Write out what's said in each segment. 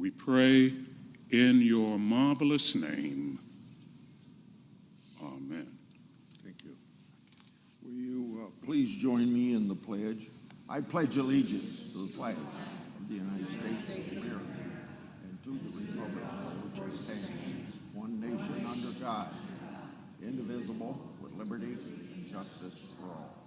We pray in your marvelous name. Amen. Thank you. Will you please join me in the pledge? I pledge allegiance to the flag of the United States of America and to the republic for which it stands, one nation under God, indivisible, with liberty and justice for all.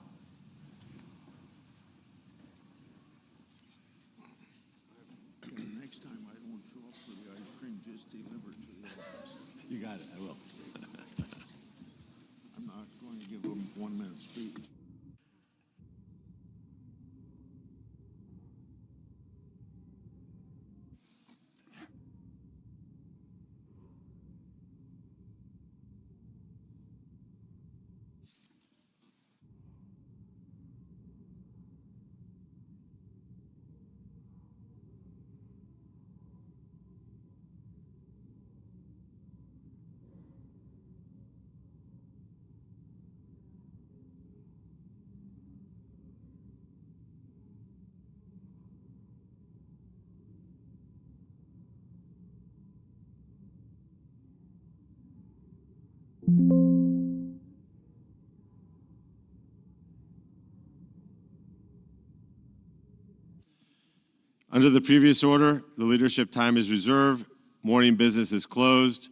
Next time I don't show up for the ice cream, just deliver it to the office. You got it, I will. I'm not going to give them 1 minute speech. Under the previous order, the leadership time is reserved. Morning business is closed.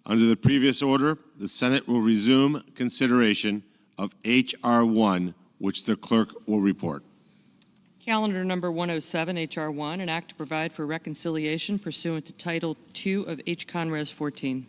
Under the previous order, the Senate will resume consideration of H.R. 1, which the clerk will report. Calendar number 107, H.R. 1, an act to provide for reconciliation pursuant to Title II of H. Conres 14.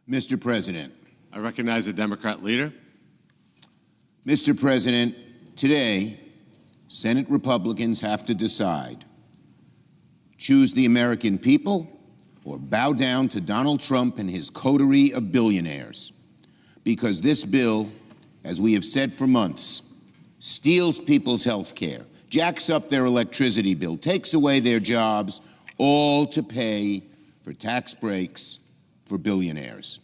Mr. President. I recognize the Democrat leader. Mr. President, today, Senate Republicans have to decide. Choose the American people or bow down to Donald Trump and his coterie of billionaires. Because this bill, as we have said for months, steals people's health care, jacks up their electricity bill, takes away their jobs, all to pay for tax breaks for billionaires.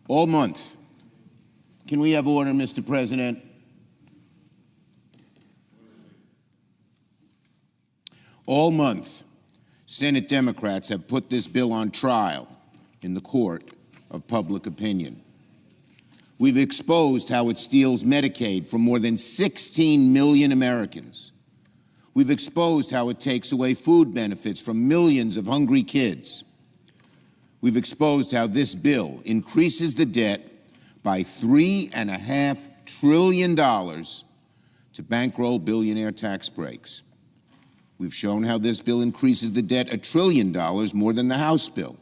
All month. Can we have order, Mr. President? All month, Senate Democrats have put this bill on trial in the court of public opinion. We've exposed how it steals Medicaid from more than 16 million Americans. We've exposed how it takes away food benefits from millions of hungry kids. We've exposed how this bill increases the debt by $3.5 trillion to bankroll billionaire tax breaks. We've shown how this bill increases the debt $1 trillion more than the House bill.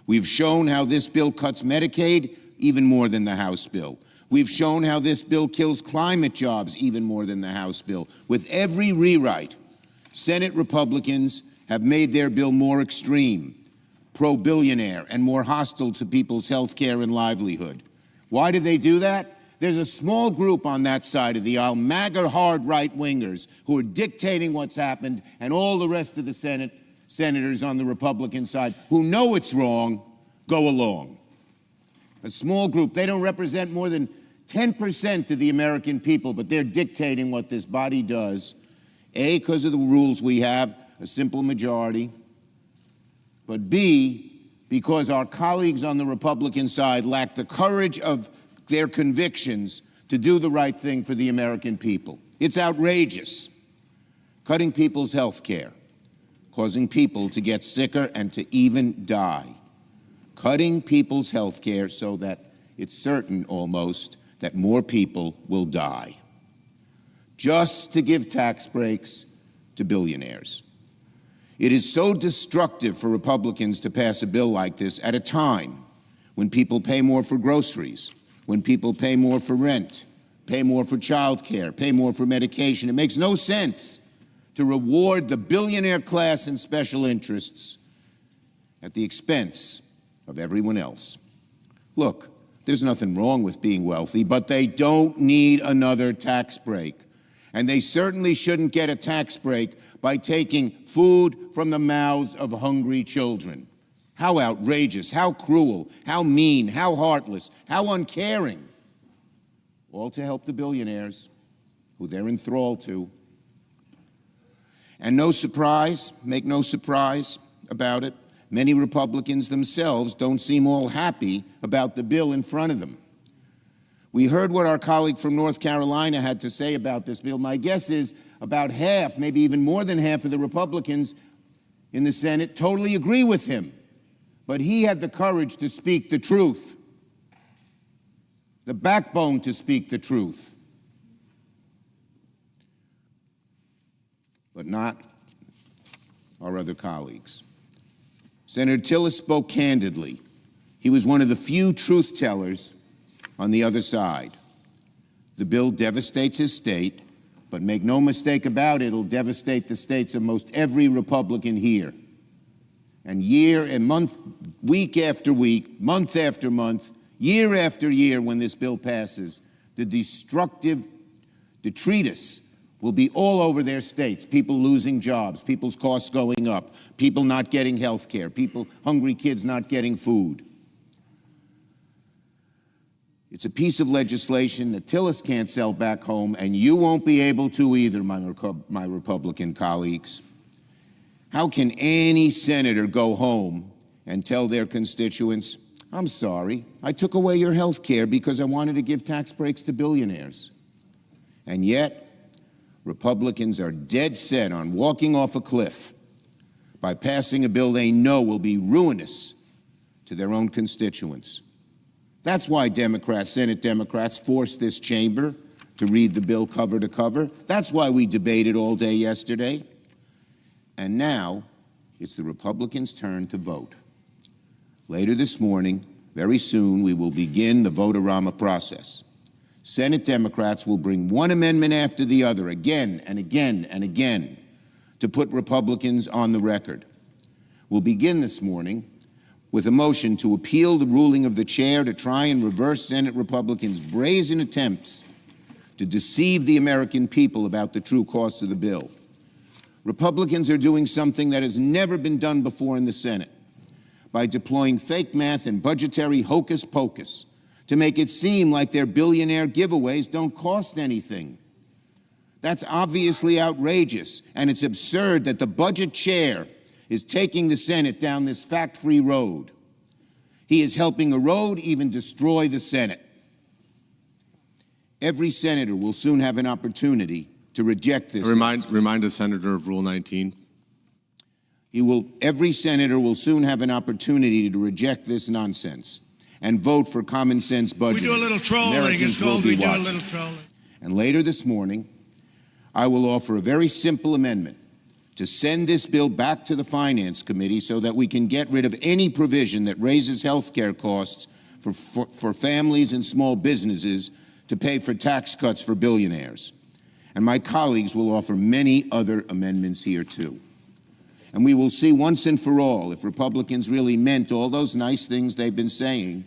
We've shown how this bill cuts Medicaid even more than the House bill. We've shown how this bill kills climate jobs even more than the House bill. With every rewrite, Senate Republicans have made their bill more extreme, pro-billionaire, and more hostile to people's health care and livelihood. Why do they do that? There's a small group on that side of the aisle, MAGA hard right-wingers, who are dictating what's happened, and all the rest of the senators on the Republican side who know it's wrong, go along. A small group. They don't represent more than 10% of the American people, but they're dictating what this body does. A, because of the rules we have, a simple majority, but B, because our colleagues on the Republican side lack the courage of their convictions to do the right thing for the American people. It's outrageous. Cutting people's health care, causing people to get sicker and to even die. Cutting people's health care so that it's certain almost that more people will die. Just to give tax breaks to billionaires. It is so destructive for Republicans to pass a bill like this at a time when people pay more for groceries, when people pay more for rent, pay more for child care, pay more for medication. It makes no sense to reward the billionaire class and special interests at the expense of everyone else. Look, there's nothing wrong with being wealthy, but they don't need another tax break. And they certainly shouldn't get a tax break by taking food from the mouths of hungry children. How outrageous, how cruel, how mean, how heartless, how uncaring. All to help the billionaires who they're enthralled to. And no surprise, make no surprise about it, many Republicans themselves don't seem all happy about the bill in front of them. We heard what our colleague from North Carolina had to say about this bill. My guess is about half, maybe even more than half of the Republicans in the Senate totally agree with him. But he had the courage to speak the truth, the backbone to speak the truth. But not our other colleagues. Senator Tillis spoke candidly. He was one of the few truth tellers on the other side. The bill devastates his state, but make no mistake about it, it'll devastate the states of most every Republican here. And year and month, week after week, month after month, year after year, when this bill passes, the destructive detritus will be all over their states. People losing jobs, people's costs going up, people not getting health care, hungry kids not getting food. It's a piece of legislation that Tillis can't sell back home, and you won't be able to either, my Republican colleagues. How can any senator go home and tell their constituents, I'm sorry, I took away your health care because I wanted to give tax breaks to billionaires? And yet, Republicans are dead set on walking off a cliff by passing a bill they know will be ruinous to their own constituents. That's why Senate Democrats forced this chamber to read the bill cover to cover. That's why we debated all day yesterday. And now, it's the Republicans' turn to vote. Later this morning, Very soon, we will begin the vote-a-rama process. Senate Democrats will bring one amendment after the other, again and again and again, to put Republicans on the record. We'll begin this morning with a motion to appeal the ruling of the chair to try and reverse Senate Republicans' brazen attempts to deceive the American people about the true cost of the bill. Republicans are doing something that has never been done before in the Senate by deploying fake math and budgetary hocus pocus to make it seem like their billionaire giveaways don't cost anything. That's obviously outrageous, and it's absurd that the budget chair is taking the Senate down this fact-free road. He is helping erode, even destroy the Senate. Every senator will soon have an opportunity to reject this. Remind the senator of Rule 19. Every senator will soon have an opportunity to reject this nonsense and vote for common sense budgeting. We do a little trolling. Americans It's called will be we do a watching. little trolling. And later this morning, I will offer a very simple amendment to send this bill back to the Finance Committee so that we can get rid of any provision that raises health care costs for families and small businesses to pay for tax cuts for billionaires. And my colleagues will offer many other amendments here too. And we will see once and for all if Republicans really meant all those nice things they've been saying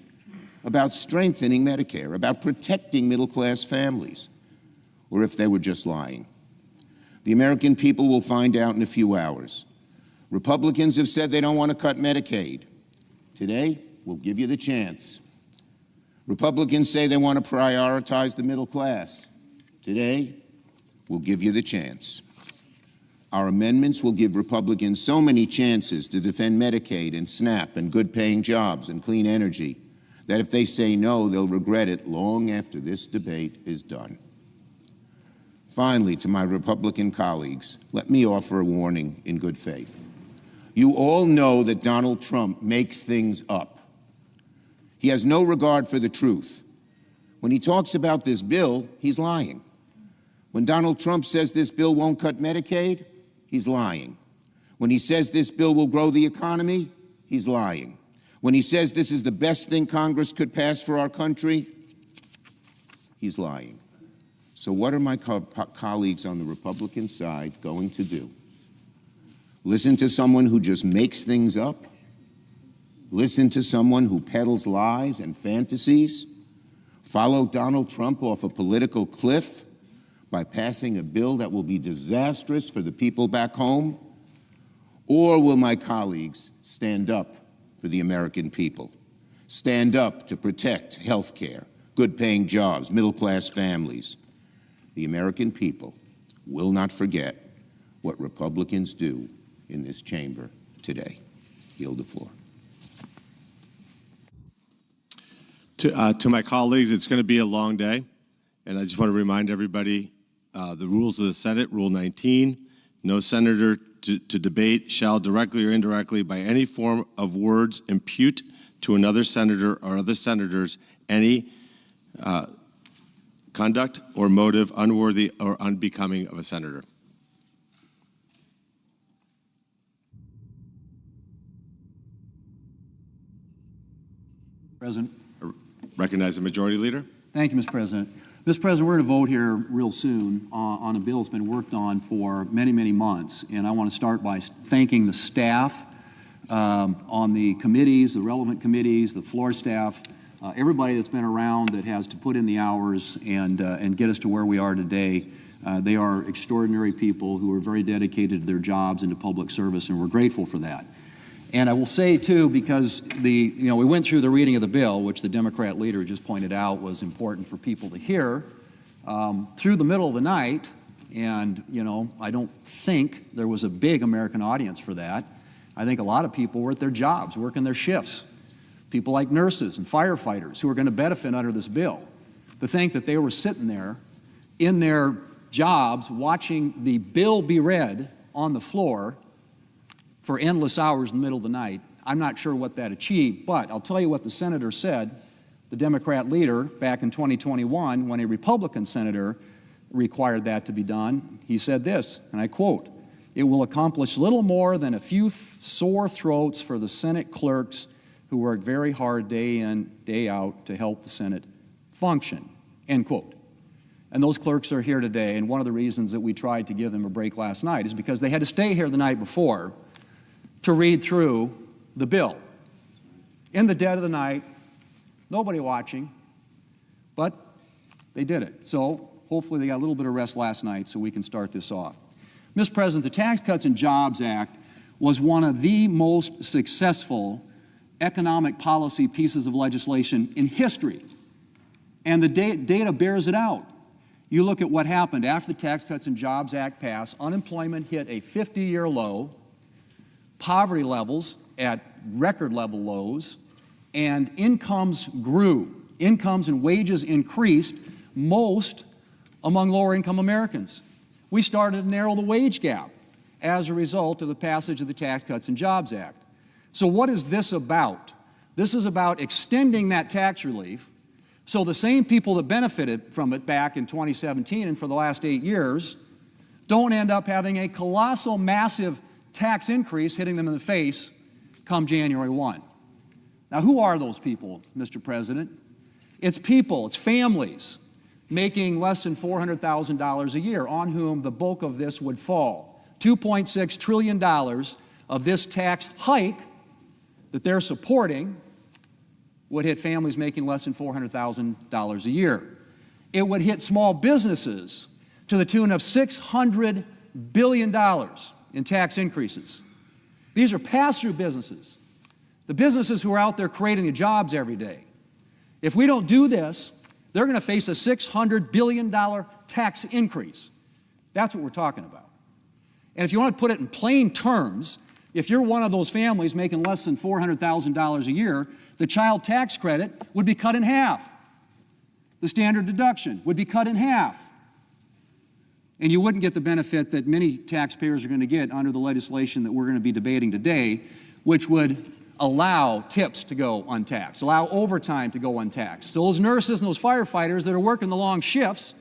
about strengthening Medicare, about protecting middle-class families, or if they were just lying. The American people will find out in a few hours. Republicans have said they don't want to cut Medicaid. Today, we'll give you the chance. Republicans say they want to prioritize the middle class. Today, we'll give you the chance. Our amendments will give Republicans so many chances to defend Medicaid and SNAP and good-paying jobs and clean energy that if they say no, they'll regret it long after this debate is done. Finally, to my Republican colleagues, let me offer a warning in good faith. You all know that Donald Trump makes things up. He has no regard for the truth. When he talks about this bill, he's lying. When Donald Trump says this bill won't cut Medicaid, he's lying. When he says this bill will grow the economy, he's lying. When he says this is the best thing Congress could pass for our country, he's lying. So what are my colleagues on the Republican side going to do? Listen to someone who just makes things up? Listen to someone who peddles lies and fantasies? Follow Donald Trump off a political cliff by passing a bill that will be disastrous for the people back home? Or will my colleagues stand up for the American people? Stand up to protect health care, good-paying jobs, middle-class families? The American people will not forget what Republicans do in this chamber today. Yield the floor. To my colleagues, it's going to be a long day, and I just want to remind everybody the rules of the Senate, Rule 19, no senator to debate shall directly or indirectly by any form of words impute to another senator or other senators any conduct or motive unworthy or unbecoming of a senator. President. Recognize the Majority Leader. Thank you, Mr. President. Mr. President, we're going to vote here real soon on a bill that's been worked on for many, many months. And I want to start by thanking the staff on the committees, the relevant committees, the floor staff, everybody that's been around that has to put in the hours and get us to where we are today. They are extraordinary people who are very dedicated to their jobs and to public service, and we're grateful for that. And I will say, too, because we went through the reading of the bill, which the Democrat leader just pointed out was important for people to hear, through the middle of the night, and, I don't think there was a big American audience for that. I think a lot of people were at their jobs, working their shifts. People like nurses and firefighters who are going to benefit under this bill. To think that they were sitting there in their jobs watching the bill be read on the floor for endless hours in the middle of the night, I'm not sure what that achieved, but I'll tell you what the senator said, the Democrat leader, back in 2021, when a Republican senator required that to be done. He said this, and I quote, "It will accomplish little more than a few sore throats for the Senate clerks who who work very hard day in, day out to help the Senate function, end quote. And those clerks are here today, and one of the reasons that we tried to give them a break last night is because they had to stay here the night before to read through the bill. In the dead of the night, nobody watching, but they did it. So hopefully they got a little bit of rest last night so we can start this off. Mr. President, the Tax Cuts and Jobs Act was one of the most successful economic policy pieces of legislation in history. And the data bears it out. You look at what happened after the Tax Cuts and Jobs Act passed, unemployment hit a 50-year low, poverty levels at record level lows, and incomes grew. Incomes and wages increased, most among lower income Americans. We started to narrow the wage gap as a result of the passage of the Tax Cuts and Jobs Act. So what is this about? This is about extending that tax relief so the same people that benefited from it back in 2017 and for the last 8 years don't end up having a colossal, massive tax increase hitting them in the face come January 1. Now, who are those people, Mr. President? It's people, it's families making less than $400,000 a year on whom the bulk of this would fall. $2.6 trillion of this tax hike that they're supporting would hit families making less than $400,000 a year. It would hit small businesses to the tune of $600 billion in tax increases. These are pass-through businesses, the businesses who are out there creating the jobs every day. If we don't do this, they're going to face a $600 billion tax increase. That's what we're talking about. And if you want to put it in plain terms, if you're one of those families making less than $400,000 a year, the child tax credit would be cut in half. The standard deduction would be cut in half. And you wouldn't get the benefit that many taxpayers are going to get under the legislation that we're going to be debating today, which would allow tips to go untaxed, allow overtime to go untaxed. So those nurses and those firefighters that are working the long shifts,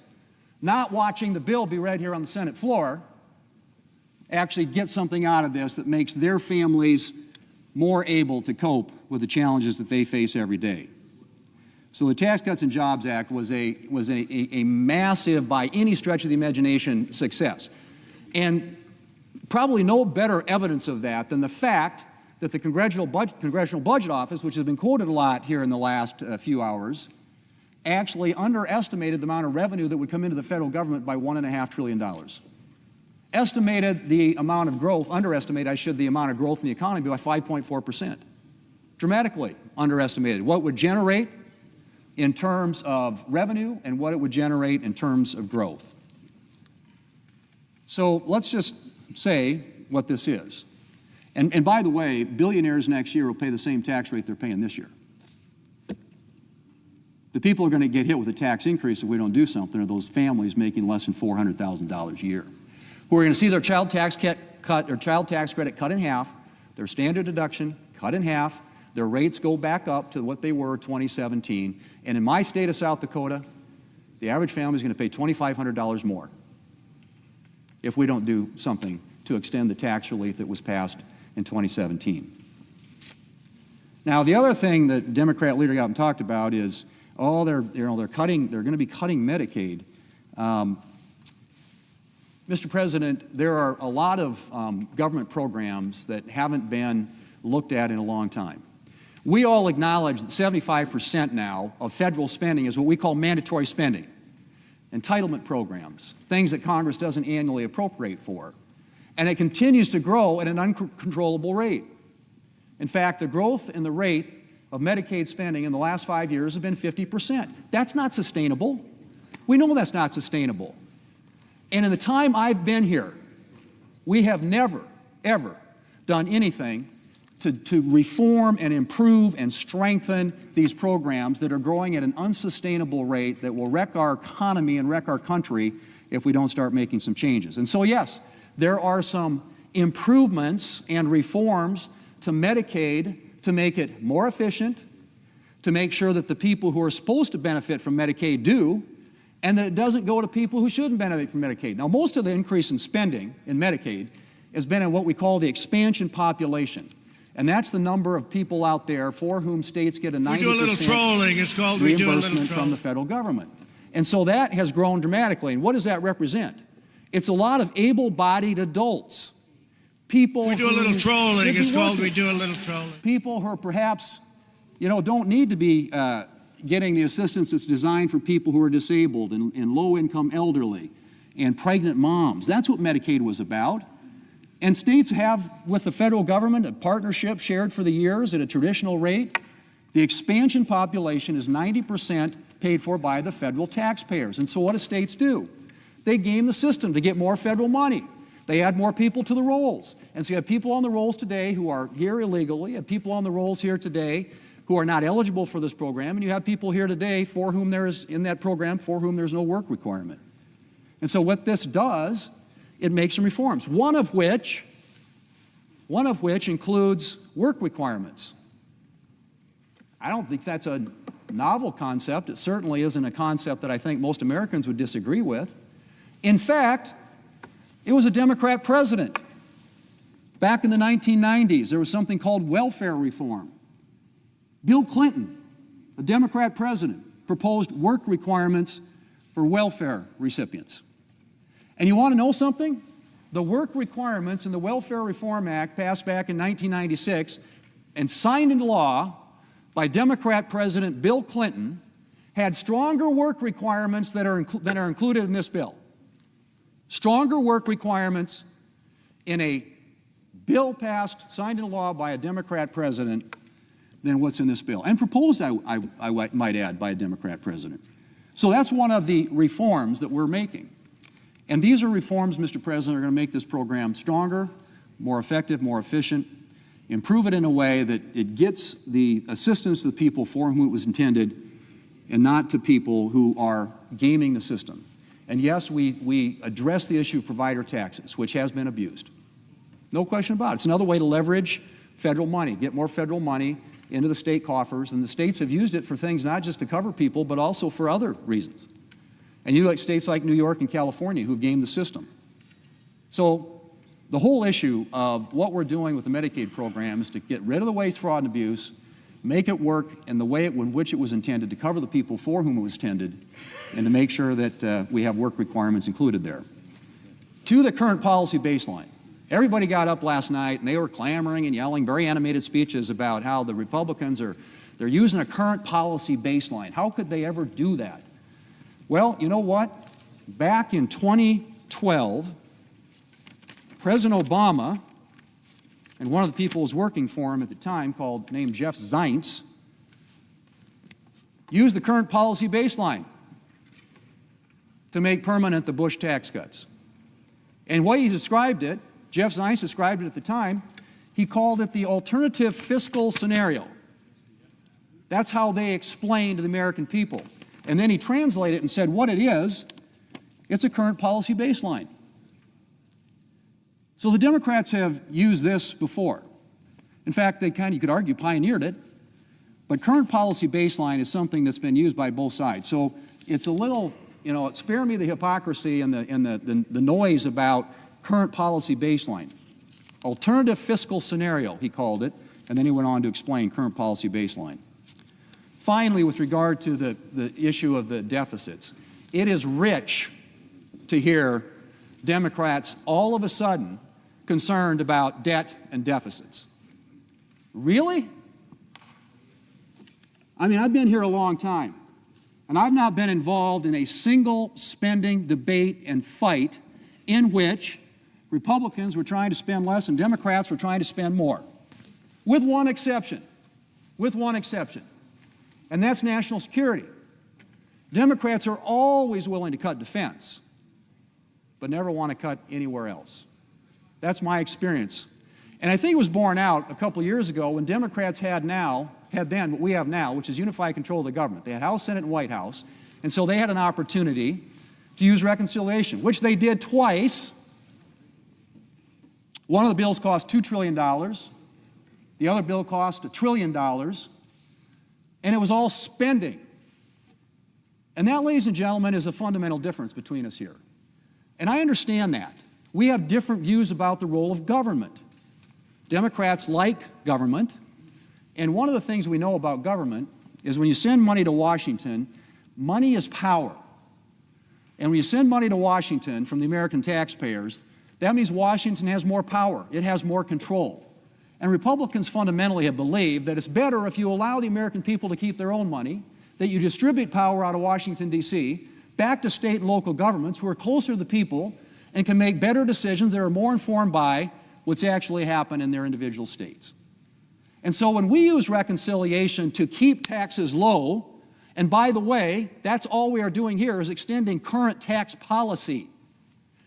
not watching the bill be read here on the Senate floor, actually get something out of this that makes their families more able to cope with the challenges that they face every day. So the Tax Cuts and Jobs Act was a massive, by any stretch of the imagination, success. And probably no better evidence of that than the fact that the Congressional Budget Office, which has been quoted a lot here in the last few hours, actually underestimated the amount of revenue that would come into the federal government by $1.5 trillion. Estimated the amount of growth, underestimated, the amount of growth in the economy by 5.4%. Dramatically underestimated what it would generate in terms of revenue and what it would generate in terms of growth. So let's just say what this is. And by the way, billionaires next year will pay the same tax rate they're paying this year. The people who are going to get hit with a tax increase if we don't do something are those families making less than $400,000 a year, who are going to see their child tax credit cut in half, their standard deduction cut in half, their rates go back up to what they were in 2017. And in my state of South Dakota, the average family is going to pay $2,500 more if we don't do something to extend the tax relief that was passed in 2017. Now, the other thing that Democrat leader got up and talked about is, they're going to be cutting Medicaid. Mr. President, there are a lot of government programs that haven't been looked at in a long time. We all acknowledge that 75% now of federal spending is what we call mandatory spending, entitlement programs, things that Congress doesn't annually appropriate for. And it continues to grow at an uncontrollable rate. In fact, the growth in the rate of Medicaid spending in the last 5 years has been 50%. That's not sustainable. We know that's not sustainable. And in the time I've been here, we have never, ever done anything to reform and improve and strengthen these programs that are growing at an unsustainable rate that will wreck our economy and wreck our country if we don't start making some changes. And so, yes, there are some improvements and reforms to Medicaid to make it more efficient, to make sure that the people who are supposed to benefit from Medicaid do, and that it doesn't go to people who shouldn't benefit from Medicaid. Now, most of the increase in spending in Medicaid has been in what we call the expansion population. And that's the number of people out there for whom states get a 90% We do a little trolling. It's called we do a little reimbursement trolling. from the federal government. And so that has grown dramatically. And what does that represent? It's a lot of able-bodied adults, people We do a who little trolling. should be It's called we working, do a little trolling. people who are perhaps, don't need to be getting the assistance that's designed for people who are disabled and low-income elderly and pregnant moms. That's what Medicaid was about. And states have, with the federal government, a partnership shared for the years at a traditional rate. The expansion population is 90% paid for by the federal taxpayers. And so what do states do? They game the system to get more federal money. They add more people to the rolls. And so you have people on the rolls today who are here illegally, you have people on the rolls here today who are not eligible for this program, and you have people here today for whom there is, in that program, for whom there's no work requirement. And so what this does, it makes some reforms, one of which includes work requirements. I don't think that's a novel concept. It certainly isn't a concept that I think most Americans would disagree with. In fact, it was a Democrat president. Back in the 1990s, there was something called welfare reform. Bill Clinton, a Democrat president, proposed work requirements for welfare recipients. And you want to know something? The work requirements in the Welfare Reform Act passed back in 1996 and signed into law by Democrat President Bill Clinton had stronger work requirements that are included in this bill. Stronger work requirements in a bill passed, signed into law by a Democrat president than what's in this bill, and proposed, I might add, by a Democrat president. So that's one of the reforms that we're making. And these are reforms, Mr. President, are going to make this program stronger, more effective, more efficient, improve it in a way that it gets the assistance to the people for whom it was intended and not to people who are gaming the system. And yes, we address the issue of provider taxes, which has been abused. No question about it. It's another way to leverage federal money, get more federal money into the state coffers, and the states have used it for things not just to cover people, but also for other reasons. And you like states like New York and California who've gamed the system. So the whole issue of what we're doing with the Medicaid program is to get rid of the waste, fraud, and abuse, make it work in the way in which it was intended, to cover the people for whom it was intended, and to make sure that we have work requirements included there. To the current policy baseline. Everybody got up last night and they were clamoring and yelling very animated speeches about how the Republicans they're using a current policy baseline. How could they ever do that? Well, you know what? Back in 2012, President Obama and one of the people who was working for him at the time, named Jeff Zients, used the current policy baseline to make permanent the Bush tax cuts. And what he described it, Jeff Zients described it at the time, he called it the alternative fiscal scenario. That's how they explained to the American people. And then he translated it and said what it is, it's a current policy baseline. So the Democrats have used this before. In fact, they you could argue, pioneered it. But current policy baseline is something that's been used by both sides. So it's a little, spare me the hypocrisy and the noise about current policy baseline. Alternative fiscal scenario, he called it, and then he went on to explain current policy baseline. Finally, with regard to the issue of the deficits, it is rich to hear Democrats all of a sudden concerned about debt and deficits. Really? I mean, I've been here a long time, and I've not been involved in a single spending debate and fight in which Republicans were trying to spend less and Democrats were trying to spend more, with one exception, and that's national security. Democrats are always willing to cut defense, but never want to cut anywhere else. That's my experience. And I think it was borne out a couple of years ago when Democrats had then what we have now, which is unified control of the government. They had House, Senate, and White House, and so they had an opportunity to use reconciliation, which they did twice. One of the bills cost $2 trillion. The other bill cost $1 trillion. And it was all spending. And that, ladies and gentlemen, is a fundamental difference between us here. And I understand that. We have different views about the role of government. Democrats like government, and one of the things we know about government is when you send money to Washington, money is power. And when you send money to Washington from the American taxpayers, that means Washington has more power. It has more control. And Republicans fundamentally have believed that it's better if you allow the American people to keep their own money, that you distribute power out of Washington, D.C., back to state and local governments who are closer to the people and can make better decisions that are more informed by what's actually happened in their individual states. And so when we use reconciliation to keep taxes low, and by the way, that's all we are doing here is extending current tax policy.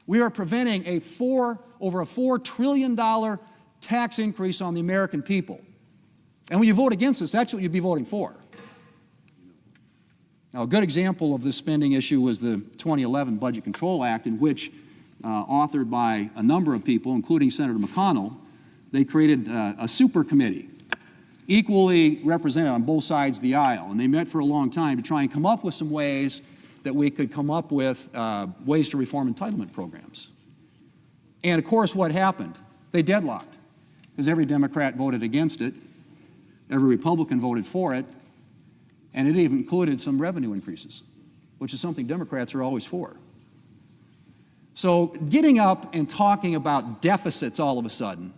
We are preventing over a $4 trillion tax increase on the American people. And when you vote against this, that's what you'd be voting for. Now, a good example of this spending issue was the 2011 Budget Control Act, in which, authored by a number of people, including Senator McConnell, they created a super committee, equally represented on both sides of the aisle. And they met for a long time to try and come up with some ways that we could come up with ways to reform entitlement programs. And of course, what happened? They deadlocked, because every Democrat voted against it, every Republican voted for it, and it even included some revenue increases, which is something Democrats are always for. So getting up and talking about deficits all of a sudden,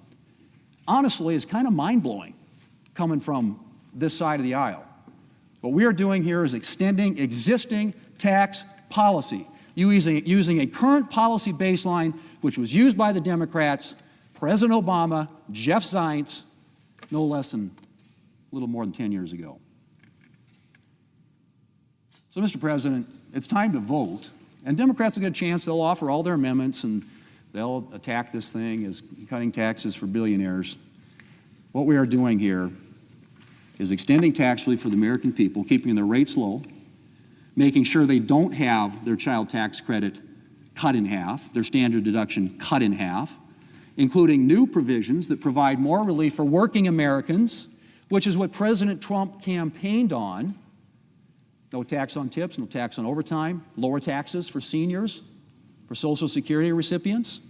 honestly, is kind of mind-blowing coming from this side of the aisle. What we are doing here is extending existing tax policy, using a current policy baseline which was used by the Democrats, President Obama, Jeff Zients, no less than a little more than 10 years ago. So, Mr. President, it's time to vote, and Democrats will get a chance. They'll offer all their amendments, and they'll attack this thing as cutting taxes for billionaires. What we are doing here is extending tax relief for the American people, keeping their rates low, making sure they don't have their child tax credit cut in half, their standard deduction cut in half, including new provisions that provide more relief for working Americans, which is what President Trump campaigned on. No tax on tips, no tax on overtime, lower taxes for seniors, for Social Security recipients.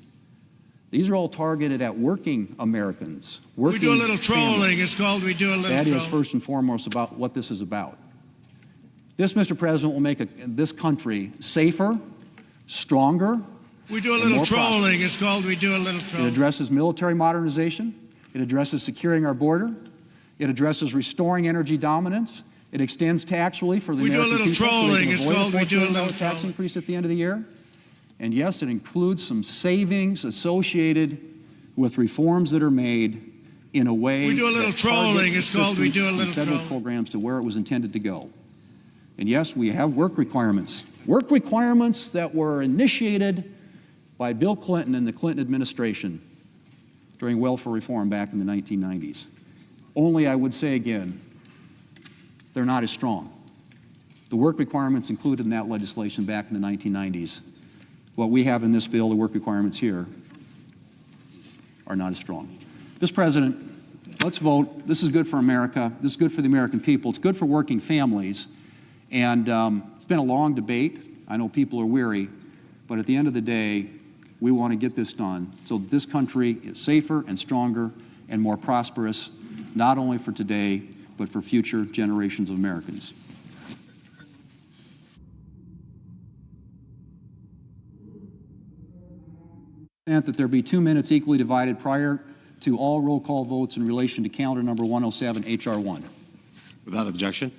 These are all targeted at working Americans. We do a little trolling. It's called we do a little trolling. That is first and foremost about what this is about. This, Mr. President, will make this country safer, stronger. We do a little trolling. It's called we do a little trolling. It addresses military modernization. It addresses securing our border. It addresses restoring energy dominance. It extends tax relief for the American people. We do a little trolling. It's called we do a little tax increase at the end of the year. And yes, it includes some savings associated with reforms that are made in a way we do a little trolling. It's called we do a little federal programs to where it was intended to go. And yes, we have work requirements that were initiated by Bill Clinton and the Clinton administration during welfare reform back in the 1990s. Only, I would say again, they're not as strong. The work requirements included in that legislation back in the 1990s, what we have in this bill, the work requirements here, are not as strong. Mr. President, let's vote. This is good for America. This is good for the American people. It's good for working families. And it's been a long debate. I know people are weary. But at the end of the day, we want to get this done so that this country is safer and stronger and more prosperous, not only for today, but for future generations of Americans. That there be 2 minutes equally divided prior to all roll call votes in relation to calendar number 107, H.R. 1. Without objection.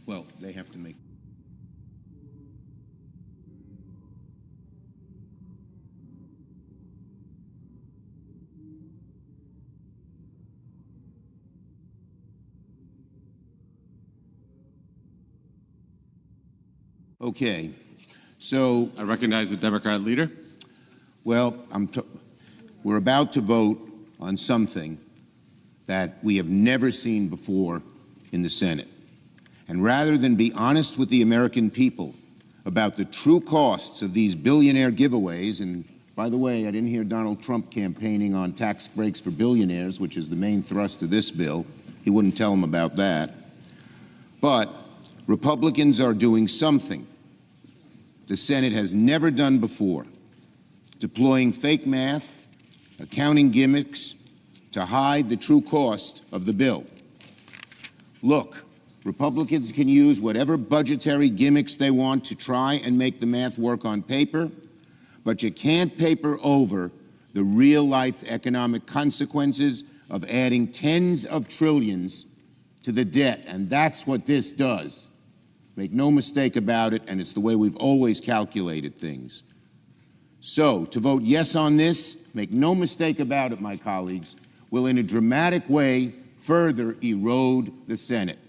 Well, they have to make. Okay, so I recognize the Democrat leader. well, we're about to vote on something that we have never seen before in the Senate. And rather than be honest with the American people about the true costs of these billionaire giveaways, and by the way, I didn't hear Donald Trump campaigning on tax breaks for billionaires, which is the main thrust of this bill. He wouldn't tell them about that. But Republicans are doing something the Senate has never done before. deploying fake math, accounting gimmicks to hide the true cost of the bill. Look, Republicans can use whatever budgetary gimmicks they want to try and make the math work on paper, but you can't paper over the real-life economic consequences of adding tens of trillions to the debt, and that's what this does. Make no mistake about it, and it's the way we've always calculated things. So, to vote yes on this, make no mistake about it, my colleagues, will in a dramatic way further erode the Senate.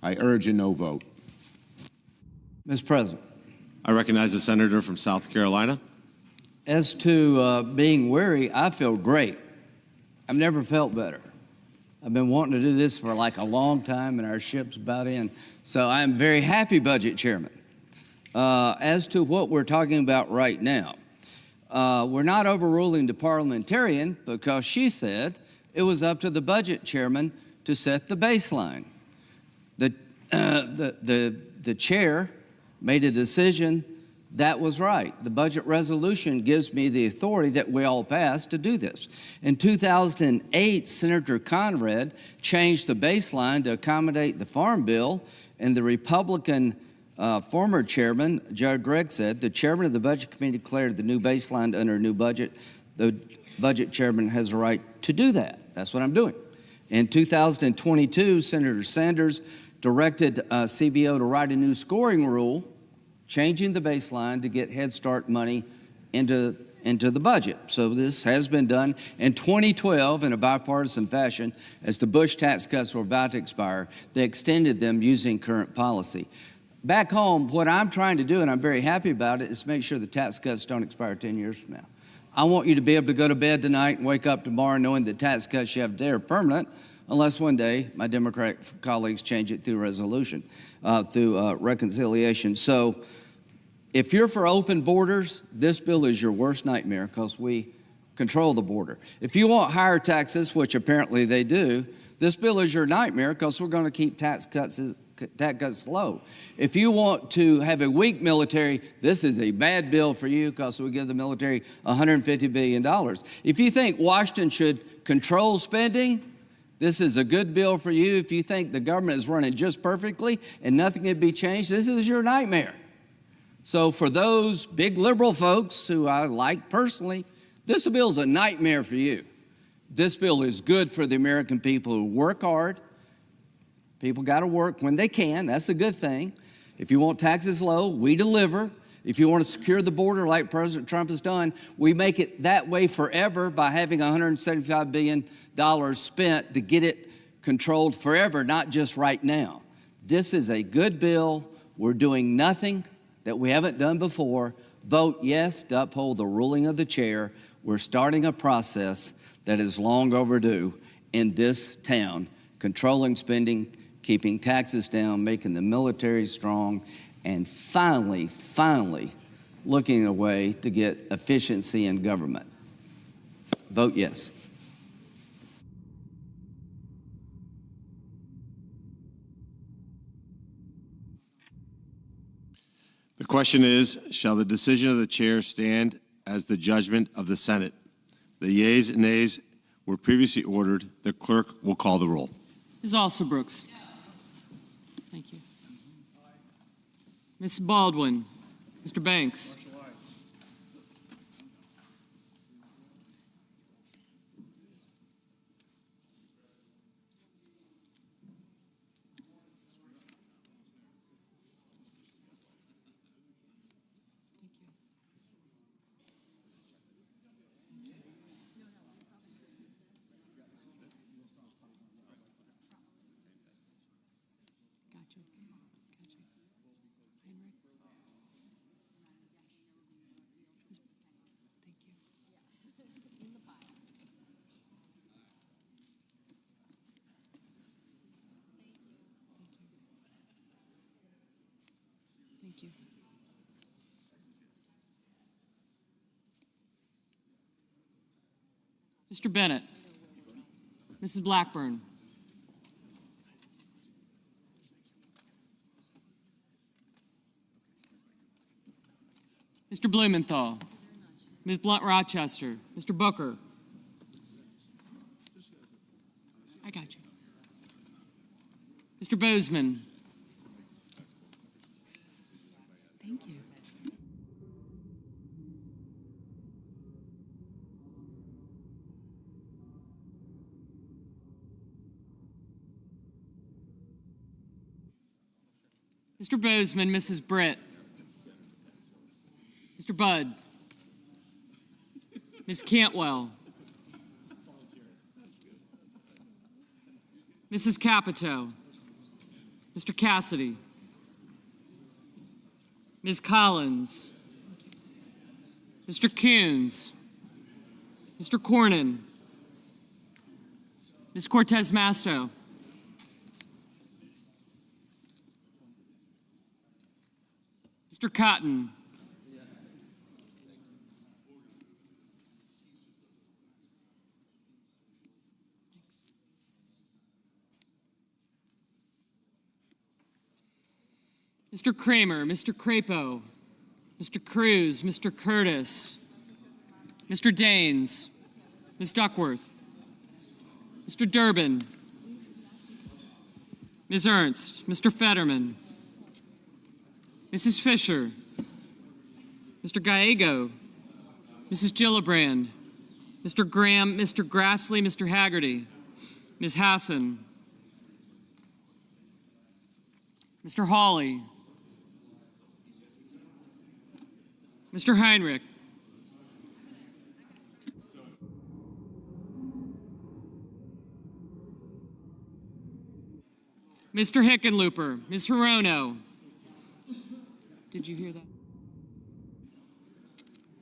I urge a no vote. Mr. President, I recognize the senator from South Carolina. as to being weary, I feel great. I've never felt better. I've been wanting to do this for like a long time, and our ship's about in. So I'm very happy, Budget Chairman. As to what we're talking about right now, we're not overruling the parliamentarian because she said it was up to the Budget Chairman to set the baseline. The chair made a decision that was right. The budget resolution gives me the authority that we all passed to do this. In 2008, Senator Conrad changed the baseline to accommodate the Farm Bill, and the Republican former chairman, Judge Gregg, said the chairman of the Budget Committee declared the new baseline under a new budget. The budget chairman has a right to do that. That's what I'm doing. In 2022, Senator Sanders directed CBO to write a new scoring rule, changing the baseline to get Head Start money into the budget. So this has been done. In 2012, in a bipartisan fashion, as the Bush tax cuts were about to expire, they extended them using current policy. Back home, what I'm trying to do, and I'm very happy about it, is make sure the tax cuts don't expire 10 years from now. I want you to be able to go to bed tonight and wake up tomorrow knowing the tax cuts you have today are permanent, unless one day my Democratic colleagues change it through resolution, through reconciliation. So if you're for open borders, this bill is your worst nightmare because we control the border. If you want higher taxes, which apparently they do, this bill is your nightmare because we're going to keep tax cuts low. If you want to have a weak military, this is a bad bill for you because we give the military $150 billion. If you think Washington should control spending, this is a good bill for you. If you think the government is running just perfectly and nothing can be changed, this is your nightmare. So for those big liberal folks who I like personally, this bill is a nightmare for you. This bill is good for the American people who work hard. People got to work when they can. That's a good thing. If you want taxes low, we deliver. If you want to secure the border like President Trump has done, we make it that way forever by having $175 billion spent to get it controlled forever, not just right now. This is a good bill. We're doing nothing that we haven't done before. Vote yes to uphold the ruling of the chair. We're starting a process that is long overdue in this town, controlling spending, keeping taxes down, making the military strong, and finally looking at a way to get efficiency in government. Vote yes. The question is, shall the decision of the chair stand as the judgment of the Senate? The yeas and nays were previously ordered. The clerk will call the roll. Ms. Alsobrooks. Thank you. Ms. Baldwin. Mr. Banks. Thank you. Mr. Bennett. Mrs. Blackburn. Mr. Blumenthal. Ms. Blunt Rochester. Mr. Booker. I got you. Mr. Bozeman. Thank you. Mr. Bozeman, Mrs. Britt. Mr. Budd. Ms. Cantwell. Mrs. Capito. Mr. Cassidy. Ms. Collins. Mr. Coons. Mr. Cornyn. Ms. Cortez Masto. Mr. Cotton. Mr. Kramer, Mr. Crapo, Mr. Cruz, Mr. Curtis, Mr. Daines, Ms. Duckworth, Mr. Durbin, Ms. Ernst, Mr. Fetterman, Mrs. Fisher, Mr. Gallego, Mrs. Gillibrand, Mr. Graham, Mr. Grassley, Mr. Haggerty, Ms. Hassan, Mr. Hawley, Mr. Heinrich, Mr. Hickenlooper, Ms. Hirono. Did you hear that?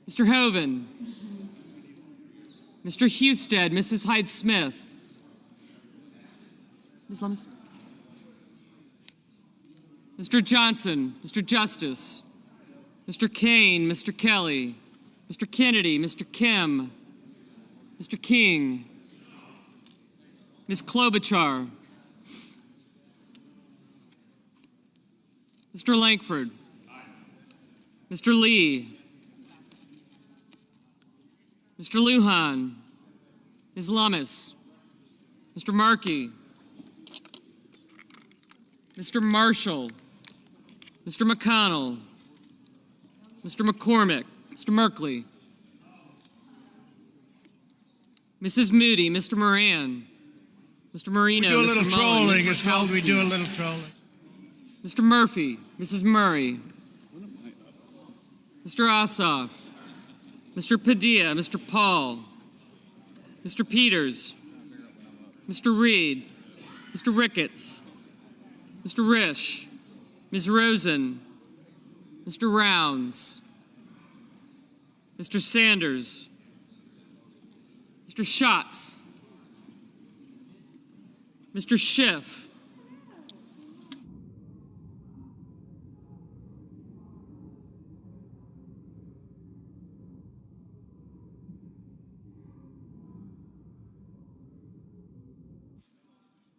Mr. Hoven, Mr. Husted, Mrs. Hyde-Smith, Ms. Lummis, Mr. Johnson, Mr. Justice, Mr. Kane, Mr. Kelly, Mr. Kennedy, Mr. Kim, Mr. King, Ms. Klobuchar, Mr. Lankford, Mr. Lee, Mr. Lujan, Ms. Lummis, Mr. Markey, Mr. Marshall, Mr. McConnell, Mr. McCormick, Mr. Merkley, Mrs. Moody, Mr. Moran, Mr. Marino, We do a Mr. little Mullin, trolling. Ms. It's called we Murkowski, do a little trolling. Mr. Murphy, Mrs. Murray, Mr. Ossoff, Mr. Padilla, Mr. Paul, Mr. Peters, Mr. Reed, Mr. Ricketts, Mr. Risch, Ms. Rosen, Mr. Rounds, Mr. Sanders, Mr. Schatz, Mr. Schiff,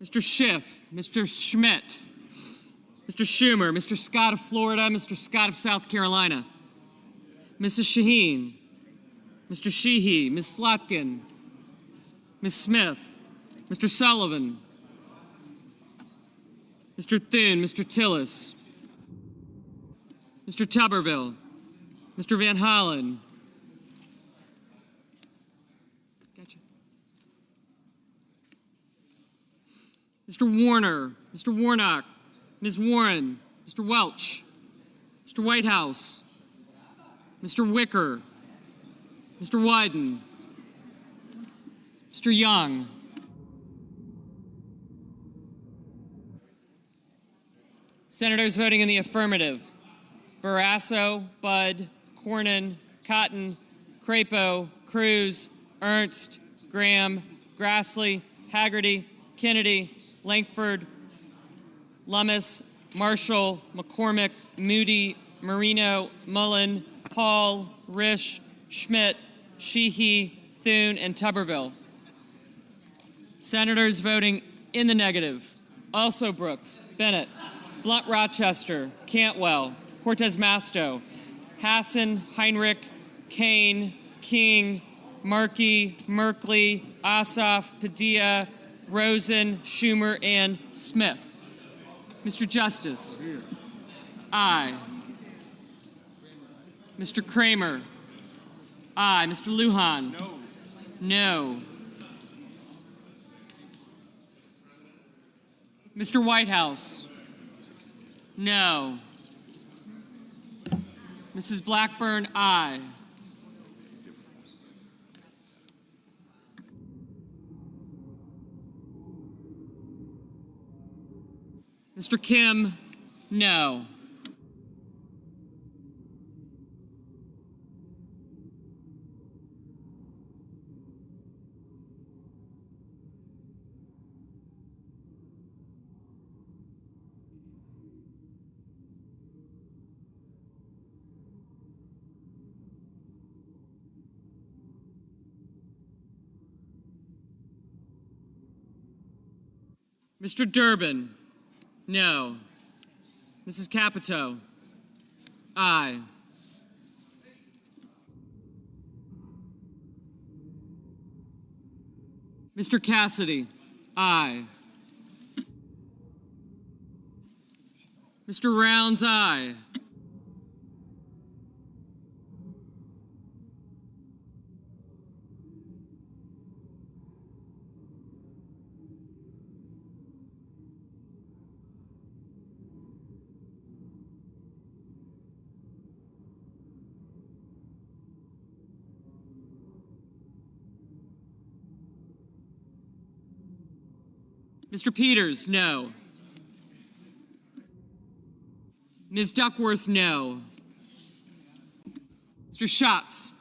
Mr. Schiff, Mr. Schmidt, Mr. Schumer, Mr. Scott of Florida, Mr. Scott of South Carolina, Mrs. Shaheen, Mr. Sheehy, Ms. Slotkin, Ms. Smith, Mr. Sullivan, Mr. Thune, Mr. Tillis, Mr. Tuberville, Mr. Van Hollen. Gotcha. Mr. Warner, Mr. Warnock, Ms. Warren, Mr. Welch, Mr. Whitehouse, Mr. Wicker, Mr. Wyden, Mr. Young, Senators voting in the affirmative: Barrasso, Budd, Cornyn, Cotton, Crapo, Cruz, Ernst, Graham, Grassley, Haggerty, Kennedy, Lankford, Lummis, Marshall, McCormick, Moody, Marino, Mullen, Paul, Risch, Schmidt, Sheehy, Thune, and Tuberville. Senators voting in the negative: also Brooks, Bennett, Blunt Rochester, Cantwell, Cortez Masto, Hassan, Heinrich, Kane, King, Markey, Merkley, Ossoff, Padilla, Rosen, Schumer, and Smith. Mr. Justice. Aye. Mr. Kramer. Aye. Mr. Lujan. No. Mr. Whitehouse. No. Mrs. Blackburn, aye. Mr. Kim, no. Mr. Durbin, no. Mrs. Capito, aye. Mr. Cassidy, aye. Mr. Rounds, aye. Mr. Peters, no. Ms. Duckworth, no. Mr. Schatz,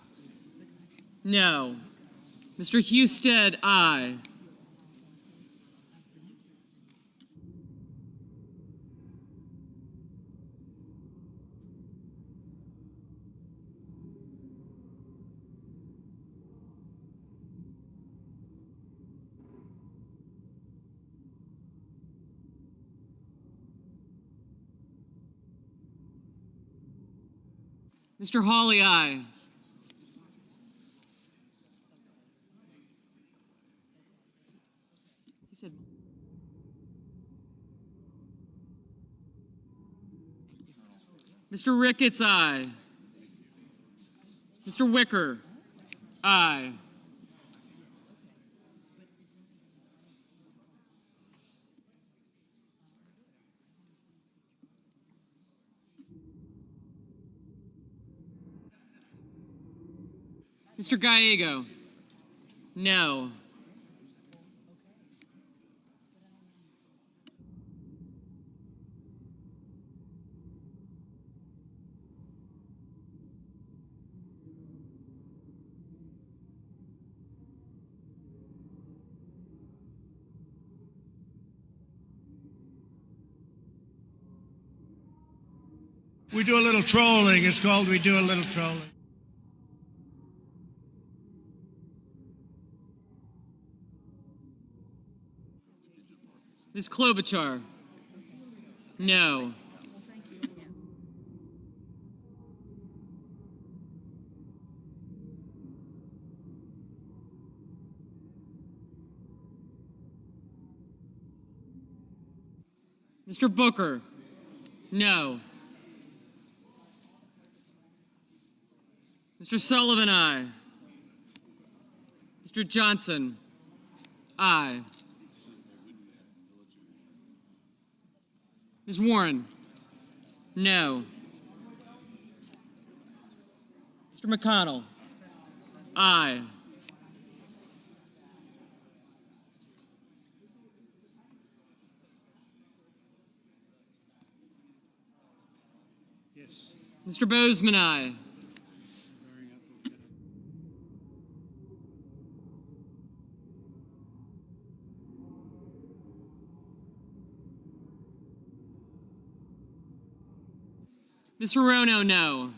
no. Mr. Husted, aye. Mr. Hawley, aye. He said, Mr. Ricketts, aye. Mr. Wicker, aye. Mr. Gallego, no. We do a little trolling. It's called we do a little trolling. Ms. Klobuchar, no. Mr. Booker, no. Mr. Sullivan, aye. Mr. Johnson, aye. Ms. Warren, no. Mr. McConnell, aye. Yes. Mr. Bozeman, aye. Ms. Hirono, no.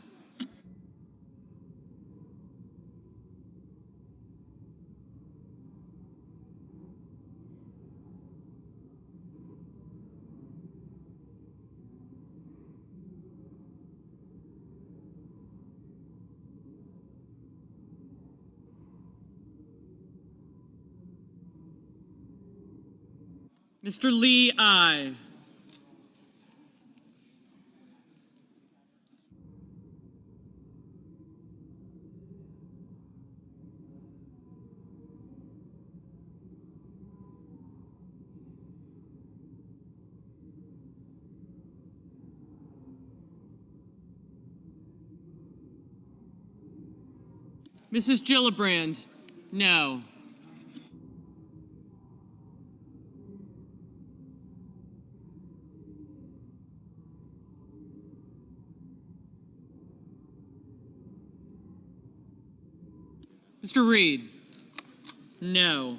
Mr. Lee, aye. Mrs. Gillibrand, no. Mr. Reed, no.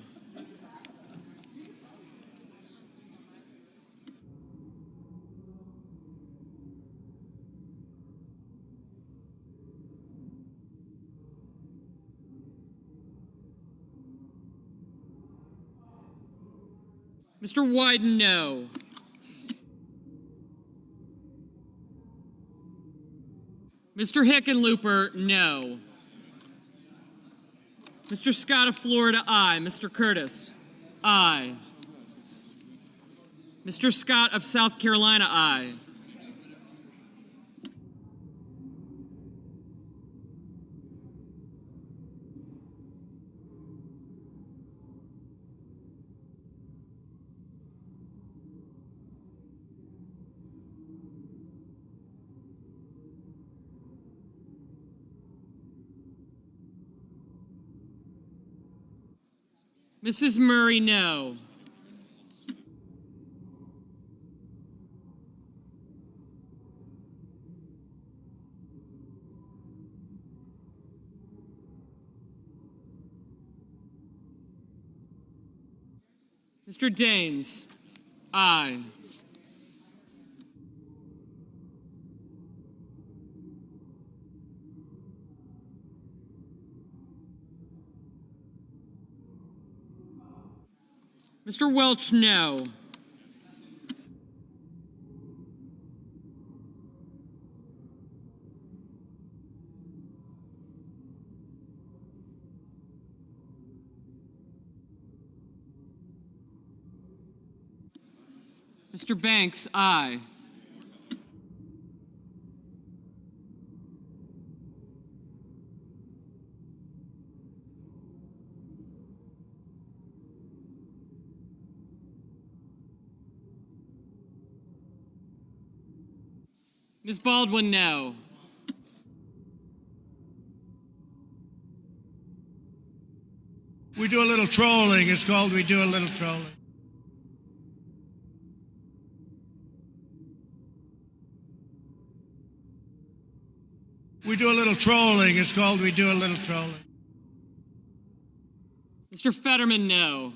Mr. Wyden, no. Mr. Hickenlooper, no. Mr. Scott of Florida, aye. Mr. Curtis, aye. Mr. Scott of South Carolina, aye. Mrs. Murray, no. Mr. Daines, aye. Mr. Welch, no. Mr. Banks, aye. Ms. Baldwin, no. We do a little trolling. It's called we do a little trolling. We do a little trolling. It's called we do a little trolling. Mr. Fetterman, no.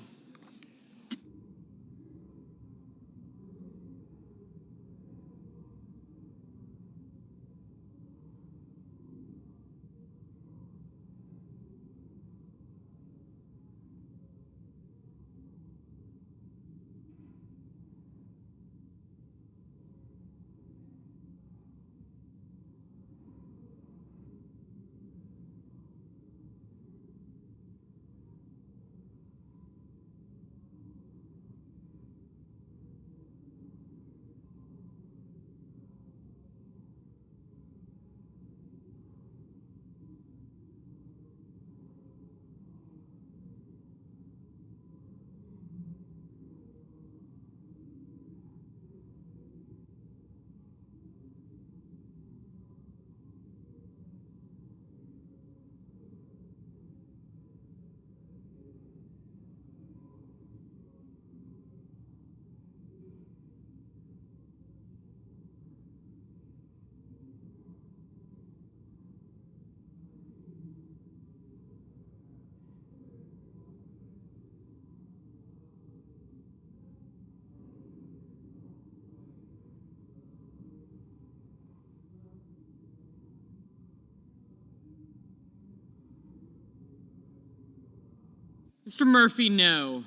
Mr. Murphy, no.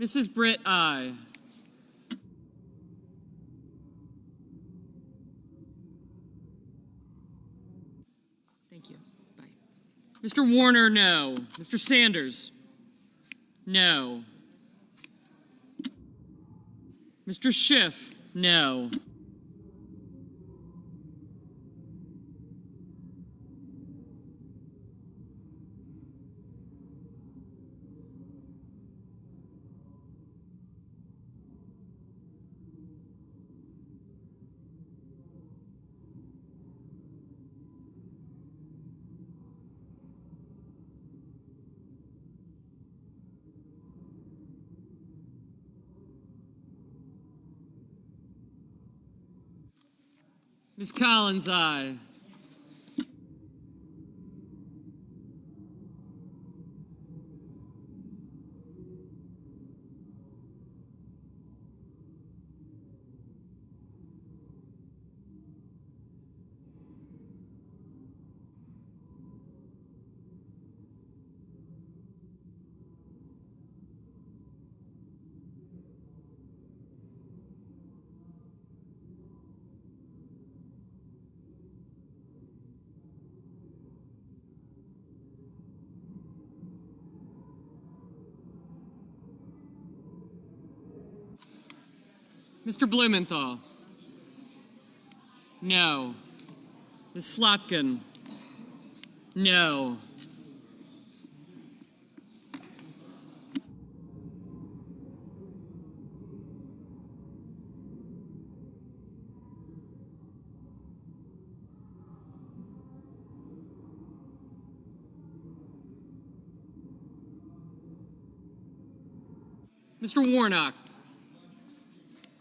Mrs. Britt, aye. Thank you. Bye. Mr. Warner, no. Mr. Sanders, no. Mr. Schiff, no. Ms. Collins, aye. Mr. Blumenthal, no. Ms. Slotkin, no. Mr. Warnock,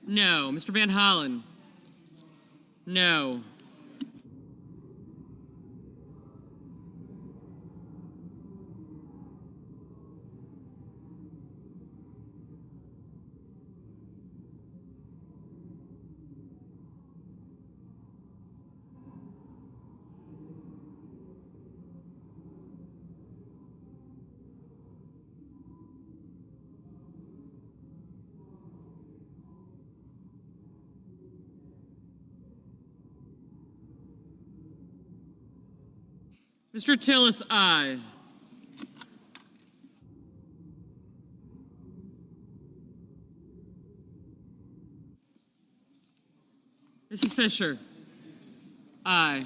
no. Mr. Van Hollen, no. Mr. Tillis, aye. Mrs. Fisher, aye.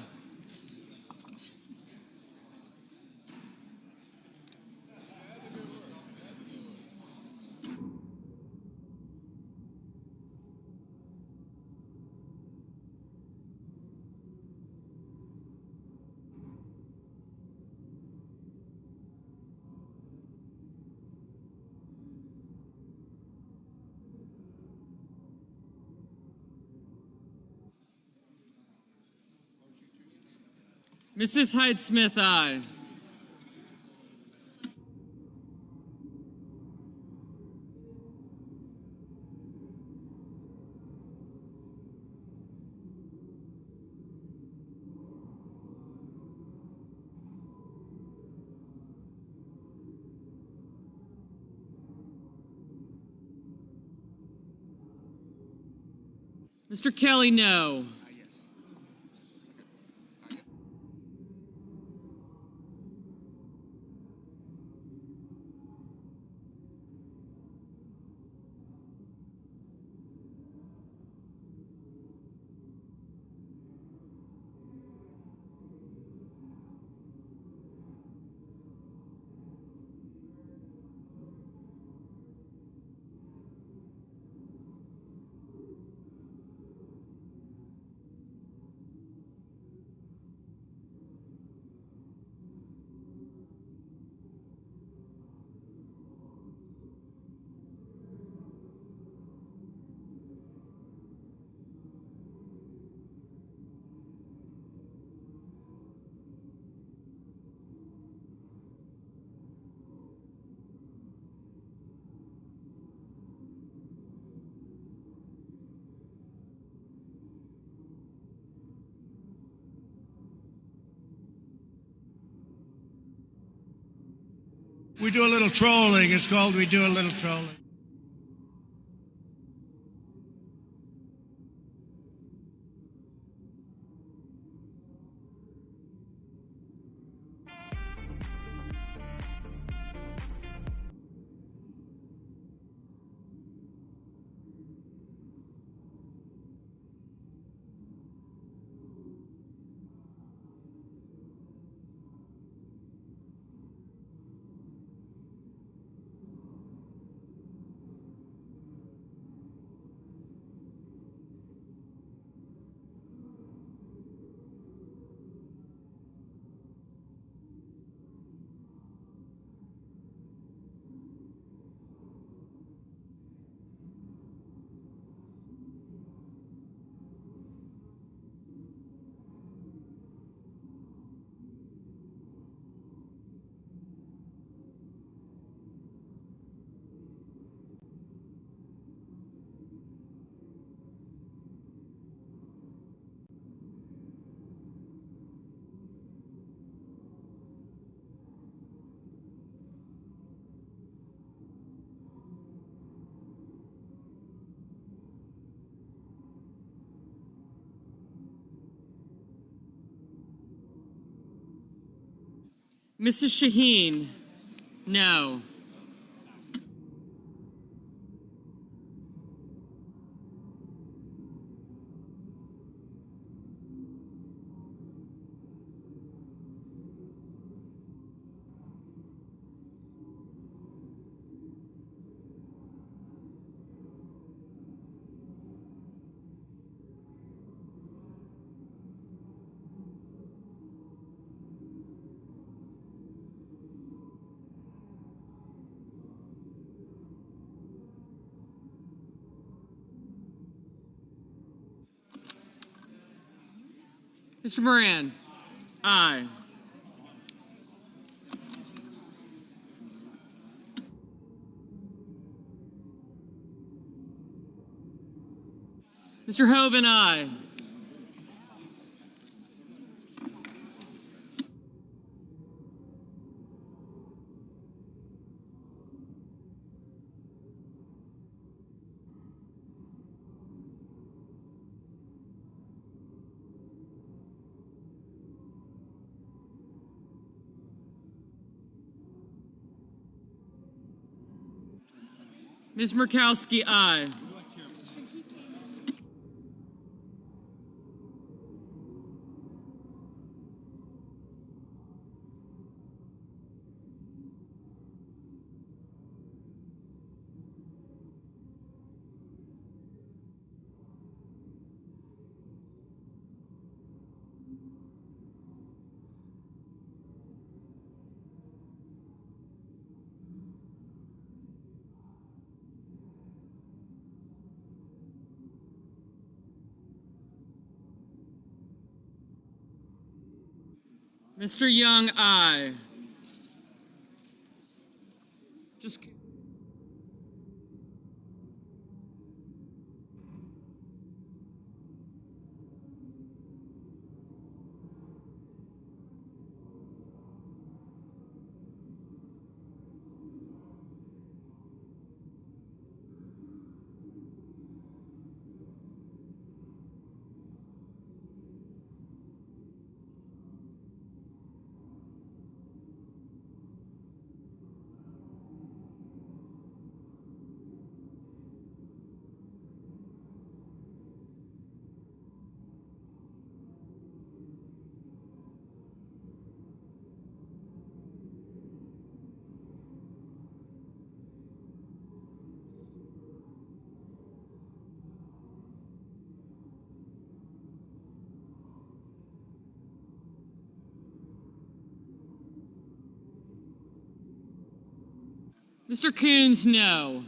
Mrs. Hyde-Smith, aye. Mr. Kelly, no. We do a little trolling. It's called We Do a Little Trolling. Mrs. Shaheen, no. Mr. Moran, aye. Mr. Hoven, aye. Ms. Murkowski, aye. Mr. Young, aye. Just. Mr. Coons, no.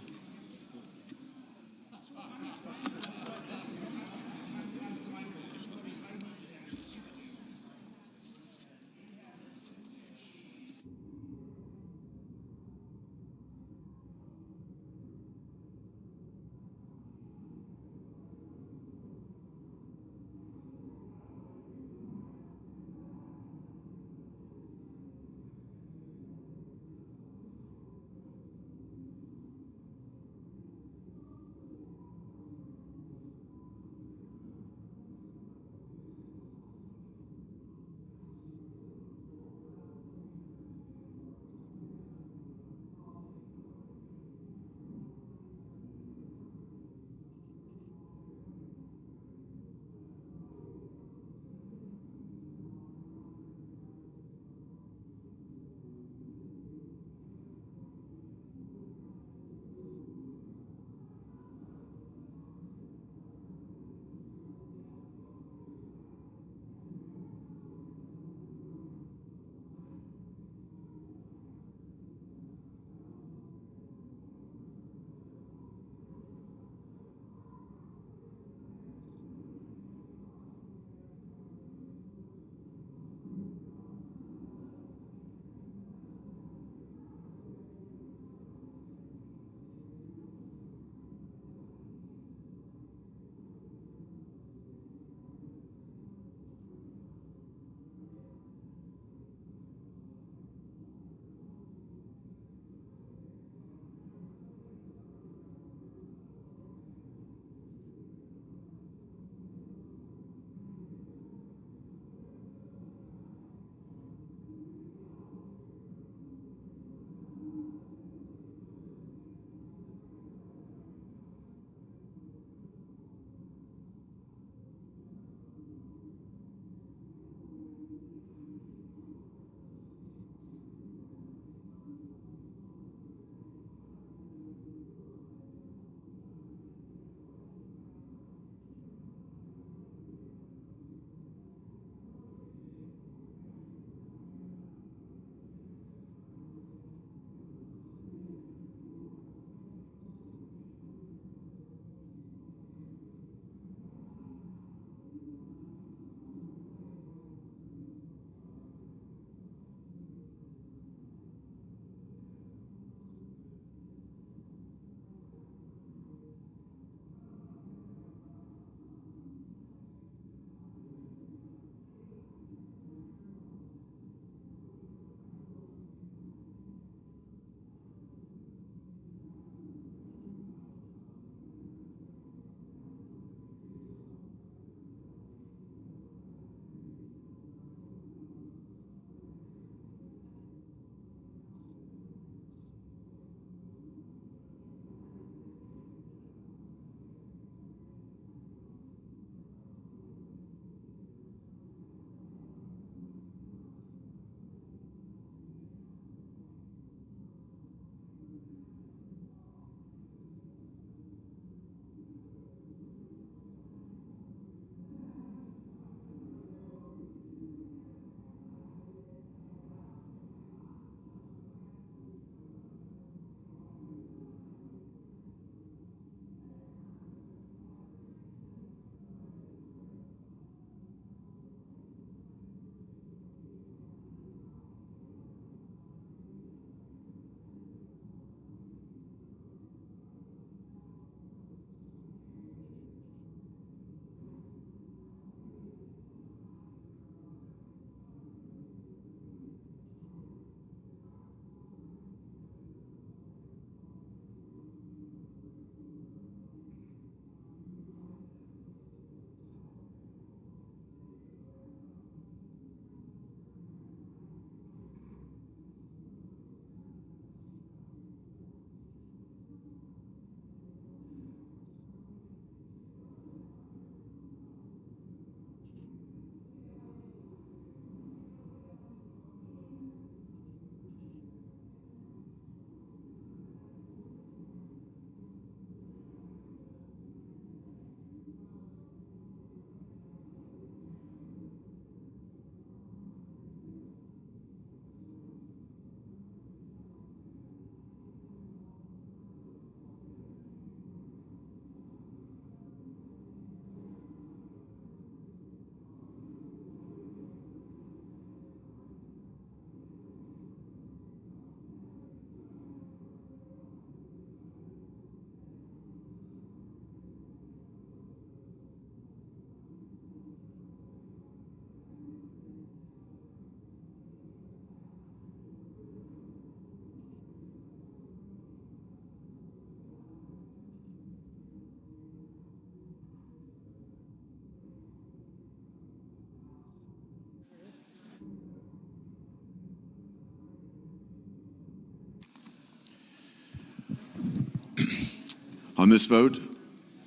On this vote,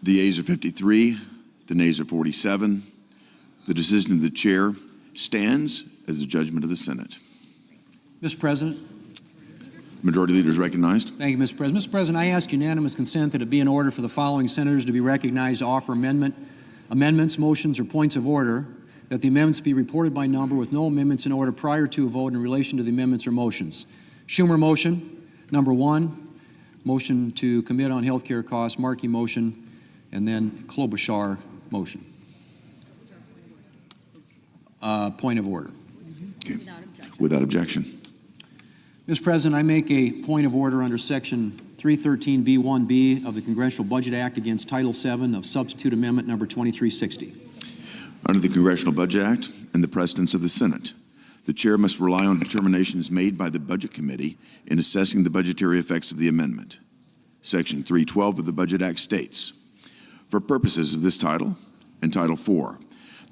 the yeas are 53, the nays are 47. The decision of the chair stands as the judgment of the Senate. Mr. President. Majority Leader is recognized. Thank you, Mr. President. Mr. President, I ask unanimous consent that it be in order for the following senators to be recognized to offer amendments, motions, or points of order, that the amendments be reported by number with no amendments in order prior to a vote in relation to the amendments or motions. Schumer motion, number 1. Motion to commit on health care costs, Markey motion, and then Klobuchar motion. Point of order. Okay. Without objection. Mr. President, I make a point of order under Section 313B1B of the Congressional Budget Act against Title VII of Substitute Amendment Number 2360. Under the Congressional Budget Act and the precedents of the Senate, the chair must rely on determinations made by the Budget Committee in assessing the budgetary effects of the amendment. Section 312 of the Budget Act states, for purposes of this title and Title IV,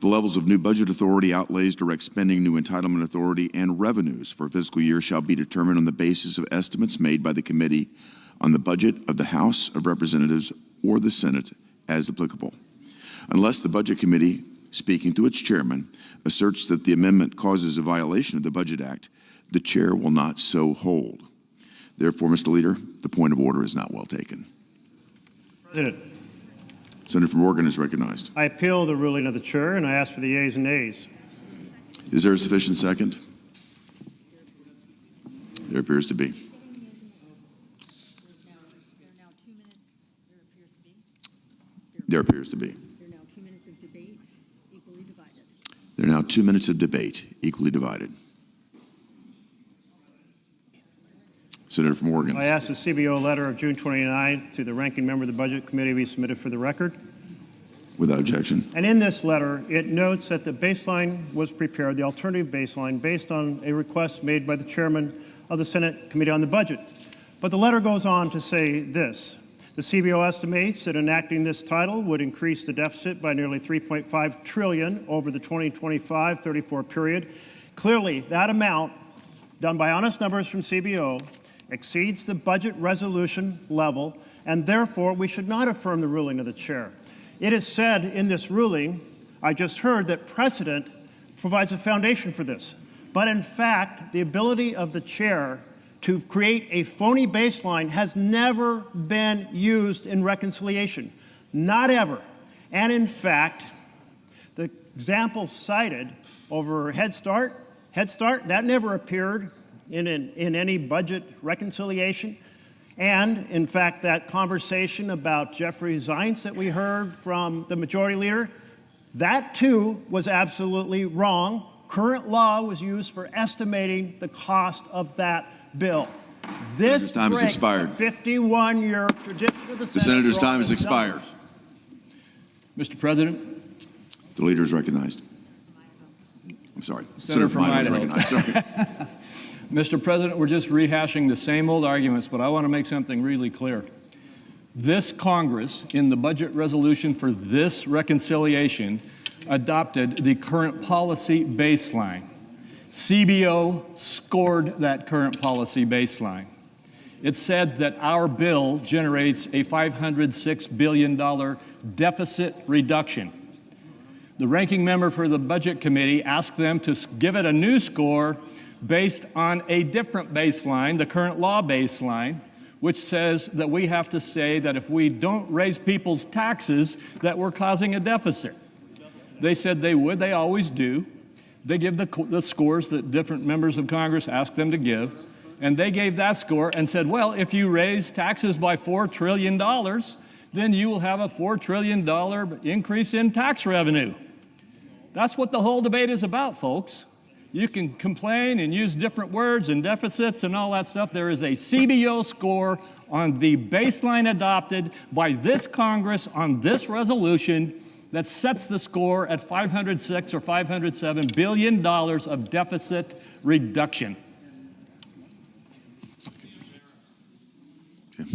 the levels of new budget authority, outlays, direct spending, new entitlement authority, and revenues for a fiscal year shall be determined on the basis of estimates made by the committee on the budget of the House of Representatives or the Senate as applicable. Unless the Budget Committee, speaking to its chairman, asserts that the amendment causes a violation of the Budget Act, the chair will not so hold. Therefore, Mr. Leader, the point of order is not well taken. President. Senator from Oregon is recognized. I appeal the ruling of the chair, and I ask for the yeas and nays. Is there a sufficient second? There appears to be. There appears to be. There are now 2 minutes of debate, equally divided. There are now 2 minutes of debate, equally divided. Senator from Oregon. I ask the CBO letter of June 29 to the ranking member of the Budget Committee be submitted for the record. Without objection. And in this letter, it notes that the baseline was prepared, the alternative baseline, based on a request made by the chairman of the Senate Committee on the Budget. But the letter goes on to say this. The CBO estimates that enacting this title would increase the deficit by nearly $3.5 trillion over the 2025-34 period. Clearly, that amount, done by honest numbers from CBO, exceeds the budget resolution level, and therefore we should not affirm the ruling of the chair. It is said in this ruling, I just heard, that precedent provides a foundation for this. But in fact, the ability of the chair to create a phony baseline has never been used in reconciliation. Not ever. And in fact, the example cited over Head Start, that never appeared in any budget reconciliation. And in fact, that conversation about Jeffrey Zients that we heard from the Majority Leader, that too was absolutely wrong. Current law was used for estimating the cost of that bill. This time has expired. 51-year tradition of the Senate. The senator's time has expired. Mr. President. The leader is recognized. I'm sorry. Senator from Idaho is recognized. Sorry. Mr. President, we're just rehashing the same old arguments, but I want to make something really clear. This Congress, in the budget resolution for this reconciliation, adopted the current policy baseline. CBO scored that current policy baseline. It said that our bill generates a $506 billion deficit reduction. The ranking member for the Budget Committee asked them to give it a new score based on a different baseline, the current law baseline, which says that we have to say that if we don't raise people's taxes, that we're causing a deficit. They said they would, they always do. They give the scores that different members of Congress ask them to give, and they gave that score and said, well, if you raise taxes by $4 trillion, then you will have a $4 trillion increase in tax revenue. That's what the whole debate is about, folks. You can complain and use different words and deficits and all that stuff. There is a CBO score on the baseline adopted by this Congress on this resolution that sets the score at $506 or $507 billion of deficit reduction. Okay.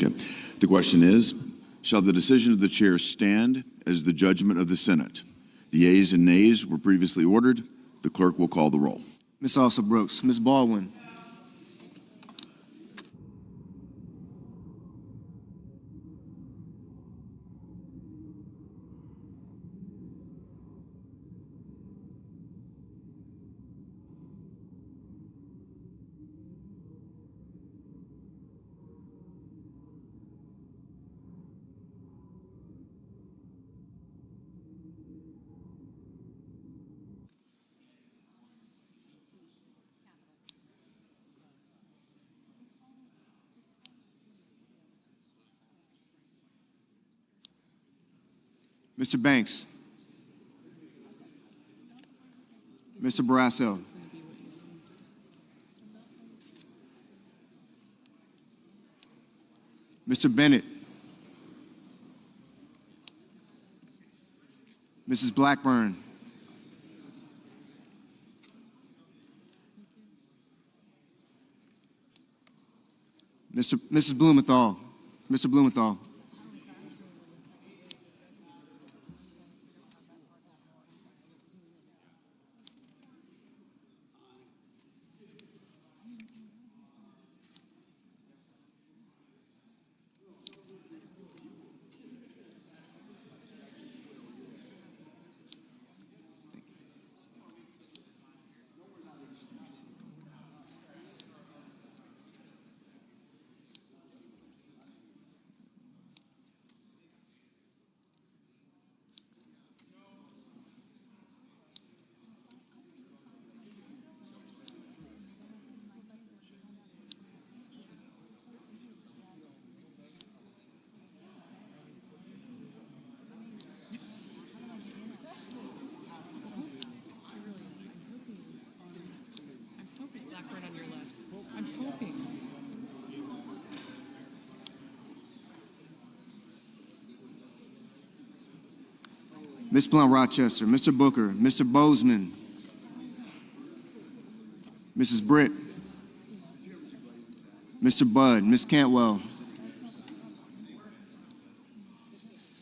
Okay. The question is, shall the decision of the chair stand as the judgment of the Senate? The yeas and nays were previously ordered. The clerk will call the roll. Ms. Alsop Brooks, Ms. Baldwin, Mr. Banks, Mr. Barrasso, Mr. Bennett, Mrs. Blackburn, Mrs. Blumenthal, Mr. Blumenthal, Blackburn on your left. I'm hoping. Ms. Blunt Rochester, Mr. Booker, Mr. Bozeman, Mrs. Britt, Mr. Budd, Ms. Cantwell,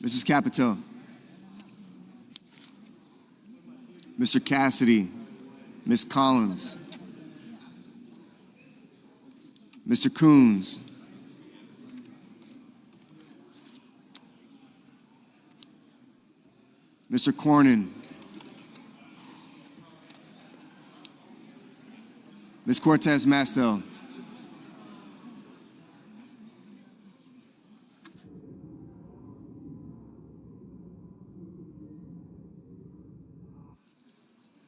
Mrs. Capito, Mr. Cassidy, Ms. Collins, Mr. Coons, Mr. Cornyn, Ms. Cortez Mastel,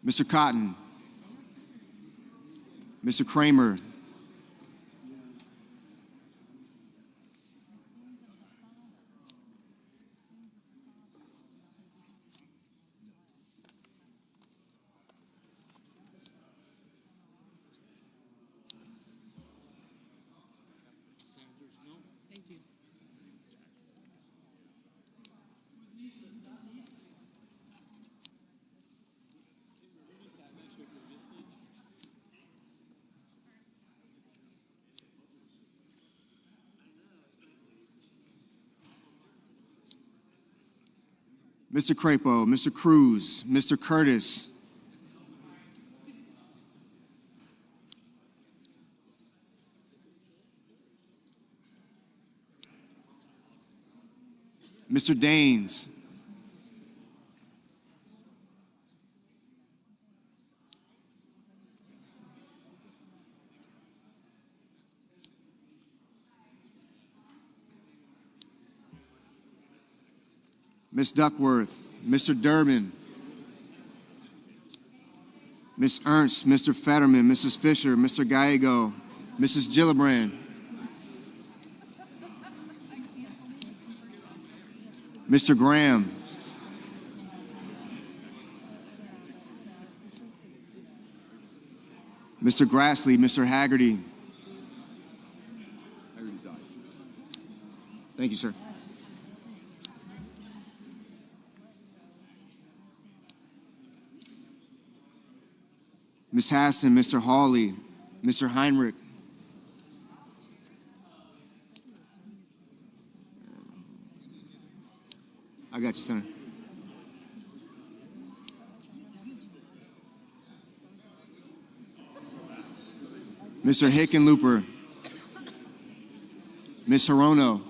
Mr. Cotton, Mr. Kramer, Mr. Crapo, Mr. Cruz, Mr. Curtis, Mr. Daines, Ms. Duckworth, Mr. Durbin, Ms. Ernst, Mr. Fetterman, Mrs. Fisher, Mr. Gallego, Mrs. Gillibrand, Mr. Graham, Mr. Grassley, Mr. Haggerty. Thank you, sir. Ms. Hassan, Mr. Hawley, Mr. Heinrich. I got you, Senator. Mr. Hickenlooper, Ms. Hirono,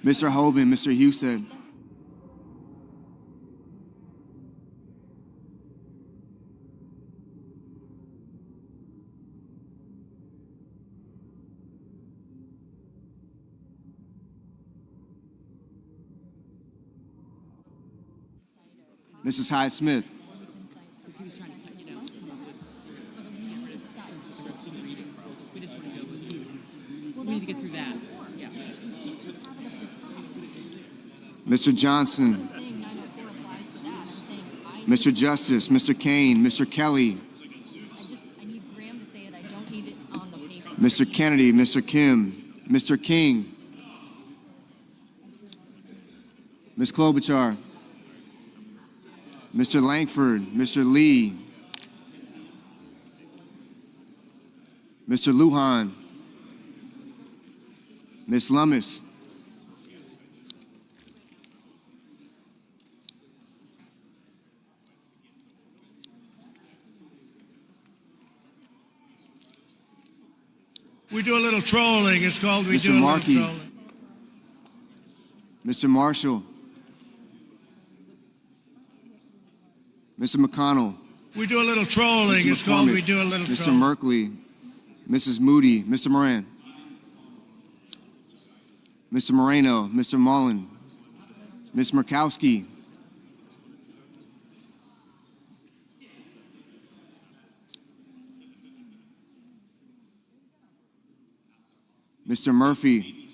Mr. Hoven, Mr. Houston, Mrs. Hyde Smith, We need to get through that. Yeah. Mr. Johnson, Mr. Justice, Mr. Kane, Mr. Kelly, I need Graham to say it. I don't need it on the paper. Mr. Kennedy, Mr. Kim, Mr. King, Ms. Klobuchar, Mr. Langford, Mr. Lee, Mr. Lujan, Ms. Lummis, We do a little trolling. It's called we Mr. do a Markey, little trolling. Mr. Marshall, Mr. McConnell, We do a little trolling. Mr. It's called McCormick, we do a little Mr. trolling. Merkley, Mrs. Moody, Mr. Moran, Mr. Moreno, Mr. Mullen, Ms. Murkowski, Mr. Murphy,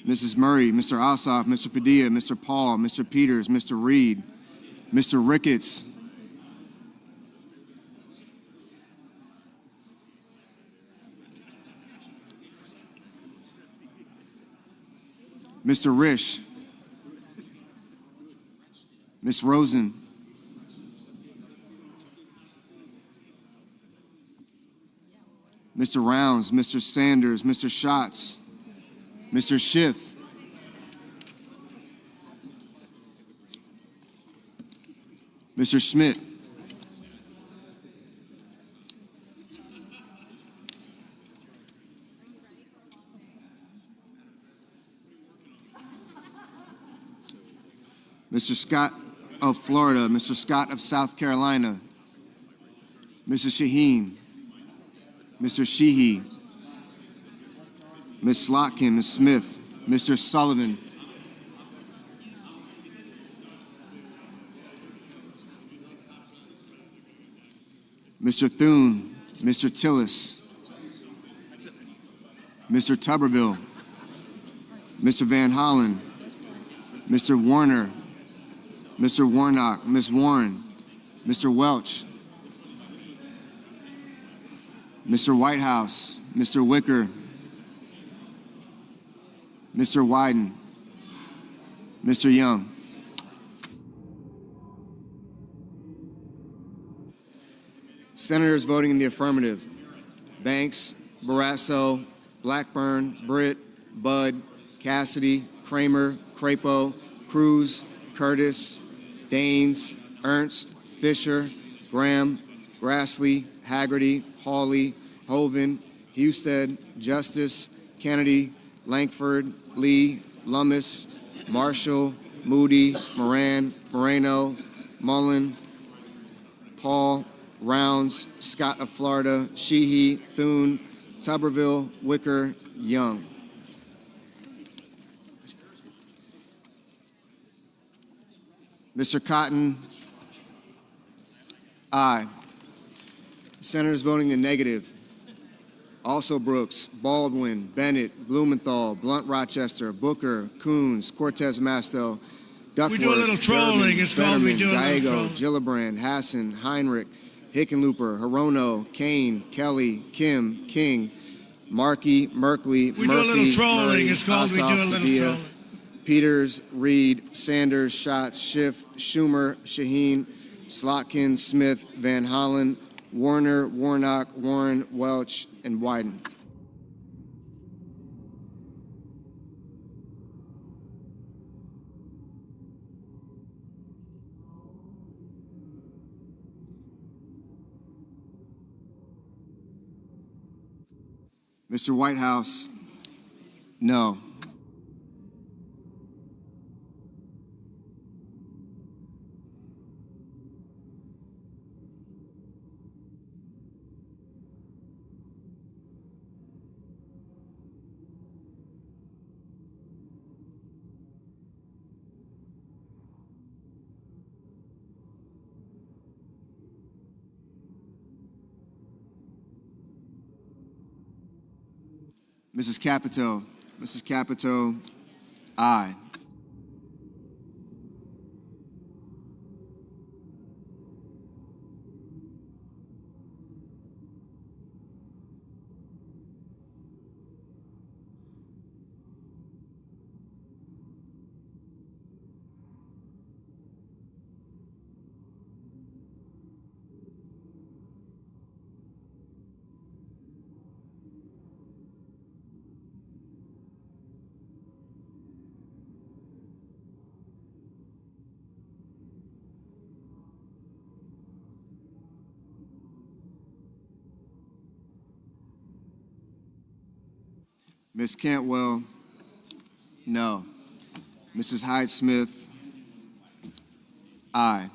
Mrs. Murray, Mr. Ossoff, Mr. Padilla, Mr. Paul, Mr. Peters, Mr. Reed, Mr. Ricketts, Mr. Risch, Ms. Rosen, Mr. Rounds, Mr. Sanders, Mr. Schatz, Mr. Schiff, Mr. Schmidt, Mr. Scott of Florida, Mr. Scott of South Carolina, Mrs. Shaheen, Mr. Sheehy, Ms. Slotkin, Ms. Smith, Mr. Sullivan, Mr. Thune, Mr. Tillis, Mr. Tuberville, Mr. Van Hollen, Mr. Warner, Mr. Warnock, Ms. Warren, Mr. Welch, Mr. Whitehouse, Mr. Wicker, Mr. Wyden, Mr. Young. Senators voting in the affirmative: Banks, Barrasso, Blackburn, Britt, Budd, Cassidy, Kramer, Crapo, Cruz, Curtis, Daines, Ernst, Fisher, Graham, Grassley, Haggerty, Hawley, Hoven, Husted, Justice, Kennedy, Langford, Lee, Lummis, Marshall, Moody, Moran, Moreno, Mullen, Paul, Rounds, Scott of Florida, Sheehy, Thune, Tuberville, Wicker, Young. Mr. Cotton, aye. Senators voting the negative: also Brooks, Baldwin, Bennett, Blumenthal, Blunt Rochester, Booker, Coons, Cortez Masto, Duckworth, We do a little trolling. Durbin, It's called we Fetterman, do a little Gallego, trolling. Gillibrand, Hassan, Heinrich, Hickenlooper, Hirono, Kane, Kelly, Kim, King, Markey, Merkley, We Murphy, do a little trolling. Murray, It's called we do a Ossoff, little Padilla, trolling. Peters, Reed, Sanders, Schatz, Schiff, Schumer, Shaheen, Slotkin, Smith, Van Hollen, Warner, Warnock, Warren, Welch, and Wyden. Mr. Whitehouse, no. Mrs. Capito, aye. Ms. Cantwell, no. Mrs. Hyde-Smith, aye.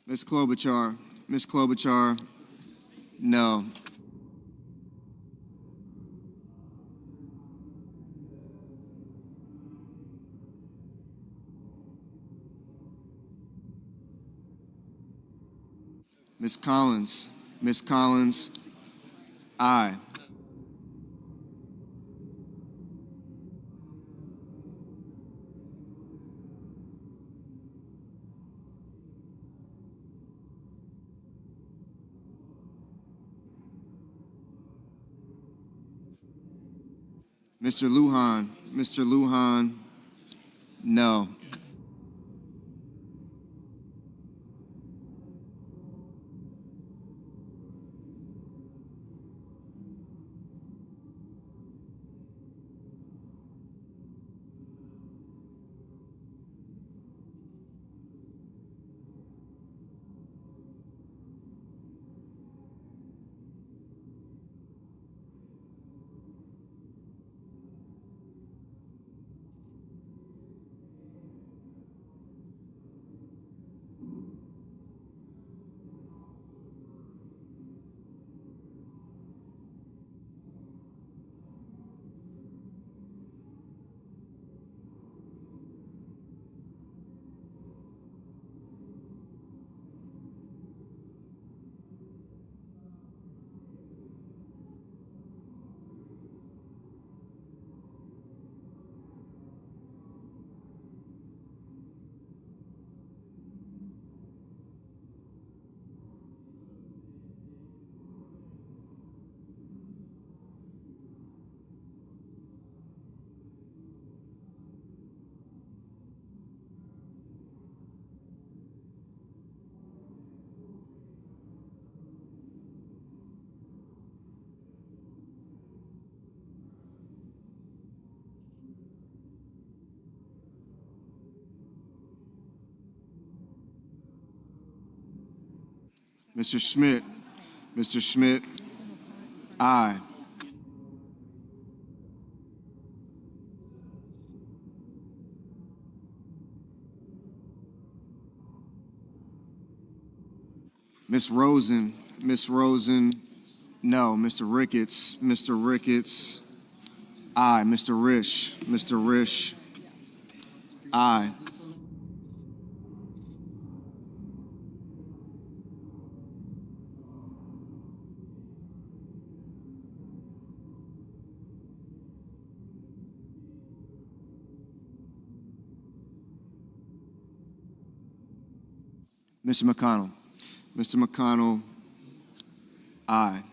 Ms. Klobuchar, no. Ms. Collins, aye. Mr. Lujan, no. Mr. Schmidt, aye. Ms. Rosen, no. Mr. Ricketts, aye. Mr. Risch, aye. Mr. McConnell, aye.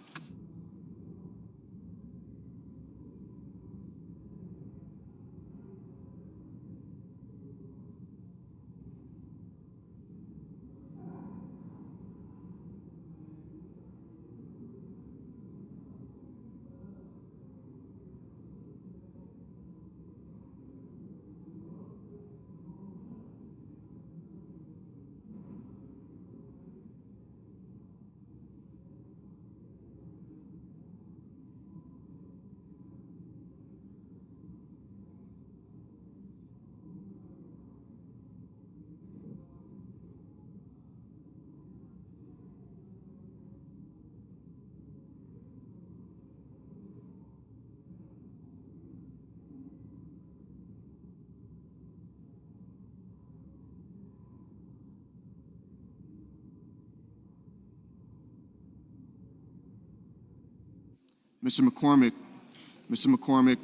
Mr. McCormick,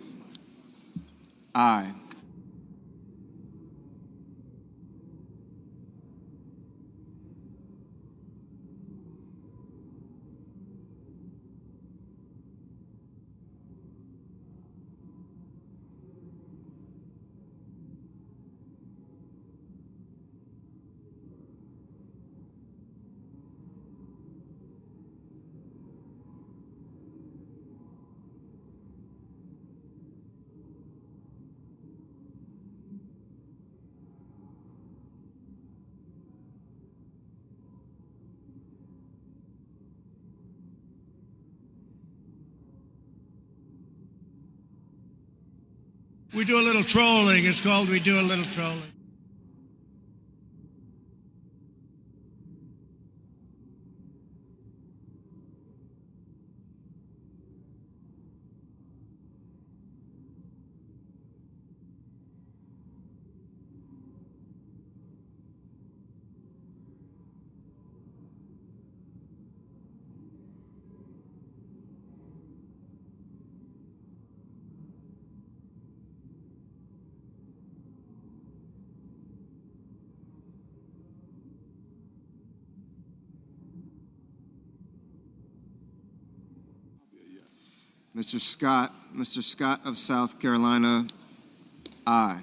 aye. We do a little trolling. It's called we do a little trolling. Mr. Scott of South Carolina, aye.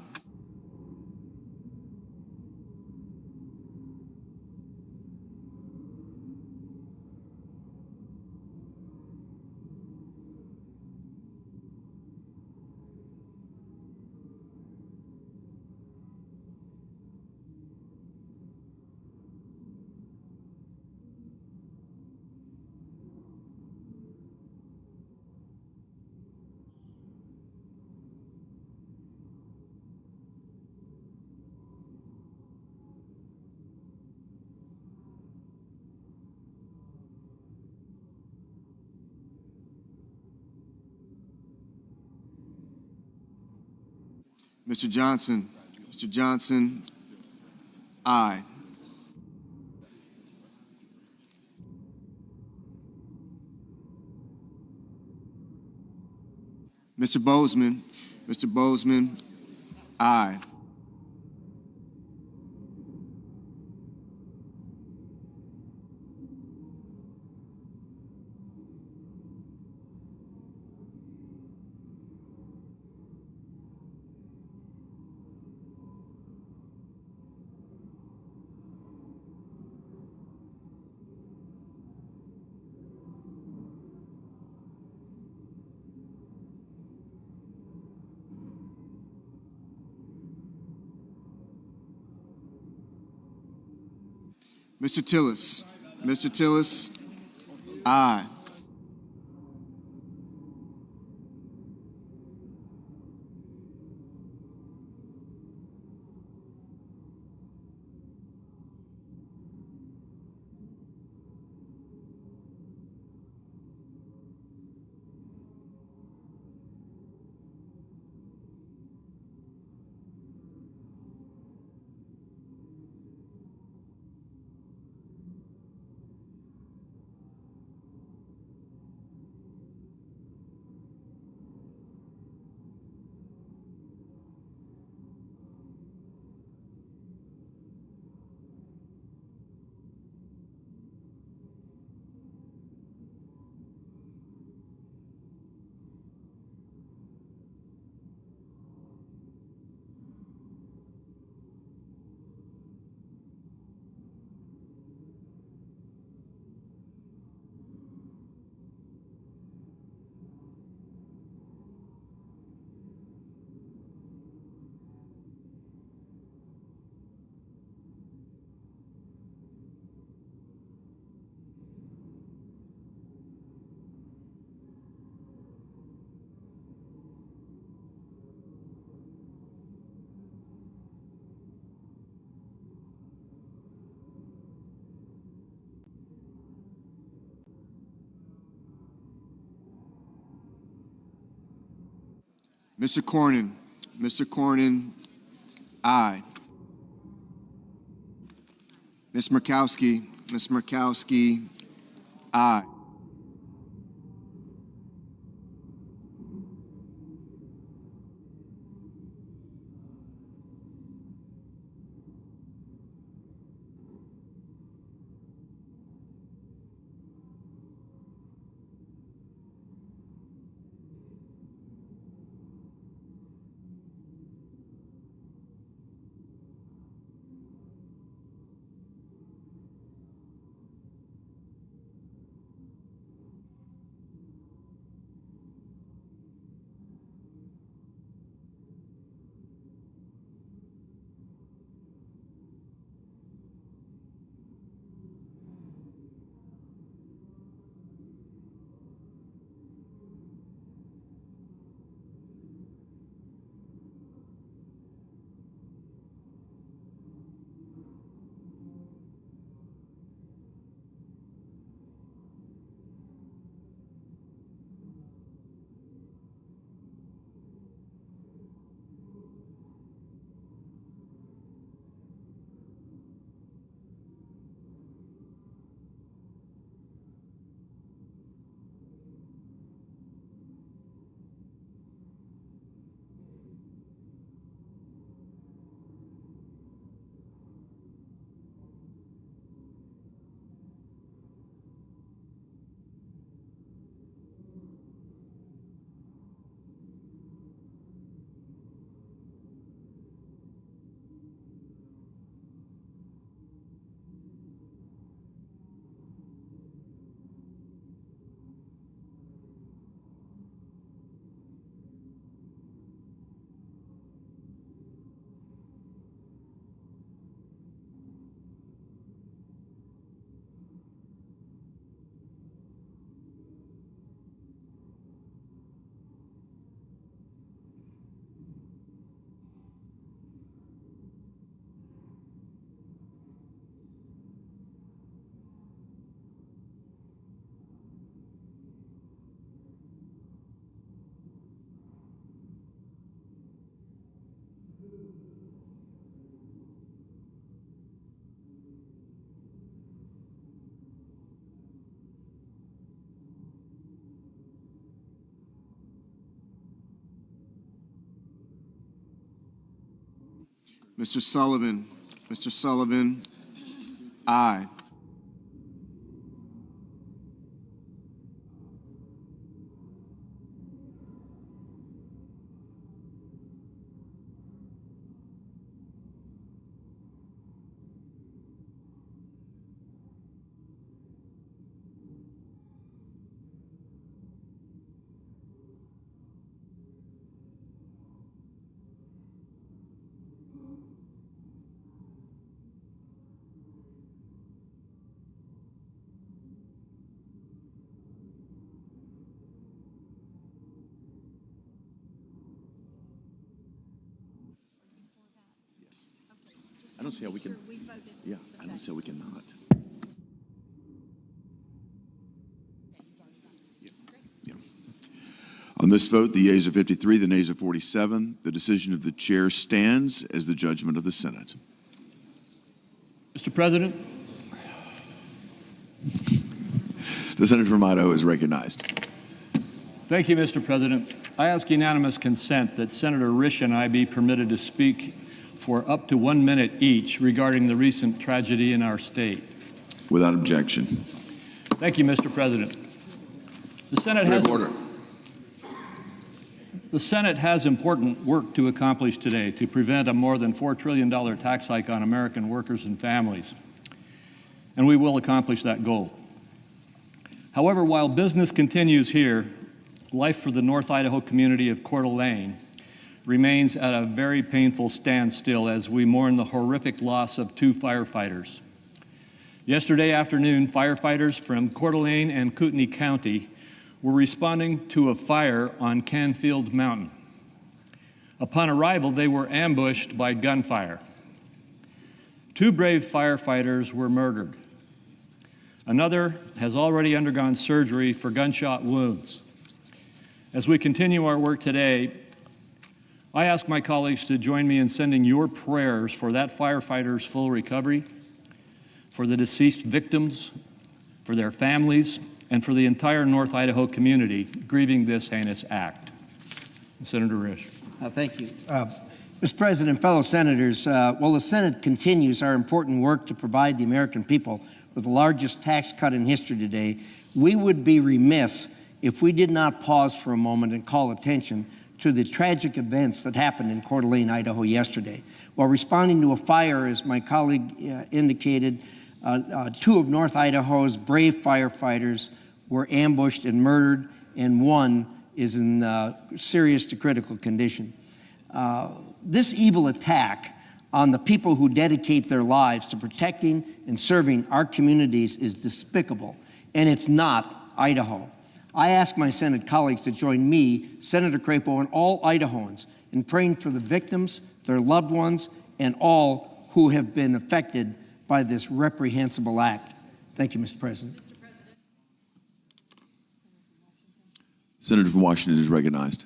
Mr. Johnson, aye. Mr. Bozeman, aye. Mr. Tillis, aye. Mr. Cornyn. Mr. Cornyn, aye. Ms. Murkowski. Ms. Murkowski, aye. Mr. Sullivan. Mr. Sullivan, aye. I don't see how we can. Yeah, I don't see how we cannot. Yeah. On this vote, the yeas are 53, the nays are 47. The decision of the chair stands as the judgment of the Senate. Mr. President. The senator from Idaho is recognized. Thank you, Mr. President. I ask unanimous consent that Senator Risch and I be permitted to speak for up to 1 minute each regarding the recent tragedy in our state. Without objection. Thank you, Mr. President. The Senate has important work to accomplish today to prevent a more than $4 trillion tax hike on American workers and families, and we will accomplish that goal. However, while business continues here, life for the North Idaho community of Coeur d'Alene remains at a very painful standstill as we mourn the horrific loss of 2 firefighters. Yesterday afternoon, firefighters from Coeur d'Alene and Kootenai County were responding to a fire on Canfield Mountain. Upon arrival, they were ambushed by gunfire. 2 brave firefighters were murdered. Another has already undergone surgery for gunshot wounds. As we continue our work today, I ask my colleagues to join me in sending your prayers for that firefighter's full recovery, for the deceased victims, for their families, and for the entire North Idaho community grieving this heinous act. Senator Risch. Thank you. Mr. President, fellow senators, while the Senate continues our important work to provide the American people with the largest tax cut in history today, we would be remiss if we did not pause for a moment and call attention to the tragic events that happened in Coeur d'Alene, Idaho yesterday. While responding to a fire, as my colleague indicated, two of North Idaho's brave firefighters were ambushed and murdered, and one is in serious to critical condition. This evil attack on the people who dedicate their lives to protecting and serving our communities is despicable, and it's not Idaho. I ask my Senate colleagues to join me, Senator Crapo, and all Idahoans in praying for the victims, their loved ones, and all who have been affected by this reprehensible act. Thank you, Mr. President. Senator from Washington is recognized.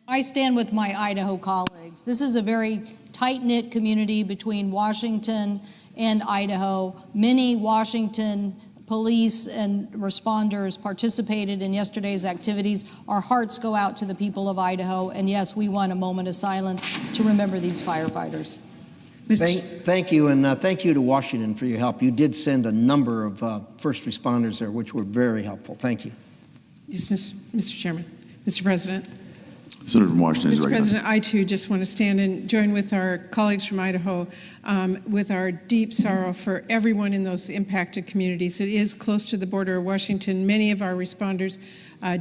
I stand with my Idaho colleagues. This is a very tight-knit community between Washington and Idaho. Many Washington police and responders participated in yesterday's activities. Our hearts go out to the people of Idaho, and yes, we want a moment of silence to remember these firefighters. Thank you, and thank you to Washington for your help. You did send a number of first responders there, which were very helpful. Thank you. Yes, Mr. Chairman. Mr. President. Senator from Washington is Mr. recognized. President, I too just want to stand and join with our colleagues from Idaho with our deep sorrow for everyone in those impacted communities. It is close to the border of Washington. Many of our responders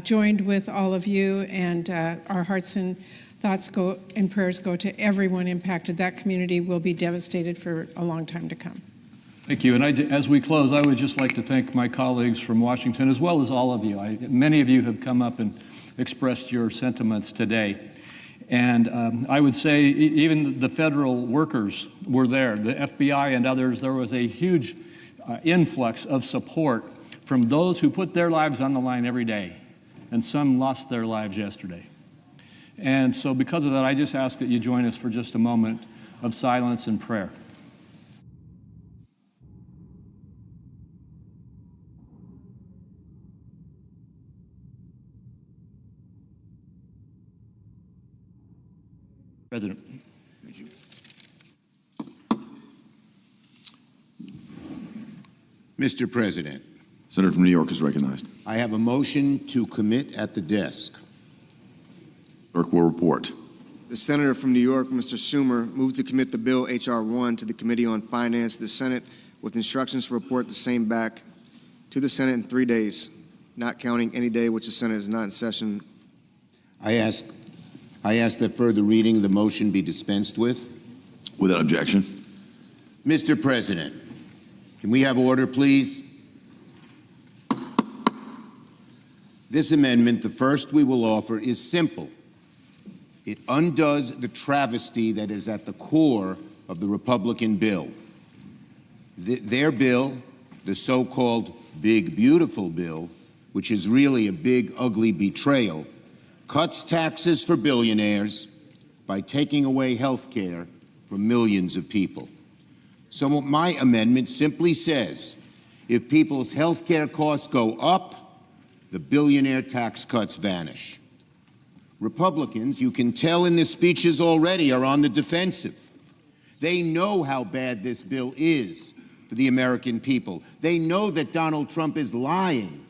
joined with all of you, and our hearts and thoughts go and prayers go to everyone impacted. That community will be devastated for a long time to come. Thank you. And as we close, I would just like to thank my colleagues from Washington, as well as all of you. Many of you have come up and expressed your sentiments today. And I would say even the federal workers were there, the FBI and others. There was a huge influx of support from those who put their lives on the line every day, and some lost their lives yesterday. And so because of that, I just ask that you join us for just a moment of silence and prayer. President. Thank you. Mr. President. Senator from New York is recognized. I have a motion to commit at the desk. Clerk will report. The senator from New York, Mr. Schumer, moves to commit the bill H.R. 1 to the Committee on Finance, the Senate, with instructions to report the same back to the Senate in 3 days, not counting any day which the Senate is not in session. I ask that further reading of the motion be dispensed with. Without objection. Mr. President, can we have order, please? This amendment, the first we will offer, is simple. It undoes the travesty that is at the core of the Republican bill. Their bill, the so-called Big Beautiful Bill, which is really a big, ugly betrayal, cuts taxes for billionaires by taking away health care from millions of people. So my amendment simply says, if people's health care costs go up, the billionaire tax cuts vanish. Republicans, you can tell in their speeches already, are on the defensive. They know how bad this bill is for the American people. They know that Donald Trump is lying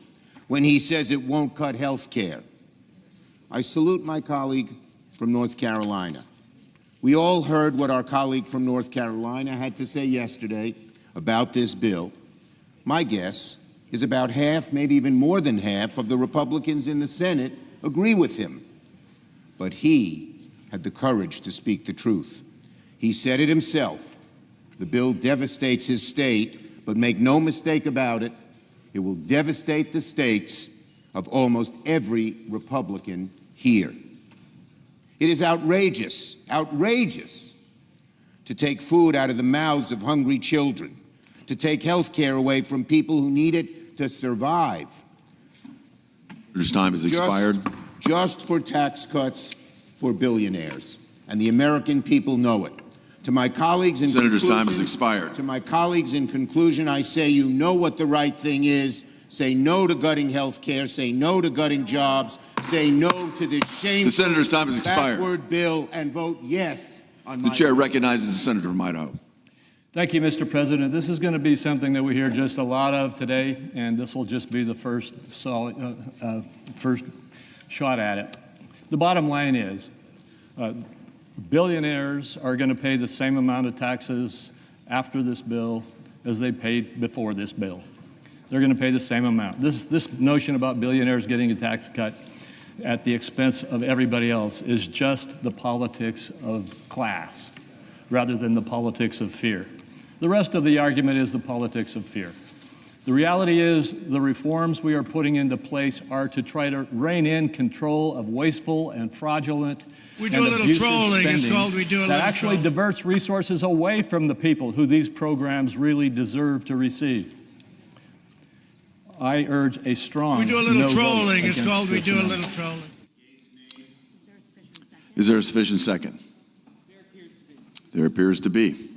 when he says it won't cut health care. I salute my colleague from North Carolina. We all heard what our colleague from North Carolina had to say yesterday about this bill. My guess is about half, maybe even more than half, of the Republicans in the Senate agree with him. But he had the courage to speak the truth. He said it himself. The bill devastates his state, but make no mistake about it, it will devastate the states of almost every Republican here. It is outrageous, outrageous to take food out of the mouths of hungry children, to take health care away from people who need it to survive. Senator's time has expired. Just for tax cuts for billionaires. and the American people know it. To my colleagues in Senator's conclusion, time has expired. To my colleagues in conclusion, I say you know what the right thing is. Say no to gutting health care. Say no to gutting jobs. Say no to this shameful, The senator's time has expired. backward bill, and vote yes on The my chair bill. recognizes the senator from Idaho. Thank you, Mr. President. This is going to be something that we hear just a lot of today, and this will just be the first shot at it. The bottom line is, billionaires are going to pay the same amount of taxes after this bill as they paid before this bill. They're going to pay the same amount. This notion about billionaires getting a tax cut at the expense of everybody else is just the politics of class rather than the politics of fear. The rest of the argument is the politics of fear. The reality is the reforms we are putting into place are to try to rein in control of wasteful and fraudulent We do and a little abusive trolling. It's spending called we do a that little actually trolling. diverts resources away from the people who these programs really deserve to receive. I urge a strong We do a little no vote trolling. It's against called we this do a amendment. little trolling. Is there a sufficient second? There appears to be.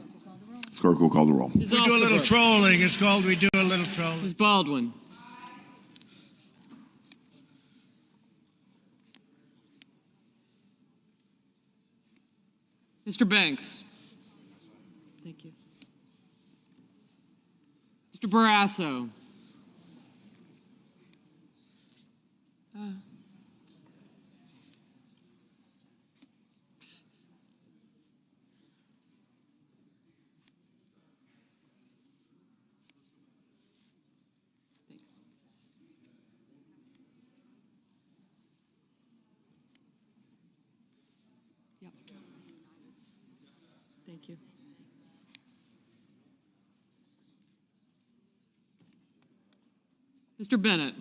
Clerk will call the roll. We do a little trolling. It's called we do a little trolling. Ms. Baldwin. Mr. Banks. Thank you. Mr. Barrasso. Yep. Thank you. Mr. Bennett.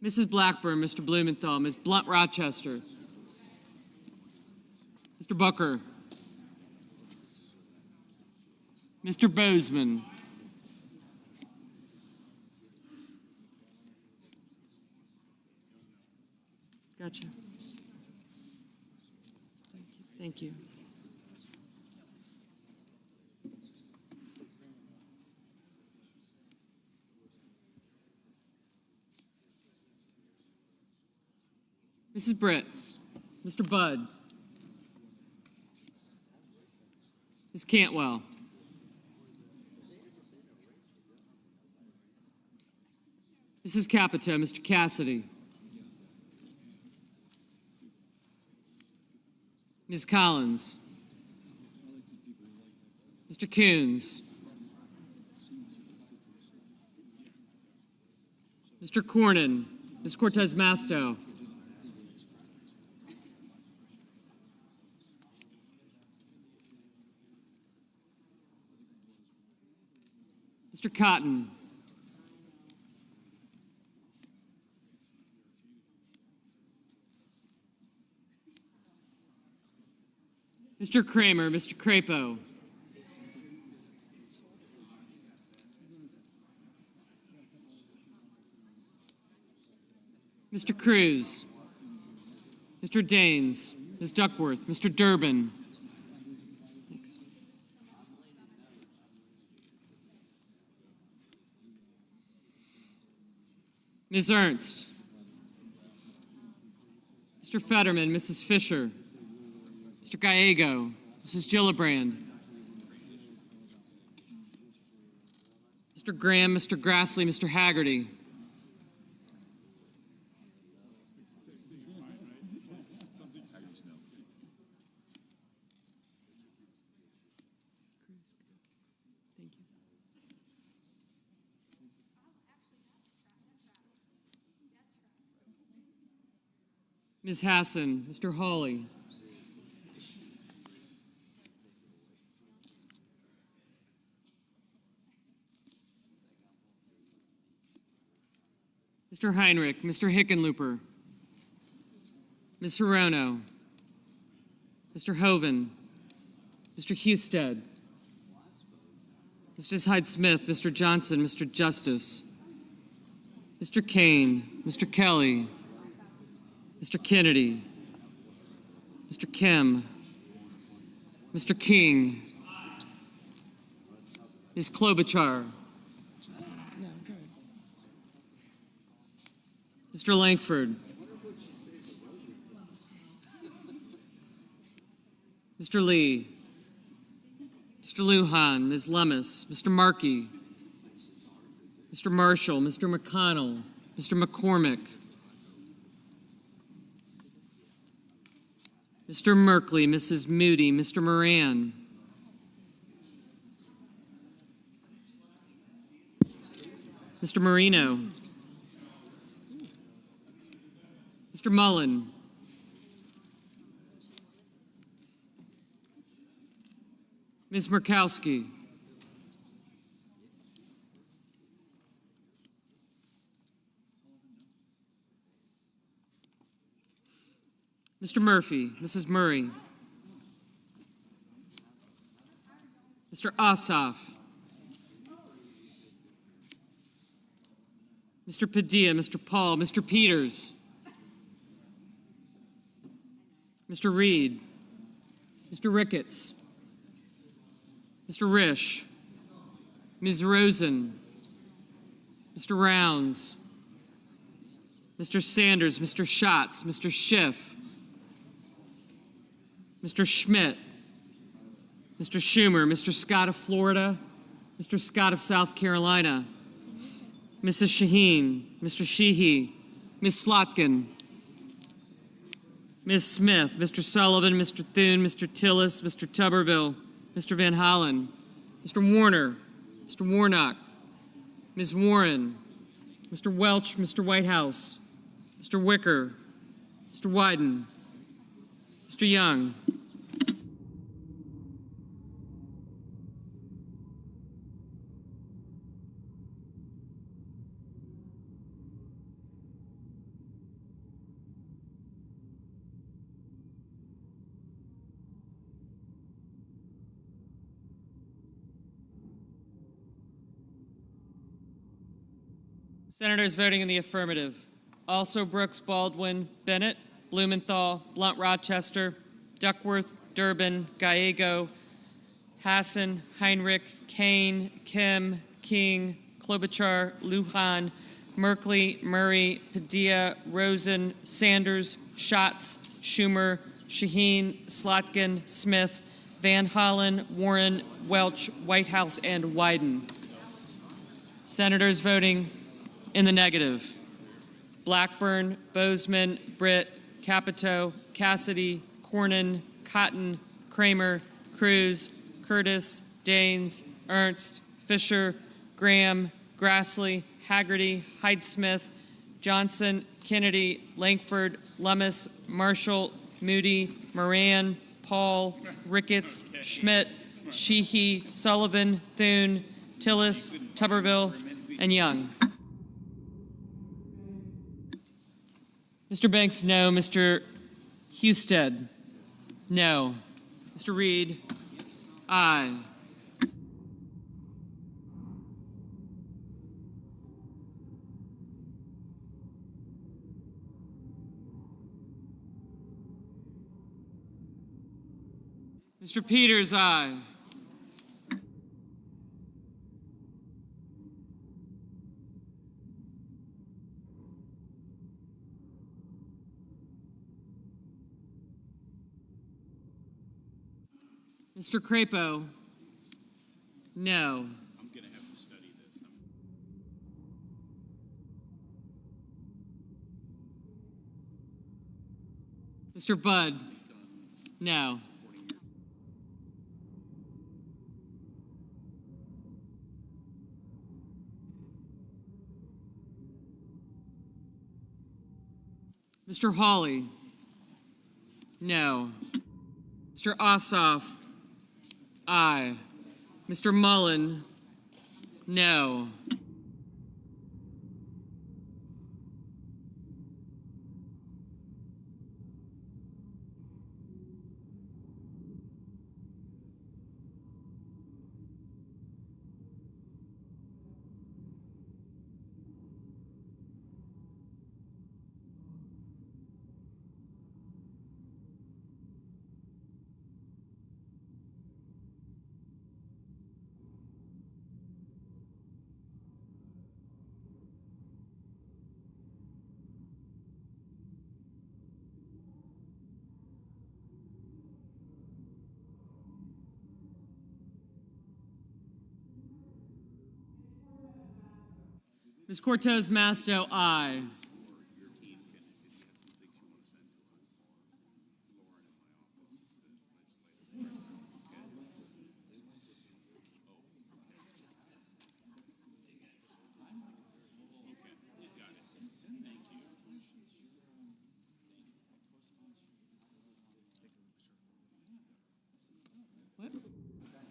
Mrs. Blackburn, Mr. Blumenthal, Ms. Blunt Rochester, Mr. Booker, Mr. Bozeman, gotcha. Thank you. Mrs. Britt, Mr. Budd, Ms. Cantwell, Mrs. Capito, Mr. Cassidy, Ms. Collins, Mr. Coons, Mr. Cornyn, Ms. Cortez Masto, Mr. Cotton, Mr. Kramer, Mr. Crapo, Mr. Cruz, Mr. Daines, Ms. Duckworth, Mr. Durbin, Ms. Ernst, Mr. Fetterman, Mrs. Fisher, Mr. Gallego, Mrs. Gillibrand, Mr. Graham, Mr. Grassley, Mr. Haggerty, Ms. Hassan, Mr. Hawley, Mr. Heinrich, Mr. Hickenlooper, Ms. Hirono, Mr. Hoven, Mr. Husted, Mrs. Hyde-Smith, Mr. Johnson, Mr. Justice, Mr. Kane, Mr. Kelly, Mr. Kennedy, Mr. Kim, Mr. King, Ms. Klobuchar, Mr. Langford, Mr. Lee, Mr. Lujan, Ms. Lemus, Mr. Markey, Mr. Marshall, Mr. McConnell, Mr. McCormick, Mr. Merkley, Mrs. Moody, Mr. Moran, Mr. Marino, Mr. Mullen, Ms. Murkowski, Mr. Murphy, Mrs. Murray, Mr. Ossoff, Mr. Padilla, Mr. Paul, Mr. Peters, Mr. Reed, Mr. Ricketts, Mr. Risch, Ms. Rosen, Mr. Rounds, Mr. Sanders, Mr. Schatz, Mr. Schiff, Mr. Schmidt, Mr. Schumer, Mr. Scott of Florida, Mr. Scott of South Carolina, Mrs. Shaheen, Mr. Sheehy, Ms. Slotkin, Ms. Smith, Mr. Sullivan, Mr. Thune, Mr. Tillis, Mr. Tuberville, Mr. Van Hollen, Mr. Warner, Mr. Warnock, Ms. Warren, Mr. Welch, Mr. Whitehouse, Mr. Wicker, Mr. Wyden, Mr. Young, Senators voting in the affirmative: also Brooks, Baldwin, Bennett, Blumenthal, Blunt Rochester, Duckworth, Durbin, Gallego, Hassan, Heinrich, Kane, Kim, King, Klobuchar, Lujan, Merkley, Murray, Padilla, Rosen, Sanders, Schatz, Schumer, Shaheen, Slotkin, Smith, Van Hollen, Warren, Welch, Whitehouse, and Wyden. Senators voting in the negative: Blackburn, Bozeman, Britt, Capito, Cassidy, Cornyn, Cotton, Kramer, Cruz, Curtis, Daines, Ernst, Fisher, Graham, Grassley, Haggerty, Hyde-Smith, Johnson, Kennedy, Langford, Lummis, Marshall, Moody, Moran, Paul, Ricketts, Schmidt, Sheehy, Sullivan, Thune, Tillis, Tuberville, and Young. Mr. Banks, no. Mr. Husted, no. Mr. Reed, aye. Mr. Peters, aye. Mr. Crapo, no. I'm going to have to study this. Mr. Budd, no. Mr. Hawley, no. Mr. Ossoff, aye. Mr. Mullen, no. Ms. Cortez Masto, aye.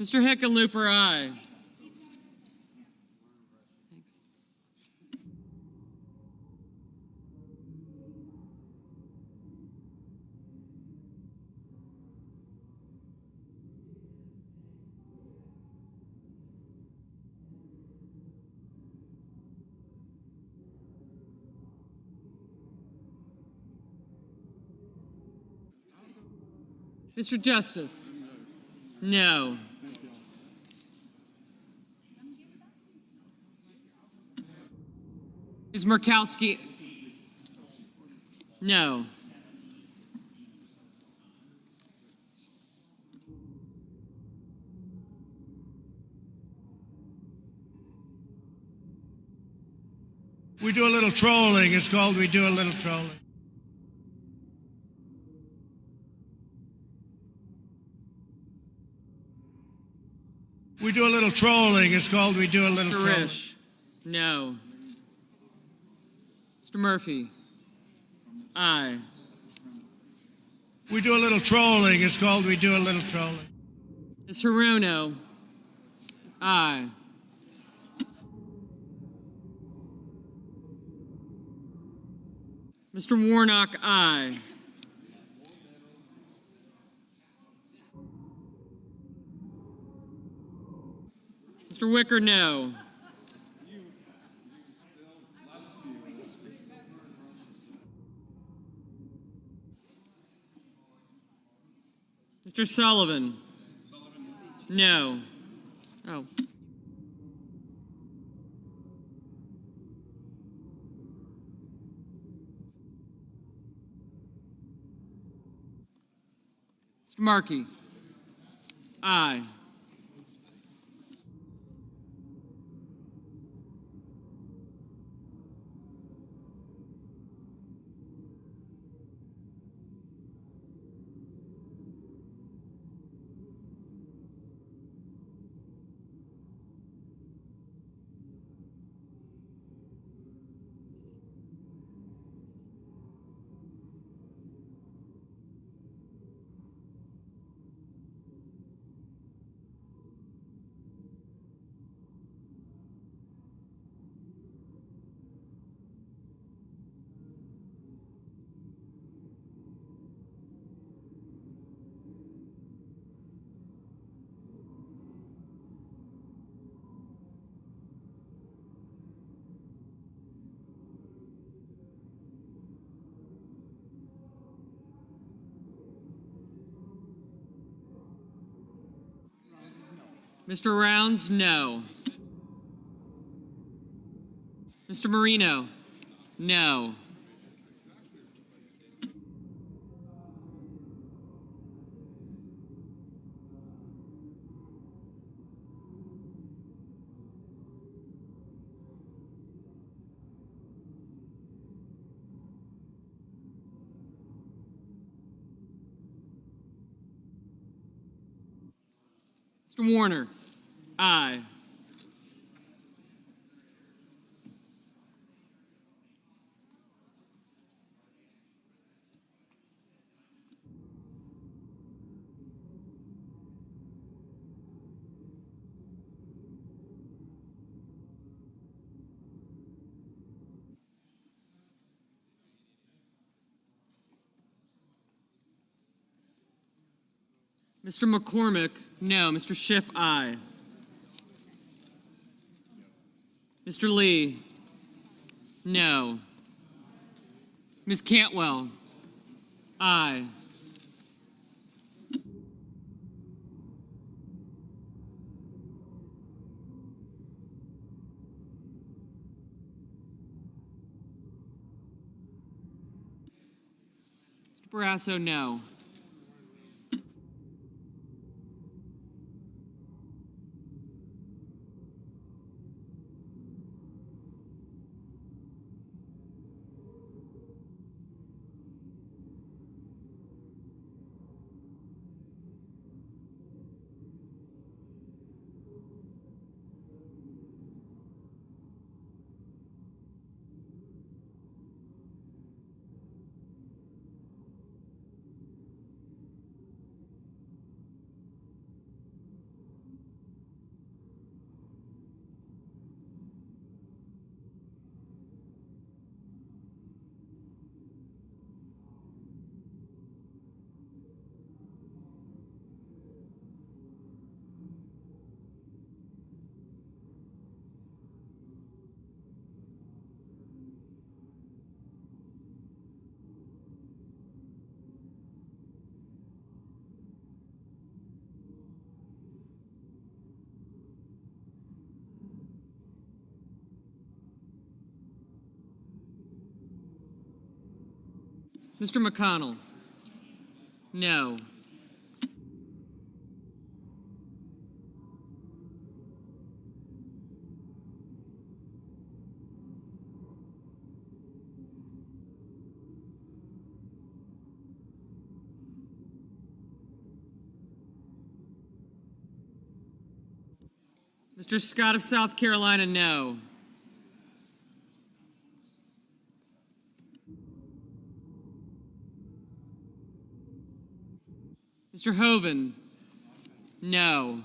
Mr. Hickenlooper, aye. Mr. Justice? No. Ms. Murkowski? No. We do a little trolling. It's called we do a little trolling. We do a little trolling. It's called we do a little trolling. Mr. Risch? No. Mr. Murphy? Aye. We do a little trolling. It's called we do a little trolling. Ms. Hirono? Aye. Mr. Warnock, aye. Mr. Wicker, no. Mr. Sullivan? No. Oh. Mr. Markey? Aye. Mr. Rounds, no. Mr. Marino, no. Mr. Warner, aye. Mr. McCormick, no. Mr. Schiff, aye. Mr. Lee, no. Ms. Cantwell, aye. Mr. Barrasso, no. Mr. McConnell? No. Mr. Scott of South Carolina, no. Mr. Hoven, no.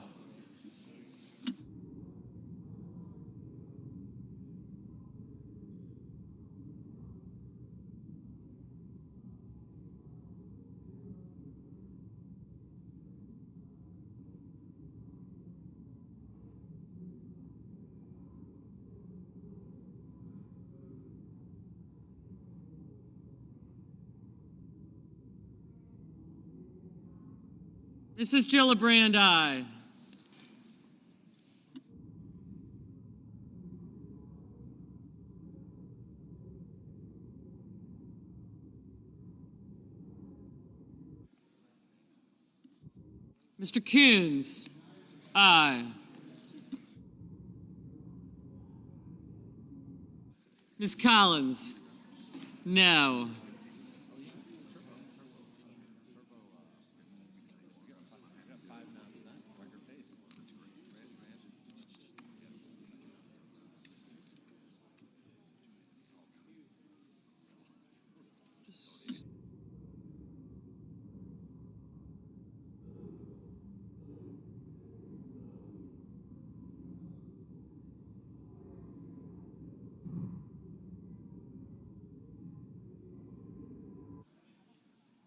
Mrs. Gillibrand, aye. Mr. Coons, aye. Ms. Collins, no.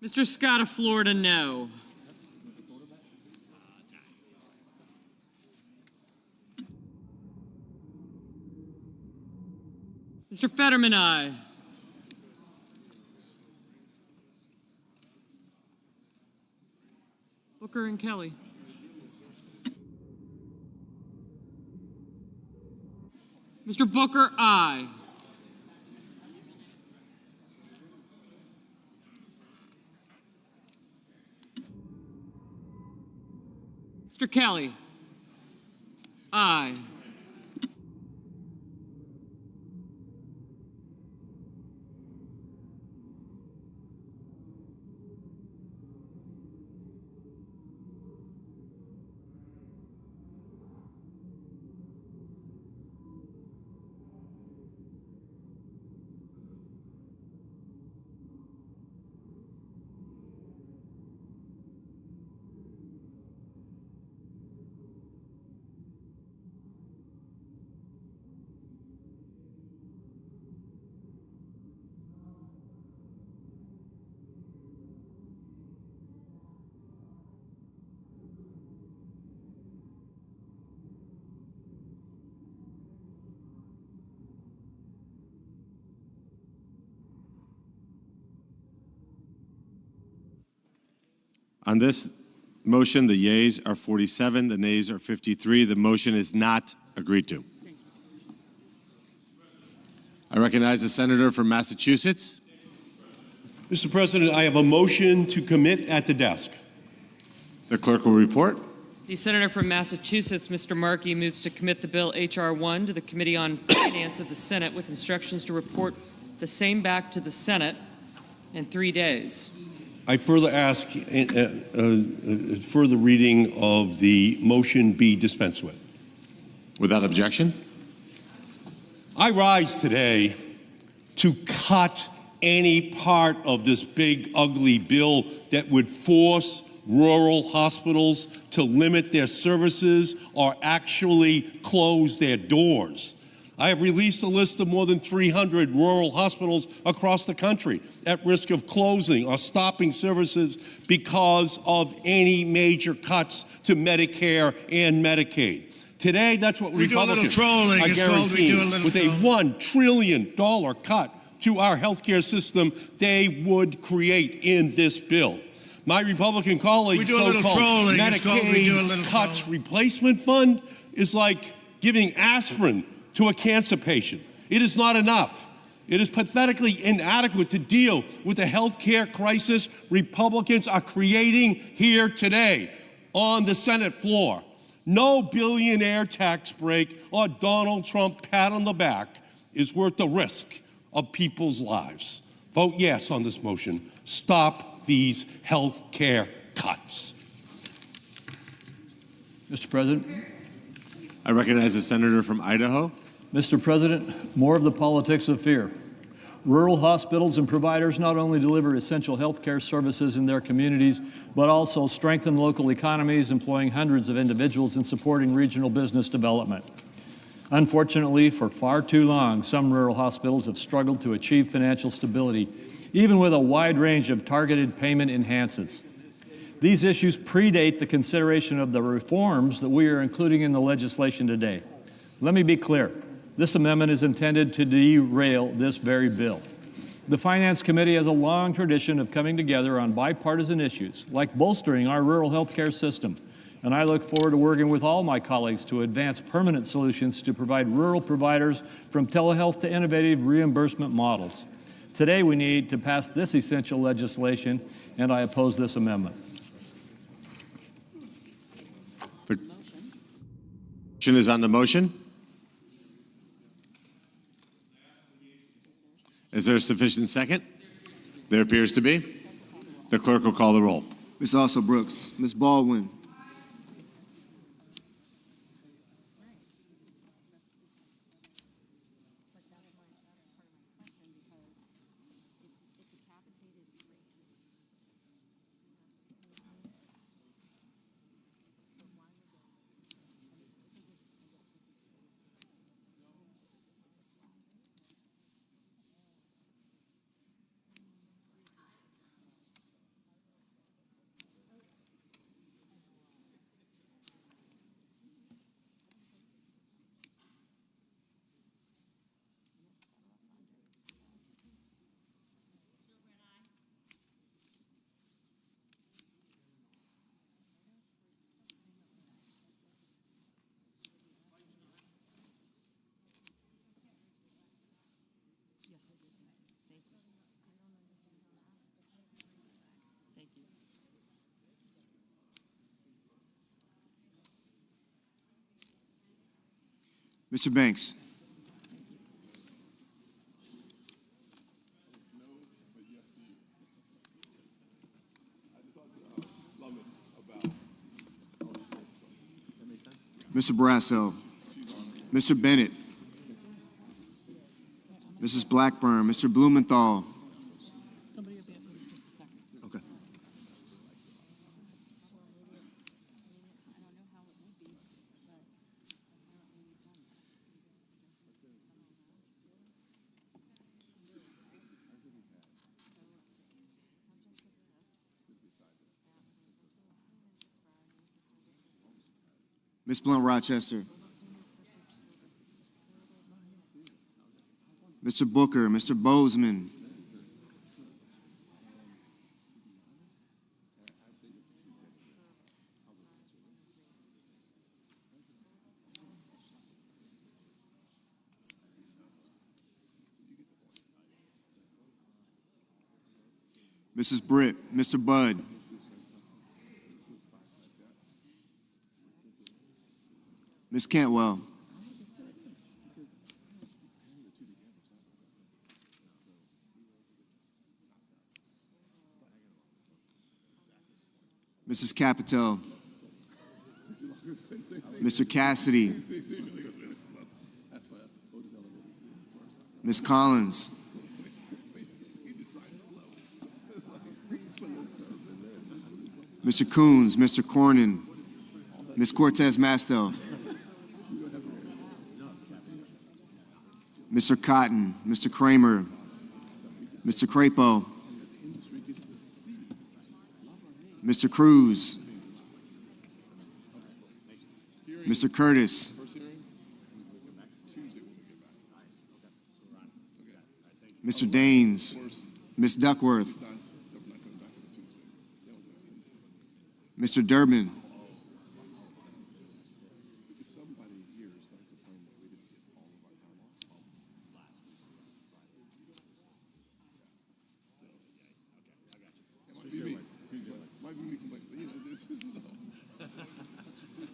Mr. Scott of Florida, no. Mr. Fetterman, aye. Booker and Kelly. Mr. Booker, aye. Mr. Kelly, aye. On this motion, the yeas are 47, the nays are 53. The motion is not agreed to. I recognize the senator from Massachusetts. Mr. President, I have a motion to commit at the desk. The clerk will report. The senator from Massachusetts, Mr. Markey, moves to commit the bill H.R. 1 to the Committee on Finance of the Senate with instructions to report the same back to the Senate in 3 days. I further ask further reading of the motion be dispensed with. Without objection. I rise today to cut any part of this big, ugly bill that would force rural hospitals to limit their services or actually close their doors. I have released a list of more than 300 rural hospitals across the country at risk of closing or stopping services because of any major cuts to Medicare and Medicaid. Today, that's what we Republicans do a little trolling. are It's called we do a guaranteeing. little With a $1 trillion cut to our healthcare system, they would create in this bill. My Republican colleagues' so-called Medicaid cuts replacement fund is like giving aspirin to a cancer patient. It is not enough. It is pathetically inadequate to deal with the health care crisis Republicans are creating here today on the Senate floor. No billionaire tax break or Donald Trump pat on the back is worth the risk of people's lives. Vote yes on this motion. Stop these health care cuts. Mr. President. I recognize the senator from Idaho. Mr. President, more of the politics of fear. Rural hospitals and providers not only deliver essential health care services in their communities, but also strengthen local economies, employing hundreds of individuals and supporting regional business development. Unfortunately, for far too long, some rural hospitals have struggled to achieve financial stability, even with a wide range of targeted payment enhances. These issues predate the consideration of the reforms that we are including in the legislation today. Let me be clear. This amendment is intended to derail this very bill. The Finance Committee has a long tradition of coming together on bipartisan issues, like bolstering our rural health care system, and I look forward to working with all my colleagues to advance permanent solutions to provide rural providers from telehealth to innovative reimbursement models. Today, we need to pass this essential legislation, and I oppose this amendment. The question is on the motion. Is there a sufficient second? There appears to be. The clerk will call the roll. Ms. Also Brooks, Ms. Baldwin, Mr. Banks. Mr. Barrasso, Mr. Bennett, Mrs. Blackburn, Mr. Blumenthal. Somebody will be up in just a second. Okay. Ms. Blunt Rochester. Mr. Booker, Mr. Bozeman. Mrs. Britt, Mr. Budd. Ms. Cantwell. Mrs. Capito. Mr. Cassidy. Ms. Collins. Mr. Coons, Mr. Cornyn, Ms. Cortez Masto, Mr. Cotton, Mr. Kramer, Mr. Crapo, Mr. Cruz, Mr. Curtis, Mr. Daines, Ms. Duckworth, Mr. Durbin,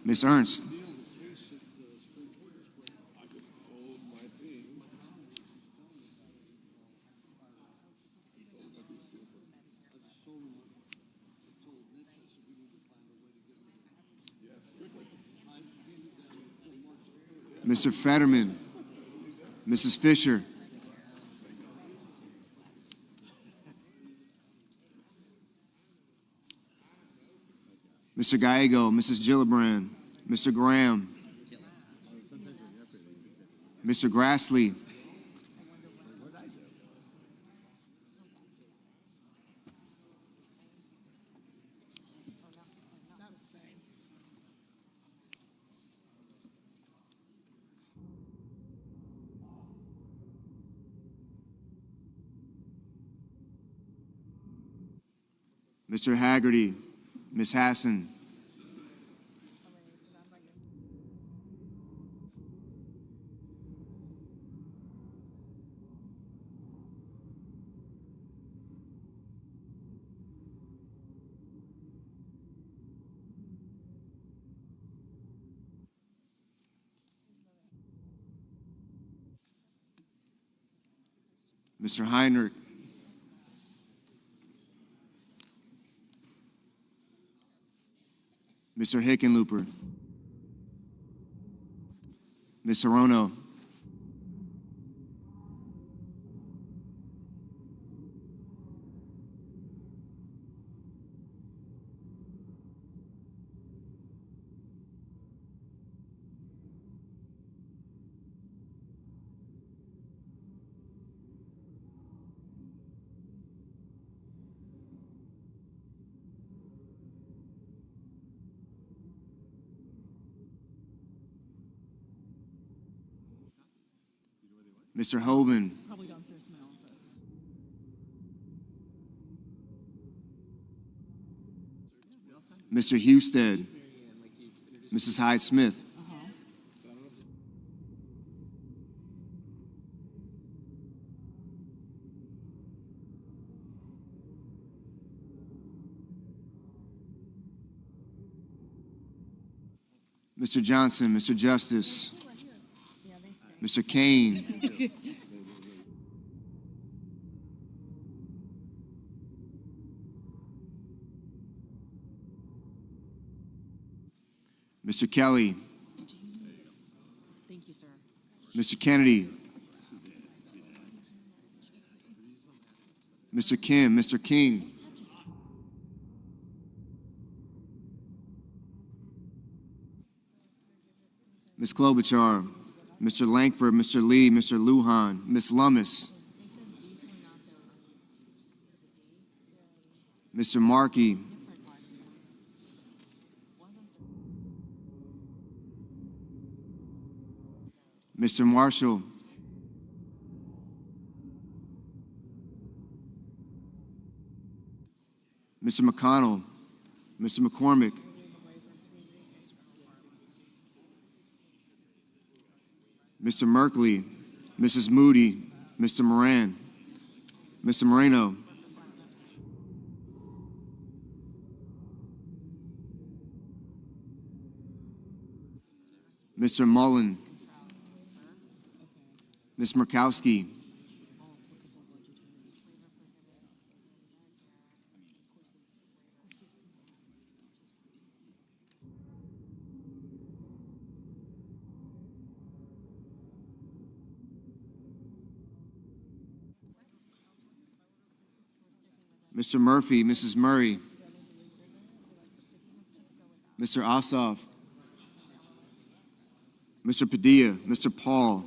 Ms. Ernst. Mr. Fetterman. Mrs. Fisher. Mr. Gallego, Mrs. Gillibrand, Mr. Graham, Mr. Grassley, Mr. Haggerty, Ms. Hassan, Mr. Heinrich, Mr. Hickenlooper, Ms. Hirono, Mr. Hoven, Mr. Husted, Mrs. Hyde-Smith, Mr. Johnson, Mr. Justice, Mr. Kane, Mr. Kelly, Thank you, sir. Mr. Kennedy, Mr. Kim, Mr. King, Ms. Klobuchar, Mr. Langford, Mr. Lee, Mr. Lujan, Ms. Lummis, Mr. Markey, Mr. Marshall, Mr. McConnell, Mr. McCormick, Mr. Merkley, Mrs. Moody, Mr. Moran, Mr. Moreno, Mr. Mullen, Ms. Murkowski, Mr. Murphy, Mrs. Murray, Mr. Ossoff, Mr. Padilla, Mr. Paul,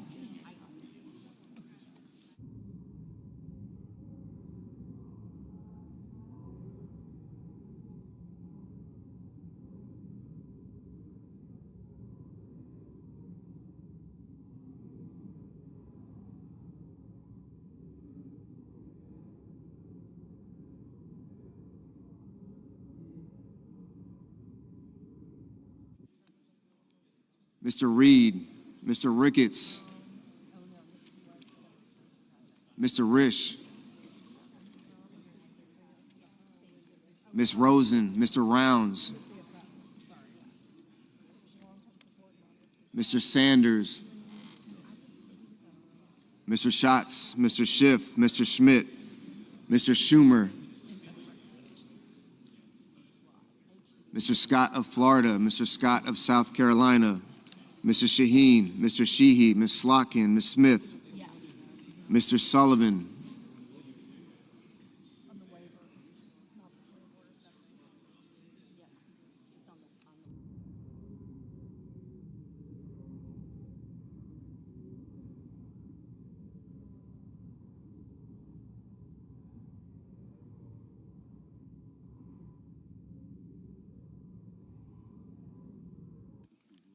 Mr. Reed, Mr. Ricketts, Mr. Risch, Ms. Rosen, Mr. Rounds, Mr. Sanders, Mr. Schatz, Mr. Schiff, Mr. Schmidt, Mr. Schumer, Mr. Scott of Florida, Mr. Scott of South Carolina, Mr. Shaheen, Mr. Sheehy, Ms. Slotkin, Ms. Smith, Yes. Mr. Sullivan,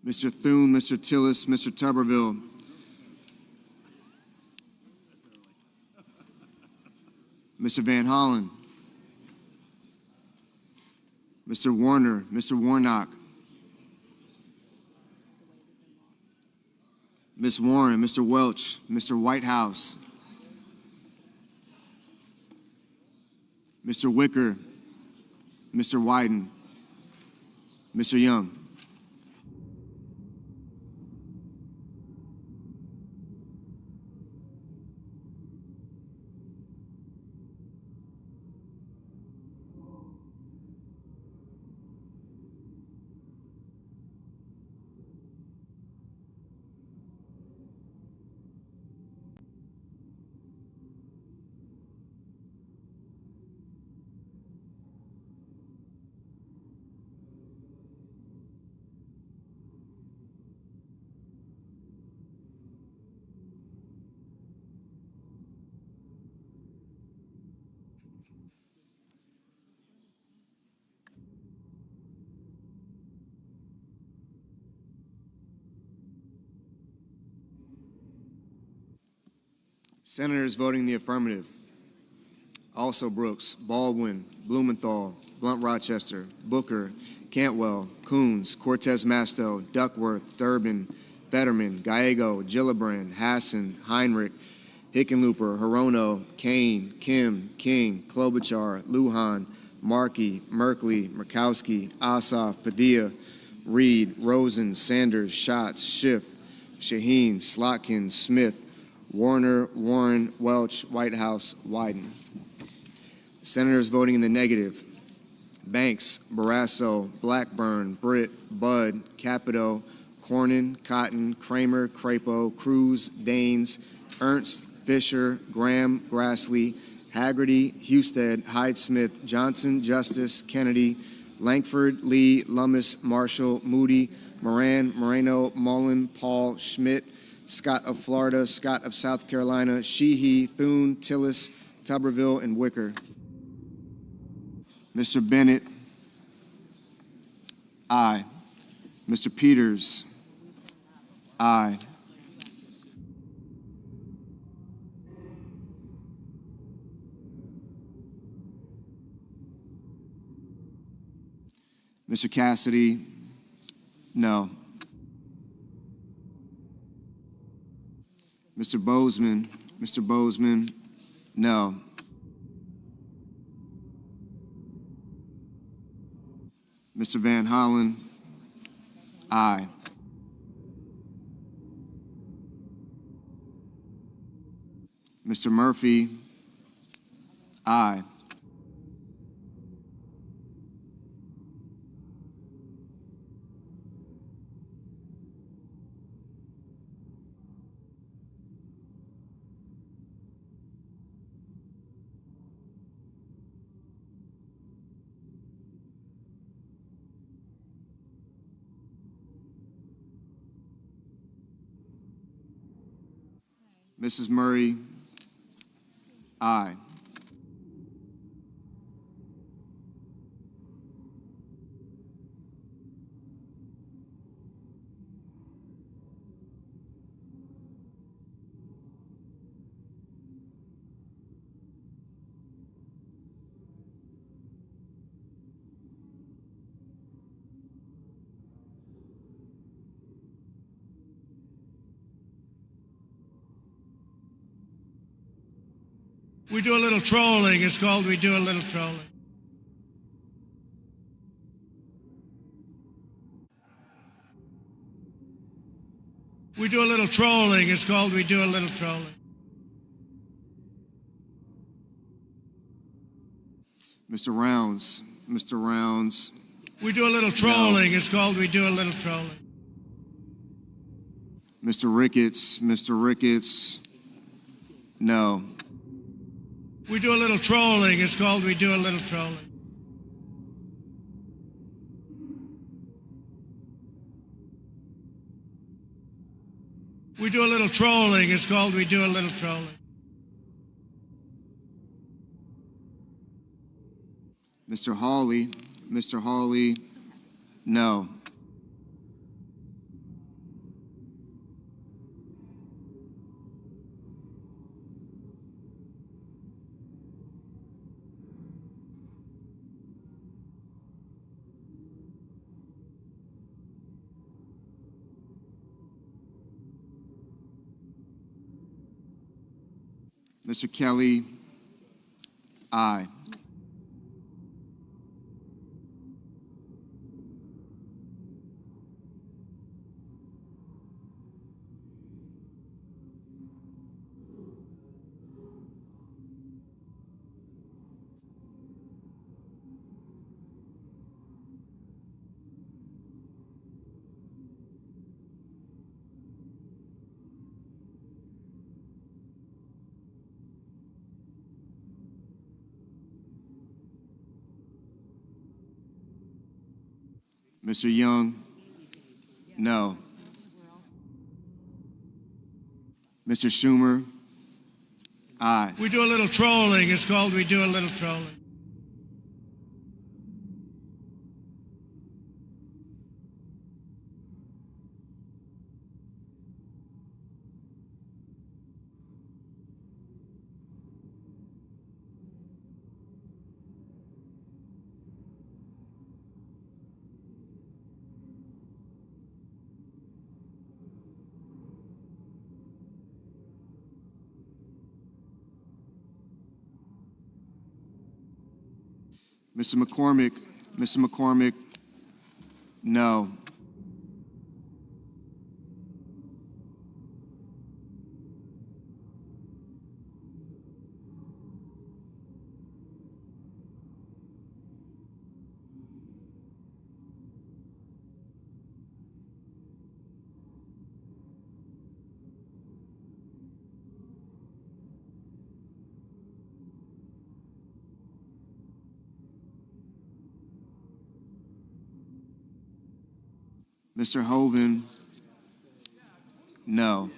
Mr. Thune, Mr. Tillis, Mr. Tuberville, Mr. Van Hollen, Mr. Warner, Mr. Warnock, Ms. Warren, Mr. Welch, Mr. Whitehouse, Mr. Wicker, Mr. Wyden, Mr. Young. Senators voting the affirmative: Also Brooks, Baldwin, Blumenthal, Blunt-Rochester, Booker, Cantwell, Coons, Cortez Masto, Duckworth, Durbin, Fetterman, Gallego, Gillibrand, Hassan, Heinrich, Hickenlooper, Hirono, Kane, Kim, King, Klobuchar, Lujan, Markey, Merkley, Murkowski, Ossoff, Padilla, Reed, Rosen, Sanders, Schatz, Schiff, Shaheen, Slotkin, Smith, Warner, Warren, Welch, Whitehouse, Wyden. Senators voting in the negative: Banks, Barrasso, Blackburn, Britt, Budd, Capito, Cornyn, Cotton, Kramer, Crapo, Cruz, Daines, Ernst, Fisher, Graham, Grassley, Haggerty, Husted, Hyde-Smith, Johnson, Justice, Kennedy, Lankford, Lee, Lummis, Marshall, Moody, Moran, Moreno, Mullen, Paul, Schmidt, Scott of Florida, Scott of South Carolina, Sheehy, Thune, Tillis, Tuberville, and Wicker. Mr. Bennett, aye. Mr. Peters, aye. Mr. Cassidy, no. Mr. Bozeman, no. Mr. Van Hollen, aye. Mr. Murphy, aye. Mrs. Murray, aye. We do a little trolling. It's called We Do a Little Trolling. We do a little trolling. It's called we do a little trolling. Mr. Rounds. Mr. Rounds. We do a little trolling. It's called we do a little trolling. Mr. Ricketts. Mr. Ricketts. No. We do a little trolling. It's called we do a little trolling. We do a little trolling. It's called we do a little trolling. Mr. Hawley. Mr. Hawley. No. Mr. Kelly. Aye. Mr. Young? No. Mr. Schumer? Aye. We do a little trolling. It's called we do a little trolling. Mr. McCormick? Mr. McCormick? No. Mr. Hoven? No.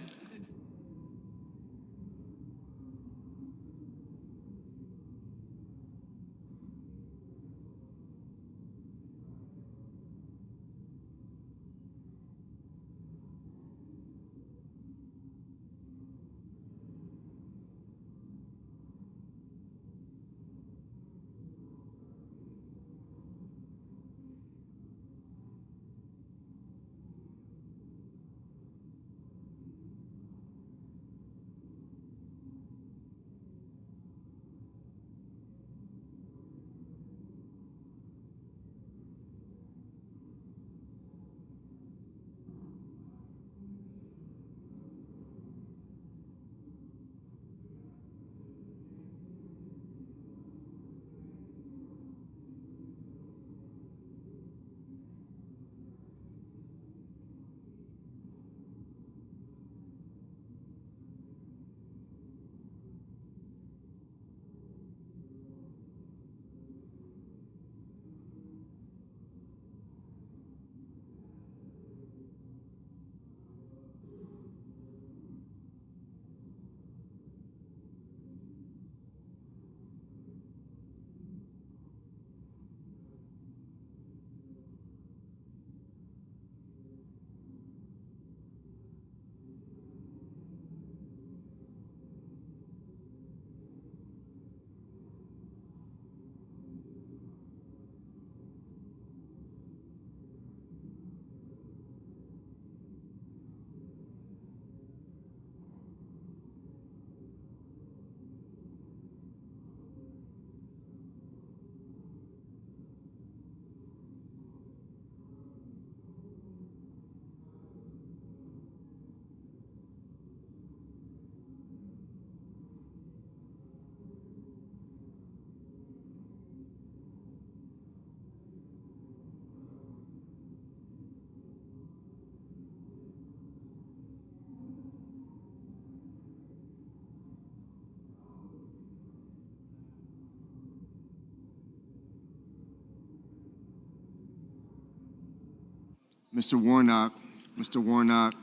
Mr. Warnock. Mr. Warnock.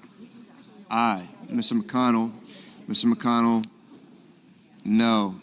Aye. Mr. McConnell. Mr. McConnell. No.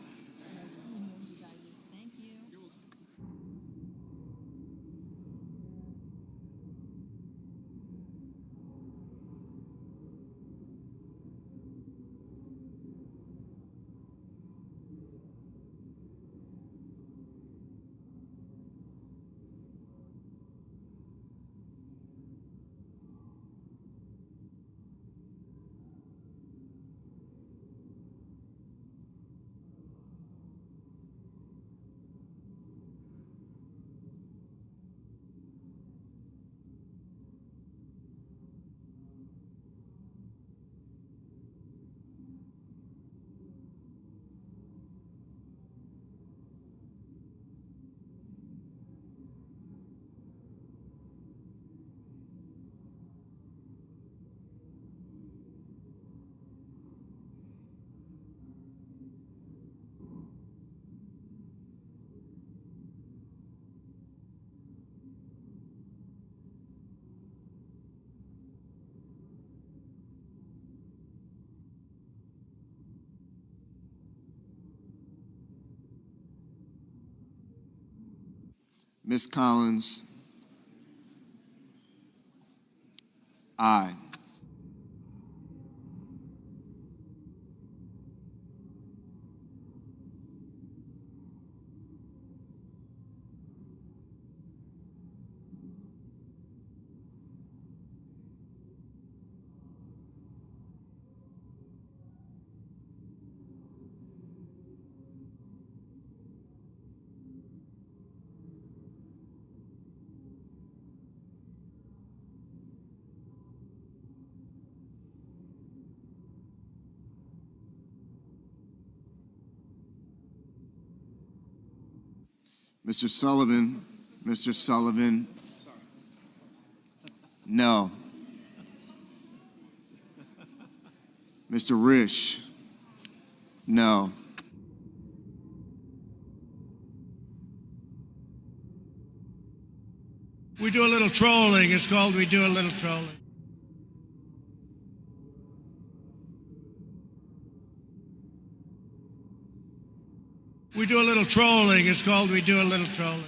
Ms. Collins. Aye. Mr. Sullivan. Mr. Sullivan. No. Mr. Risch. No. We do a little trolling. It's called we do a little trolling. We do a little trolling. It's called we do a little trolling.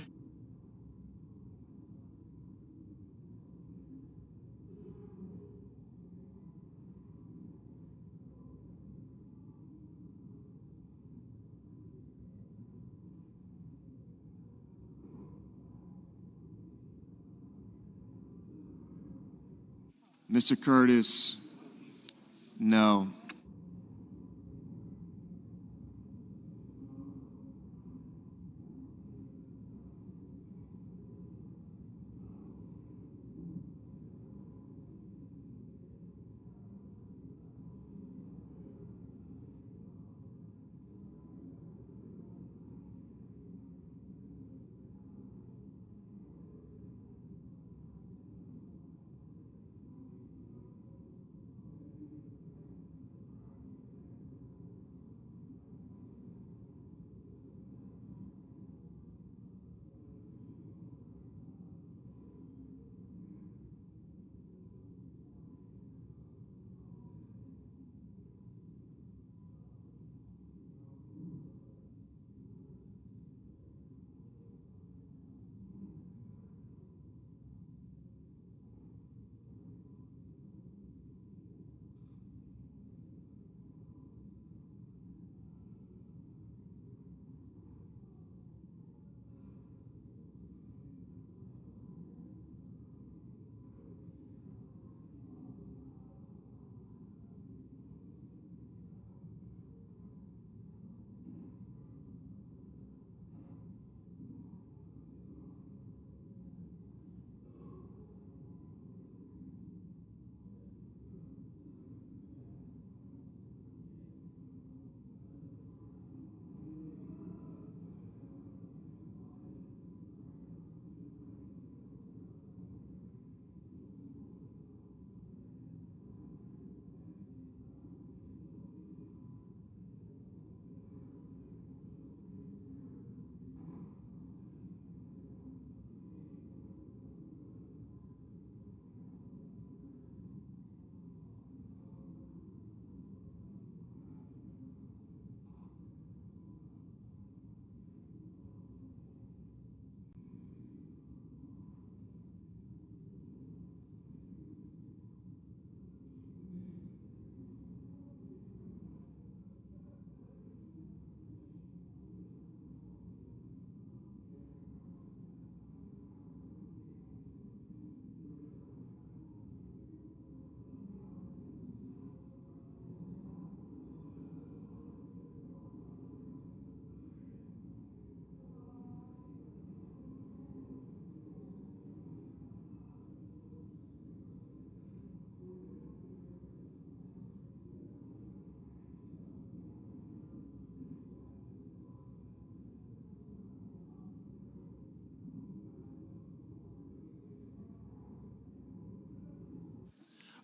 Mr. Curtis. No.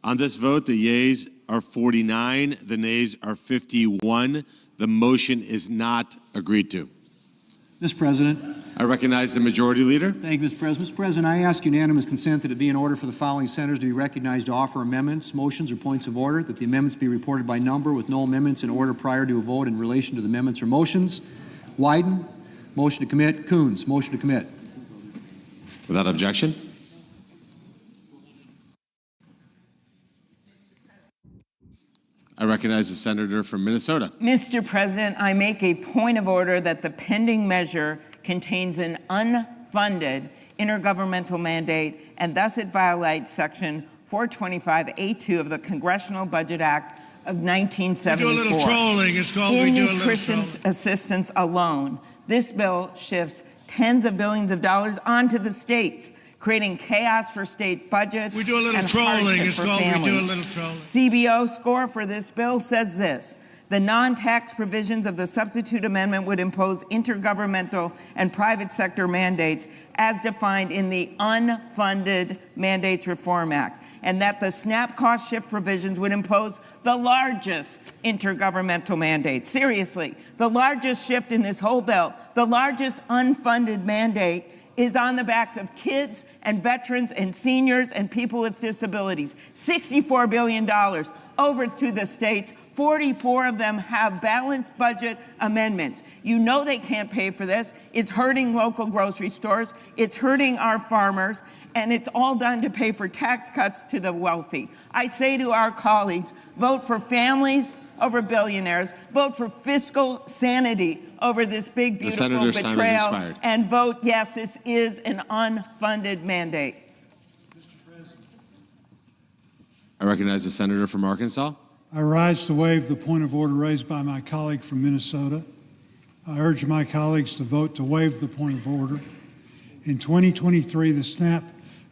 On this vote, the yeas are 49, the nays are 51. The motion is not agreed to. Mr. President. I recognize the Majority Leader. Thank you, Mr. President. Mr. President, I ask unanimous consent that it be in order for the following senators to be recognized to offer amendments, motions, or points of order, that the amendments be reported by number with no amendments in order prior to a vote in relation to the amendments or motions. Wyden. Motion to commit. Coons. Motion to commit. Without objection. I recognize the senator from Minnesota. Mr. President, I make a point of order that the pending measure contains an unfunded intergovernmental mandate, and thus it violates Section 425A2 of the Congressional Budget Act of 1974. We do a little trolling. It's called we do a little nutrition assistance alone. This bill shifts tens of billions of dollars onto the states, creating chaos for state budgets. We do a little and trolling. hardship It's for called families. we do a little trolling. CBO score for this bill says this: the non-tax provisions of the substitute amendment would impose intergovernmental and private sector mandates as defined in the Unfunded Mandates Reform Act, and that the SNAP cost shift provisions would impose the largest intergovernmental mandate. Seriously, the largest shift in this whole bill, the largest unfunded mandate, is on the backs of kids and veterans and seniors and people with disabilities. $64 billion over to the states. 44 of them have balanced budget amendments. You know they can't pay for this. It's hurting local grocery stores. It's hurting our farmers. And it's all done to pay for tax cuts to the wealthy. I say to our colleagues, vote for families over billionaires, vote for fiscal sanity over this big, beautiful betrayal, and vote yes, this is an unfunded mandate. I recognize the senator from Arkansas. I rise to waive the point of order raised by my colleague from Minnesota. I urge my colleagues to vote to waive the point of order. In 2023, the SNAP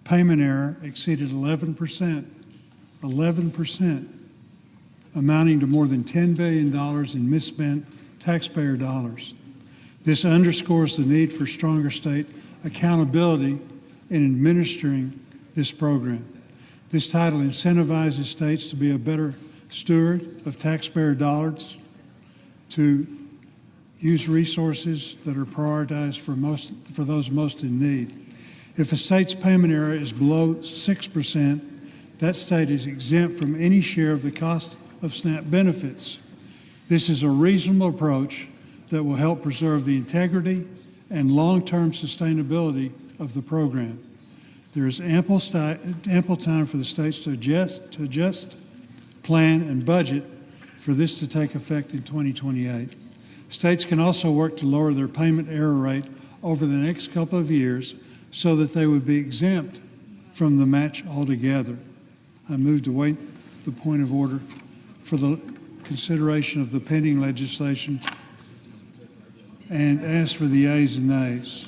payment error exceeded 11%, amounting to more than $10 billion in misspent taxpayer dollars. This underscores the need for stronger state accountability in administering this program. This title incentivizes states to be a better steward of taxpayer dollars, to use resources that are prioritized for those most in need. If a state's payment error is below 6%, that state is exempt from any share of the cost of SNAP benefits. This is a reasonable approach that will help preserve the integrity and long-term sustainability of the program. There is ample time for the states to adjust, plan, and budget for this to take effect in 2028. States can also work to lower their payment error rate over the next couple of years so that they would be exempt from the match altogether. I move to waive the point of order for the consideration of the pending legislation and ask for the yeas and nays.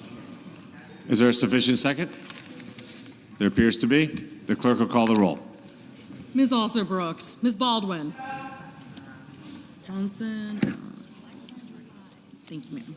Is there a sufficient second? There appears to be. The clerk will call the roll. Ms. Alsor-Brooks, Ms. Baldwin. Johnson. Thank you, ma'am.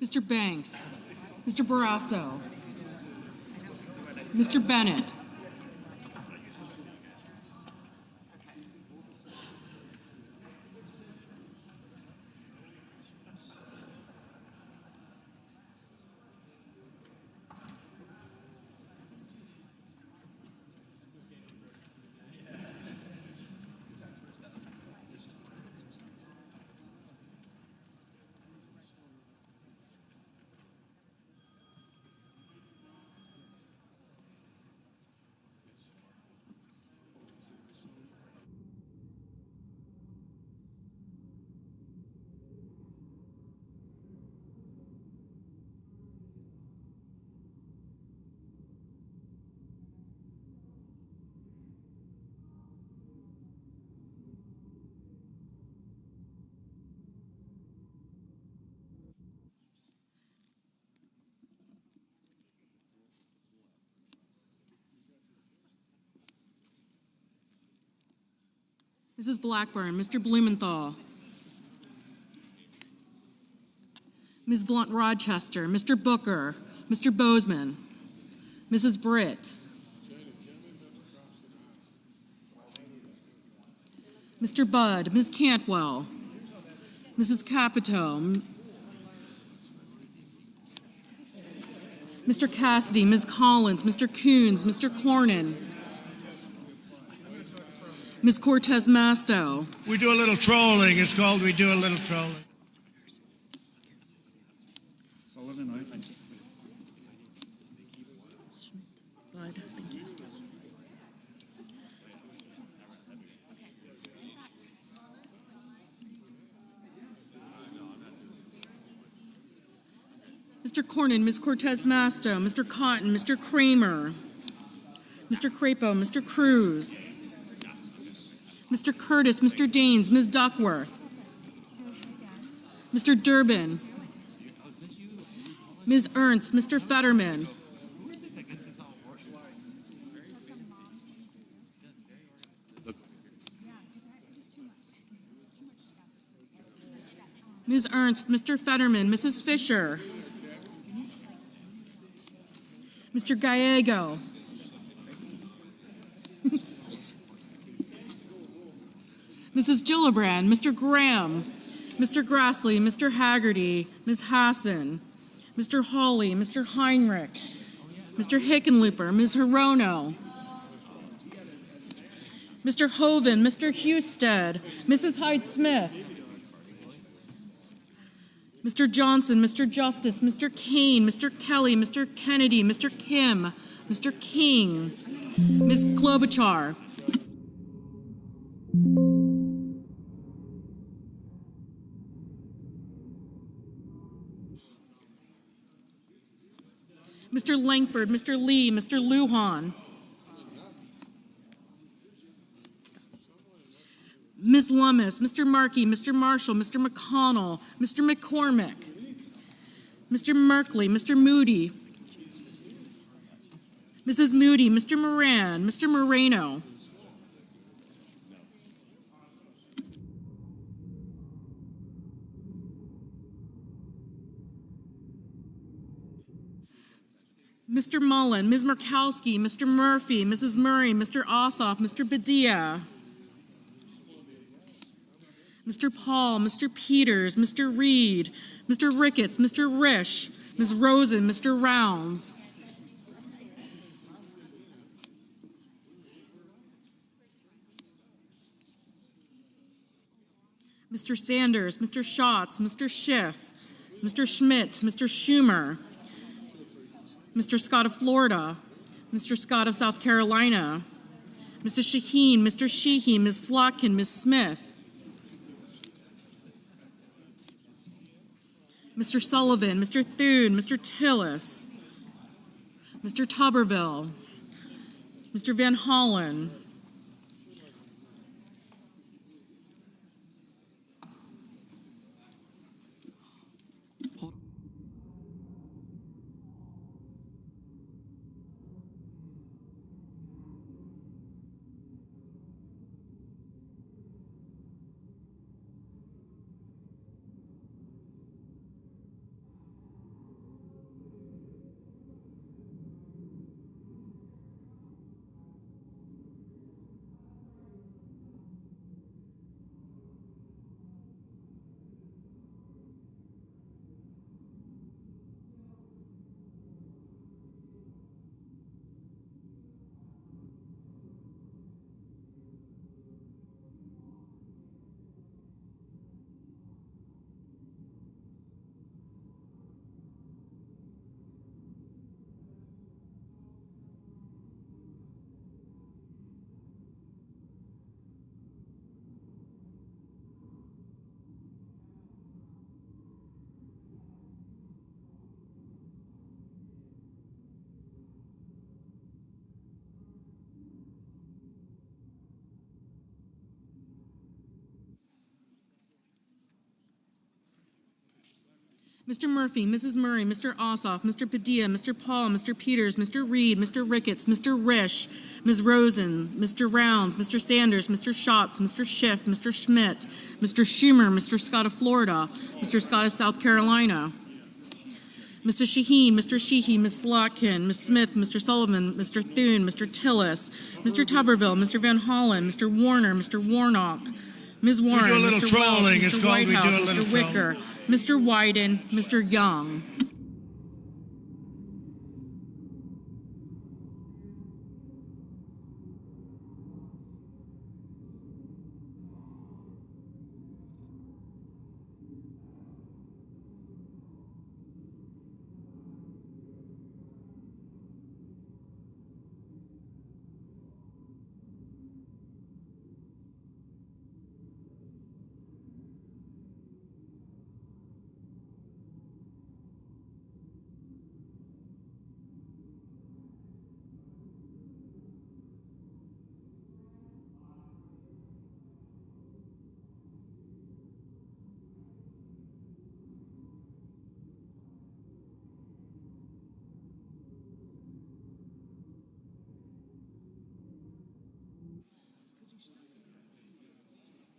Mr. Banks, Mr. Barrasso, Mr. Bennett, Mrs. Blackburn, Mr. Blumenthal, Ms. Blunt-Rochester, Mr. Booker, Mr. Bozeman, Mrs. Britt, Mr. Budd, Ms. Cantwell, Mrs. Capito, Mr. Cassidy, Ms. Collins, Mr. Coons, Mr. Cornyn, Ms. Cortez Masto. We do a little trolling. It's called we do a little trolling. Sullivan, aye. Bud, thank you. Mr. Cornyn, Ms. Cortez Masto, Mr. Cotton, Mr. Kramer, Mr. Crapo, Mr. Cruz, Mr. Curtis, Mr. Daines, Ms. Duckworth, Mr. Durbin, Ms. Ernst, Mr. Fetterman, Ms. Ernst, Mr. Fetterman, Mrs. Fisher, Mr. Gallego, Mrs. Gillibrand, Mr. Graham, Mr. Grassley, Mr. Haggerty, Ms. Hassan, Mr. Hawley, Mr. Heinrich, Mr. Hickenlooper, Ms. Hirono, Mr. Hoven, Mr. Husted, Mrs. Hyde-Smith, Mr. Johnson, Mr. Justice, Mr. Kane, Mr. Kelly, Mr. Kennedy, Mr. Kim, Mr. King, Ms. Klobuchar, Mr. Langford, Mr. Lee, Mr. Lujan, Ms. Lummis, Mr. Markey, Mr. Marshall, Mr. McConnell, Mr. McCormick, Mr. Merkley, Mr. Moody, Mrs. Moody, Mr. Moran, Mr. Moreno, Mr. Mullen, Ms. Murkowski, Mr. Murphy, Mrs. Murray, Mr. Ossoff, Mr. Padilla, Mr. Paul, Mr. Peters, Mr. Reed, Mr. Ricketts, Mr. Risch, Ms. Rosen, Mr. Rounds, Mr. Sanders, Mr. Schatz, Mr. Schiff, Mr. Schmidt, Mr. Schumer, Mr. Scott of Florida, Mr. Scott of South Carolina, Mrs. Shaheen, Mr. Sheehy, Ms. Slotkin, Ms. Smith, Mr. Sullivan, Mr. Thune, Mr. Tillis, Mr. Tuberville, Mr. Van Hollen, Mr. Murphy, Mrs. Murray, Mr. Ossoff, Mr. Padilla, Mr. Paul, Mr. Peters, Mr. Reed, Mr. Ricketts, Mr. Risch, Ms. Rosen, Mr. Rounds, Mr. Sanders, Mr. Schatz, Mr. Schiff, Mr. Schmidt, Mr. Schumer, Mr. Scott of Florida, Mr. Scott of South Carolina, Mr. Shaheen, Mr. Sheehy, Ms. Slotkin, Ms. Smith, Mr. Sullivan, Mr. Thune, Mr. Tillis, Mr. Tuberville, Mr. Van Hollen, Mr. Warner, Mr. Warnock, Ms. Warren, do a little Mr. Welch, trolling. It's Mr. called we do a Whitehouse, little Mr. Wicker, Mr. Wyden, Mr. Young.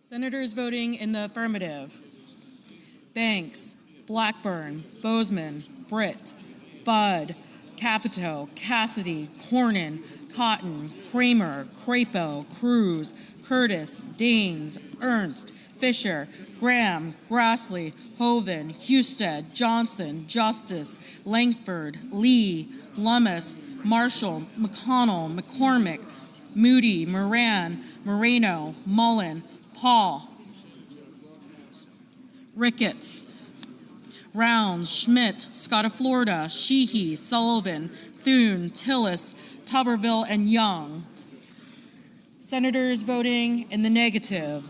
Senators voting in the affirmative: Banks, Blackburn, Bozeman, Britt, Budd, Capito, Cassidy, Cornyn, Cotton, Kramer, Crapo, Cruz, Curtis, Daines, Ernst, Fisher, Graham, Grassley, Hoven, Husted, Johnson, Justice, Langford, Lee, Lummis, Marshall, McConnell, McCormick, Moody, Moran, Moreno, Mullen, Paul, Ricketts, Rounds, Schmidt, Scott of Florida, Sheehy, Sullivan, Thune, Tillis, Tuberville, and Young. Senators voting in the negative: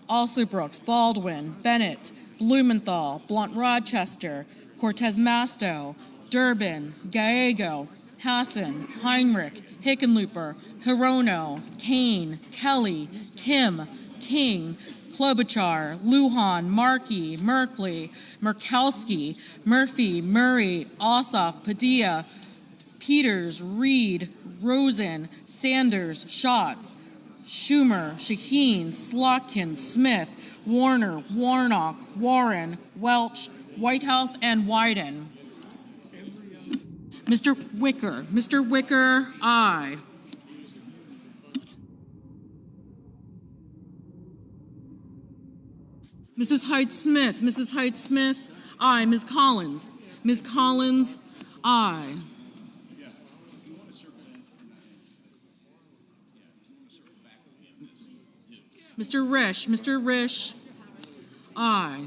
Alsobrooks, Baldwin, Bennett, Blumenthal, Blunt-Rochester, Cortez Masto, Durbin, Gallego, Hassan, Heinrich, Hickenlooper, Hirono, Kane, Kelly, Kim, King, Klobuchar, Lujan, Markey, Merkley, Murkowski, Murphy, Murray, Ossoff, Padilla, Peters, Reed, Rosen, Sanders, Schatz, Schumer, Shaheen, Slotkin, Smith, Warner, Warnock, Warren, Welch, Whitehouse, and Wyden. Mr. Wicker, aye. Mrs. Height-Smith, aye. Ms. Collins, aye. Mr. Risch, aye.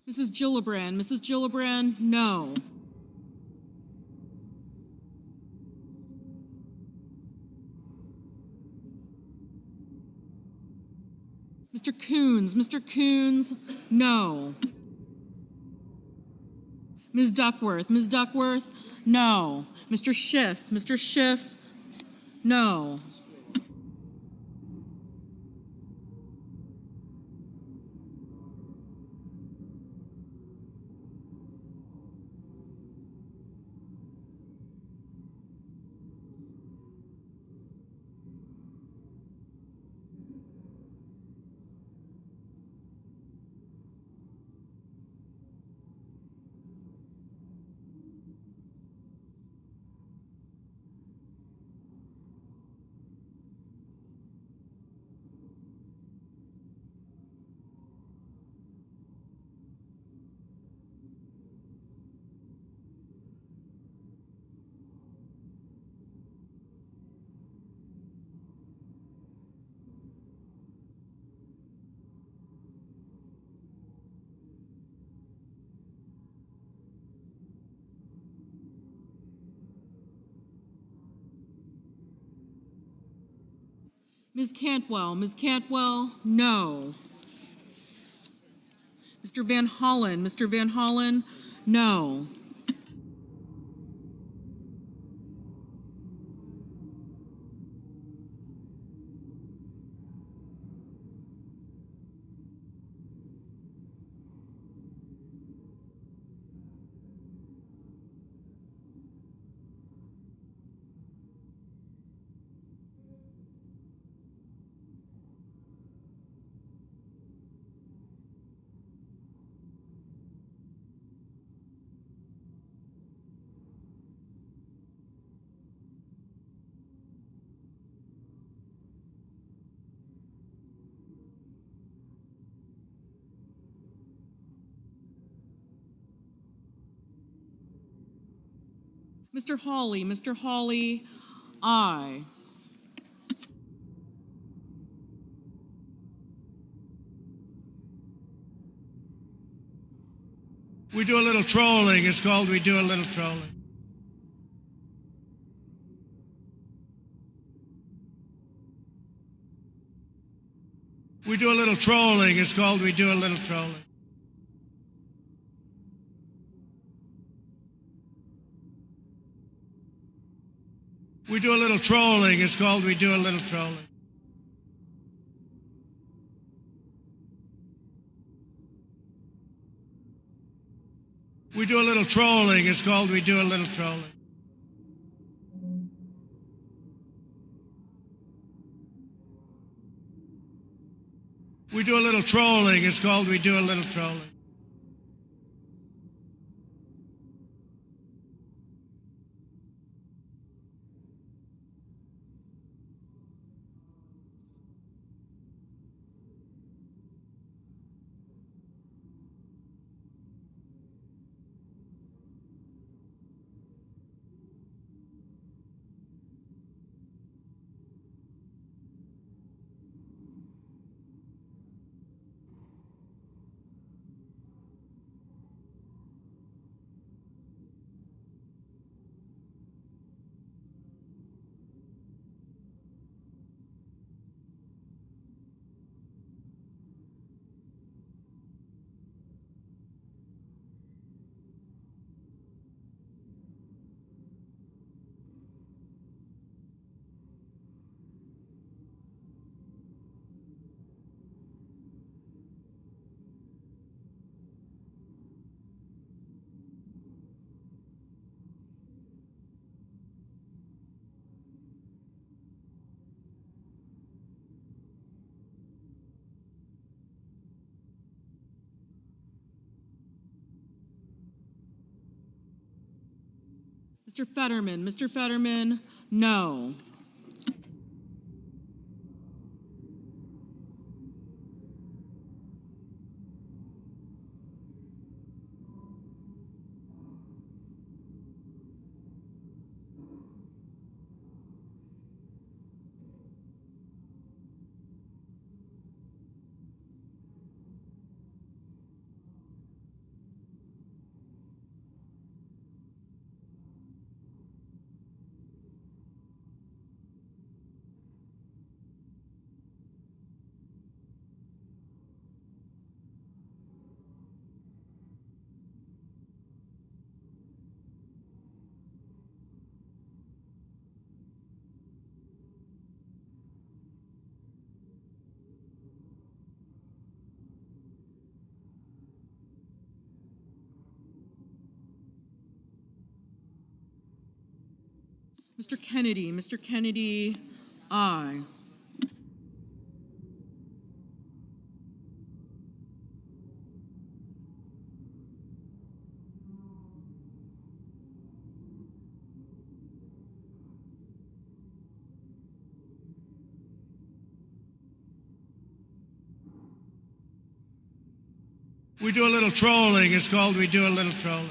Mrs. Gillibrand, no. Mr. Coons, no. Ms. Duckworth, no. Mr. Schiff, no. Ms. Cantwell, no. Mr. Van Hollen, no. Mr. Hawley, aye. We do a little trolling. It's called we do a little trolling. We do a little trolling. It's called we do a little trolling. We do a little trolling. It's called we do a little trolling. We do a little trolling. It's called we do a little trolling. We do a little trolling. It's called we do a little trolling. Mr. Fetterman, no. Mr. Kennedy, aye. We do a little trolling. It's called we do a little trolling.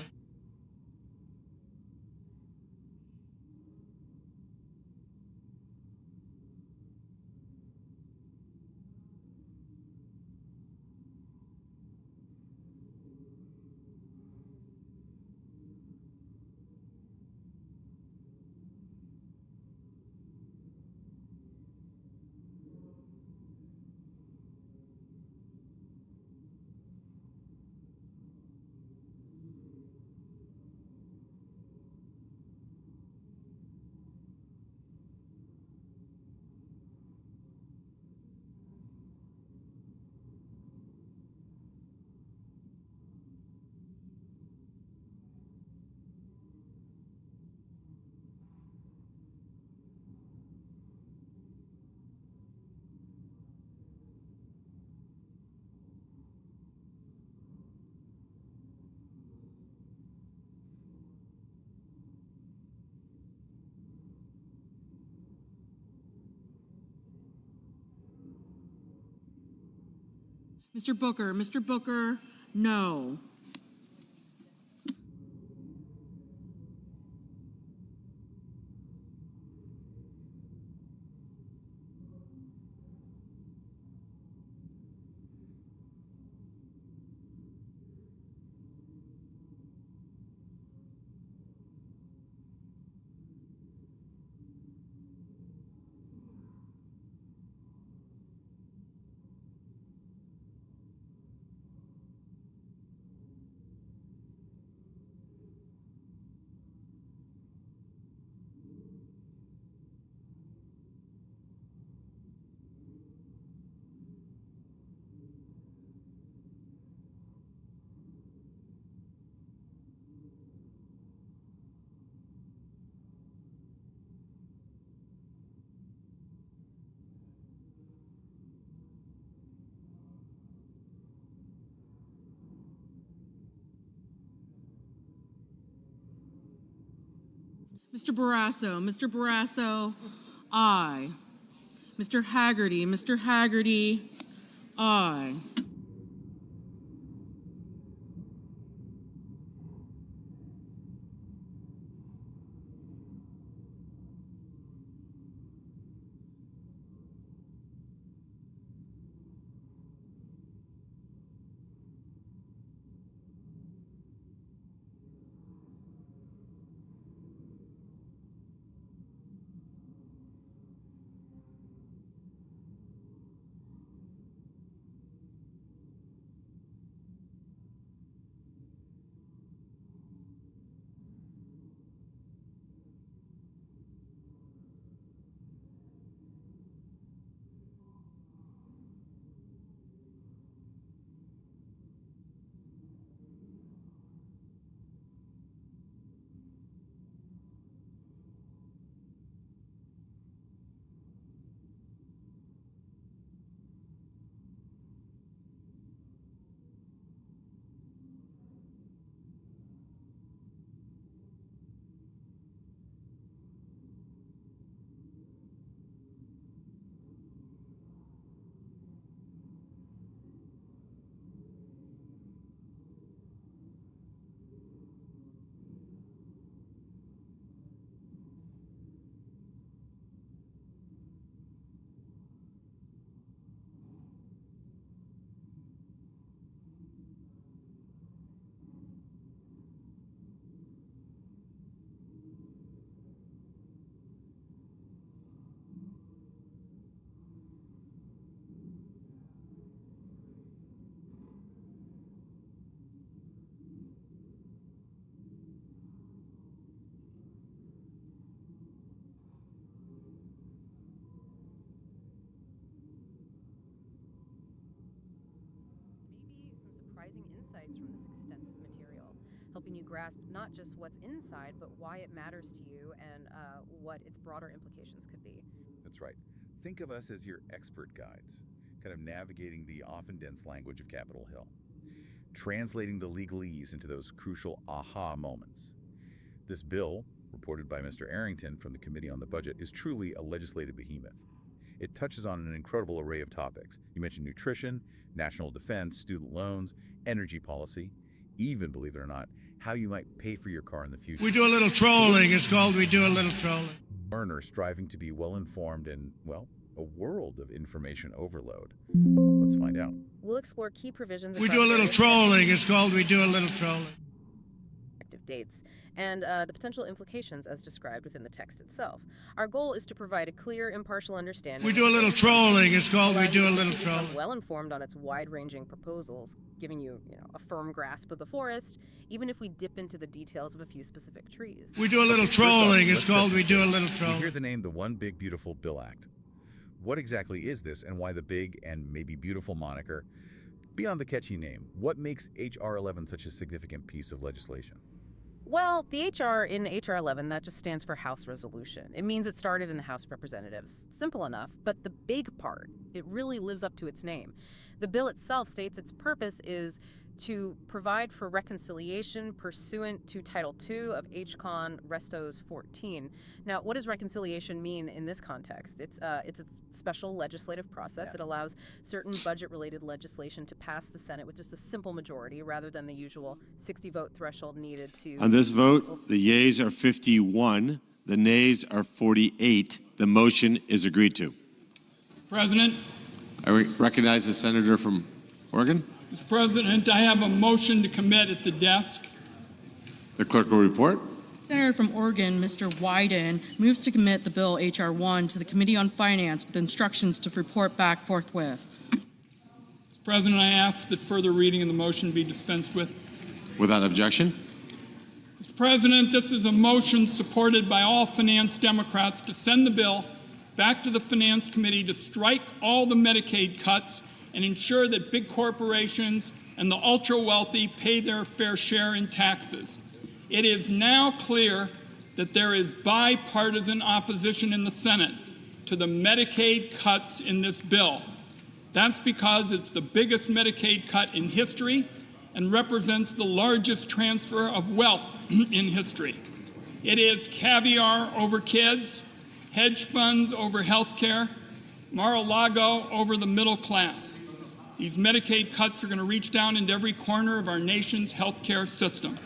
Mr. Booker, no. Mr. Barrasso, aye. Mr. Haggerty, aye. Surprising insights from this extensive material, helping you grasp not just what's inside, but why it matters to you and what its broader implications could be. That's right. Think of us as your expert guides, kind of navigating the often dense language of Capitol Hill, translating the legalese into those crucial aha moments. This bill, reported by Mr. Arrington from the Committee on the Budget, is truly a legislative behemoth. It touches on an incredible array of topics. You mentioned nutrition, national defense, student loans, energy policy, even, believe it or not, how you might pay for your car in the future. We do a little trolling. It's called We Do a Little Trolling. Learners striving to be well-informed in, well, a world of information overload. Let's find out. We'll explore key provisions. We do a little trolling. It's called We Do a Little Trolling. Dates and the potential implications as described within the text itself. Our goal is to provide a clear, impartial understanding. We do a little trolling. It's called We Do a Little Trolling. Well-informed on its wide-ranging proposals, giving you, a firm grasp of the forest, even if we dip into the details of a few specific trees. We do a little trolling. It's called We Do a Little Trolling. You hear the name, the One Big Beautiful Bill Act. What exactly is this, and why the big and maybe beautiful moniker? Beyond the catchy name, what makes H.R. 11 such a significant piece of legislation? Well, the HR in H.R. 11, that just stands for House Resolution. It means it started in the House of Representatives. Simple enough, but the big part, it really lives up to its name. The bill itself states its purpose is to provide for reconciliation pursuant to Title II of H-Con Restos 14. Now, what does reconciliation mean in this context? It's a special legislative process. Yeah. It allows certain budget-related legislation to pass the Senate with just a simple majority rather than the usual 60-vote threshold needed to... On this vote, the yeas are 51, the nays are 48. The motion is agreed to. President. I recognize the senator from Oregon. Mr. President, I have a motion to commit at the desk. The clerk will report. Senator from Oregon, Mr. Wyden, moves to commit the bill H.R. 1 to the Committee on Finance with instructions to report back forthwith. Mr. President, I ask that further reading of the motion be dispensed with. Without objection. Mr. President, this is a motion supported by all finance Democrats to send the bill back to the Finance Committee to strike all the Medicaid cuts and ensure that big corporations and the ultra-wealthy pay their fair share in taxes. It is now clear that there is bipartisan opposition in the Senate to the Medicaid cuts in this bill. That's because it's the biggest Medicaid cut in history and represents the largest transfer of wealth in history. It is caviar over kids, hedge funds over health care, Mar-a-Lago over the middle class. These Medicaid cuts are going to reach down into every corner of our nation's health care system.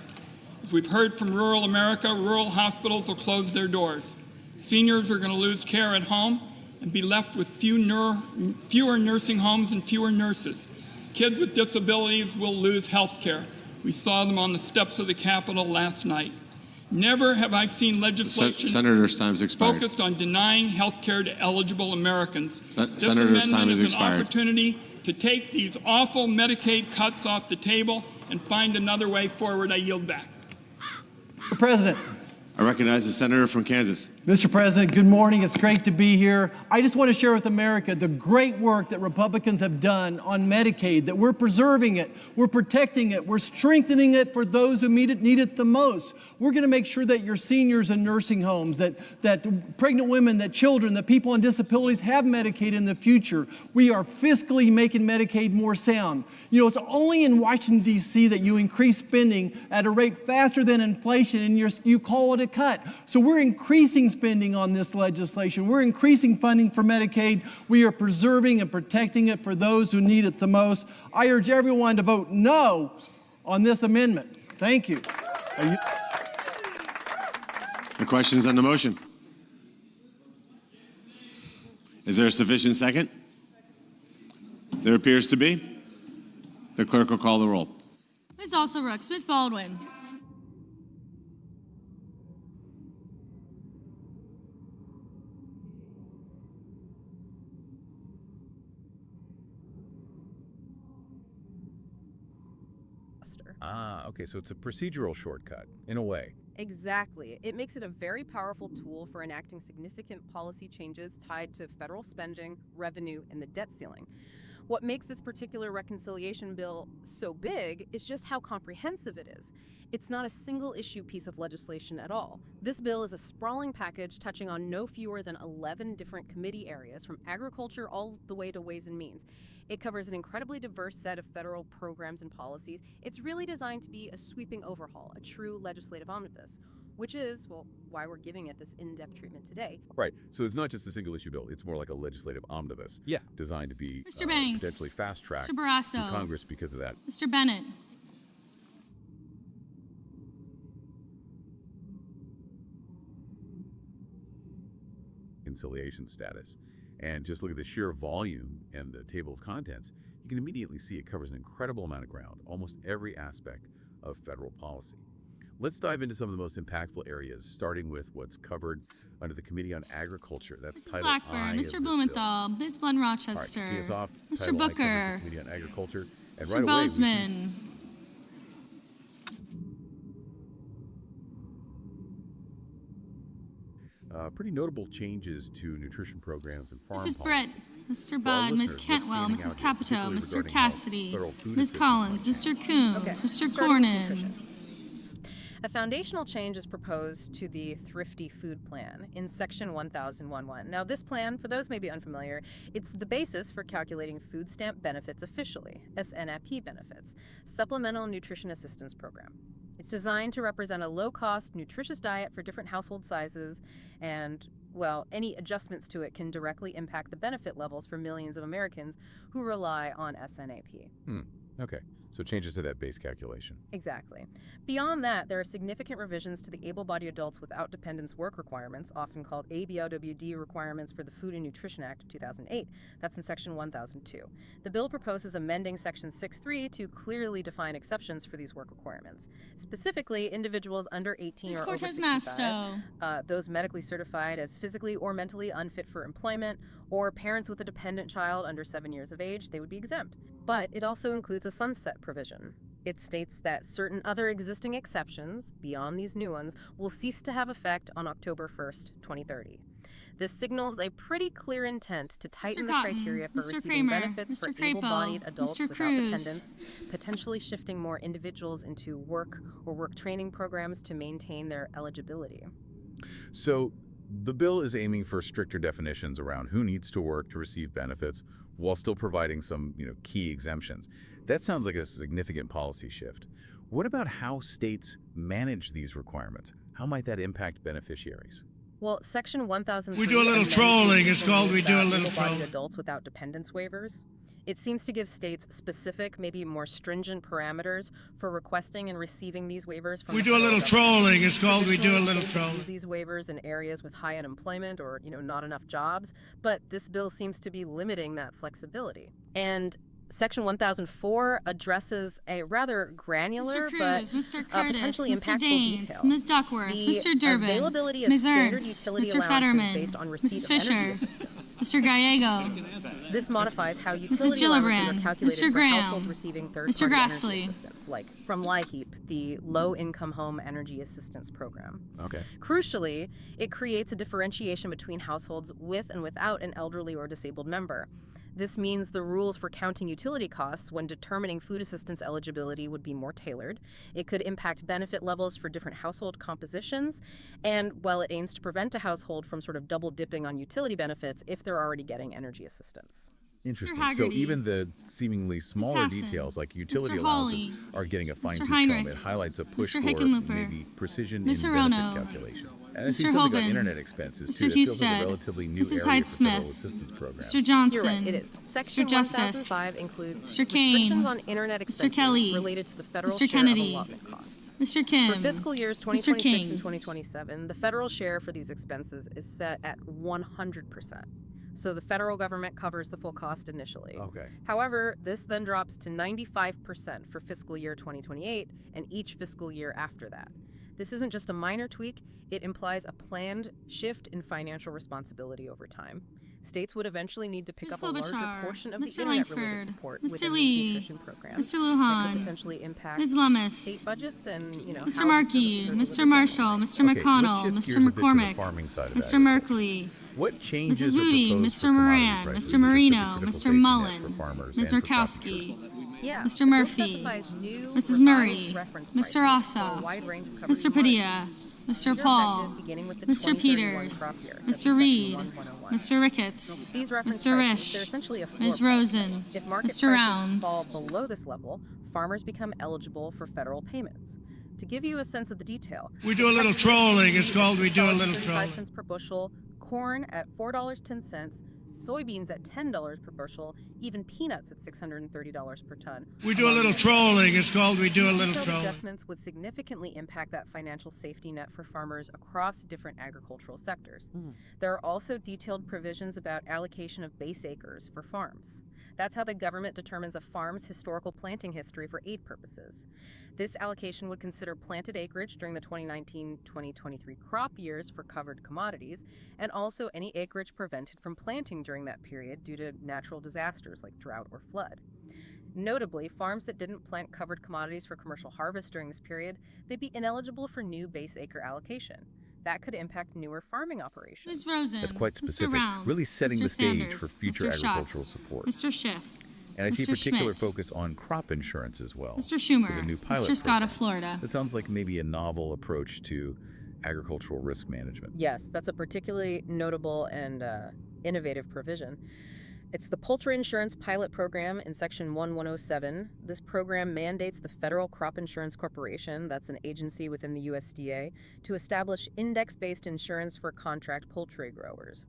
As we've heard from rural America, rural hospitals will close their doors. Seniors are going to lose care at home and be left with fewer nursing homes and fewer nurses. Kids with disabilities will lose health care. We saw them on the steps of the Capitol last night. Never have I seen legislation Senator's time's expired. focused on denying health care to eligible Americans. This Senator's time amendment is is expired. an opportunity to take these awful Medicaid cuts off the table and find another way forward. I yield back. Mr. President. I recognize the senator from Kansas. Mr. President, good morning. It's great to be here. I just want to share with America the great work that Republicans have done on Medicaid, that we're preserving it, we're protecting it, we're strengthening it for those who need it the most. We're going to make sure that your seniors in nursing homes, that pregnant women, that children, that people on disabilities have Medicaid in the future. We are fiscally making Medicaid more sound. You know, it's only in Washington, D.C. that you increase spending at a rate faster than inflation, and you call it a cut. So we're increasing spending on this legislation. We're increasing funding for Medicaid. We are preserving and protecting it for those who need it the most. I urge everyone to vote no on this amendment. Thank you. The questions on the motion. Is there a sufficient second? There appears to be. The clerk will call the roll. Ms. Alston-Brooks, Ms. Baldwin. Okay, so it's a procedural shortcut, in a way. Exactly. It makes it a very powerful tool for enacting significant policy changes tied to federal spending, revenue, and the debt ceiling. What makes this particular reconciliation bill so big is just how comprehensive it is. It's not a single issue piece of legislation at all. This bill is a sprawling package touching on no fewer than 11 different committee areas, from agriculture all the way to Ways and Means. It covers an incredibly diverse set of federal programs and policies. It's really designed to be a sweeping overhaul, a true legislative omnibus, which is, well, why we're giving it this in-depth treatment today. Right, so it's not just a single issue bill, it's more like a legislative omnibus. Yeah. Designed to be Mr. Banks. potentially fast-tracked Mr. Barrasso. through Congress because of that. Mr. Bennett. Reconciliation status. And just look at the sheer volume and the table of contents, you can immediately see it covers an incredible amount of ground, almost every aspect of federal policy. Let's dive into some of the most impactful areas, starting with what's covered under the Committee on Agriculture. That's Mrs. Title Blackburn, I Mr. of Blumenthal, Ms. Blunt Rochester, All right, key us off. Mr. Title I covers Booker, the Committee on Agriculture. And Mr. right away, we see Bozeman, pretty notable changes to nutrition programs and farm Mrs. policy. Brett, Mr. For our Budd, Ms. listeners, what's Cantwell, standing Mrs. out here, Capito, particularly Mr. regarding how Cassidy, federal food Ms. assistance Collins, might Mr. Coons, Mr. Cornyn. A foundational change is proposed to the Thrifty Food Plan in Section 1011. Now, this plan, for those maybe unfamiliar, it's the basis for calculating food stamp benefits officially, SNAP benefits, Supplemental Nutrition Assistance Program. It's designed to represent a low-cost, nutritious diet for different household sizes, and, well, any adjustments to it can directly impact the benefit levels for millions of Americans who rely on SNAP. Okay, so changes to that base calculation. Exactly. Beyond that, there are significant revisions to the able-bodied adults without dependents work requirements, often called ABOWD requirements for the Food and Nutrition Act of 2008. That's in Section 1002. The bill proposes amending Section 6.3 to clearly define exceptions for these work requirements. Specifically, individuals under 18 or over 65, those medically certified as physically or mentally unfit for employment, or parents with a dependent child under 7 years of age, they would be exempt. But it also includes a sunset provision. It states that certain other existing exceptions, beyond these new ones, will cease to have effect on October 1st, 2030. This signals a pretty clear intent to tighten the criteria for receiving benefits for able-bodied adults without dependents, potentially shifting more individuals into work or work training programs to maintain their eligibility. So the bill is aiming for stricter definitions around who needs to work to receive benefits while still providing some, key exemptions. That sounds like a significant policy shift. What about how states manage these requirements? How might that impact beneficiaries? Well, Section 1003... We do a little trolling. It's called we do a little trolling. Adults without dependents waivers. It seems to give states specific, maybe more stringent parameters for requesting and receiving these waivers from We do a little trolling. It's called we do a little trolling. These waivers in areas with high unemployment or, not enough jobs, but this bill seems to be limiting that flexibility. And Section 1004 addresses a rather granular but potentially impactful detail. Ms. Duckworth, Mr. Durbin, availability of Ms. standard Ernst, utility Mr. allowances Fetterman, based on receipt Mrs. of Fisher, energy assistance. Mr. Gallego, This modifies how Mrs. utility allowances Gillibrand, are calculated Mr. for Graham, households receiving Mr. third-party energy Grassley. assistance, like from LIHEAP, the Low-Income Home Energy Assistance Program. Okay. Crucially, it creates a differentiation between households with and without an elderly or disabled member. This means the rules for counting utility costs when determining food assistance eligibility would be more tailored. It could impact benefit levels for different household compositions, and while it aims to prevent a household from sort of double dipping on utility benefits if they're already getting energy assistance. Interesting. Mr. So Haggerty, even the seemingly smaller Hassan, details like utility Mr. allowances Hawley, are getting a fine-tooth Heinrich, comb. It highlights a push Mr. for Hickenlooper, maybe precision Ms. in Hirono, benefit calculation. And I see Mr. something Hoven, about internet expenses Mr. too. That feels like a Husted, relatively new Mrs. area Hyde for federal Smith, assistance programs. Mr. Johnson, You're right, it is. Section Mr. Justice, 1005 includes Mr. Kane, restrictions on internet expenses Mr. Kelly, related to the federal Mr. share Kennedy, of allotment costs. Mr. Kim, For fiscal years Mr. 2026 King, and 2027, the federal share for these expenses is set at 100%. So the federal government covers the full cost initially. Okay. However, this then drops to 95% for fiscal year 2028 and each fiscal year after that. This isn't just a minor tweak, it implies a planned shift in financial responsibility over time. States would eventually need to pick Ms. up a larger Klobuchar, portion of Mr. the internet-related Langford, support Mr. within Lee, these nutrition programs. Mr. That Lujan, could potentially impact Ms. Lummis, state budgets and, Mr. Markey, Mr. Marshall, Mr. Okay, McConnell, let's shift Mr. gears a bit to the McCormick, farming side of Mr. that. Merkley, What changes Mrs. are Moody, proposed Mr. for commodity Moran, prices Mr. that could be Marino, critical Mr. safety net Mullen, for farmers Ms. and for crop Murkowski, Yeah, Mr. the bill Murphy, specifies new Mrs. revised Murray, reference Mr. prices for a Ossoff, wide range of coverage Mr. Padilla, Mr. Paul, beginning with the Mr. 2031 Peters, crop year. Mr. Reed, Mr. Ricketts, These reference Mr. prices, they're Risch, essentially a floor Ms. price. Rosen, If market Mr. prices Rounds, fall below this level, farmers become eligible for federal payments. To give you a sense of the detail, We do a little trolling. It's called we do a little 35 trolling. cents per bushel, corn at $4.10, soybeans at $10 per bushel, even peanuts at $630 per ton. We do a little trolling. It's called we do a little Detailed trolling. adjustments would significantly impact that financial safety net for farmers across different agricultural sectors. There are also detailed provisions about allocation of base acres for farms. That's how the government determines a farm's historical planting history for aid purposes. This allocation would consider planted acreage during the 2019-2023 crop years for covered commodities, and also any acreage prevented from planting during that period due to natural disasters like drought or flood. Notably, farms that didn't plant covered commodities for commercial harvest during this period, they'd be ineligible for new base acre allocation. That could impact newer farming operations. Ms. Rosen, That's quite Mr. specific, Rounds, really setting Mr. the stage Sanders, for future Mr. Schatz, agricultural support. Mr. Schiff, And I see a Mr. particular Schmidt. focus on crop insurance as well. Mr. Schumer. With a new pilot Mr. Scott program. of Florida. That sounds like maybe a novel approach to agricultural risk management. Yes, that's a particularly notable and innovative provision. It's the Poultry Insurance Pilot Program in Section 1107. This program mandates the Federal Crop Insurance Corporation, that's an agency within the USDA, to establish index-based insurance for contract poultry growers.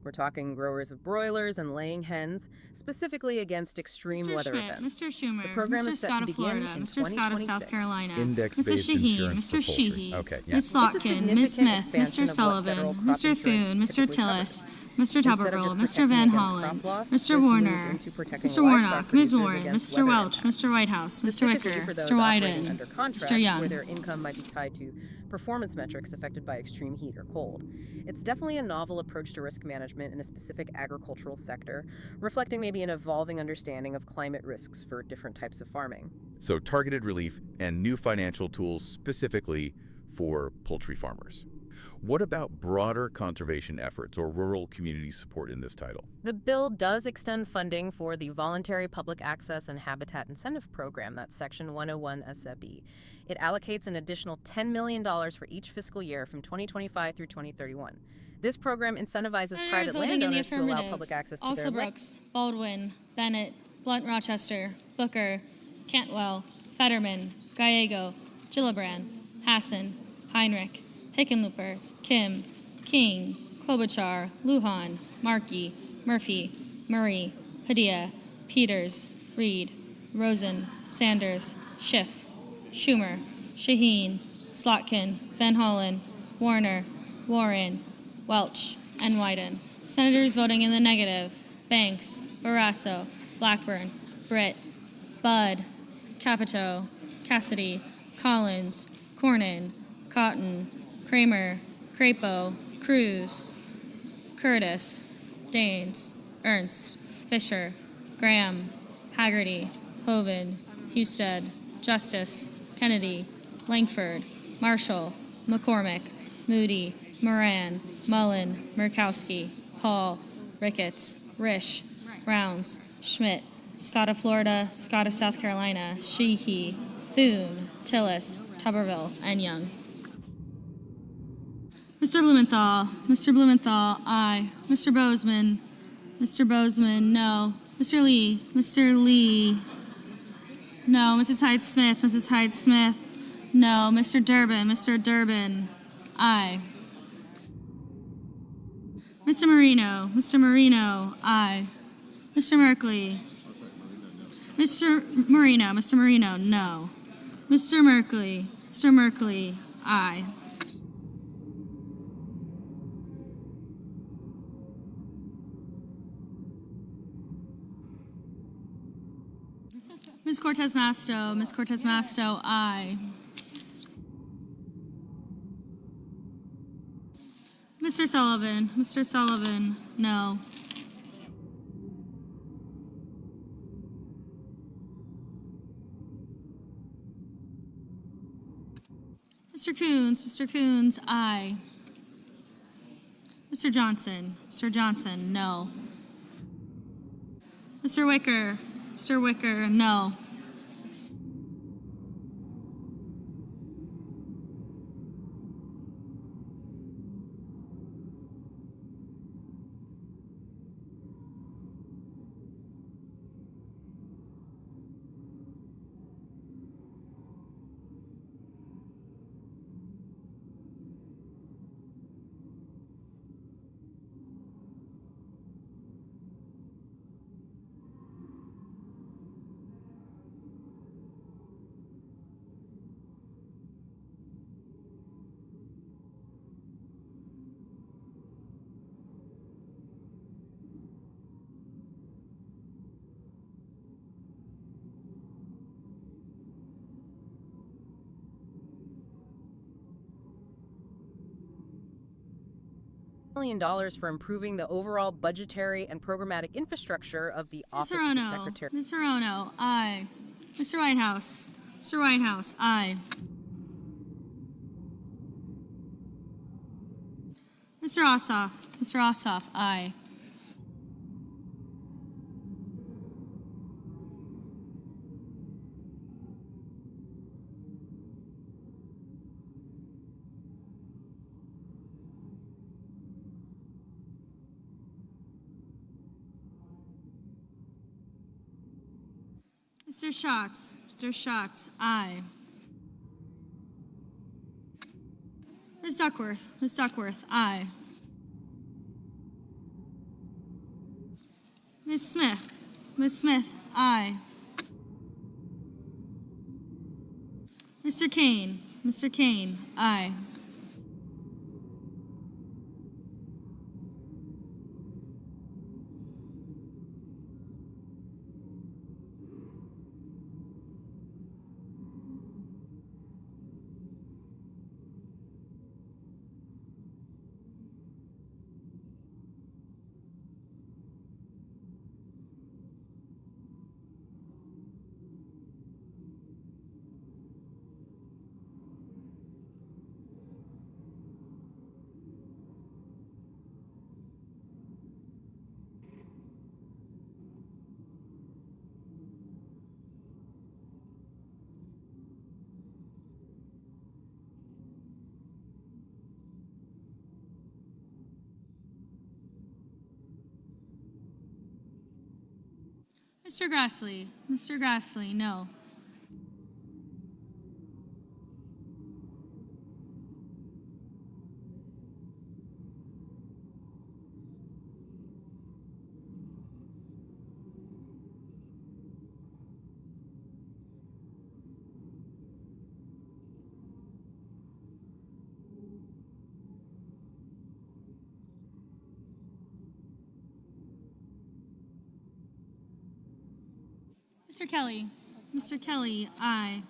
We're talking growers of broilers and laying hens, specifically against extreme Mr. weather Schmidt, events. Mr. Schumer, The program Mr. is set Scott to of begin Florida, in Mr. Scott of South 2026. Carolina, Index-based Mrs. Shaheen, insurance Mr. for poultry. Sheehy, Okay, yeah. Ms. It's a Slotkin, Ms. significant Smith, expansion Mr. of what Sullivan, federal crop Mr. insurance Thune, Mr. typically Tillis, covers. Mr. Instead of Tuberville, just Mr. protecting Van against Hollen, crop loss, Mr. this moves Warner, into protecting Mr. livestock Warnock, Ms. producers Warren, against Mr. weather Welch, impacts. Mr. Whitehouse, Mr. Specifically Wicker, for those Mr. operating Wyden, under contracts Mr. where Young. their income might be tied to performance metrics affected by extreme heat or cold. It's definitely a novel approach to risk management in a specific agricultural sector, reflecting maybe an evolving understanding of climate risks for different types of farming. So targeted relief and new financial tools specifically for poultry farmers. What about broader conservation efforts or rural community support in this title? The bill does extend funding for the Voluntary Public Access and Habitat Incentive Program, that's Section 101 SFB. It allocates an additional $10 million for each fiscal year from 2025 through 2031. This program incentivizes Senators private voting in the landowners to allow affirmative. public access to Also their land. Brooks, Baldwin, Bennett, Blunt Rochester, Booker, Cantwell, Fetterman, Gallego, Gillibrand, Hassan, Heinrich, Hickenlooper, Kim, King, Klobuchar, Lujan, Markey, Murphy, Murray, Padilla, Peters, Reed, Rosen, Sanders, Schiff, Schumer, Shaheen, Slotkin, Van Hollen, Warner, Warren, Welch, and Wyden. Senators voting in the negative: Banks, Barrasso, Blackburn, Britt, Budd, Capito, Cassidy, Collins, Cornyn, Cotton, Kramer, Crapo, Cruz, Curtis, Daines, Ernst, Fisher, Graham, Haggerty, Hoven, Husted, Justice, Kennedy, Langford, Marshall, McCormick, Moody, Moran, Mullen, Murkowski, Paul, Ricketts, Risch, Rounds, Schmidt, Scott of Florida, Scott of South Carolina, Sheehy, Thune, Tillis, Tuberville, and Young. Mr. Blumenthal, aye. Mr. Bozeman, no. Mr. Lee, no. Mrs. Hyde-Smith, no. Mr. Durbin, aye. Mr. Marino, aye. Mr. Merkley, Mr. Marino, no. Mr. Merkley, aye. Ms. Cortez Masto, aye. Mr. Sullivan, no. Mr. Coons, aye. Mr. Johnson, no. Mr. Wicker, no. $1 million for improving the overall budgetary and programmatic infrastructure of the Office of the Secretary. Mr. Ono, aye. Mr. Whitehouse, aye. Mr. Ossoff, aye. Mr. Schatz, aye. Ms. Duckworth, aye. Ms. Smith, aye. Mr. Kane, aye. Mr. Grassley, no. Mr. Kelly, aye.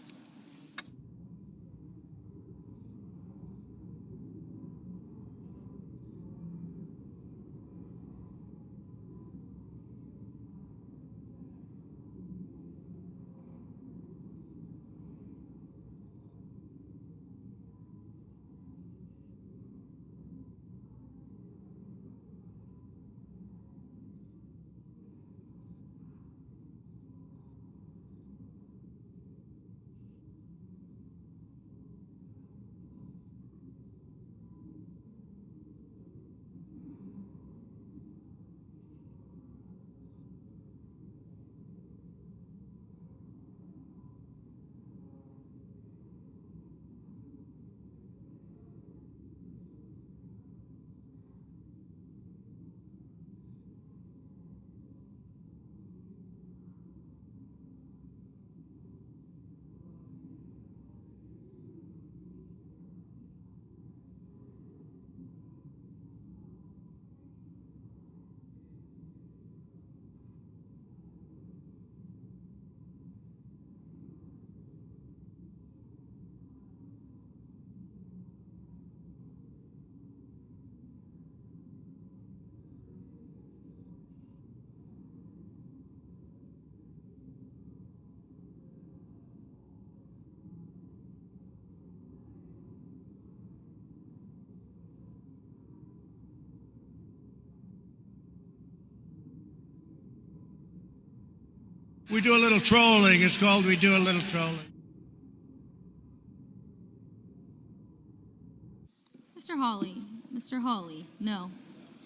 We do a little trolling. It's called we do a little trolling. Mr. Hawley, no.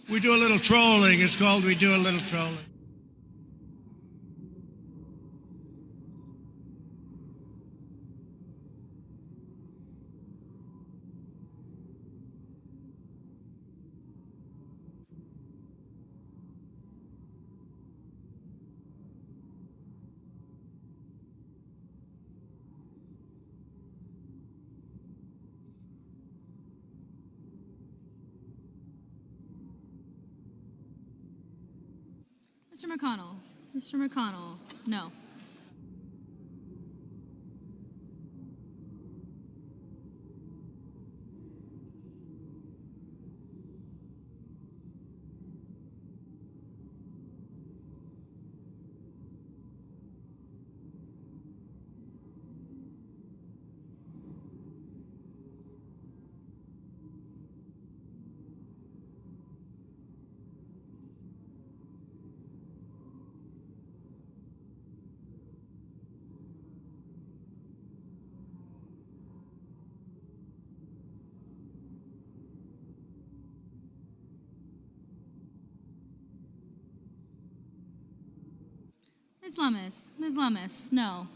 We do a little trolling. It's called we do a little trolling. Mr. McConnell, no. Ms. Lummis. Ms. Lummis, no.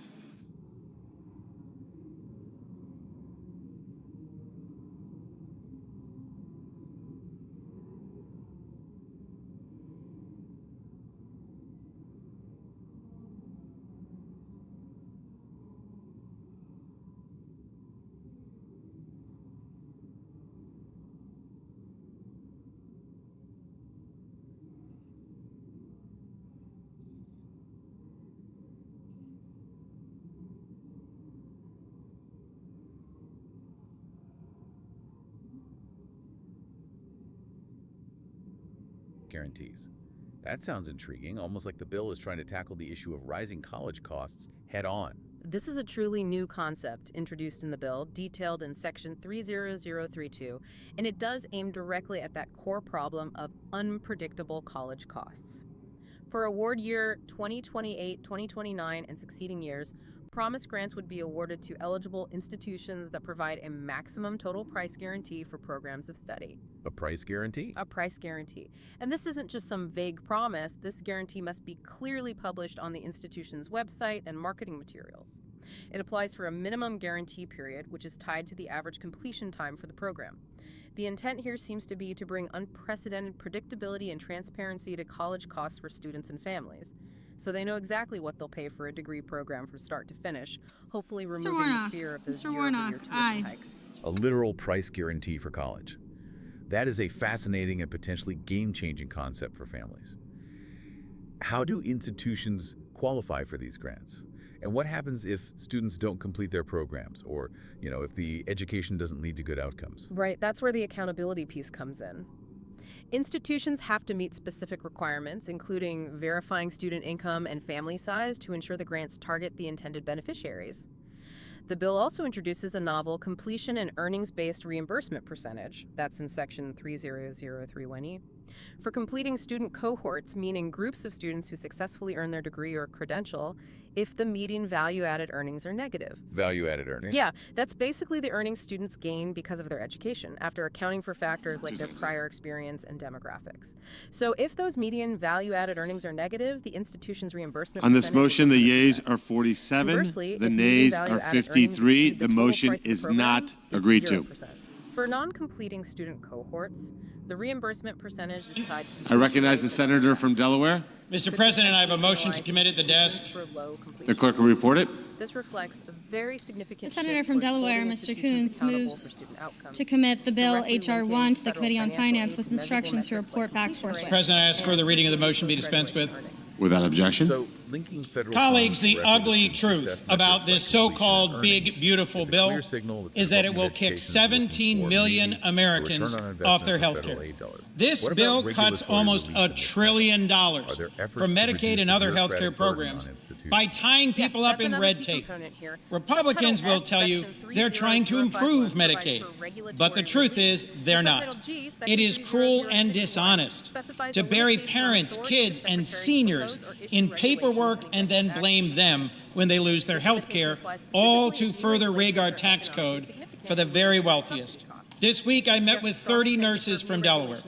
Guarantees. That sounds intriguing, almost like the bill is trying to tackle the issue of rising college costs head on. This is a truly new concept introduced in the bill, detailed in Section 30032, and it does aim directly at that core problem of unpredictable college costs. For award year 2028, 2029, and succeeding years, promise grants would be awarded to eligible institutions that provide a maximum total price guarantee for programs of study. A price guarantee? A price guarantee. And this isn't just some vague promise. This guarantee must be clearly published on the institution's website and marketing materials. It applies for a minimum guarantee period, which is tied to the average completion time for the program. The intent here seems to be to bring unprecedented predictability and transparency to college costs for students and families, so they know exactly what they'll pay for a degree program from start to finish, hopefully removing the fear of those year-over-year tuition hikes. A literal price guarantee for college. That is a fascinating and potentially game-changing concept for families. How do institutions qualify for these grants? And what happens if students don't complete their programs, or, if the education doesn't lead to good outcomes? Right, that's where the accountability piece comes in. Institutions have to meet specific requirements, including verifying student income and family size to ensure the grants target the intended beneficiaries. The bill also introduces a novel completion and earnings-based reimbursement percentage, that's in Section 30031E, for completing student cohorts, meaning groups of students who successfully earn their degree or credential, if the median value-added earnings are negative. Value-added earnings? Yeah, that's basically the earnings students gain because of their education, after accounting for factors like their prior experience and demographics. So if those median value-added earnings are negative, the institution's reimbursement On this percentage motion, the yeas are 47, Conversely, the if median nays are value-added 53. earnings, The total motion price of the is program not is agreed to. 0%. For non-completing student cohorts, the reimbursement percentage is tied to... I recognize the senator from Delaware. Mr. President, I have a motion to commit at the desk. The clerk will report it. This reflects a very significant The senator shift from towards Delaware, holding Mr. institutions Coons, accountable moves for student outcomes, to commit the bill directly H.R. linking 1 to the federal Committee on financial Finance aid with to measurable instructions to metrics report back completion forthwith. rate President, I ask for the reading of the motion be dispensed with. Without objection. So, linking federal Colleagues, the funds directly ugly to truth success about metrics this like completion so-called and big, earnings beautiful is a bill clear signal that the is that it Department will of kick Education is looking 17 for million maybe a Americans return on off their investment health for care. federal aid dollars. This What about bill cuts regulatory almost relief $1 in the trillion Are there efforts from to Medicaid reduce and the other health care bureaucratic burden programs on institutions? by tying people up That's in another red key tape. component here. Republicans Subtitle will F, tell you Section they're trying to improve 30051 provides Medicaid, for regulatory but the truth relief. is they're not. Subtitle G, It Section is cruel and 30061 dishonest specifies to a bury limitation on parents, authority kids, of the and secretary to seniors propose or issue in regulations paperwork and then and blame them when they lose their health care, all to further rig our tax code for the very wealthiest. This week, I met with 30 nurses from Delaware.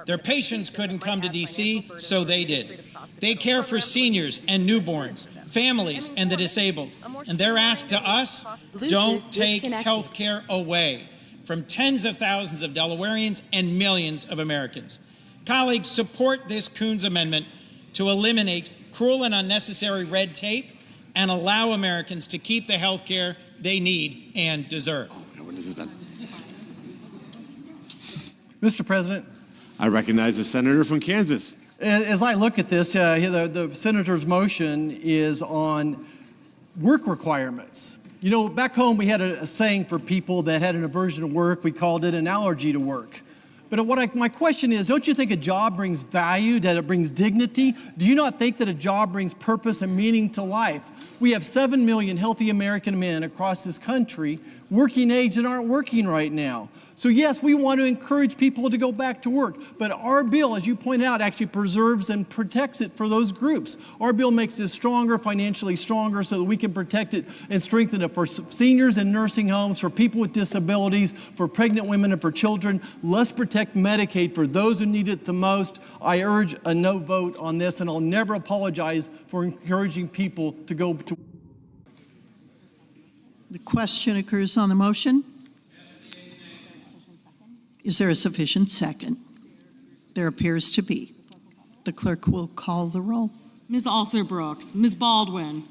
Their patients couldn't come to D.C., so they did. They care for seniors and newborns, families, and the disabled. And their ask to us, don't take health care away from tens of thousands of Delawareans and millions of Americans. Colleagues, support this Coons amendment to eliminate cruel and unnecessary red tape and allow Americans to keep the health care they need and deserve. When this is done. Mr. President, I recognize the senator from Kansas. as I look at this, the senator's motion is on work requirements. You know, back home we had a saying for people that had an aversion to work. We called it an allergy to work. But my question is, don't you think a job brings value, that it brings dignity? Do you not think that a job brings purpose and meaning to life? We have 7 million healthy American men across this country, working age, that aren't working right now. So yes, we want to encourage people to go back to work, but our bill, as you pointed out, actually preserves and protects it for those groups. Our bill makes it stronger, financially stronger, so that we can protect it and strengthen it for seniors in nursing homes, for people with disabilities, for pregnant women, and for children. Let's protect Medicaid for those who need it the most. I urge a no vote on this, and I'll never apologize for encouraging people to go to. The question occurs on the motion. Is there a sufficient second? There appears to be. The clerk will call the roll. Ms. Alsor-Brooks, Ms. Baldwin,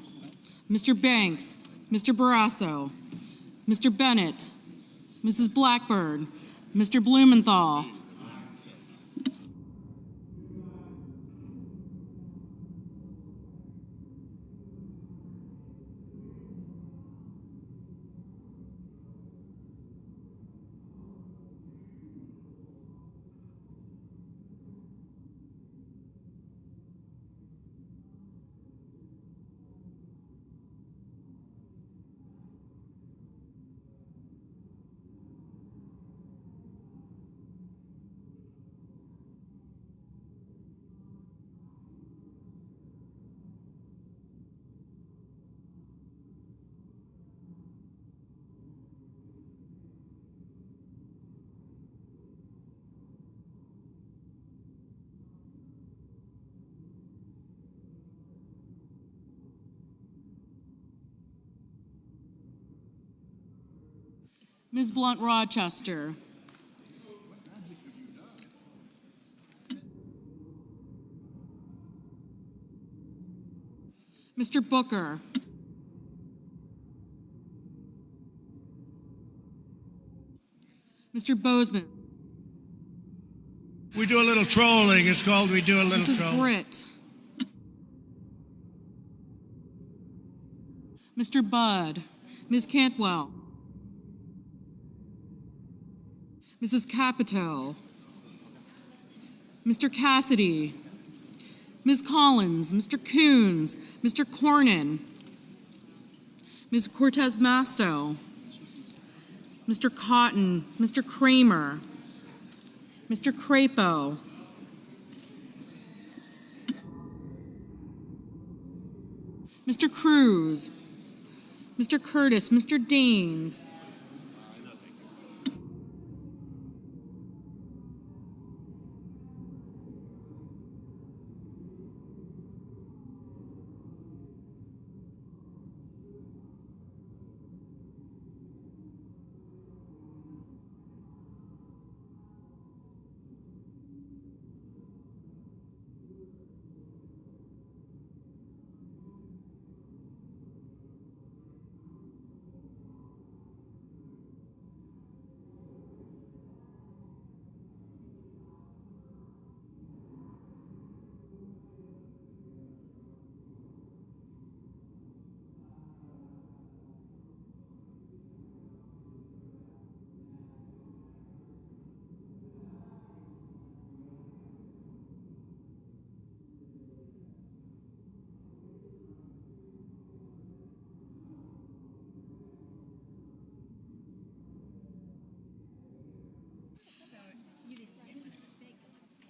Mr. Banks, Mr. Barrasso, Mr. Bennett, Mrs. Blackburn, Mr. Blumenthal, Ms. Blunt-Rochester, Mr. Booker, Mr. Bozeman, We do a little trolling. It's called we do a little Mrs. trolling. Britt, Mr. Budd, Ms. Cantwell, Mrs. Capito, Mr. Cassidy, Ms. Collins, Mr. Coons, Mr. Cornyn, Ms. Cortez Masto, Mr. Cotton, Mr. Kramer, Mr. Crapo, Mr. Cruz, Mr. Curtis, Mr. Daines,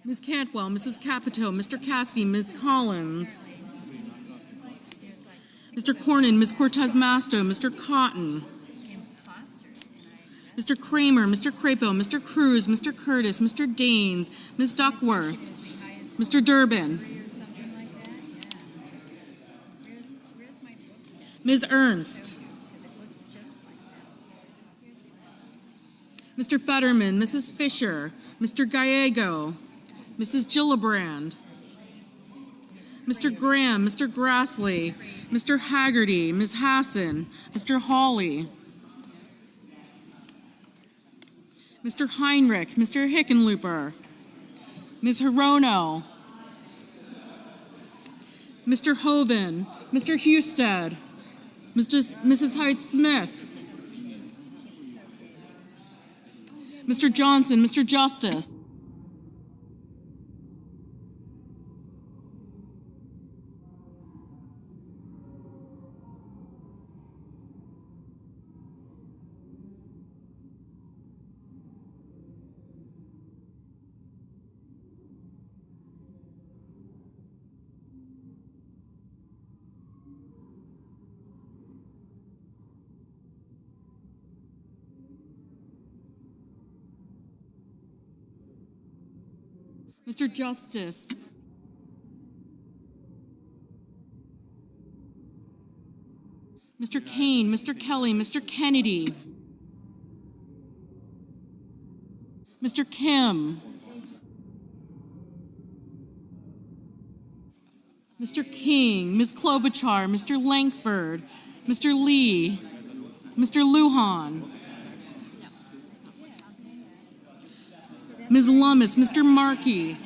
Ms. Cantwell, Mrs. Capito, Mr. Cassidy, Ms. Collins, Mr. Cornyn, Ms. Cortez Masto, Mr. Cotton, Mr. Kramer, Mr. Crapo, Mr. Cruz, Mr. Curtis, Mr. Daines, Ms. Duckworth, Mr. Durbin, Ms. Ernst, Mr. Fetterman, Mrs. Fisher, Mr. Gallego, Mrs. Gillibrand, Mr. Graham, Mr. Grassley, Mr. Haggerty, Ms. Hassan, Mr. Hawley, Mr. Heinrich, Mr. Hickenlooper, Ms. Hirono, Mr. Hoven, Mr. Husted, Mrs. Hyde-Smith, Mr. Johnson, Mr. Justice, Mr. Justice. Mr. Kane, Mr. Kelly, Mr. Kennedy. Mr. Kim. Mr. King, Ms. Klobuchar, Mr. Lankford, Mr. Lee, Mr. Lujan, Ms. Lummis, Mr. Markey,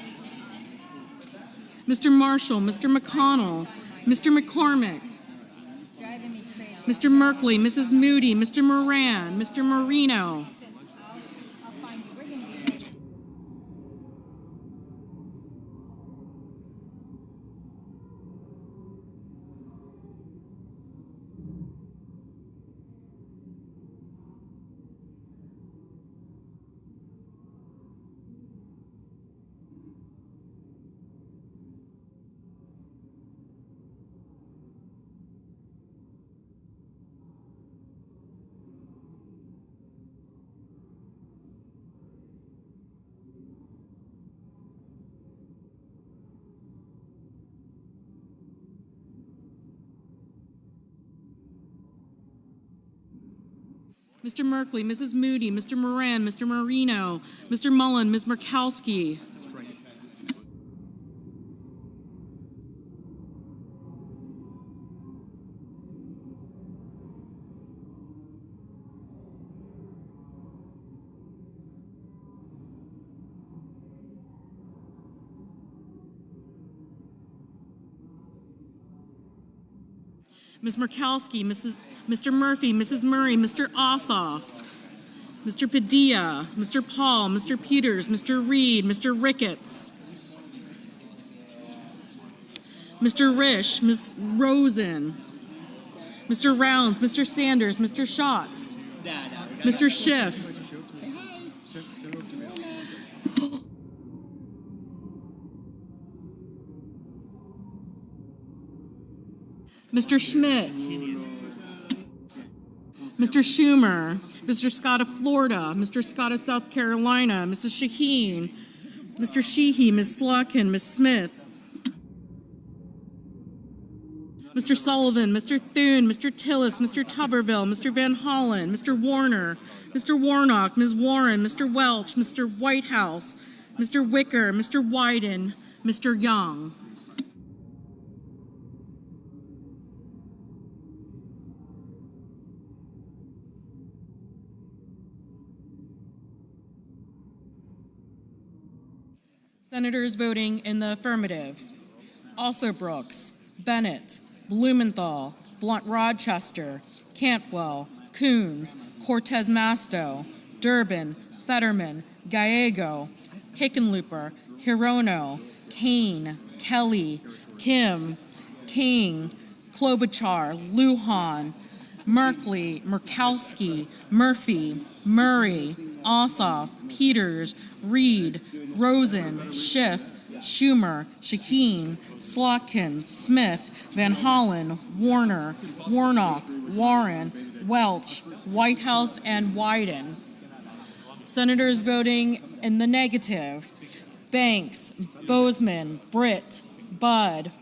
Mr. Marshall, Mr. McConnell, Mr. McCormick, Mr. Merkley, Mrs. Moody, Mr. Moran, Mr. Marino, Mr. Merkley, Mrs. Moody, Mr. Moran, Mr. Marino, Mr. Mullen, Ms. Murkowski, Ms. Murkowski, Mr. Murphy, Mrs. Murray, Mr. Ossoff, Mr. Padilla, Mr. Paul, Mr. Peters, Mr. Reed, Mr. Ricketts, Mr. Risch, Ms. Rosen, Mr. Rounds, Mr. Sanders, Mr. Schatz, Mr. Schiff, Mr. Schmidt, Mr. Schumer, Mr. Scott of Florida, Mr. Scott of South Carolina, Mrs. Shaheen, Mr. Sheehy, Ms. Slotkin, Ms. Smith, Mr. Sullivan, Mr. Thune, Mr. Tillis, Mr. Tuberville, Mr. Van Hollen, Mr. Warner, Mr. Warnock, Ms. Warren, Mr. Welch, Mr. Whitehouse, Mr. Wicker, Mr. Wyden, Mr. Young. Senators voting in the affirmative: Also Brooks, Bennett, Blumenthal, Blunt-Rochester, Cantwell, Coons, Cortez Masto, Durbin, Fetterman, Gallego, Hickenlooper, Hirono, Kane, Kelly, Kim, King, Klobuchar, Lujan, Merkley, Murkowski, Murphy, Murray, Ossoff, Peters, Reed, Rosen, Schiff, Schumer, Shaheen, Slotkin, Smith, Van Hollen, Warner, Warnock, Warren, Welch, Whitehouse, and Wyden. Senators voting in the negative: Banks, Bozeman, Britt, Budd,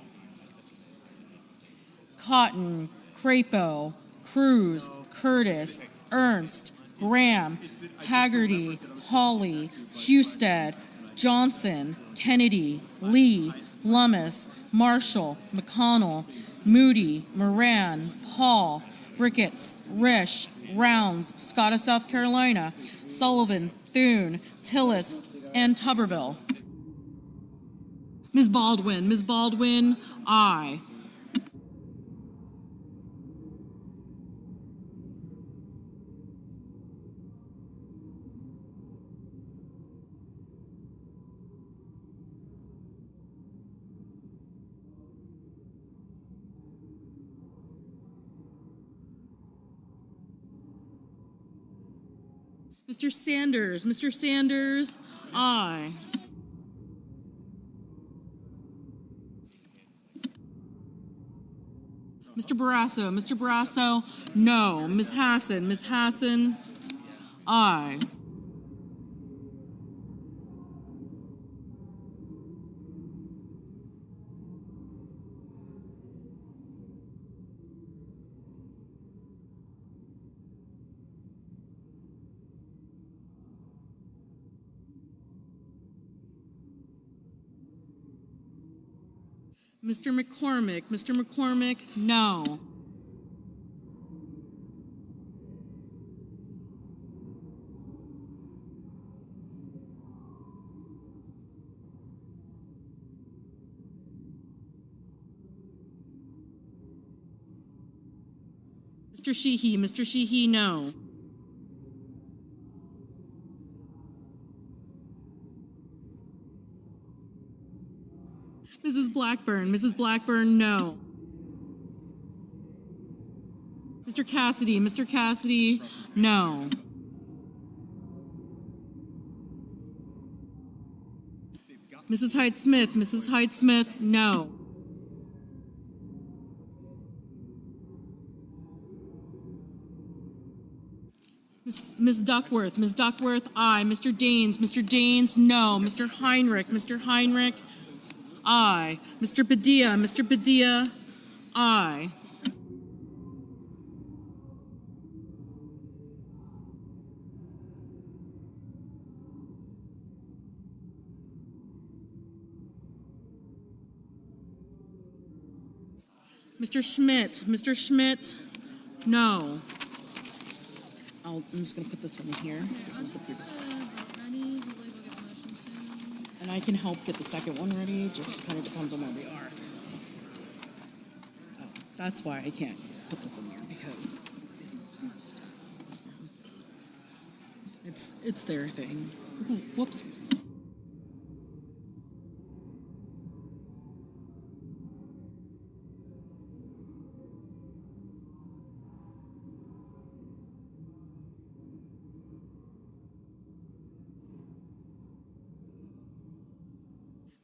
Cotton, Crapo, Cruz, Curtis, Ernst, Graham, Haggerty, Hawley, Husted, Johnson, Kennedy, Lee, Lummis, Marshall, McConnell, Moody, Moran, Paul, Ricketts, Risch, Rounds, Scott of South Carolina, Sullivan, Thune, Tillis, and Tuberville. Ms. Baldwin, aye. Mr. Sanders, aye. Mr. Barrasso, no. Ms. Hassan, aye. Mr. McCormick, Mr. McCormick, no. Mr. Sheehy, no. Mrs. Blackburn, no. Mr. Cassidy, no. Mrs. Hyde-Smith, no. Ms. Duckworth, aye. Mr. Daines, no. Mr. Heinrich, aye. Mr. Padilla, aye. Mr. Schmidt, no. I'm just going to put this one in here. This is the previous one. And I can help get the second one ready, just kind of depends on where we are. Oh, that's why I can't put this in here, because it's their thing. Oh, whoops.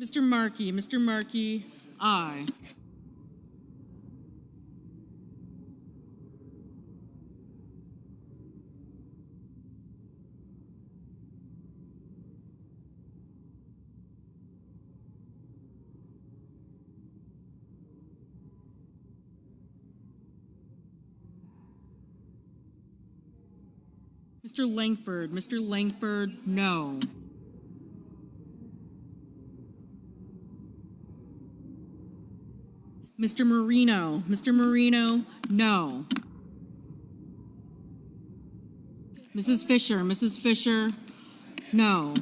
Mr. Markey, aye. Mr. Langford, no. Mr. Marino, no. Mrs. Fisher, no.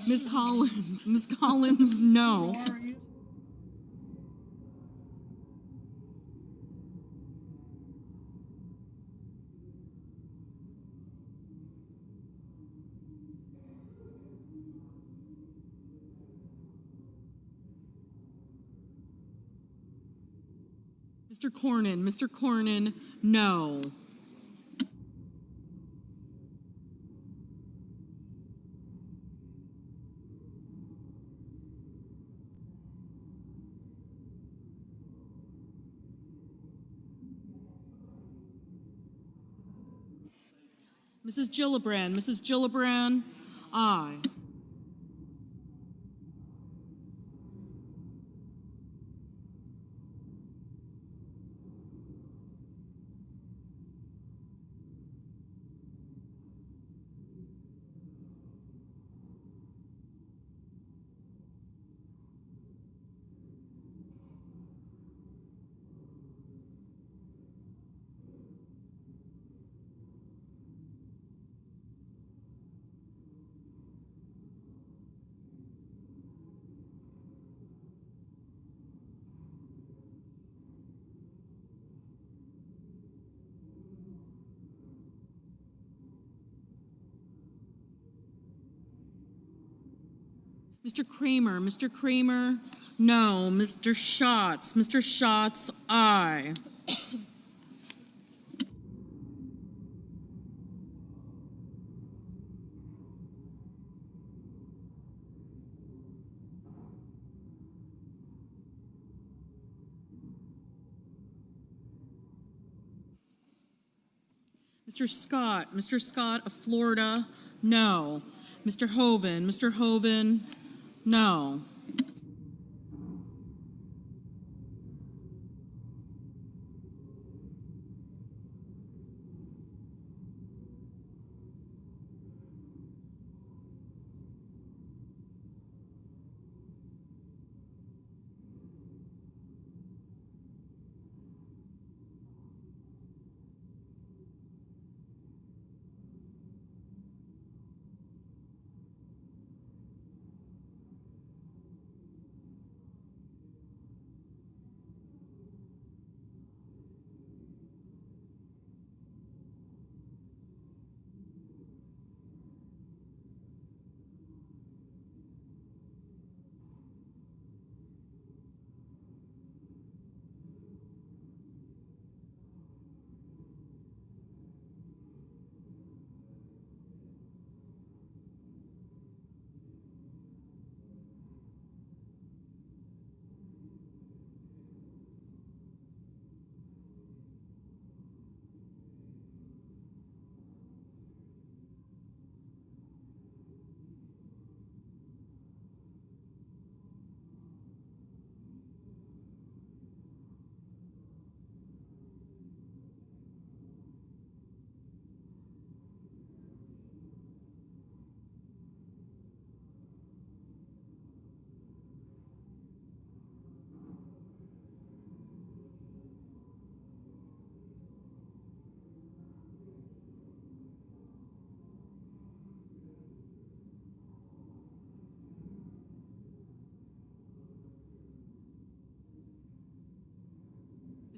Ms. Collins, no. Mr. Cornyn, no. Mrs. Gillibrand, aye. Mr. Kramer, no. Mr. Schatz, aye. Mr. Scott of Florida, no. Mr. Hoven, no.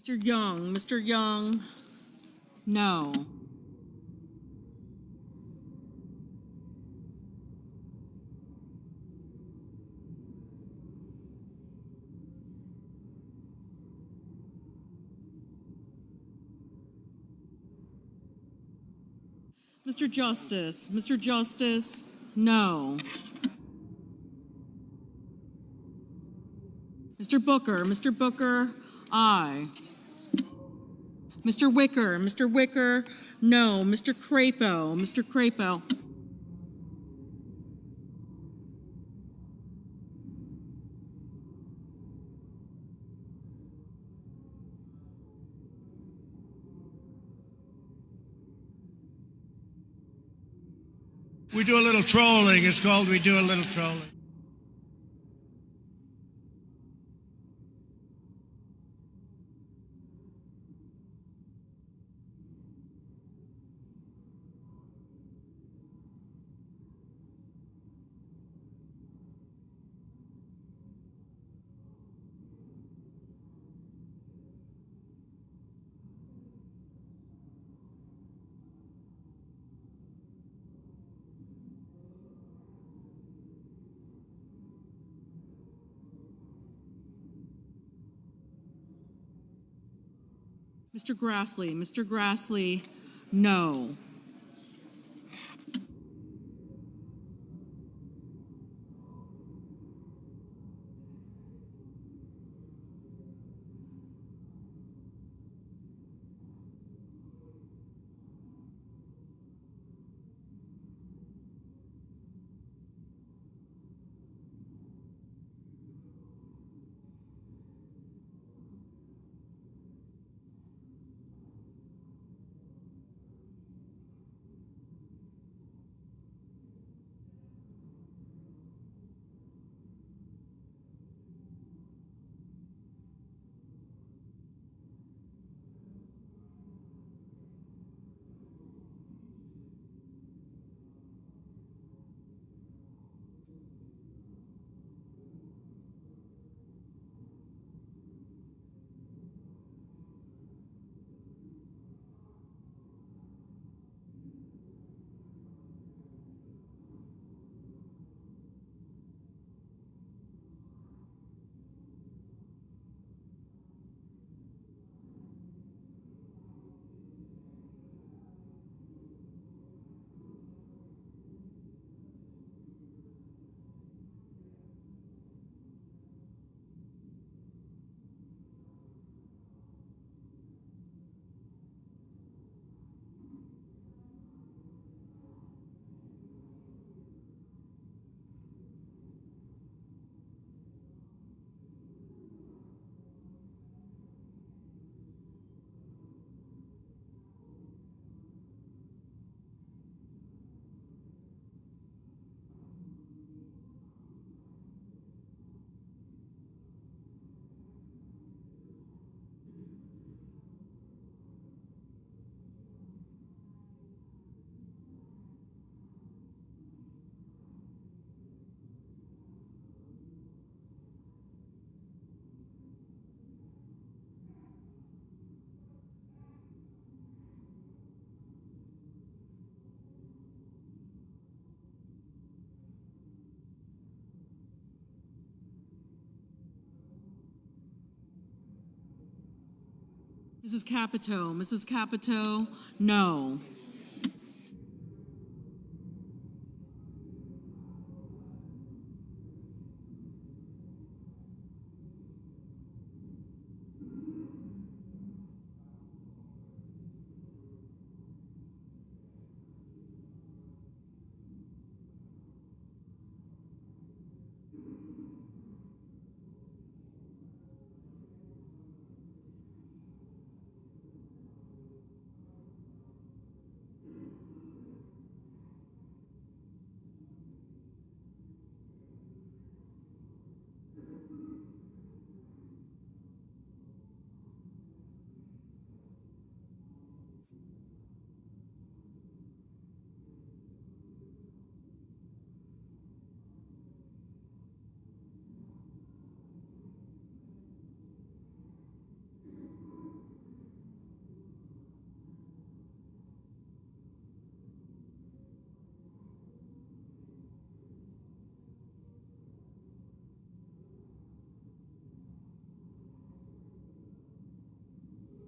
Mr. Young, Mr. Young, no. Mr. Justice, no. Mr. Booker, aye. Mr. Wicker, no. Mr. Crapo, We do a little trolling. It's called we do a little trolling. Mr. Grassley, no. Mrs. Capito, no.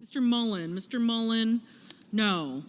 Mr. Mullen? Mr. Mullen, no.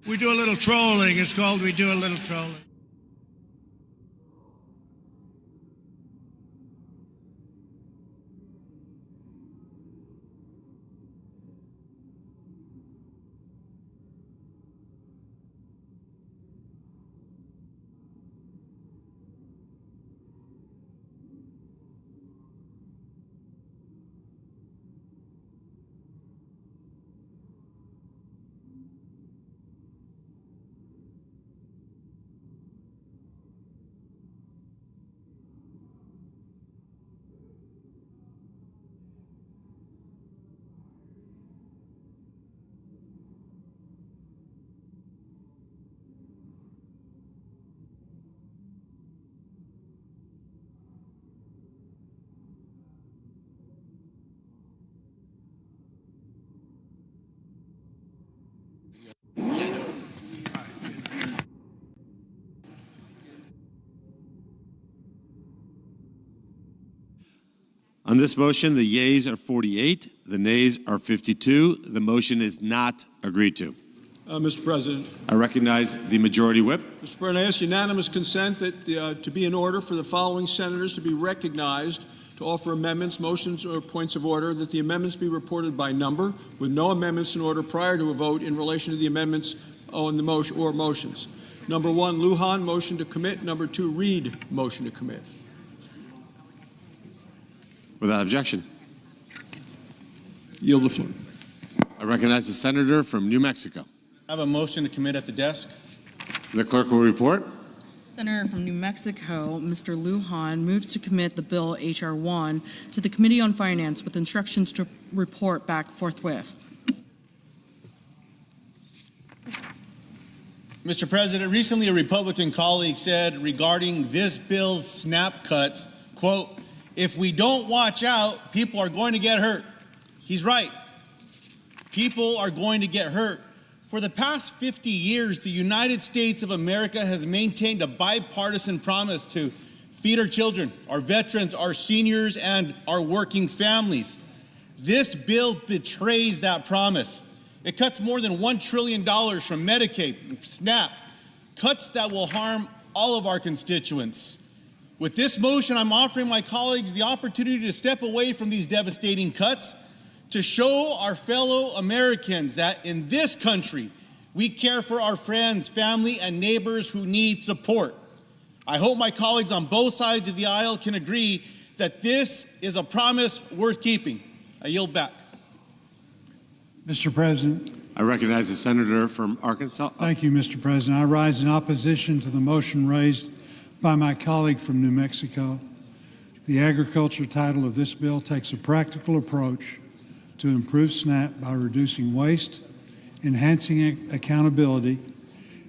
We do a little trolling. It's called We Do a Little Trolling. On this motion, the yeas are 48, the nays are 52. The motion is not agreed to. Mr. President. I recognize the majority whip. Mr. President, I ask unanimous consent that to be in order for the following senators to be recognized to offer amendments, motions, or points of order, that the amendments be reported by number, with no amendments in order prior to a vote in relation to the amendments on the motion or motions. Number 1, Lujan, motion to commit. Number 2, Reed, motion to commit. Without objection. Yield the floor. I recognize the senator from New Mexico. I have a motion to commit at the desk. The clerk will report. Senator from New Mexico, Mr. Lujan, moves to commit the bill H.R. 1 to the Committee on Finance with instructions to report back forthwith. Mr. President, recently a Republican colleague said regarding this bill's SNAP cuts, quote, "If we don't watch out, people are going to get hurt." He's right. People are going to get hurt. For the past 50 years, the United States of America has maintained a bipartisan promise to feed our children, our veterans, our seniors, and our working families. This bill betrays that promise. It cuts more than $1 trillion from Medicaid and SNAP, cuts that will harm all of our constituents. With this motion, I'm offering my colleagues the opportunity to step away from these devastating cuts, to show our fellow Americans that in this country, we care for our friends, family, and neighbors who need support. I hope my colleagues on both sides of the aisle can agree that this is a promise worth keeping. I yield back. Mr. President. I recognize the senator from Arkansas. Thank you, Mr. President. I rise in opposition to the motion raised by my colleague from New Mexico. The agriculture title of this bill takes a practical approach to improve SNAP by reducing waste, enhancing accountability,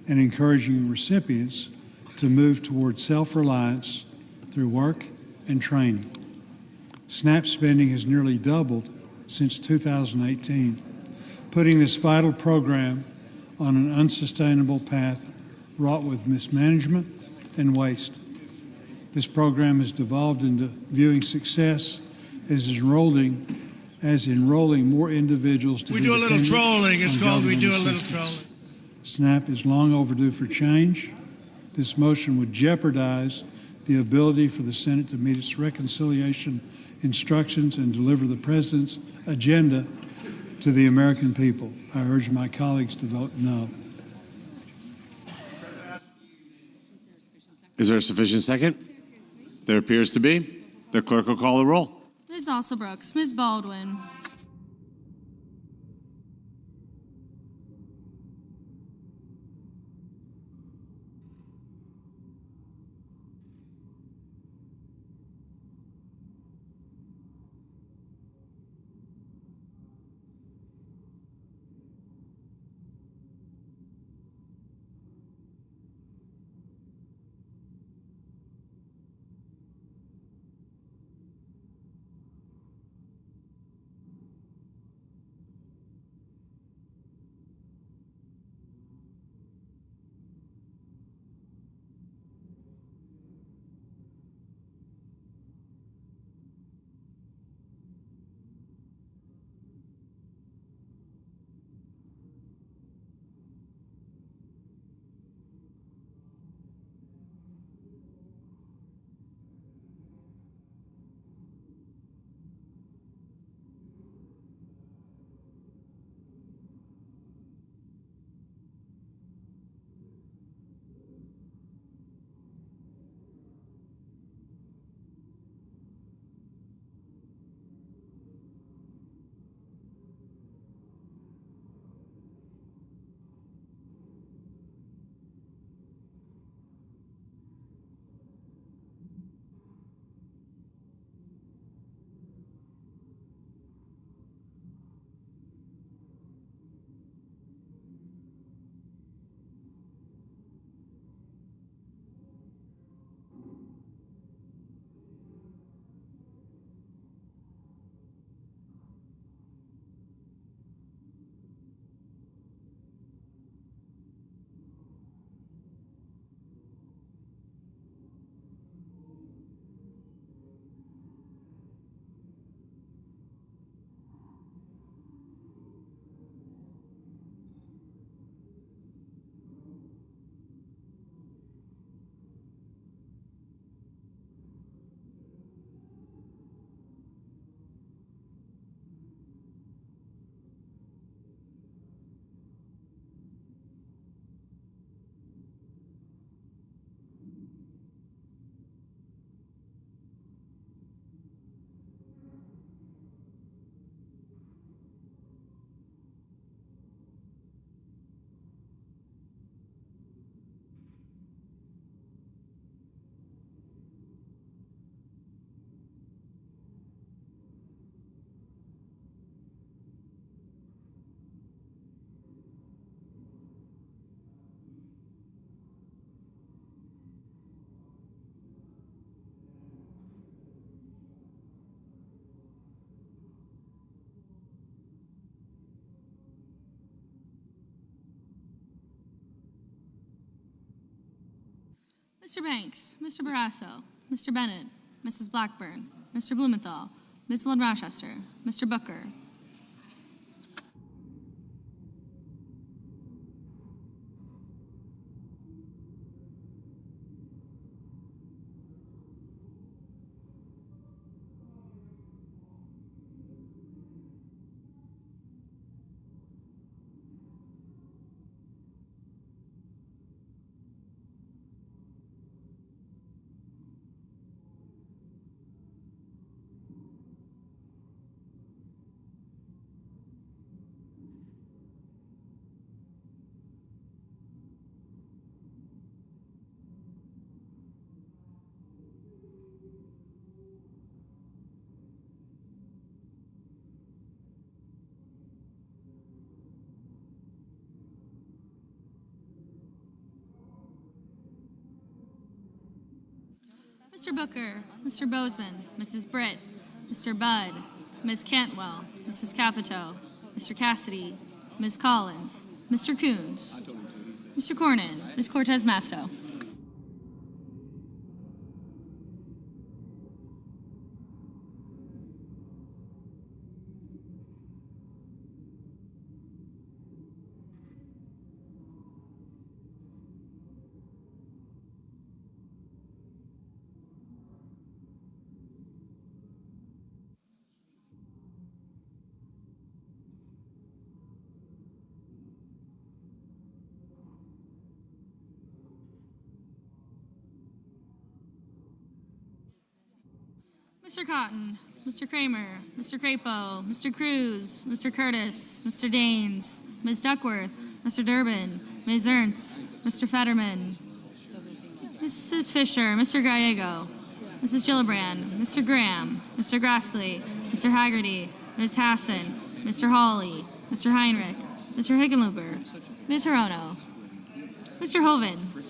and encouraging recipients to move toward self-reliance through work and training. SNAP spending has nearly doubled since 2018, putting this vital program on an unsustainable path wrought with mismanagement and waste. This program has devolved into viewing success as enrolling more individuals to We do a little trolling. It's called we do a little trolling. SNAP is long overdue for change. This motion would jeopardize the ability for the Senate to meet its reconciliation instructions and deliver the President's agenda to the American people. I urge my colleagues to vote no. Is there a sufficient second? There appears to be. The clerk will call the roll. Ms. Alsobrooks, Ms. Baldwin. Mr. Banks, Mr. Barrasso, Mr. Bennett, Mrs. Blackburn, Mr. Blumenthal, Ms. Blood Rochester, Mr. Booker. Mr. Booker, Mr. Bozeman, Mrs. Britt, Mr. Budd, Ms. Cantwell, Mrs. Capito, Mr. Cassidy, Ms. Collins, Mr. Coons, Mr. Cornyn, Ms. Cortez Masto. Mr. Cotton, Mr. Kramer, Mr. Crapo, Mr. Cruz, Mr. Curtis, Mr. Daines, Ms. Duckworth, Mr. Durbin, Ms. Ernst, Mr. Fetterman, Mrs. Fisher, Mr. Gallego, Mrs. Gillibrand, Mr. Graham, Mr. Grassley, Mr. Haggerty, Ms. Hassan, Mr. Hawley, Mr. Heinrich, Mr. Hickenlooper, Ms. Hirono, Mr. Hovind,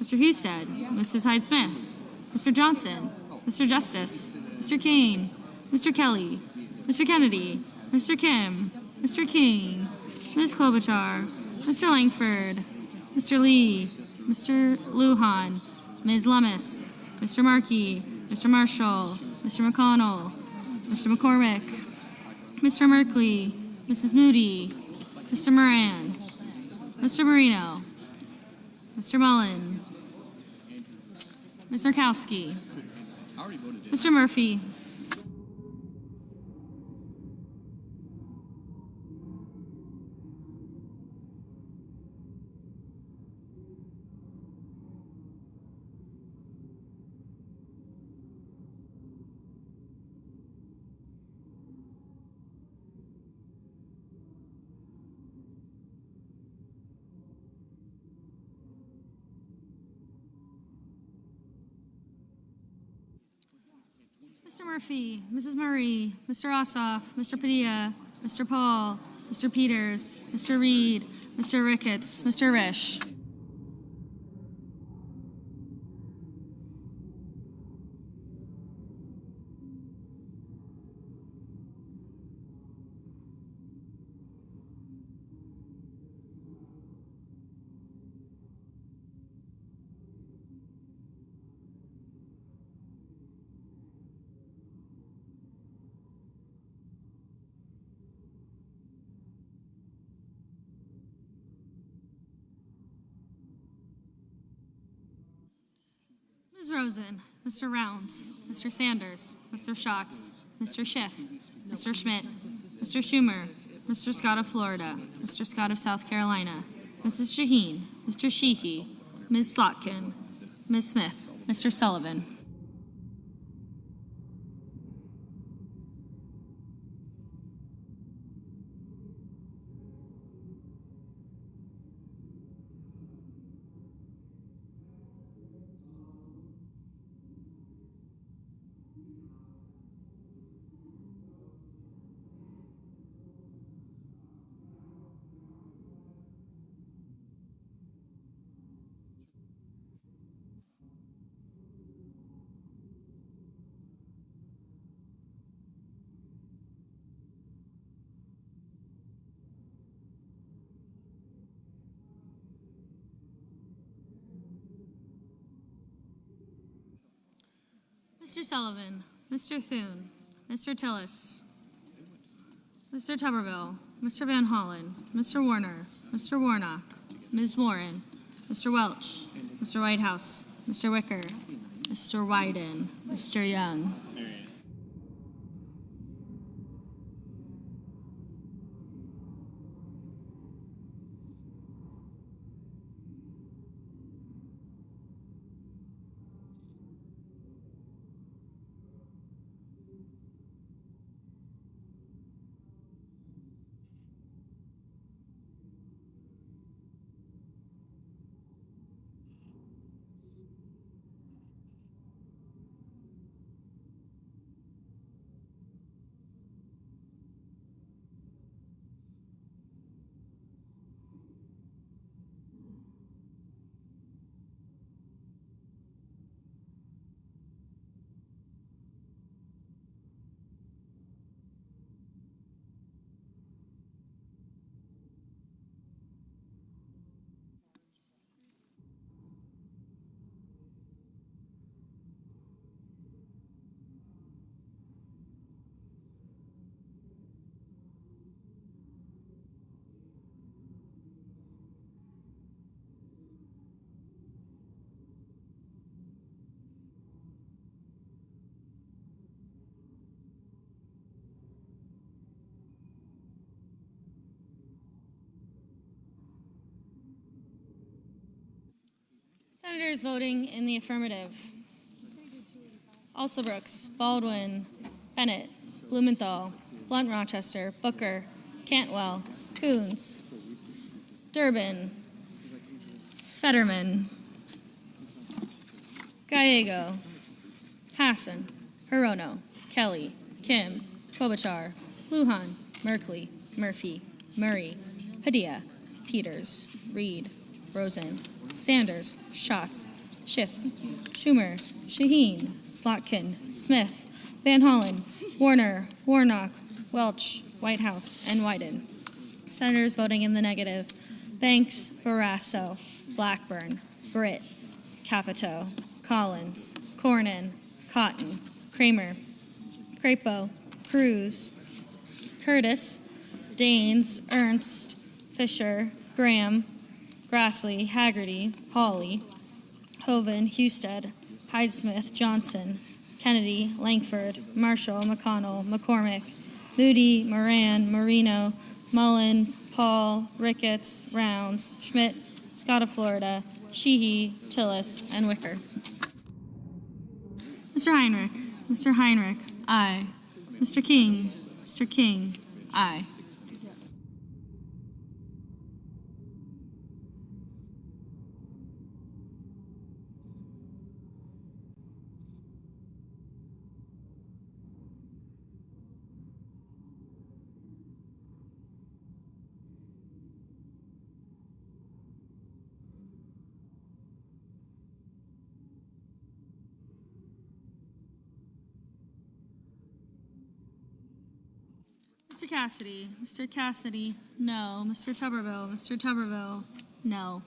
Mr. Husted, Mrs. Hyde-Smith, Mr. Johnson, Mr. Justice, Mr. Kane, Mr. Kelly, Mr. Kennedy, Mr. Kim, Mr. King, Ms. Klobuchar, Mr. Langford, Mr. Lee, Mr. Lujan, Ms. Lummis, Mr. Markey, Mr. Marshall, Mr. McConnell, Mr. McCormick, Mr. Merkley, Mrs. Moody, Mr. Moran, Mr. Marino, Mr. Mullen, Ms. Murkowski, Mr. Murphy, Mr. Murphy, Mrs. Murray, Mr. Ossoff, Mr. Padilla, Mr. Paul, Mr. Peters, Mr. Reed, Mr. Ricketts, Mr. Risch. Ms. Rosen, Mr. Rounds, Mr. Sanders, Mr. Schatz, Mr. Schiff, Mr. Schmidt, Mr. Schumer, Mr. Scott of Florida, Mr. Scott of South Carolina, Mrs. Shaheen, Mr. Sheehy, Ms. Slotkin, Ms. Smith, Mr. Sullivan. Mr. Sullivan, Mr. Thune, Mr. Tillis, Mr. Tuberville, Mr. Van Hollen, Mr. Warner, Mr. Warnock, Ms. Warren, Mr. Welch, Mr. Whitehouse, Mr. Wicker, Mr. Wyden, Mr. Young. Senators voting in the affirmative: Alsobrooks, Baldwin, Bennett, Blumenthal, Blunt Rochester, Booker, Cantwell, Coons, Durbin, Fetterman, Gallego, Hassan, Hirono, Kelly, Kim, Klobuchar, Lujan, Merkley, Murphy, Murray, Padilla, Peters, Reed, Rosen, Sanders, Schatz, Schiff, Schumer, Shaheen, Slotkin, Smith, Van Hollen, Warner, Warnock, Welch, Whitehouse, and Wyden. Senators voting in the negative: Banks, Barrasso, Blackburn, Britt, Capito, Collins, Cornyn, Cotton, Kramer, Crapo, Cruz, Curtis, Daines, Ernst, Fisher, Graham, Grassley, Haggerty, Hawley, Hoven, Husted, Hyde-Smith, Johnson, Kennedy, Langford, Marshall, McConnell, McCormick, Moody, Moran, Marino, Mullen, Paul, Ricketts, Rounds, Schmidt, Scott of Florida, Sheehy, Tillis, and Wicker. Mr. Heinrich, aye. Mr. King, aye. Mr. Cassidy, no. Mr. Tuberville, no.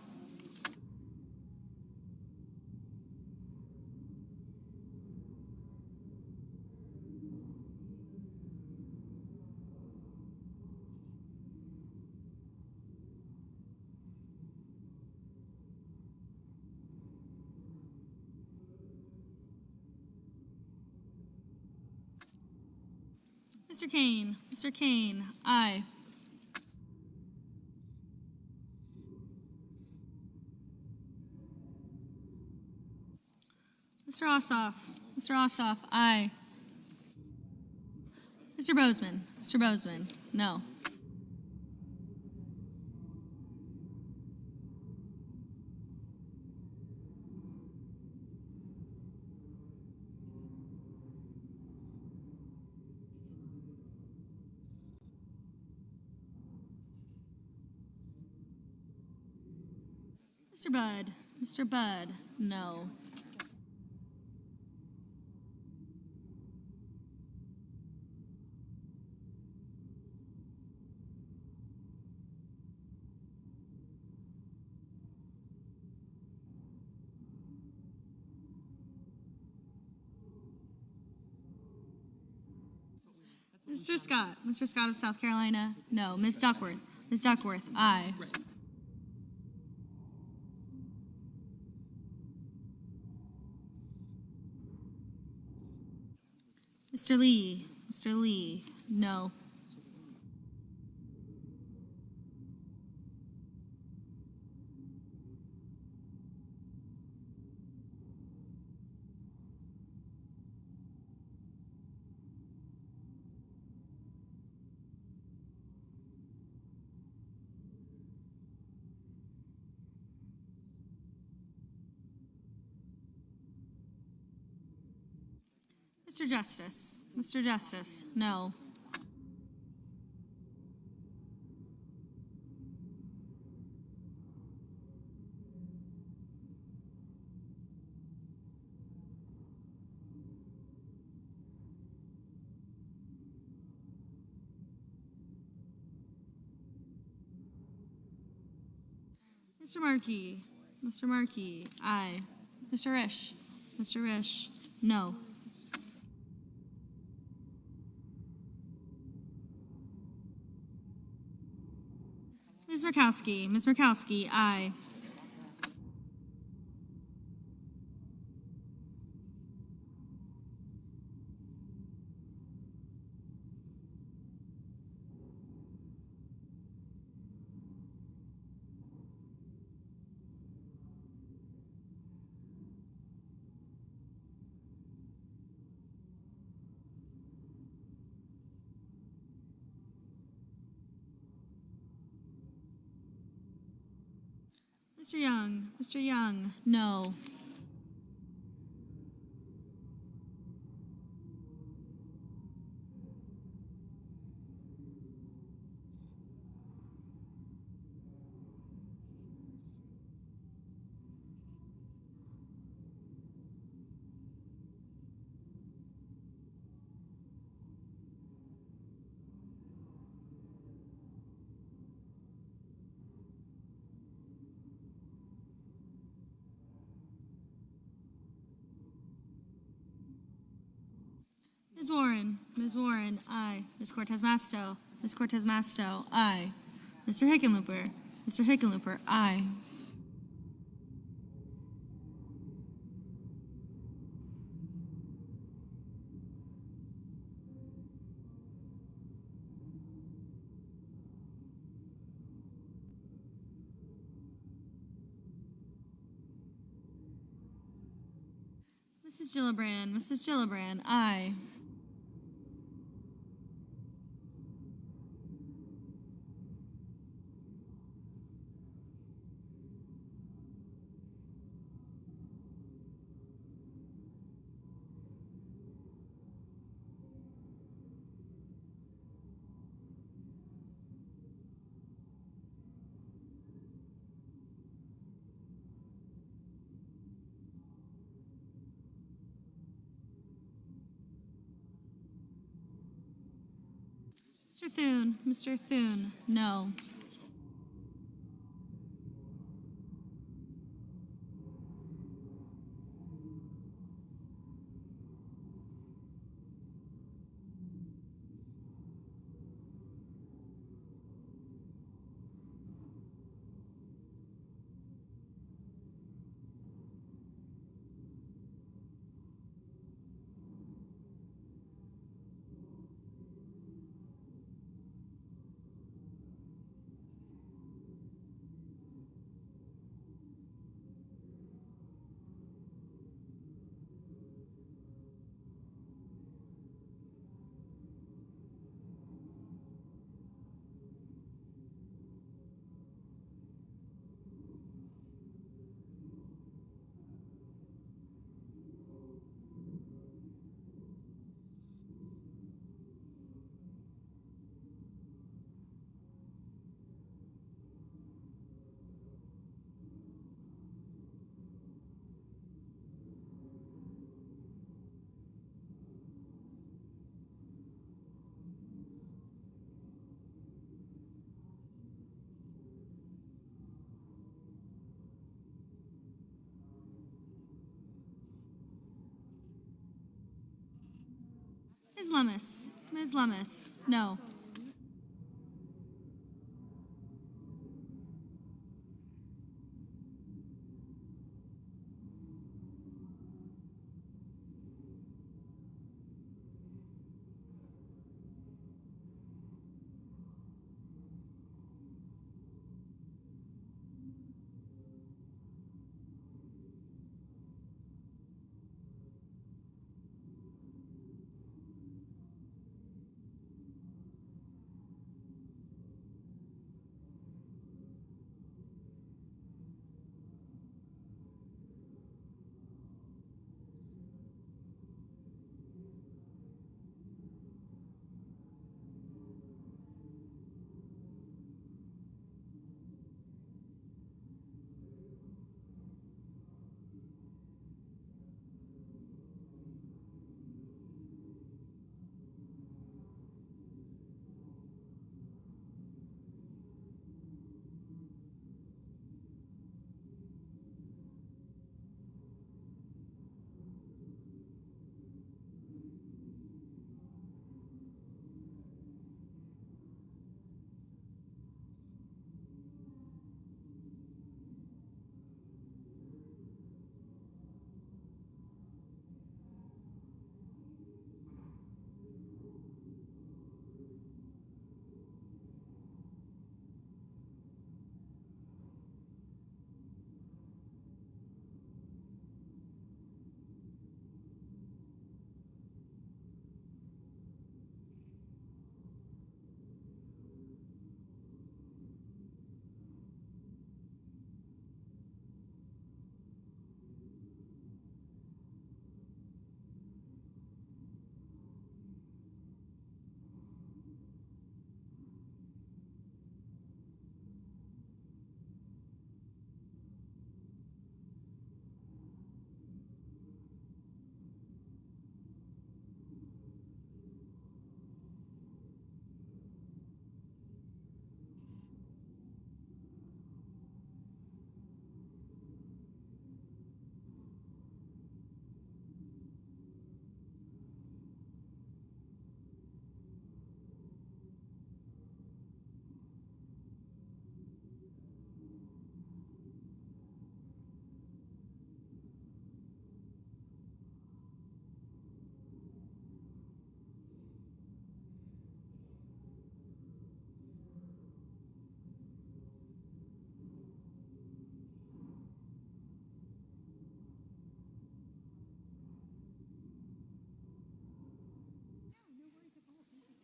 Mr. Kane, aye. Mr. Ossoff, aye. Mr. Bozeman, no. Mr. Budd, no. Mr. Scott. Mr. Scott of South Carolina, no. Ms. Duckworth. Ms. Duckworth, aye. Mr. Lee. Mr. Lee, no. Mr. Justice. Mr. Justice, no. Mr. Markey. Mr. Markey, aye. Mr. Risch. Mr. Risch, no. Ms. Murkowski. Ms. Murkowski, aye. Mr. Young. Mr. Young, no. Ms. Warren. Ms. Warren, aye. Ms. Cortez Masto. Ms. Cortez Masto, aye. Mr. Hickenlooper. Mr. Hickenlooper, aye. Mrs. Gillibrand. Mrs. Gillibrand, aye. Mr. Thune. Mr. Thune, no. Ms. Lummis. Ms. Lummis? No.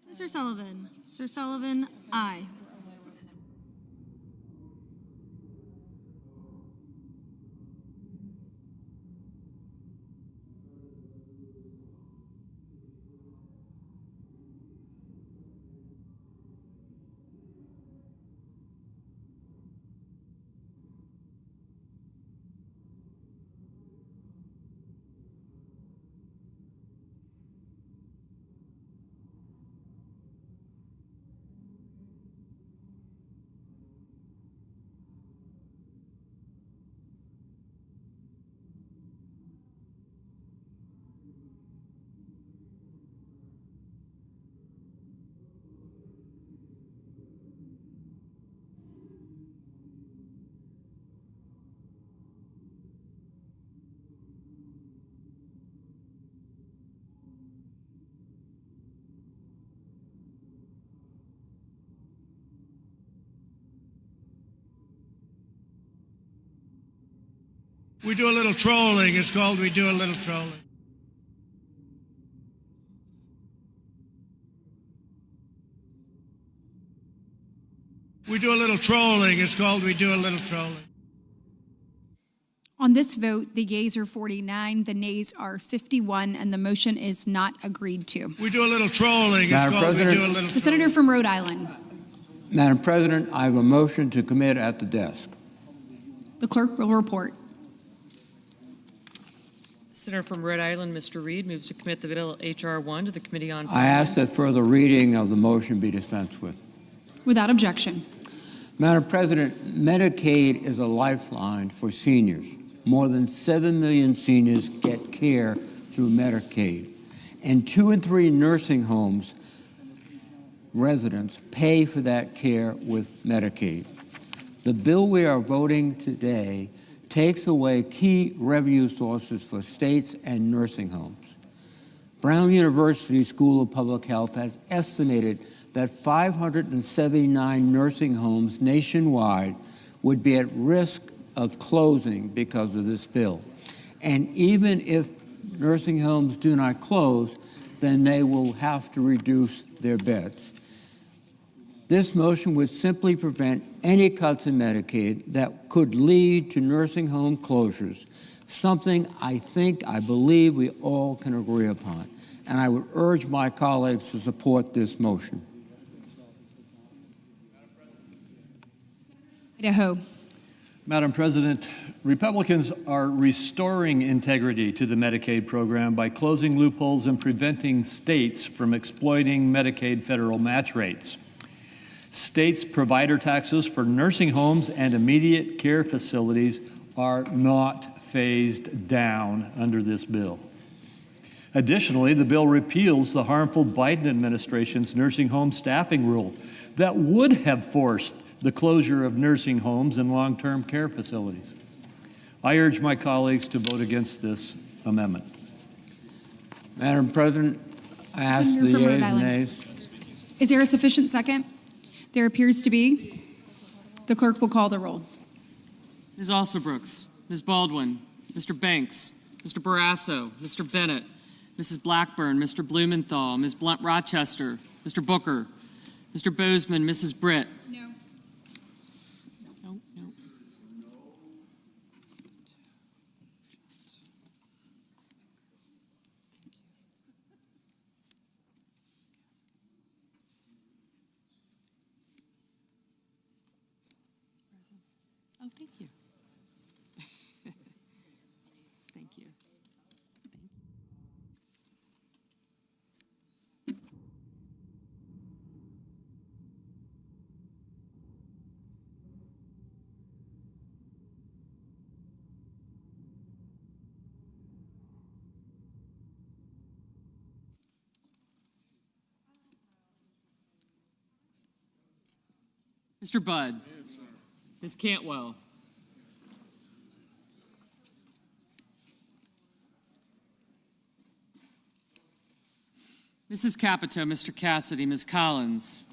Mr. Sullivan? Mr. Sullivan, aye. We do a little trolling. It's called we do a little trolling. We do a little trolling. It's called we do a little trolling. On this vote, the yeas are 49, the nays are 51, and the motion is not agreed to. We do a little trolling. It's called we do a little trolling. The senator from Rhode Island. Madam President, I have a motion to commit at the desk. The clerk will report. Senator from Rhode Island, Mr. Reed, moves to commit the bill H.R. 1 to the Committee on I ask that further reading of the motion be dispensed with. Without objection. Madam President, Medicaid is a lifeline for seniors. More than 7 million seniors get care through Medicaid, and 2 in 3 nursing homes residents pay for that care with Medicaid. The bill we are voting today takes away key revenue sources for states and nursing homes. Brown University School of Public Health has estimated that 579 nursing homes nationwide would be at risk of closing because of this bill. And even if nursing homes do not close, then they will have to reduce their beds. This motion would simply prevent any cuts in Medicaid that could lead to nursing home closures, something I believe we all can agree upon. And I would urge my colleagues to support this motion. Idaho. Madam President, Republicans are restoring integrity to the Medicaid program by closing loopholes and preventing states from exploiting Medicaid federal match rates. States' provider taxes for nursing homes and immediate care facilities are not phased down under this bill. Additionally, the bill repeals the harmful Biden administration's nursing home staffing rule that would have forced the closure of nursing homes and long-term care facilities. I urge my colleagues to vote against this amendment. Madam President, I ask the yeas and nays. Is there a sufficient second? There appears to be. The clerk will call the roll. Ms. Alsobrooks, Ms. Baldwin, Mr. Banks, Mr. Barrasso, Mr. Bennett, Mrs. Blackburn, Mr. Blumenthal, Ms. Blunt-Rochester, Mr. Booker, Mr. Bozeman, Mrs. Britt. No. No. Oh, thank you. Thank you. Mr. Budd. Ms. Cantwell. Mrs. Capito, Mr. Cassidy, Ms. Collins.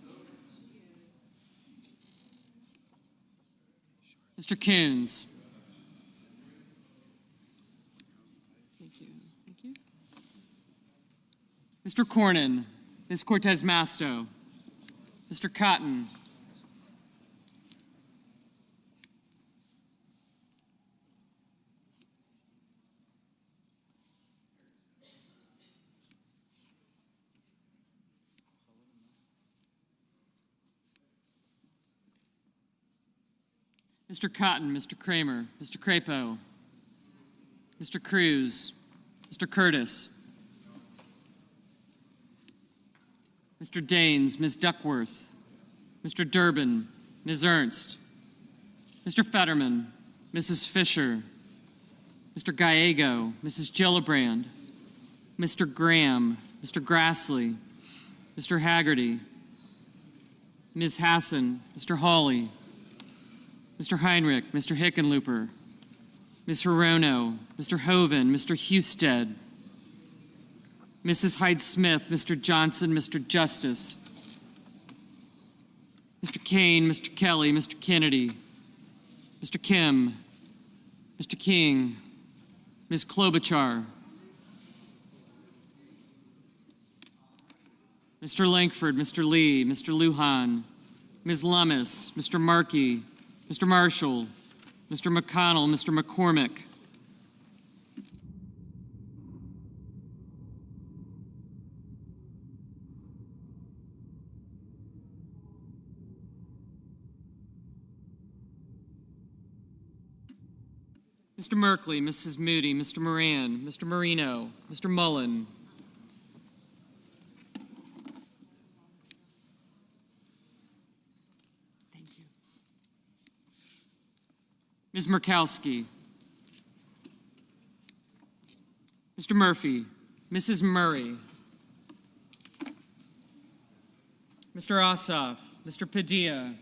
Mr. Coons. Thank you. Thank you. Mr. Cornyn, Ms. Cortez Masto, Mr. Cotton. Mr. Cotton, Mr. Kramer, Mr. Crapo, Mr. Cruz, Mr. Curtis, Mr. Daines, Ms. Duckworth, Mr. Durbin, Ms. Ernst, Mr. Fetterman, Mrs. Fisher, Mr. Gallego, Mrs. Gillibrand, Mr. Graham, Mr. Grassley, Mr. Haggerty, Ms. Hassan, Mr. Hawley, Mr. Heinrich, Mr. Hickenlooper, Ms. Hirono, Mr. Hoven, Mr. Husted, Mrs. Hyde-Smith, Mr. Johnson, Mr. Justice, Mr. Kane, Mr. Kelly, Mr. Kennedy, Mr. Kim, Mr. King, Ms. Klobuchar, Mr. Lankford, Mr. Lee, Mr. Lujan, Ms. Lummis, Mr. Markey, Mr. Marshall, Mr. McConnell, Mr. McCormick, Mr. Merkley, Mrs. Moody, Mr. Moran, Mr. Marino, Mr. Mullen, Ms. Murkowski, Mr. Murphy, Mrs. Murray, Mr. Ossoff, Mr. Padilla,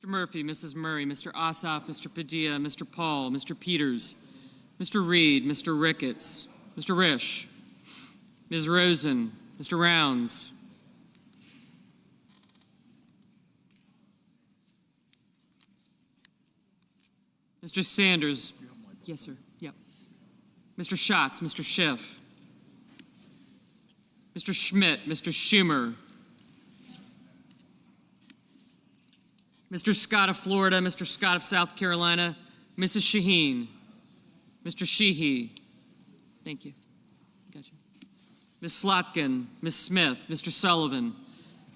Mr. Murphy, Mrs. Murray, Mr. Ossoff, Mr. Padilla, Mr. Paul, Mr. Peters, Mr. Reed, Mr. Ricketts, Mr. Risch, Ms. Rosen, Mr. Rounds, Mr. Sanders. Yes, sir. Yep. Mr. Schatz, Mr. Schiff, Mr. Schmidt, Mr. Schumer, Mr. Scott of Florida, Mr. Scott of South Carolina, Mrs. Shaheen, Mr. Sheehy. Thank you. Gotcha. Ms. Slotkin, Ms. Smith, Mr. Sullivan,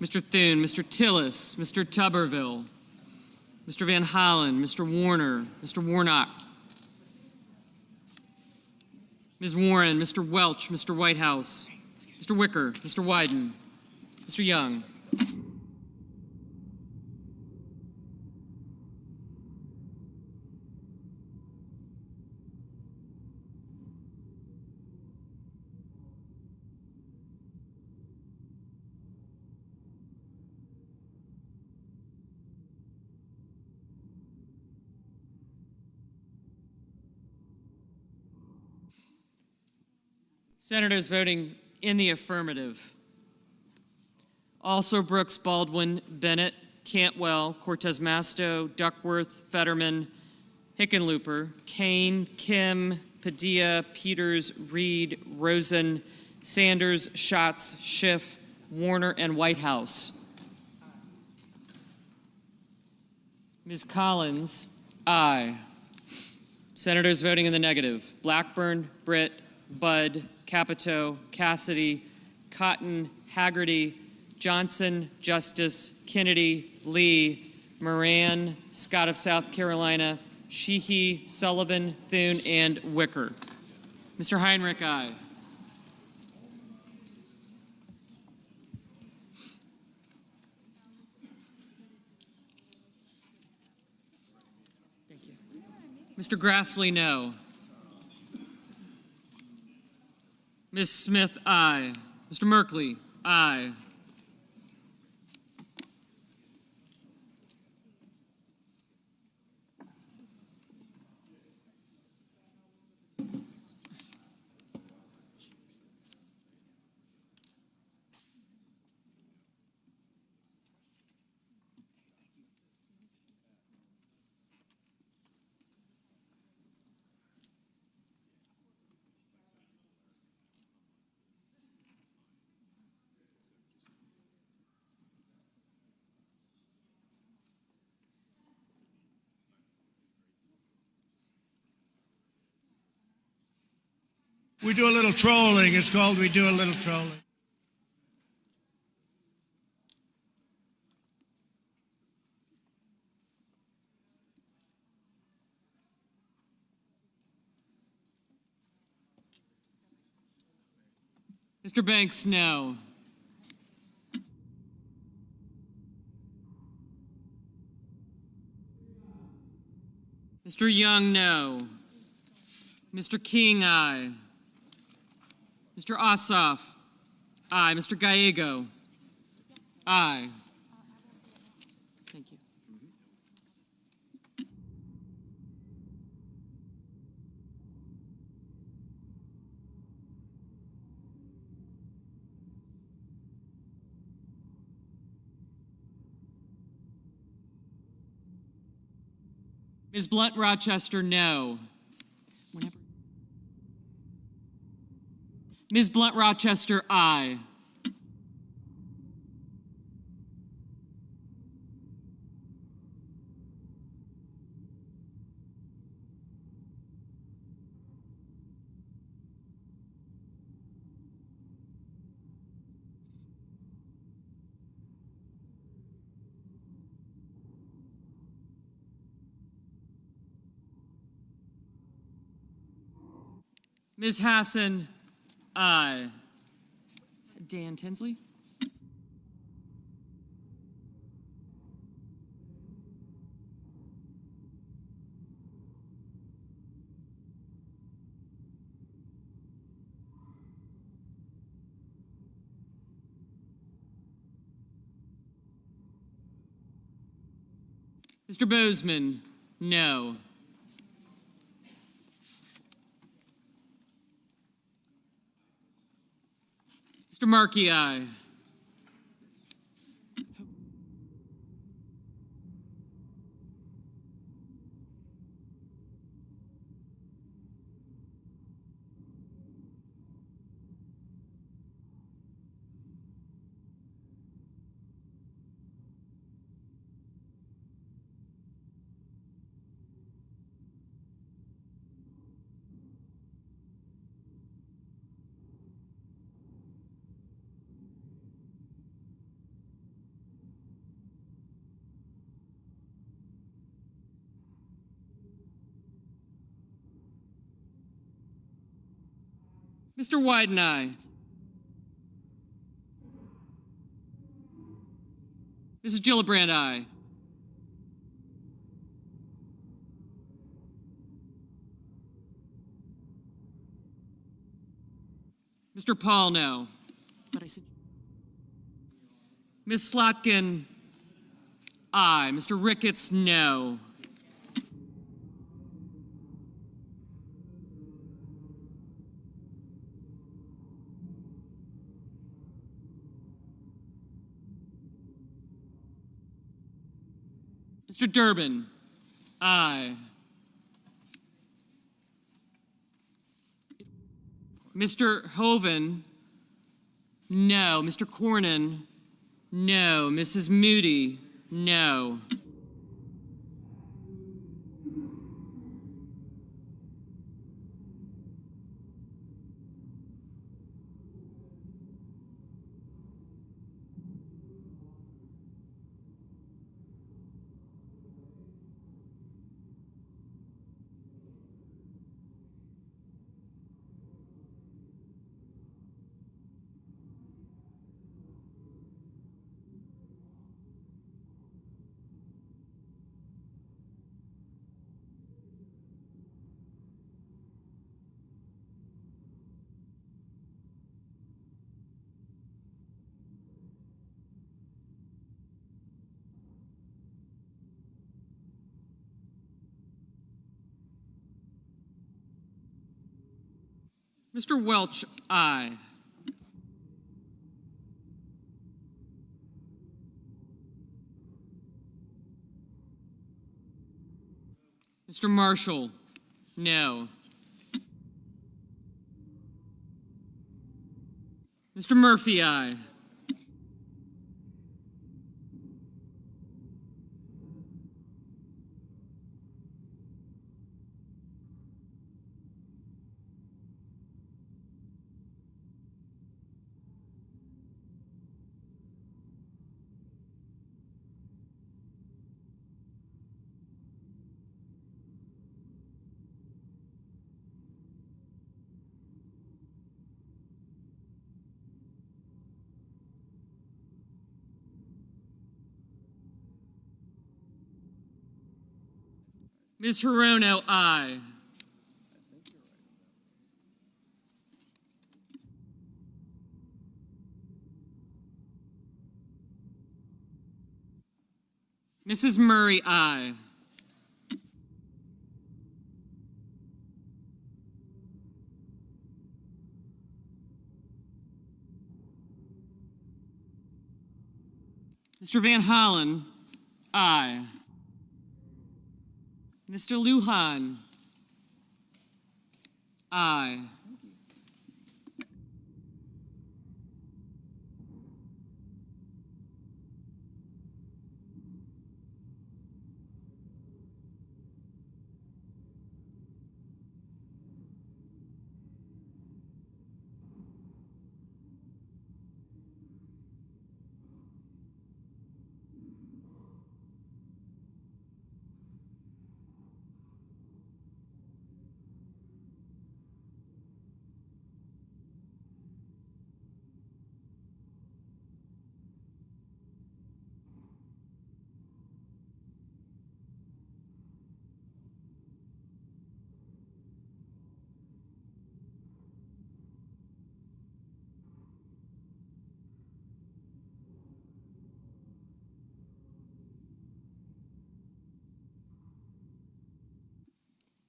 Mr. Thune, Mr. Tillis, Mr. Tuberville, Mr. Van Hollen, Mr. Warner, Mr. Warnock, Ms. Warren, Mr. Welch, Mr. Whitehouse, Mr. Wicker, Mr. Wyden, Mr. Young. Senators voting in the affirmative: also Brooks, Baldwin, Bennett, Cantwell, Cortez Masto, Duckworth, Fetterman, Hickenlooper, Kane, Kim, Padilla, Peters, Reed, Rosen, Sanders, Schatz, Schiff, Warner, and Whitehouse. Ms. Collins, aye. Senators voting in the negative: Blackburn, Britt, Budd, Capito, Cassidy, Cotton, Haggerty, Johnson, Justice, Kennedy, Lee, Moran, Scott of South Carolina, Sheehy, Sullivan, Thune, and Wicker. Mr. Heinrich, aye. Thank you. Mr. Grassley, no. Ms. Smith, aye. Mr. Merkley, aye. We do a little trolling. It's called we do a little trolling. Mr. Banks, no. Mr. Young, no. Mr. King, aye. Mr. Ossoff, aye. Mr. Gallego, aye. Thank you. Ms. Blunt Rochester, no. Whenever. Ms. Blunt Rochester, aye. Ms. Hassan, aye. Dan Tinsley? Mr. Bozeman, no. Mr. Markey, aye. Mr. Wyden, aye. Mrs. Gillibrand, aye. Mr. Paul, no. But I said. Ms. Slotkin, aye. Mr. Ricketts, no. Mr. Durbin, aye. Mr. Hoven, no. Mr. Cornyn, no. Mrs. Moody, no. Mr. Welch, aye. Mr. Marshall, no. Mr. Murphy, aye. Ms. Hirono, aye. Mrs. Murray, aye. Mr. Van Hollen, aye. Mr. Lujan, aye.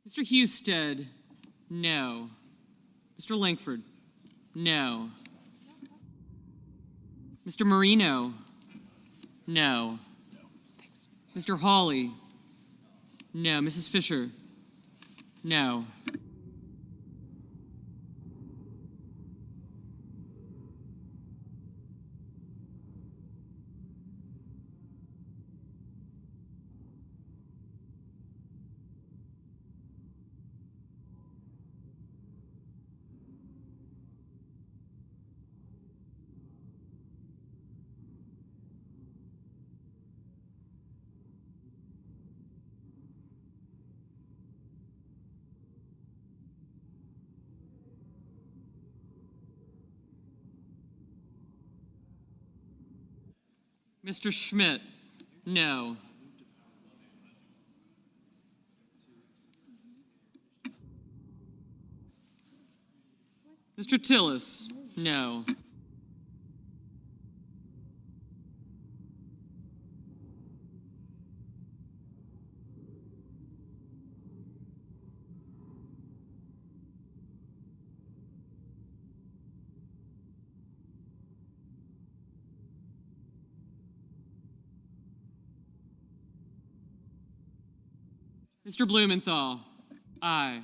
Mr. Husted, no. Mr. Langford, no. Mr. Marino, no. Mr. Hawley, no. Mrs. Fisher, no. Mr. Schmidt, no. Mr. Tillis, no. Mr. Blumenthal, aye.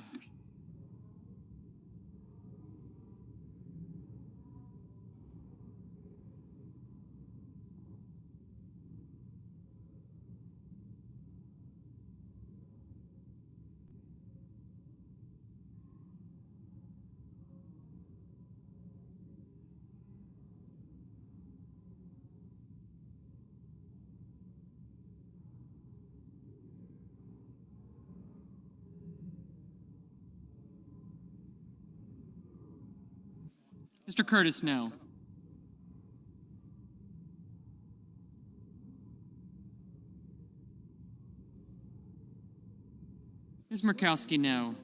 Mr. Curtis, no. Ms. Murkowski, no.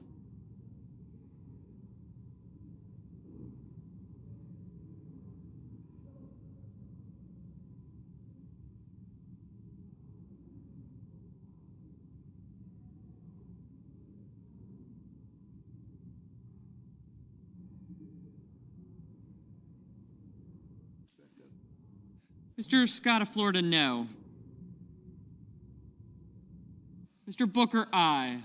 Mr. Scott of Florida, no. Mr. Booker, aye.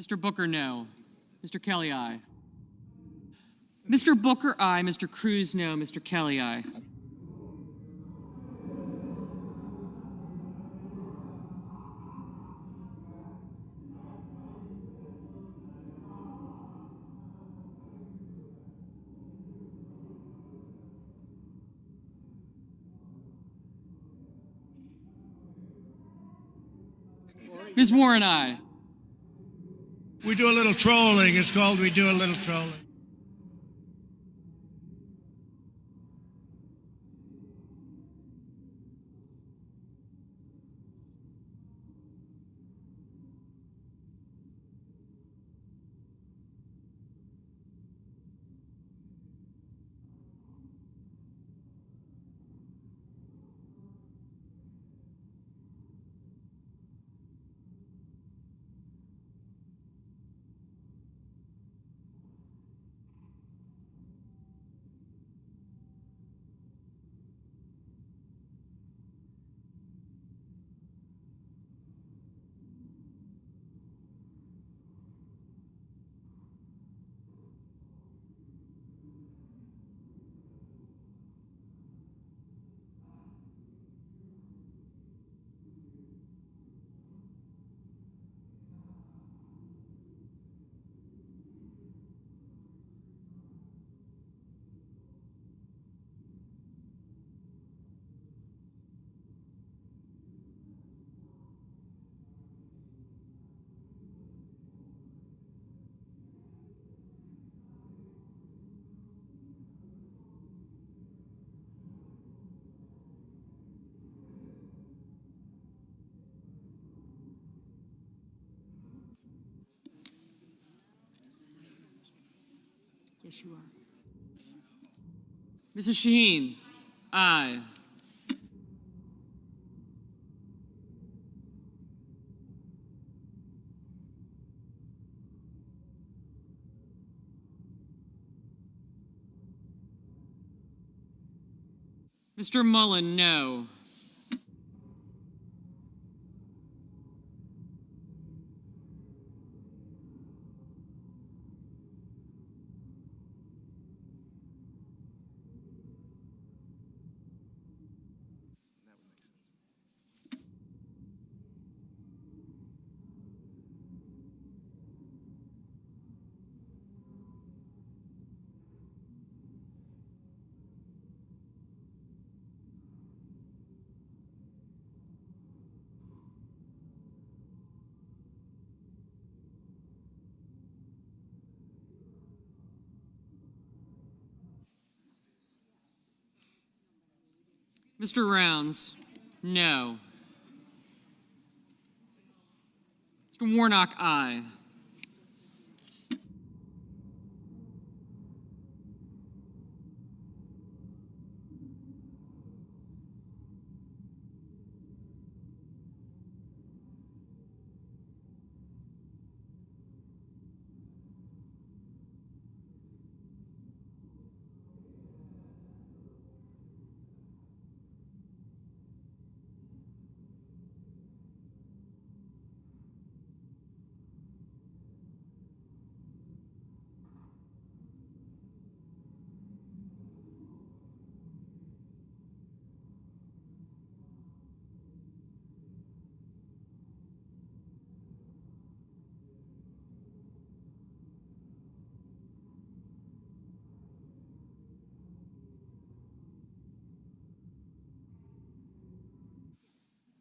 Mr. Booker, no. Mr. Kelly, aye. Mr. Booker, aye. Mr. Cruz, no. Mr. Kelly, aye. Ms. Warren, aye. We do a little trolling. It's called we do a little trolling. Yes, you are. Mrs. Shaheen? Aye. Mr. Mullen, no. Mr. Rounds, no. Mr. Warnock, aye.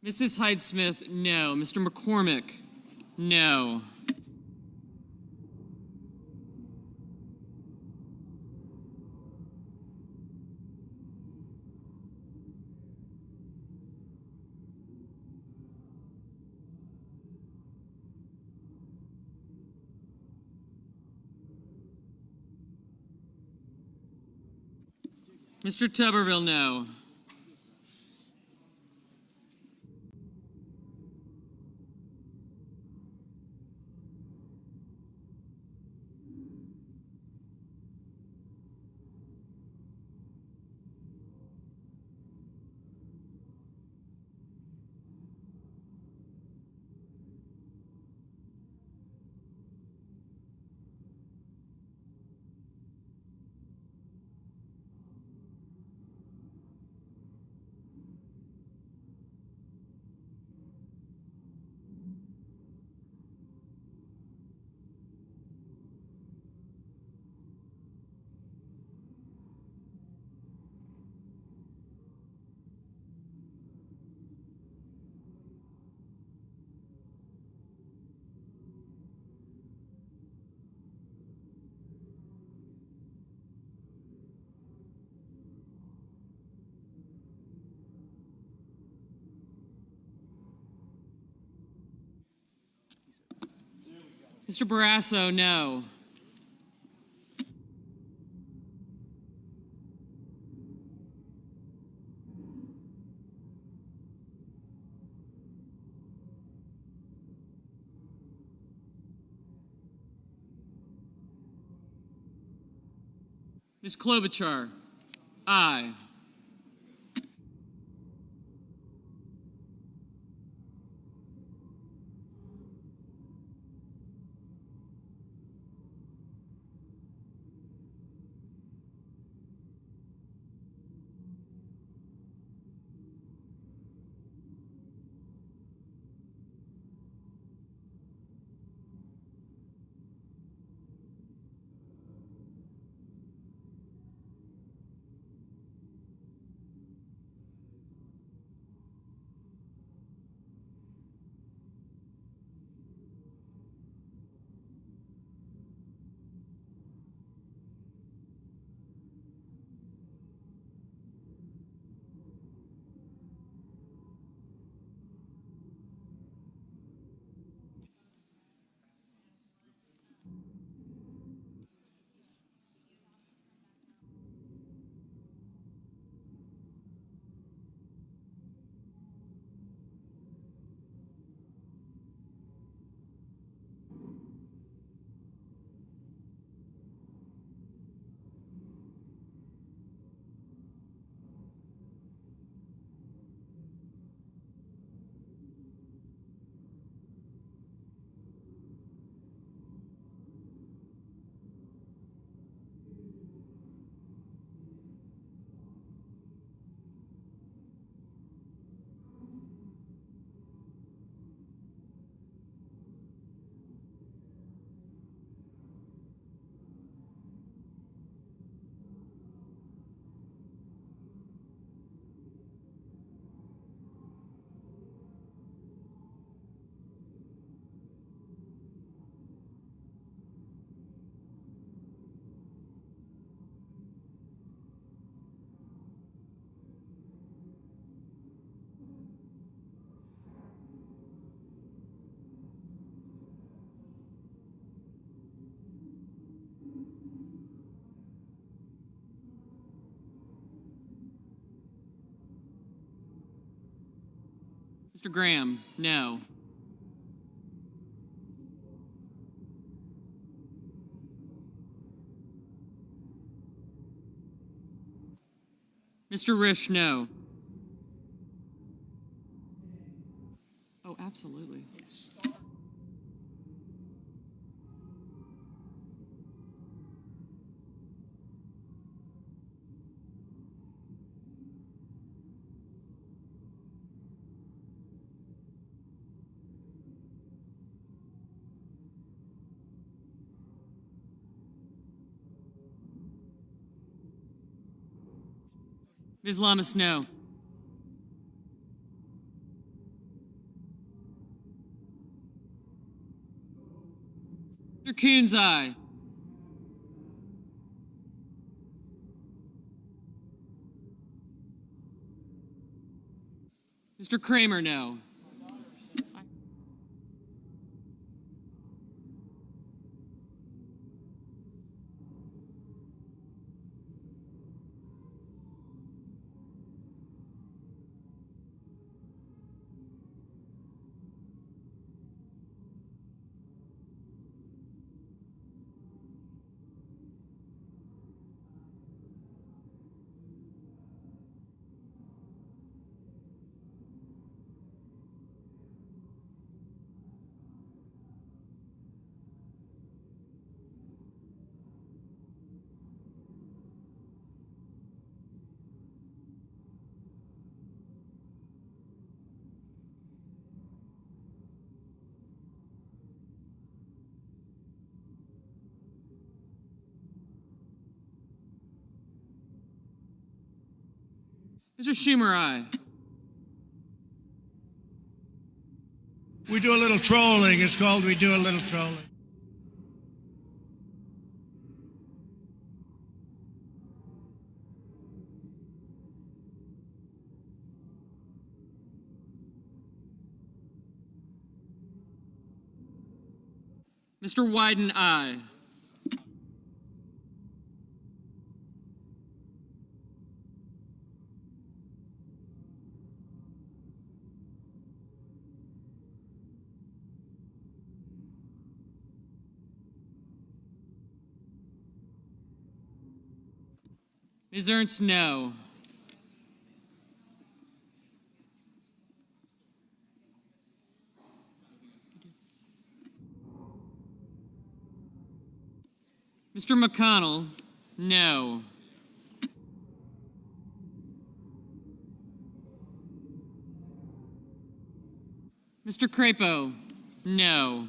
Mrs. Hyde-Smith, no. Mr. McCormick, no. Mr. Tuberville, no. Mr. Barrasso, no. Ms. Klobuchar, aye. Mr. Graham, no. Mr. Risch, no. Oh, absolutely. Ms. Lamas, no. Mr. Coons, aye. Mr. Kramer, no. Mr. Schumer, aye. We do a little trolling. It's called we do a little trolling. Mr. Wyden, aye. Ms. Ernst, no. Mr. McConnell, no. Mr. Crapo, no.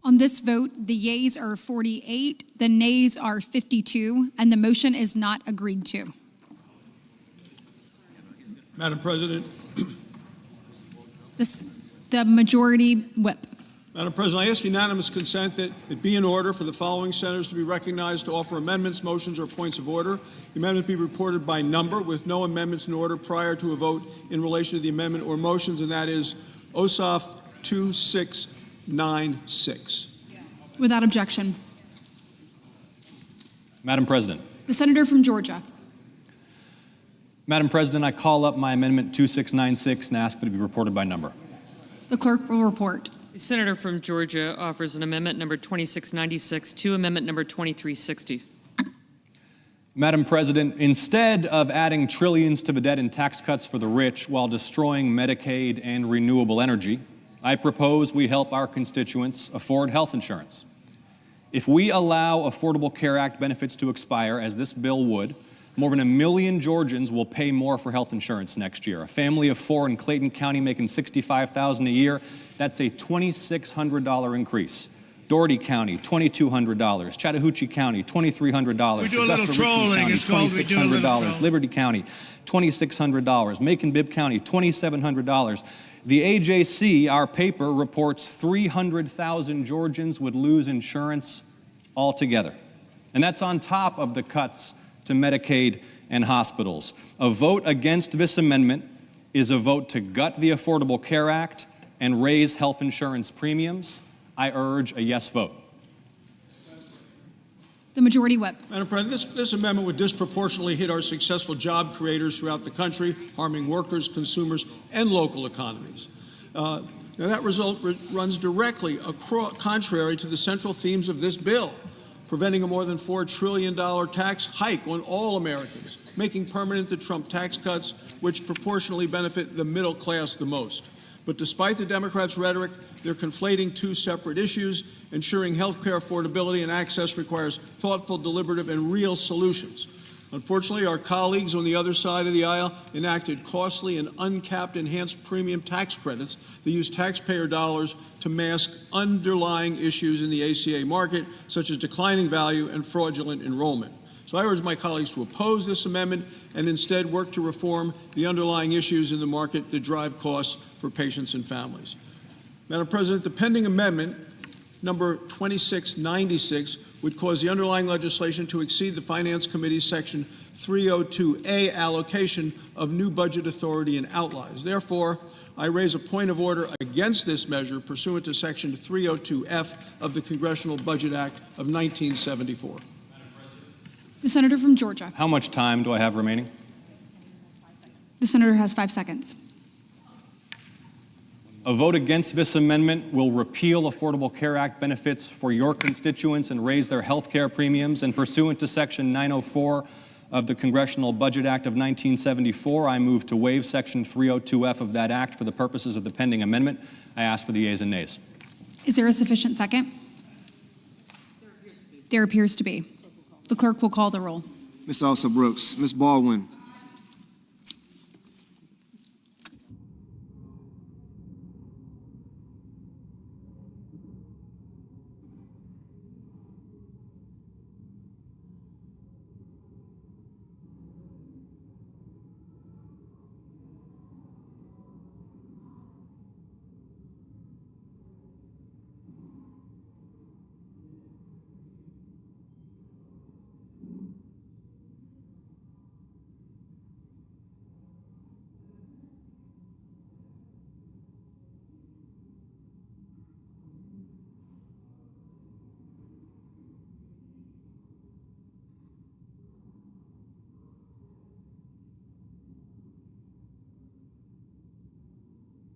On this vote, the yeas are 48, the nays are 52, and the motion is not agreed to. Madam President. The majority whip. Madam President, I ask unanimous consent that it be in order for the following senators to be recognized to offer amendments, motions, or points of order. The amendment be reported by number with no amendments in order prior to a vote in relation to the amendment or motions, and that is OSOF 2696. Without objection. Madam President. The senator from Georgia. Madam President, I call up my amendment 2696 and ask that it be reported by number. The clerk will report. The senator from Georgia offers an amendment number 2696 to amendment number 2360. Madam President, instead of adding trillions to the debt and tax cuts for the rich while destroying Medicaid and renewable energy, I propose we help our constituents afford health insurance. If we allow Affordable Care Act benefits to expire, as this bill would, more than 1 million Georgians will pay more for health insurance next year. A family of 4 in Clayton County making $65,000 a year, that's a $2,600 increase. Dougherty County, $2,200. Chattahoochee County, $2,300. We do a little trolling. It's called we do a little trolling. Liberty County, $2,600. Macon-Bibb County, $2,700. The AJC, our paper, reports 300,000 Georgians would lose insurance altogether. And that's on top of the cuts to Medicaid and hospitals. A vote against this amendment is a vote to gut the Affordable Care Act and raise health insurance premiums. I urge a yes vote. The majority whip. Madam President, this amendment would disproportionately hit our successful job creators throughout the country, harming workers, consumers, and local economies. Now that result runs directly contrary to the central themes of this bill, preventing a more than $4 trillion tax hike on all Americans, making permanent the Trump tax cuts, which proportionally benefit the middle class the most. But despite the Democrats' rhetoric, they're conflating two separate issues. Ensuring health care affordability and access requires thoughtful, deliberative, and real solutions. Unfortunately, our colleagues on the other side of the aisle enacted costly and uncapped enhanced premium tax credits that use taxpayer dollars to mask underlying issues in the ACA market, such as declining value and fraudulent enrollment. So I urge my colleagues to oppose this amendment and instead work to reform the underlying issues in the market that drive costs for patients and families. Madam President, the pending amendment, number 2696, would cause the underlying legislation to exceed the Finance Committee's Section 302A allocation of new budget authority and outlays. Therefore, I raise a point of order against this measure pursuant to Section 302F of the Congressional Budget Act of 1974. The senator from Georgia. How much time do I have remaining? The senator has 5 seconds. A vote against this amendment will repeal Affordable Care Act benefits for your constituents and raise their health care premiums. And pursuant to Section 904 of the Congressional Budget Act of 1974, I move to waive Section 302F of that act for the purposes of the pending amendment. I ask for the yeas and nays. Is there a sufficient second? There appears to be. The clerk will call the roll. Ms. Elsa Brooks, Ms. Baldwin.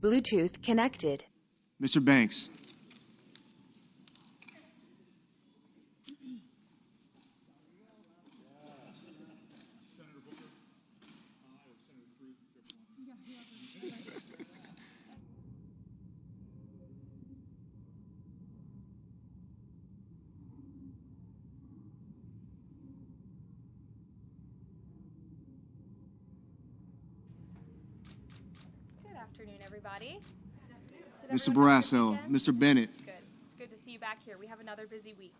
Bluetooth connected. Mr. Banks. Good afternoon, everybody. Mr. Barrasso, Mr. Bennett. Good. It's good to see you back here. We have another busy week.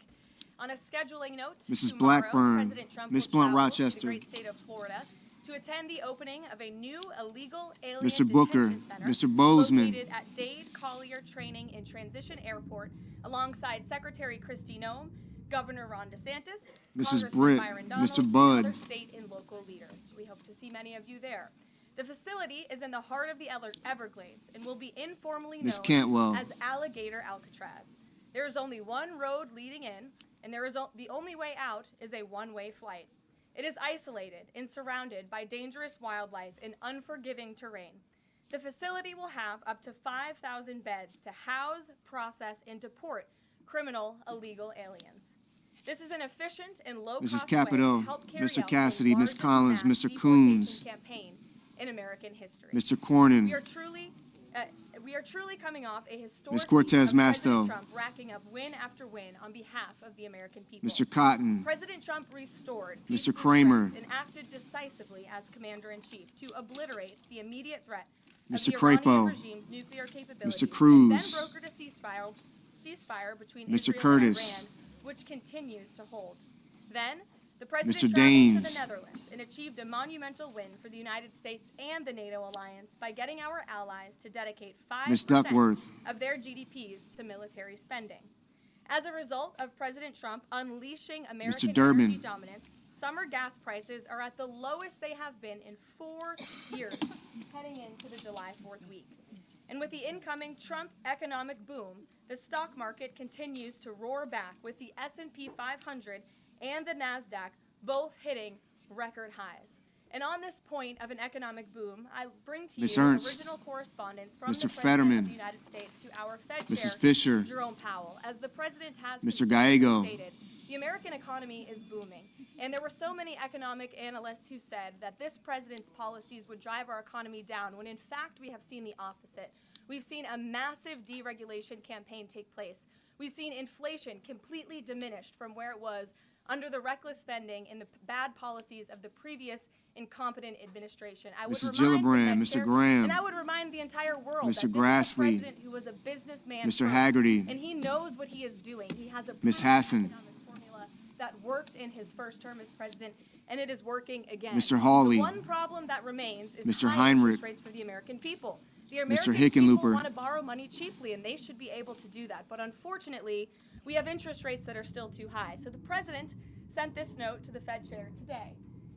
On a scheduling note, Mrs. tomorrow, Blackburn, President Trump Ms. will Blunt travel Rochester. to the great state of Florida to attend the opening of a new illegal alien Mr. Booker, detention center Mr. Bozeman. located at Dade Collier Training and Transition Airport alongside Secretary Kristi Noem, Governor Ron DeSantis, Mrs. Congressman Britt, Byron Donalds, Mr. and Budd. other state and local leaders. We hope to see many of you there. The facility is in the heart of the Everglades and will be informally Ms. known Cantwell. as Alligator Alcatraz. There is only one road leading in, and the only way out is a one-way flight. It is isolated and surrounded by dangerous wildlife and unforgiving terrain. The facility will have up to 5,000 beds to house, process, and deport criminal illegal aliens. This is an efficient and low-cost Mrs. Capito, way to help carry Mr. out Cassidy, the Ms. largest Collins, mass Mr. deportation Coons, campaign in American history. Mr. Cornyn, We are truly coming off a historic Ms. Cortez week of President Masto. Trump racking up win after win on behalf of the American people. Mr. Cotton, President Trump restored Mr. peaceful Kramer. threats and acted decisively as commander-in-chief to obliterate the immediate threat Mr. of the Iranian Crapo. regime's nuclear capabilities, Mr. Cruz. and then brokered a ceasefire between Mr. Israel Curtis. and Iran, which continues to hold. Then, the president Mr. traveled Daines. to the Netherlands and achieved a monumental win for the United States and the NATO alliance by getting our allies to dedicate 5% Ms. Duckworth. of their GDPs to military spending. As a result of President Trump unleashing American Durbin. energy dominance, summer gas prices are at the lowest they have been in 4 years, heading into the July 4th week. And with the incoming Trump economic boom, the stock market continues to roar back, with the S&P 500 and the NASDAQ both hitting record highs. And on this point of an economic boom, I bring to Ms. you Ernst, original correspondence from Mr. the President Fetterman, of the United States to our Fed Mrs. Chair, Fisher, Jerome Powell. As the President has Mr. Gallego. stated, the American economy is booming. And there were so many economic analysts who said that this president's policies would drive our economy down, when in fact we have seen the opposite. We've seen a massive deregulation campaign take place. We've seen inflation completely diminished from where it was under the reckless spending and the bad policies of the previous incompetent administration. I would Mrs. remind the Gillibrand, Fed Mr. Chair, Graham, and I would remind the entire world Mr. that Grassley, this is a president who was a businessman Mr. first, Haggerty, and he knows what he is doing. He has a Ms. proven Hassan, economic formula that worked in his first term as president, and it is working again. Mr. Hawley, The one problem that remains is Mr. high Heinrich, interest rates for the American people. The Mr. American people Hickenlooper, want to borrow money cheaply, and they should be able to do that. But unfortunately, we have interest rates that are still too high. So the president sent this note to the Fed chair today.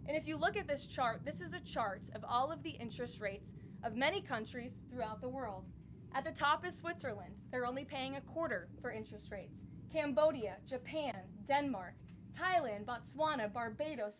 And if you look at this chart, this is a chart of all of the interest rates of many countries throughout the world. At the top is Switzerland. They're only paying a quarter for interest rates. Cambodia, Japan, Denmark, Thailand, Botswana, Barbados,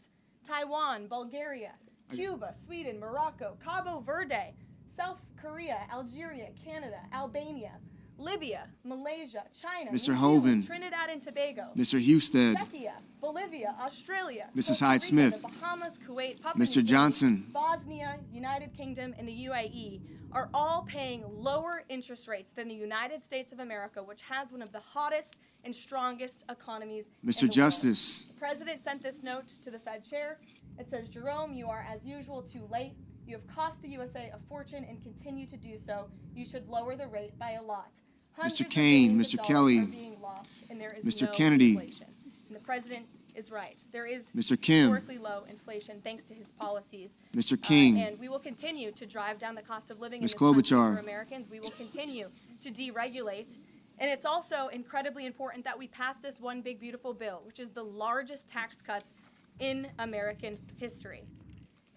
Taiwan, Bulgaria, Cuba, Sweden, Morocco, Cabo Verde, South Korea, Algeria, Canada, Albania, Libya, Malaysia, China, Mr. New Hoven, Zealand, Trinidad and Tobago, Mr. Husted, Czechia, Bolivia, Australia, Mrs. Costa Hyde-Smith, Rica, the Bahamas, Kuwait, Papua Mr. New Guinea, Johnson, Bosnia, United Kingdom, and the UAE are all paying lower interest rates than the United States of America, which has one of the hottest and strongest economies in Mr. the world. Justice, The president sent this note to the Fed chair. It says, Jerome, you are as usual too late. You have cost the USA a fortune and continue to do so. You should lower the rate by a lot. Hundreds of Kane, billions of Mr. dollars Kelly, are being lost, and there is Mr. no Kennedy, inflation. And the president is right. There is Mr. Kim, historically low inflation thanks to his policies. Mr. King, And we will continue to drive down the cost of living in Ms. this country Klobuchar, for Americans. We will continue to deregulate. And it's also incredibly important that we pass this one big, beautiful bill, which is the largest tax cuts in American history.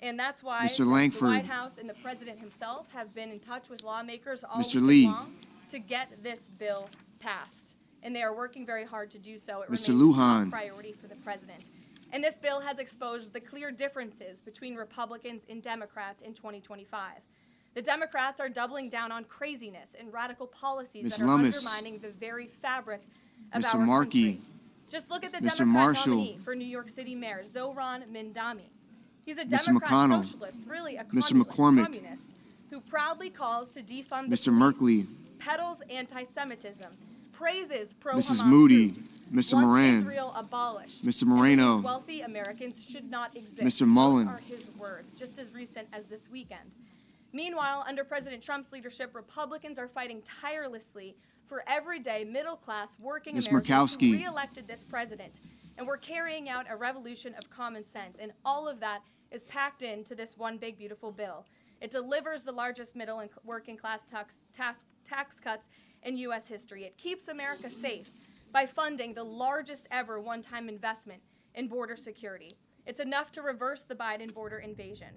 And that's why Mr. the Langford, White House and the president himself have been in touch with lawmakers all Mr. week Lee, long to get this bill passed. And they are working very hard to do so. It Mr. remains a Lujan, top priority for the president. And this bill has exposed the clear differences between Republicans and Democrats in 2025. The Democrats are doubling down on craziness and radical policies Ms. that are Lummis, undermining the very fabric of Mr. our Markey, country. Just look at the Mr. Democrat Marshall, nominee for New York City Mayor, Zohran Mindami. He's a Mr. Democrat McConnell, socialist, really a Mr. communist, McCormick, who proudly calls to defund the Mr. police, Merkley, peddles anti-Semitism, praises Mrs. pro-Hamas Moody, groups, Mr. wants Moran, Israel abolished, Mr. and Moreno, believes wealthy Americans should not exist. Mr. Mullen. Those are his words, just as recent as this weekend. Meanwhile, under President Trump's leadership, Republicans are fighting tirelessly for everyday middle-class working Ms. Americans who Murkowski. re-elected this president. And we're carrying out a revolution of common sense, and all of that is packed into this one big, beautiful bill. It delivers the largest middle and working class tax cuts in U.S. history. It keeps America safe by funding the largest ever one-time investment in border security. It's enough to reverse the Biden border invasion.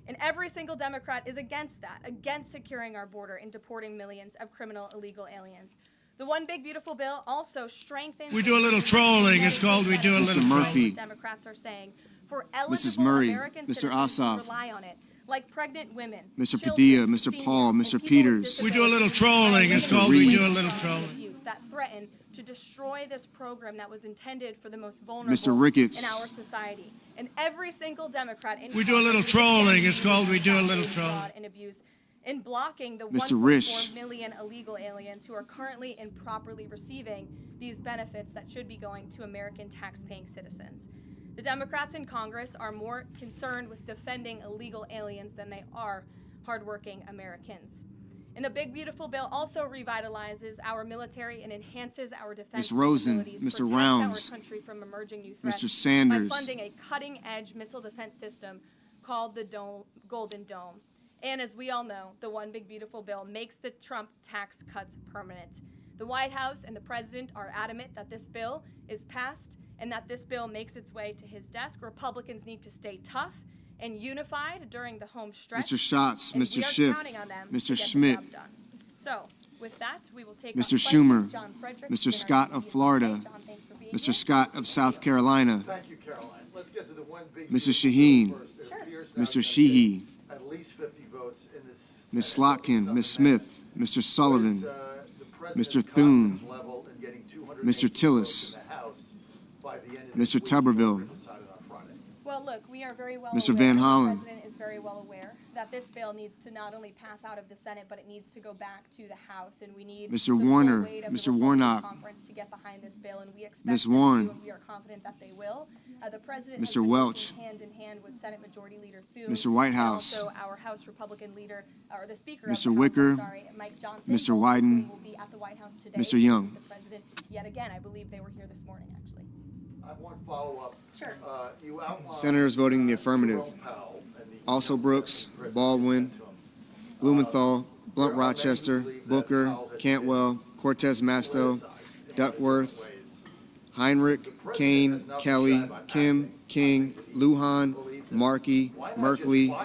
And every single Democrat is against that, against securing our border and deporting millions of criminal illegal aliens. The one big beautiful bill also strengthens. We do a little trolling. It's called we do a little Mr. Murphy. Democrats are saying for eligible Mrs. Murray, American Mr. citizens to Ossoff. rely on it, like pregnant women, Mr. children, Padilla, Mr. seniors, Paul, and Mr. people with Peters. We do a little trolling. It's Mr. called we Reed. do a little trolling. abuse that threaten to destroy this program that was intended for the most vulnerable Mr. Ricketts. in our society. And every single Democrat in We do a little Congress trolling. It's is called we do a against little fraud trolling. and abuse in blocking the Mr. 1.4 Risch. million illegal aliens who are currently improperly receiving these benefits that should be going to American tax-paying citizens. The Democrats in Congress are more concerned with defending illegal aliens than they are hardworking Americans. And the big beautiful bill also revitalizes our military and enhances our defense Ms. Rosen, capabilities, Mr. protects Rounds, our country from emerging new threats Mr. Sanders. by funding a cutting-edge missile defense system called the Golden Dome. And as we all know, the one big beautiful bill makes the Trump tax cuts permanent. The White House and the president are adamant that this bill is passed and that this bill makes its way to his desk. Republicans need to stay tough and unified during the home stretch. Mr. Schatz, and Mr. we are Schiff, counting on them Mr. to get the Schmidt. job done. So, with that, we will take Mr. up questions. Schumer, John Frederick, Mr. in our Scott committee of today. Florida, John, thanks for being Mr. here. Scott of South Carolina, Thank you, Caroline. Let's get to the one big. Mrs. Shaheen, It appears now Mr. that Sheehy, at least 50 votes in this. Ms. Slotkin, Ms. Smith, Mr. Sullivan, the Mr. president's Thune, confidence level in getting 280 Mr. Tillis, votes in the House by the end of Mr. this week, Tuberville, decided on Friday. Well, look, we are very well Mr. aware, Van and Hollen. The president is very well aware that this bill needs to not only pass out of the Senate, but it needs to go back to the House, and we need Mr. the full Warner, weight of Mr. the Republican Warnock, Conference to get behind this bill, and we expect Ms. them to, Warren, and we are confident that they will. The president Mr. has been Welch, working hand in hand with Senate Majority Leader Thune, Mr. Whitehouse, and also our House Republican leader, or the Speaker Mr. of the Wicker, House, I'm sorry, Mike Johnson. Mr. Both Wyden, will be at the White House today Mr. to Young. meet the president yet again. I believe they were here this morning, actually. I have one follow-up. Sure. You outlined, Senators voting in the affirmative. Jerome Powell and the Also Brooks, Baldwin, Blumenthal, Blunt Rochester, Booker, Cantwell, Cortez Masto, Duckworth, Heinrich, Kane, Kelly, Kim, King, Lujan, Markey, Merkley,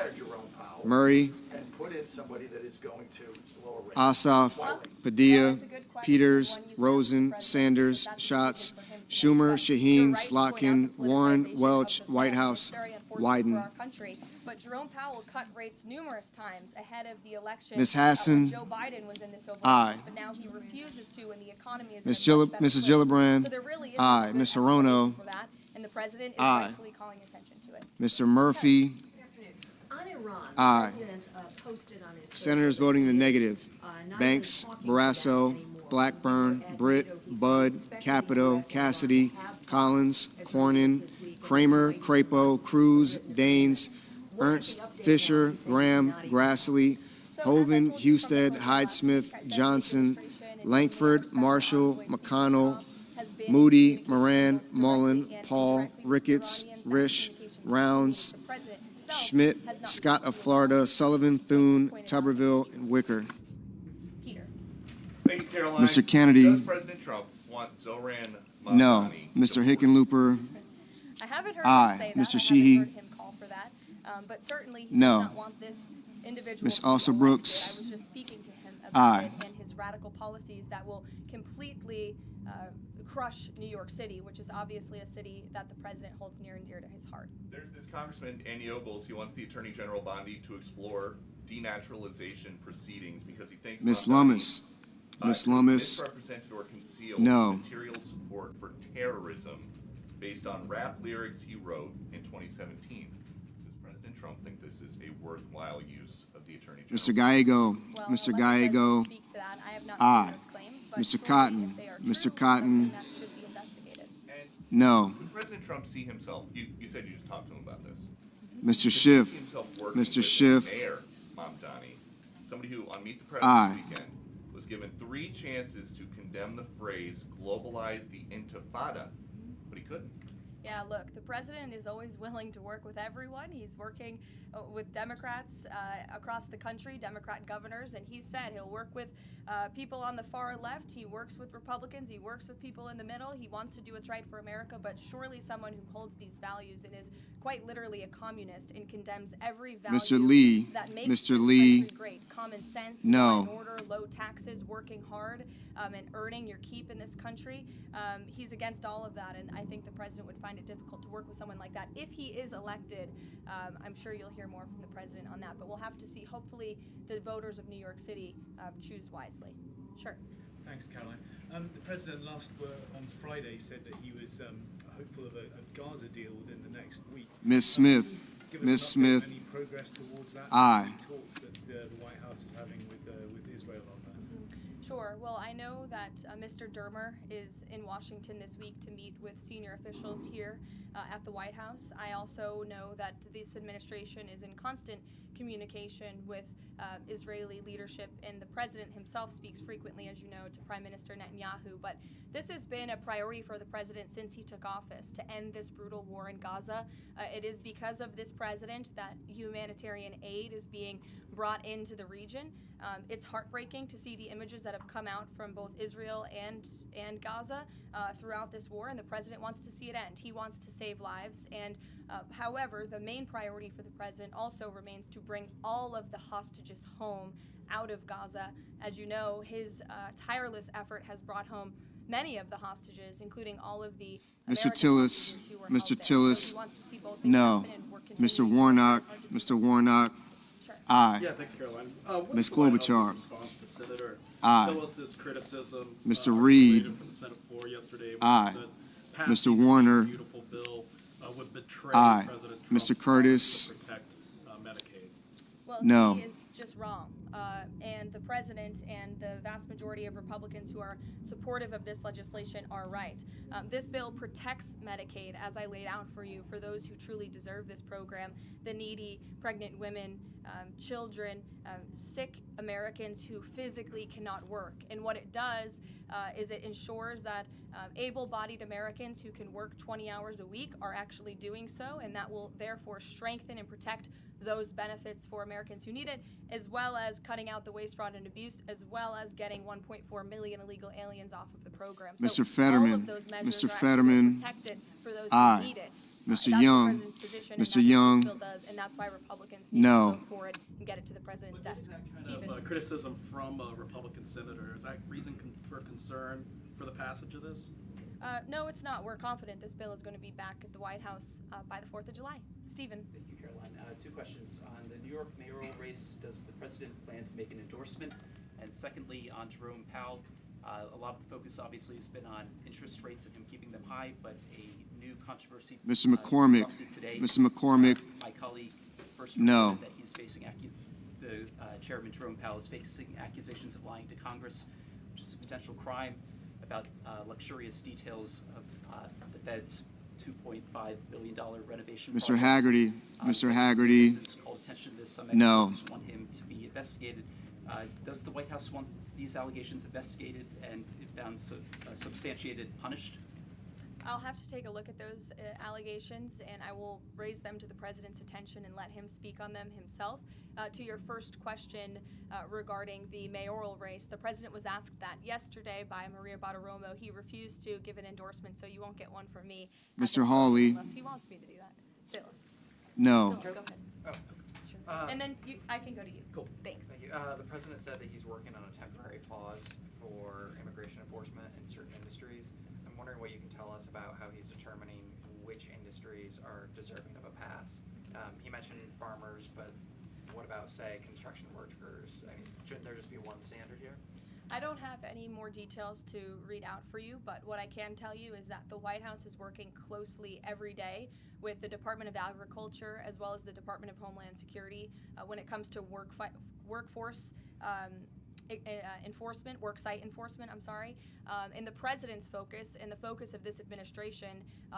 Murray, and put in somebody that is going to lower rates. Ossoff, Padilla, Peters, Rosen, Sanders, Schatz, Schumer, Shaheen, Slotkin, Warren, Welch, Whitehouse, Wyden. Our country. But Jerome Powell cut rates numerous times ahead of the election. Ms. Hassan, when Joe Biden was in this Oval aye. Office, but now he refuses to, and the economy is Ms. in a much better Mrs. place. Gillibrand, So there really is aye. a good Ms. Hirono, explanation for that, and the president is aye. rightfully calling attention to it. Mr. Murphy, On Iran, aye. the president posted on his Senators voting the negative. not Banks, even talking Barrasso, about anymore. Blackburn, Britt, Budd, Capito, Cassidy, Collins, Cornyn, Kramer, Crapo, Cruz, Daines, Ernst, Fisher, Graham, Grassley, Hovind, Husted, Hyde-Smith, Johnson, Langford, Marshall, McConnell, Moody, Moran, Mullen, Paul, Ricketts, Risch, Rounds, Schmidt, Scott of Florida, Sullivan, Thune, Tuberville, and Wicker. Thank you, Caroline. Mr. Kennedy. Does President Trump want Zoran No. Mamdani? Mr. Hickenlooper. I haven't heard Aye. him say that. Mr. I Sheehy. haven't heard him call for that. But certainly he No. does not want this individual Ms. to be Alsa elected. Brooks. I was just speaking to him about Aye. it and his radical policies that will completely crush New York City, which is obviously a city that the president holds near and dear to his heart. There's this Congressman Andy Ogles. He wants the Attorney General Bondi to explore denaturalization proceedings because he thinks Ms. Mamdani, Lummis. Ms. Lummis. misrepresented or concealed No. material support for terrorism based on rap lyrics he wrote in 2017. Does President Trump think this is a worthwhile use of the Attorney General? Mr. Gallego. Well, Mr. let the Gallego. president speak to that. I have not Aye. seen those claims, but Mr. clearly, Cotton. if they are Mr. true, Cotton. then that should be investigated. No. Would President Trump see himself, you said you just talked to him about this. Mr. Could he see Schiff. himself working Mr. with Schiff. the mayor Mamdani, somebody who, on Meet the Press Aye. this weekend, was given 3 chances to condemn the phrase globalize the intifada, but he couldn't. Yeah, look, the president is always willing to work with everyone. He's working with Democrats across the country, Democrat governors, and he said he'll work with people on the far left. He works with Republicans. He works with people in the middle. He wants to do what's right for America, but surely someone who holds these values and is quite literally a communist and condemns every value Mr. Lee, that makes Mr. this Lee, country great. Common sense, no. law and order, low taxes, working hard, and earning your keep in this country. He's against all of that, and I think the president would find it difficult to work with someone like that. If he is elected, I'm sure you'll hear more from the president on that, but we'll have to see. Hopefully the voters of New York City choose wisely. Sure. Thanks, Caroline. The president on Friday said that he was hopeful of a Gaza deal within the next week. Ms. Smith, Give us Ms. an update, Smith, any progress towards that? Aye. Any talks that the White House is having with Israel on that? Sure. Well, I know that Mr. Dermer is in Washington this week to meet with senior officials here at the White House. I also know that this administration is in constant communication with Israeli leadership, and the president himself speaks frequently, as you know, to Prime Minister Netanyahu. But this has been a priority for the president since he took office, to end this brutal war in Gaza. It is because of this president that humanitarian aid is being brought into the region. It's heartbreaking to see the images that have come out from both Israel and Gaza throughout this war, and the president wants to see it end. He wants to save lives, and however, the main priority for the president also remains to bring all of the hostages home out of Gaza. As you know, his tireless effort has brought home many of the hostages, including all of the Mr. American Tillis, hostages who were Mr. held there. So Tillis, he wants to see both things no. happen and work Mr. continually. Warnock, Mr. Warnock, aye. Yeah, thanks, Caroline. Ms. Klobuchar, Response to Senator aye. Tillis's criticism, Mr. Reed, from the Senate floor yesterday, aye. said, Mr. Warner, beautiful bill would betray aye. President Mr. Trump's Curtis, promise to protect Medicaid. Well, no. he is just wrong. And the president and the vast majority of Republicans who are supportive of this legislation are right. This bill protects Medicaid, as I laid out for you, for those who truly deserve this program, the needy, pregnant women, children, sick Americans who physically cannot work. And what it does is it ensures that able-bodied Americans who can work 20 hours a week are actually doing so, and that will therefore strengthen and protect those benefits for Americans who need it, as well as cutting out the waste, fraud, and abuse, as well as getting 1.4 million illegal aliens off of the program. Mr. So Fetterman, all of those measures Mr. are actually Fetterman, protected for those aye. who need it. Mr. That's the Young, president's position, and that's Mr. what Young, this bill does, and that's why Republicans need no. to vote for it and get it to the president's desk. Stephen. Criticism from a Republican senator, is that reason for concern for the passage of this? No, it's not. We're confident this bill is going to be back at the White House by the 4th of July. Stephen. Thank you, Caroline. 2 questions. On the New York mayoral race, does the president plan to make an endorsement? And secondly, on Jerome Powell, a lot of the focus obviously has been on interest rates and him keeping them high, but a new controversy Mr. McCormick, today. Mr. McCormick, My colleague first no. reported that he's facing Chairman Jerome Powell is facing accusations of lying to Congress, which is a potential crime, about luxurious details of the Fed's $2.5 billion renovation Mr. project. Haggerty, Mr. Haggerty, Called attention to this. Some no. experts want him to be investigated. Does the White House want these allegations investigated and, if found substantiated, punished? I'll have to take a look at those allegations, and I will raise them to the president's attention and let him speak on them himself. To your first question regarding the mayoral race, the president was asked that yesterday by Maria Bartiromo. He refused to give an endorsement, so you won't get one from me. Mr. Hawley, unless he wants me to do that. Bill. no. Bill, go ahead. Oh. And then I can go to you. Cool. Thanks. Thank you. The president said that he's working on a temporary pause for immigration enforcement in certain industries. I'm wondering what you can tell us about how he's determining which industries are deserving of a pass. He mentioned farmers, but what about, say, construction workers? I mean, shouldn't there just be one standard here? I don't have any more details to read out for you, but what I can tell you is that the White House is working closely every day with the Department of Agriculture as well as the Department of Homeland Security when it comes to workforce enforcement, worksite enforcement, I'm sorry. And the president's focus and the focus of this administration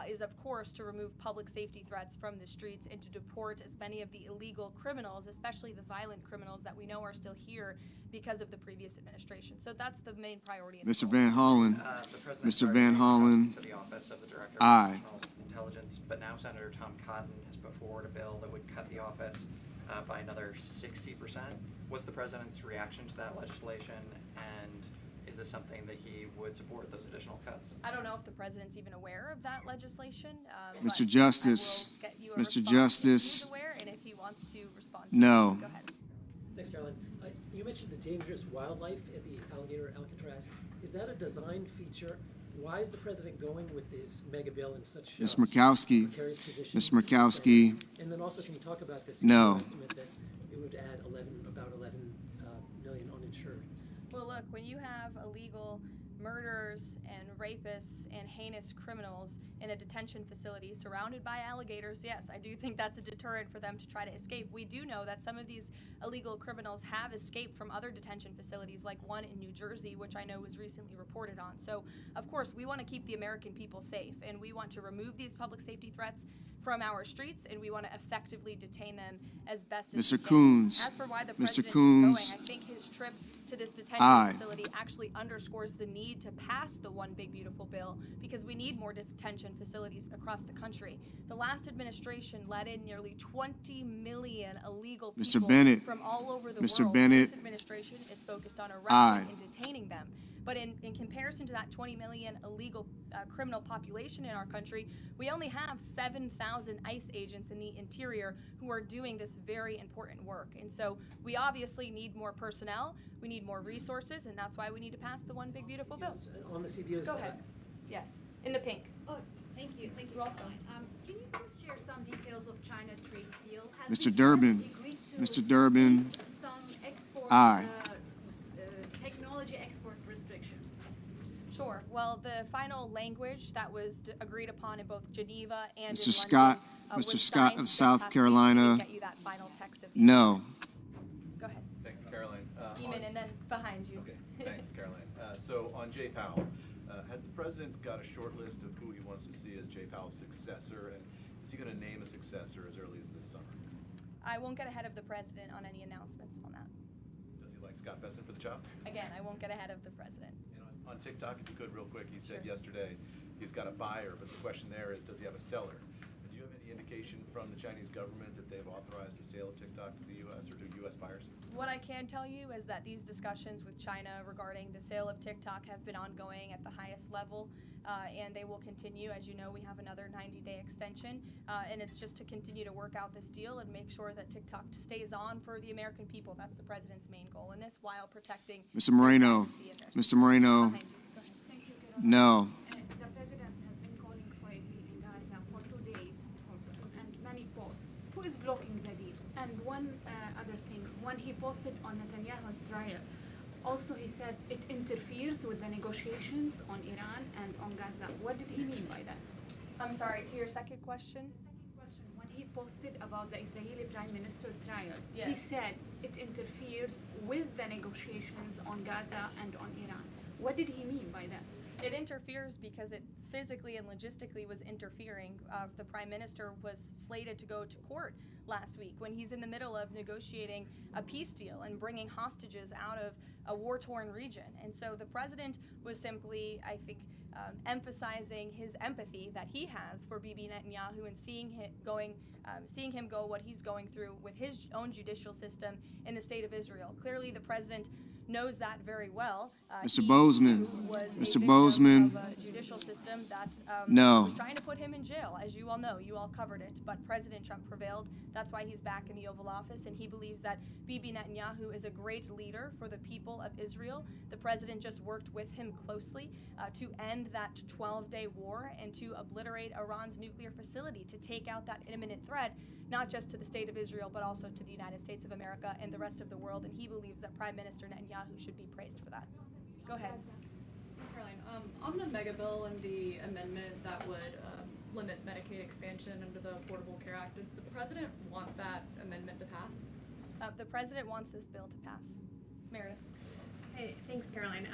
is, of course, to remove public safety threats from the streets and to deport as many of the illegal criminals, especially the violent criminals that we know are still here because of the previous administration. So that's the main priority. Mr. Van Hollen. Mr. Van Hollen. To the office of the Director of Aye. National Intelligence, but now Senator Tom Cotton has put forward a bill that would cut the office by another 60%. What's the president's reaction to that legislation, and is this something that he would support, those additional cuts? I don't know if the president's even aware of that legislation. Mr. Justice. But I will get you a Mr. response Justice. if he's aware and if he wants to respond. No. Go ahead. Thanks, Carolyn. You mentioned the dangerous wildlife at the alligator Alcatraz. Is that a design feature? Why is the president going with this mega bill in such Ms. Murkowski. precarious position? Ms. Murkowski. And then also, can you talk about this No. estimate that it would add about 11 million uninsured? Well, look, when you have illegal murderers and rapists and heinous criminals in a detention facility surrounded by alligators, yes, I do think that's a deterrent for them to try to escape. We do know that some of these illegal criminals have escaped from other detention facilities, like one in New Jersey, which I know was recently reported on. So, of course, we want to keep the American people safe, and we want to remove these public safety threats from our streets, and we want to effectively detain them as best as we Mr. can. Coons. As for why the Mr. president Coons. is going, I think his trip to this detention Aye. facility actually underscores the need to pass the One Big Beautiful Bill, because we need more detention facilities across the country. The last administration let in nearly 20 million illegal people Mr. Bennett. from all over the Mr. world. Bennett. This administration is focused on Aye. arresting and detaining them. But in comparison to that 20 million illegal criminal population in our country, we only have 7,000 ICE agents in the interior who are doing this very important work. And so we obviously need more personnel, we need more resources, and that's why we need to pass the One Big Beautiful Bill. On the CBO's Go ahead. Yes, in the pink. Oh, thank you, Caroline. Can you please share some details of China trade deal? Has Mr. the Durbin. US agreed to Mr. Durbin. some export, Aye. technology export restrictions? Sure. Well, the final language that was agreed upon in both Geneva and Mr. in Scott. London, Mr. was Scott signed of this South past week. Carolina. We can get you that final text of the No. Go ahead. Thank you, Caroline. Eamon, and then behind you. Okay, thanks, Caroline. So on Jay Powell, has the president got a short list of who he wants to see as Jay Powell's successor, and is he going to name a successor as early as this summer? I won't get ahead of the president on any announcements on that. Does he like Scott Besson for the job? Again, I won't get ahead of the president. And on TikTok, if you could, real quick, he said yesterday he's got a buyer, but the question there is, does he have a seller? Do you have any indication from the Chinese government that they've authorized a sale of TikTok to the U.S. or to U.S. buyers? What I can tell you is that these discussions with China regarding the sale of TikTok have been ongoing at the highest level, and they will continue. As you know, we have another 90-day extension, and it's just to continue to work out this deal and make sure that TikTok stays on for the American people. That's the president's main goal in this, while protecting Mr. Moreno. Mr. Moreno. No. The president has been calling for a deal in Gaza for 2 days and many posts. Who is blocking the deal? And one other thing, when he posted on Netanyahu's trial, also he said it interferes with the negotiations on Iran and on Gaza. What did he mean by that? I'm sorry, to your second question? When he posted about the Israeli Prime Minister trial, he Yes. said it interferes with the negotiations on Gaza and on Iran. What did he mean by that? It interferes because it physically and logistically was interfering. The prime minister was slated to go to court last week when he's in the middle of negotiating a peace deal and bringing hostages out of a war-torn region. And so the president was simply, I think, emphasizing his empathy that he has for Bibi Netanyahu and seeing him go what he's going through with his own judicial system in the state of Israel. Clearly, the president knows that very well. Mr. He Bozeman. was a Mr. victim Bozeman. of a judicial system that No. was trying to put him in jail, as you all know. You all covered it. But President Trump prevailed. That's why he's back in the Oval Office, and he believes that Bibi Netanyahu is a great leader for the people of Israel. The president just worked with him closely to end that 12-day war and to obliterate Iran's nuclear facility, to take out that imminent threat, not just to the state of Israel, but also to the United States of America and the rest of the world. And he believes that Prime Minister Netanyahu should be praised for that. Go ahead. Ms. Caroline, on the mega bill and the amendment that would limit Medicaid expansion under the Affordable Care Act, does the president want that amendment to pass? The president wants this bill to pass. Meredith. Hey, thanks, Caroline.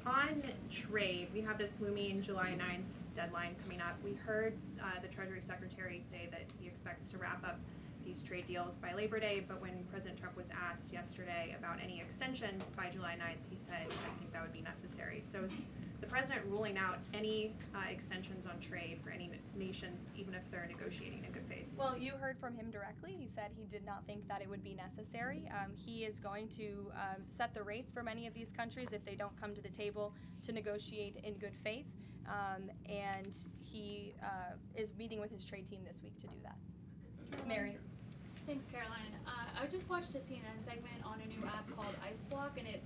On trade, we have this looming July 9th deadline coming up. We heard the Treasury Secretary say that he expects to wrap up these trade deals by Labor Day, but when President Trump was asked yesterday about any extensions by July 9th, he said, I think that would be necessary. So is the President ruling out any extensions on trade for any nations, even if they're negotiating in good faith? Well, you heard from him directly. He said he did not think that it would be necessary. He is going to set the rates for many of these countries if they don't come to the table to negotiate in good faith. And he is meeting with his trade team this week to do that. Mary. Thanks, Caroline. I just watched a CNN segment on a new app called Ice Block, and it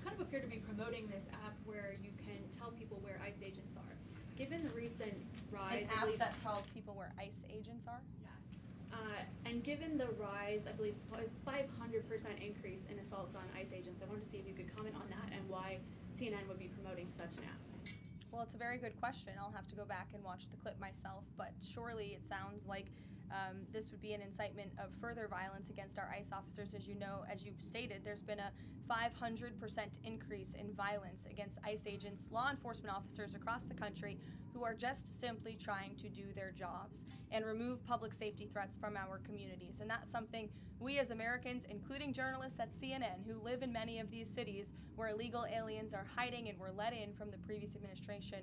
kind of appeared to be promoting this app where you can tell people where ICE agents are. Given the recent rise, An app that tells people where ICE agents are? Yes. And given the rise, I believe 500% increase in assaults on ICE agents, I wanted to see if you could comment on that and why CNN would be promoting such an app. Well, it's a very good question. I'll have to go back and watch the clip myself, but surely it sounds like this would be an incitement of further violence against our ICE officers. As you know, as you stated, there's been a 500% increase in violence against ICE agents, law enforcement officers across the country who are just simply trying to do their jobs and remove public safety threats from our communities. And that's something we as Americans, including journalists at CNN who live in many of these cities where illegal aliens are hiding and were let in from the previous administration,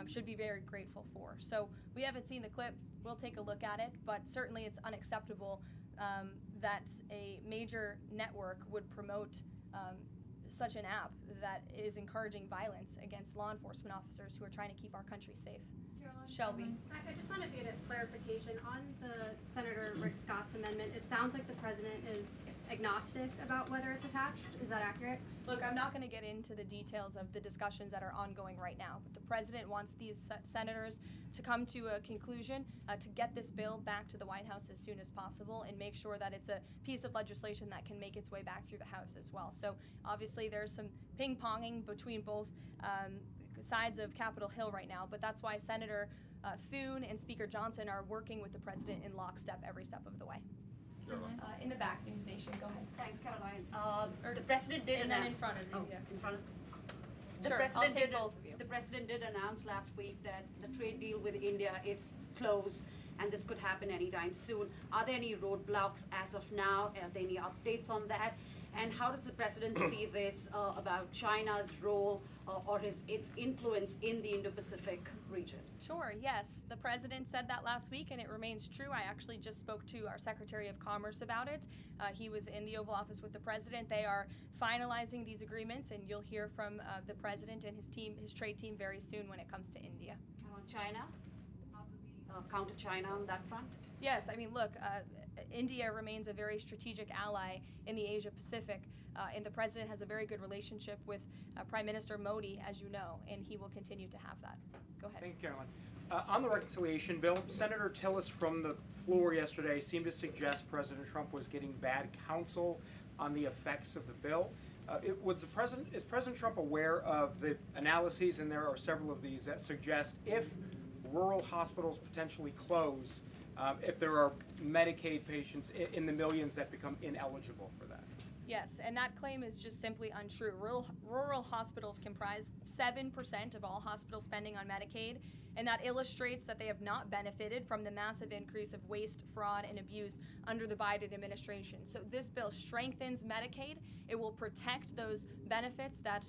should be very grateful for. So we haven't seen the clip. We'll take a look at it, but certainly it's unacceptable that a major network would promote such an app that is encouraging violence against law enforcement officers who are trying to keep our country safe. Caroline, Shelby. I just wanted to get a clarification on the Senator Rick Scott's amendment. It sounds like the president is agnostic about whether it's attached. Is that accurate? Look, I'm not going to get into the details of the discussions that are ongoing right now, but the president wants these senators to come to a conclusion, to get this bill back to the White House as soon as possible and make sure that it's a piece of legislation that can make its way back through the House as well. So obviously there's some ping-ponging between both sides of Capitol Hill right now, but that's why Senator Thune and Speaker Johnson are working with the president in lockstep every step of the way. In the back, News Nation, go ahead. Thanks, Caroline. The president did and then announce. in front of you, yes. In front of. Sure, I'll take both of you. The president did announce last week that the trade deal with India is closed, and this could happen anytime soon. Are there any roadblocks as of now? Are there any updates on that? And how does the president see this about China's role or its influence in the Indo-Pacific region? Sure, yes. The president said that last week, and it remains true. I actually just spoke to our Secretary of Commerce about it. He was in the Oval Office with the president. They are finalizing these agreements, and you'll hear from the president and his team, his trade team, very soon when it comes to India. On China? How do we counter China on that front? Yes, I mean, look, India remains a very strategic ally in the Asia Pacific, and the president has a very good relationship with Prime Minister Modi, as you know, and he will continue to have that. Go ahead. Thank you, Caroline. On the reconciliation bill, Senator Tillis from the floor yesterday seemed to suggest President Trump was getting bad counsel on the effects of the bill. Is President Trump aware of the analyses, and there are several of these, that suggest if rural hospitals potentially close, if there are Medicaid patients in the millions that become ineligible for that? Yes, and that claim is just simply untrue. Rural hospitals comprise 7% of all hospital spending on Medicaid, and that illustrates that they have not benefited from the massive increase of waste, fraud, and abuse under the Biden administration. So this bill strengthens Medicaid. It will protect those benefits that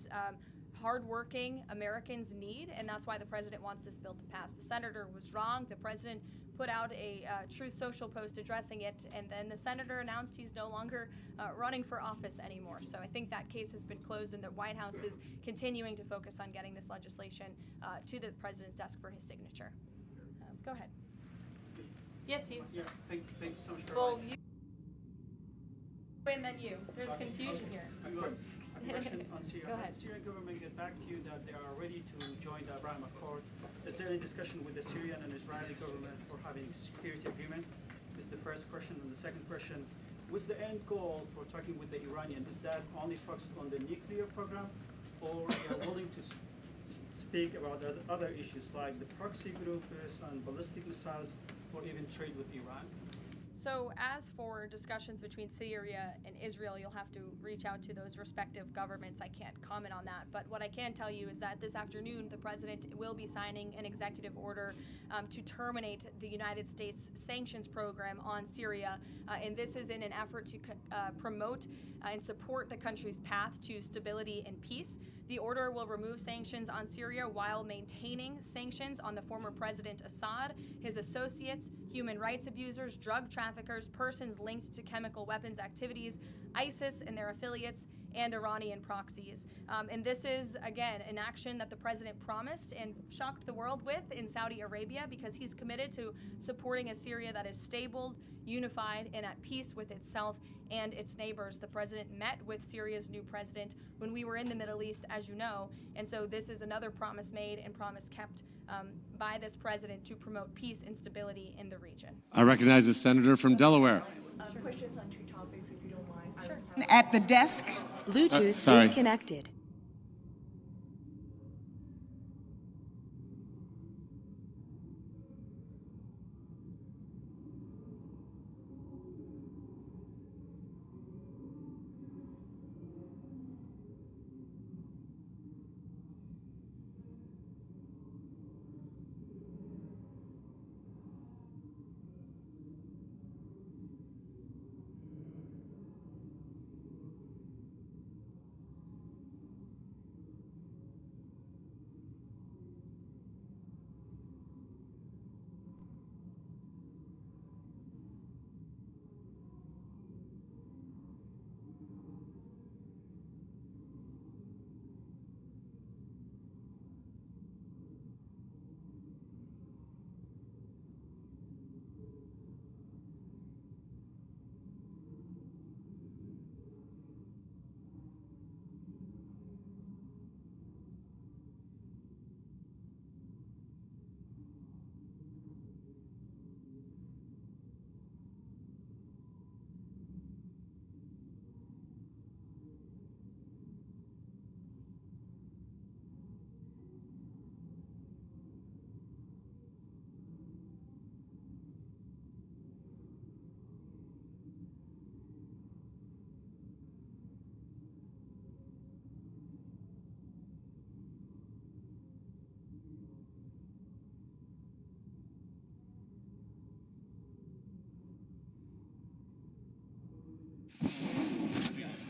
hardworking Americans need, and that's why the president wants this bill to pass. The senator was wrong. The president put out a Truth Social post addressing it, and then the senator announced he's no longer running for office anymore. So I think that case has been closed, and the White House is continuing to focus on getting this legislation to the president's desk for his signature. Go ahead. Yes, you. Yeah, thank you so much. Well, you and then you. There's confusion here. A question on Syria. Go ahead. Has the Syrian government get back to you that they are ready to join the Abraham Accord? Is there any discussion with the Syrian and Israeli government for having a security agreement? Is the first question. And the second question, what's the end goal for talking with the Iranian? Is that only focused on the nuclear program, or they are willing to speak about the other issues like the proxy groups and ballistic missiles, or even trade with Iran? So as for discussions between Syria and Israel, you'll have to reach out to those respective governments. I can't comment on that. But what I can tell you is that this afternoon, the president will be signing an executive order to terminate the United States sanctions program on Syria. And this is in an effort to promote and support the country's path to stability and peace. The order will remove sanctions on Syria while maintaining sanctions on the former President Assad, his associates, human rights abusers, drug traffickers, persons linked to chemical weapons activities, ISIS and their affiliates, and Iranian proxies. And this is, again, an action that the president promised and shocked the world with in Saudi Arabia, because he's committed to supporting a Syria that is stable, unified, and at peace with itself and its neighbors. The president met with Syria's new president when we were in the Middle East, as you know, and so this is another promise made and promise kept by this president to promote peace and stability in the region. I recognize the senator from Delaware. Questions on 2 topics, if you don't mind. Sure. At the desk. Bluetooth sorry. disconnected.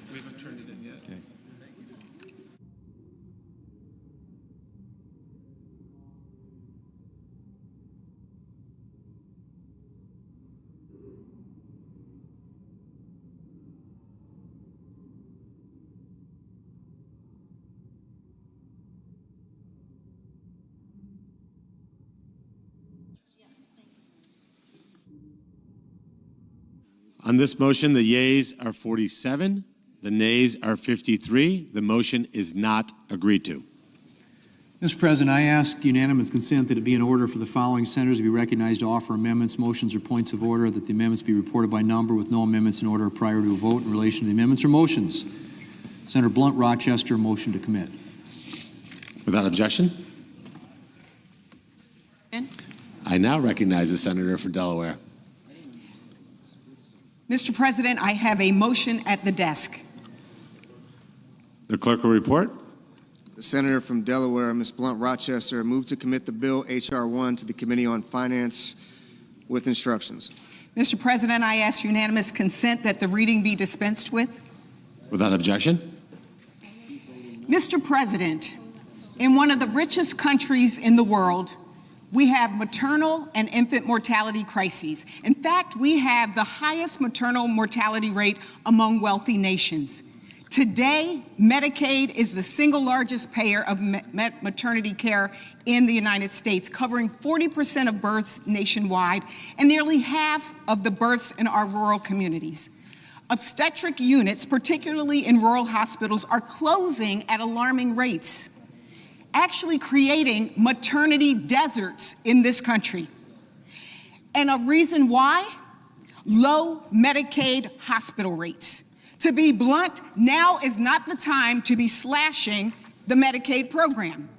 We haven't turned it in yet. Okay. On this motion, the yeas are 47, the nays are 53. The motion is not agreed to. Mr. President, I ask unanimous consent that it be in order for the following senators to be recognized to offer amendments, motions, or points of order, that the amendments be reported by number with no amendments in order prior to a vote in relation to the amendments or motions. Senator Blunt Rochester, motion to commit. Without objection, I now recognize the senator for Delaware. Mr. President, I have a motion at the desk. The clerk will report. The senator from Delaware, Ms. Blunt Rochester, moved to commit the bill H.R. 1 to the Committee on Finance with instructions. Mr. President, I ask unanimous consent that the reading be dispensed with. Without objection. Mr. President, in one of the richest countries in the world, we have maternal and infant mortality crises. In fact, we have the highest maternal mortality rate among wealthy nations. Today, Medicaid is the single largest payer of maternity care in the United States, covering 40% of births nationwide and nearly half of the births in our rural communities. Obstetric units, particularly in rural hospitals, are closing at alarming rates, actually creating maternity deserts in this country. And a reason why? Low Medicaid hospital rates. To be blunt, now is not the time to be slashing the Medicaid program.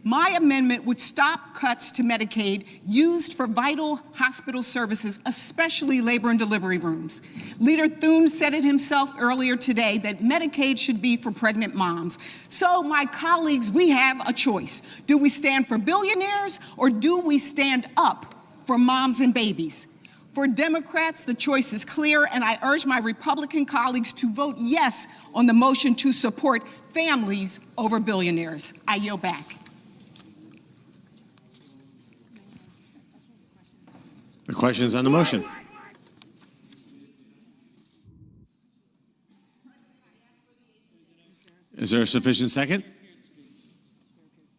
My amendment would stop cuts to Medicaid used for vital hospital services, especially labor and delivery rooms. Leader Thune said it himself earlier today that Medicaid should be for pregnant moms. So, my colleagues, we have a choice. Do we stand for billionaires or do we stand up for moms and babies? For Democrats, the choice is clear, and I urge my Republican colleagues to vote yes on the motion to support families over billionaires. I yield back. The questions on the motion. Is there a sufficient second?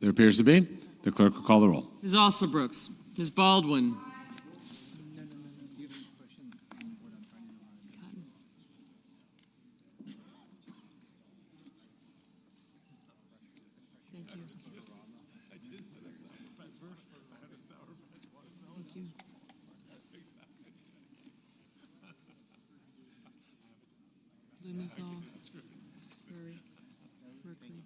There appears to be. The clerk will call the roll. Ms. Alsobrooks, Ms. Baldwin, Blumenthal, Murray, Merkley.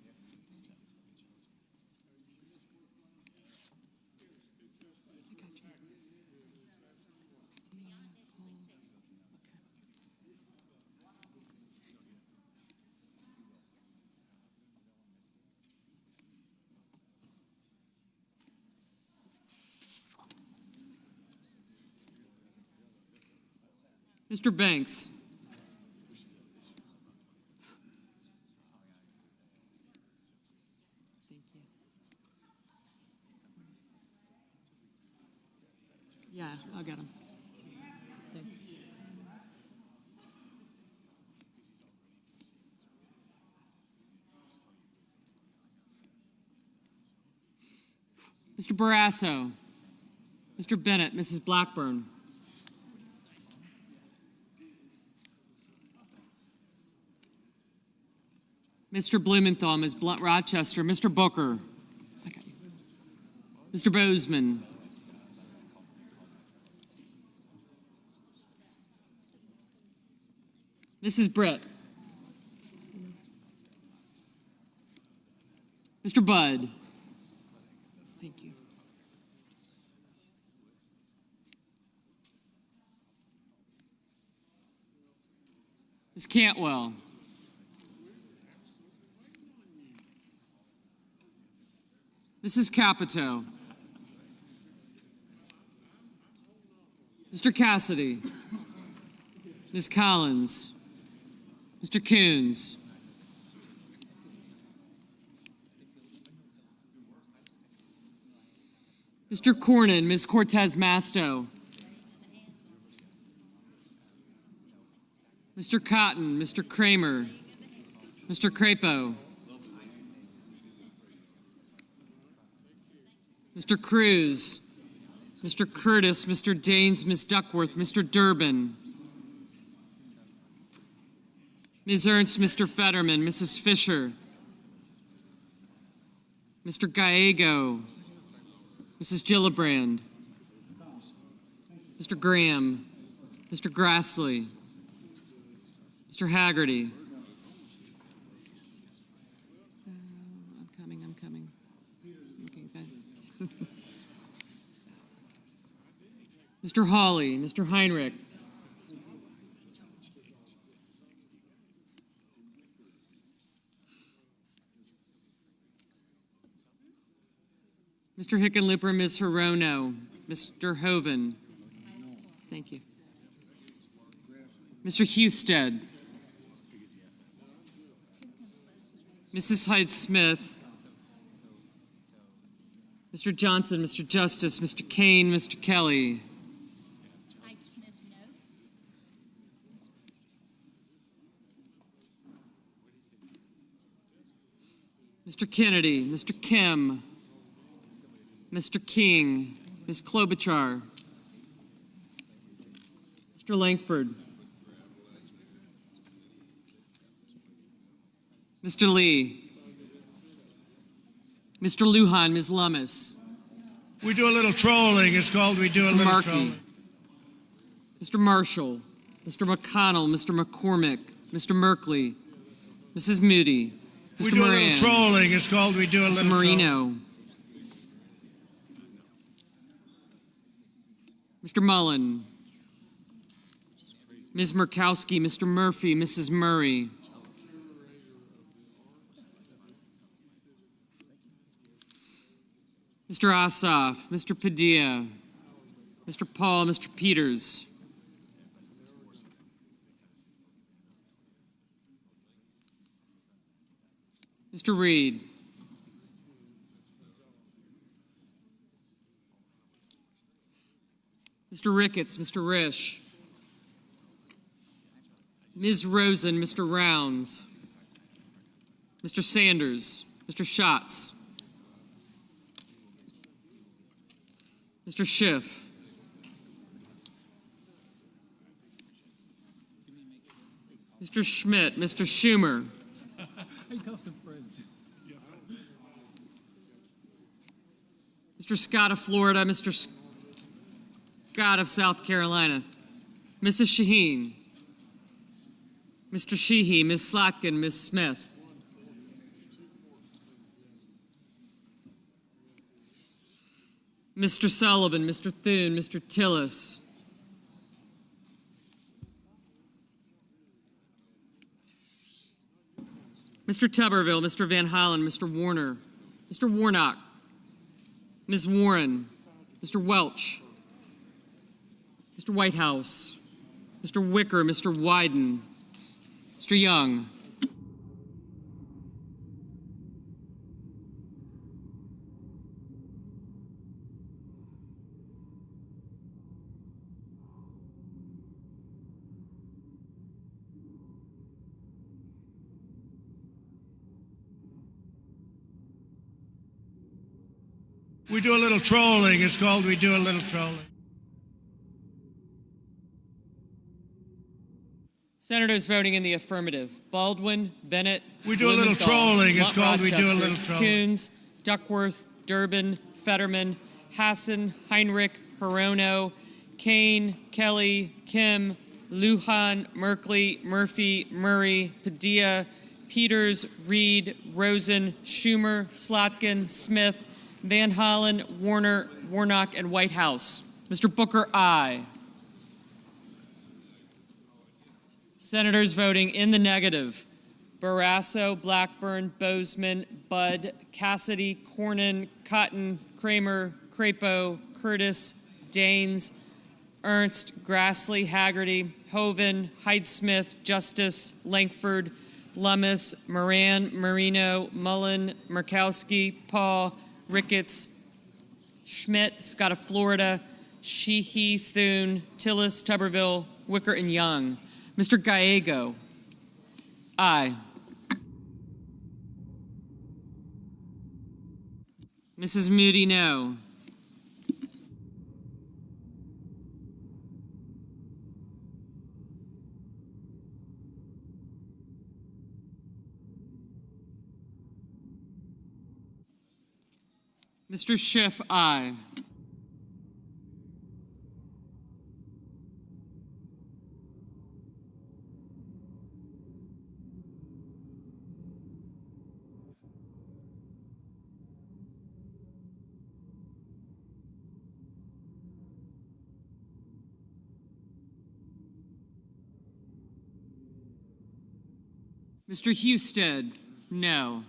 Mr. Banks. Yeah, I'll get him. Thanks. Mr. Barrasso, Mr. Bennett, Mrs. Blackburn. Mr. Blumenthal, Ms. Rochester, Mr. Booker, Mr. Bozeman, Mrs. Britt, Mr. Budd. Thank you. Ms. Cantwell. Mrs. Capito. Mr. Cassidy. Ms. Collins. Mr. Coons. Mr. Cornyn, Ms. Cortez Masto. Mr. Cotton, Mr. Kramer, Mr. Crapo. Mr. Cruz, Mr. Curtis, Mr. Daines, Ms. Duckworth, Mr. Durbin, Ms. Ernst, Mr. Fetterman, Mrs. Fisher, Mr. Gallego, Mrs. Gillibrand, Mr. Graham, Mr. Grassley, Mr. Haggerty. I'm coming. Okay, good. Mr. Hawley, Mr. Heinrich. Mr. Hickenlooper, Ms. Hirono, Mr. Hoven. Thank you. Mr. Husted. Mrs. Hyde-Smith. Mr. Johnson, Mr. Justice, Mr. Kane, Mr. Kelly. Mr. Kennedy, Mr. Kim, Mr. King, Ms. Klobuchar, Mr. Langford, Mr. Lee, Mr. Lujan, Ms. Lummis. We do a little trolling. It's called we do a Mr. little Markey, trolling. Mr. Marshall, Mr. McConnell, Mr. McCormick, Mr. Merkley, Mrs. Moody, Mr. We do Moran, a little trolling. It's called we do a Mr. little Marino, trolling. Mr. Mullen, Ms. Murkowski, Mr. Murphy, Mrs. Murray, Mr. Ossoff, Mr. Padilla, Mr. Paul, Mr. Peters, Mr. Reed, Mr. Ricketts, Mr. Risch, Ms. Rosen, Mr. Rounds, Mr. Sanders, Mr. Schatz, Mr. Schiff, Mr. Schmidt, Mr. Schumer, Mr. Scott of Florida, Mr. Scott of South Carolina, Mrs. Shaheen, Mr. Sheehy, Ms. Slotkin, Ms. Smith, Mr. Sullivan, Mr. Thune, Mr. Tillis, Mr. Tuberville, Mr. Van Hollen, Mr. Warner, Mr. Warnock, Ms. Warren, Mr. Welch, Mr. Whitehouse, Mr. Wicker, Mr. Wyden, Mr. Young, We do a little trolling. It's called we do a little trolling. Senators voting in the affirmative: Baldwin, Bennett, We do a little Blumenthal, trolling. It's Blunt called we do a Rochester, little trolling. Coons, Duckworth, Durbin, Fetterman, Hassan, Heinrich, Hirono, Kane, Kelly, Kim, Lujan, Merkley, Murphy, Murray, Padilla, Peters, Reed, Rosen, Schumer, Slotkin, Smith, Van Hollen, Warner, Warnock, and Whitehouse. Mr. Booker, aye. Senators voting in the negative: Barrasso, Blackburn, Bozeman, Budd, Cassidy, Cornyn, Cotton, Kramer, Crapo, Curtis, Daines, Ernst, Grassley, Haggerty, Hoven, Heidsmith, Justice, Lankford, Lummis, Moran, Marino, Mullen, Murkowski, Paul, Ricketts, Schmidt, Scott of Florida, Sheehy, Thune, Tillis, Tuberville, Wicker, and Young. Mr. Gallego, aye. Mrs. Moody, no. Mr. Schiff, aye. Mr. Husted, no.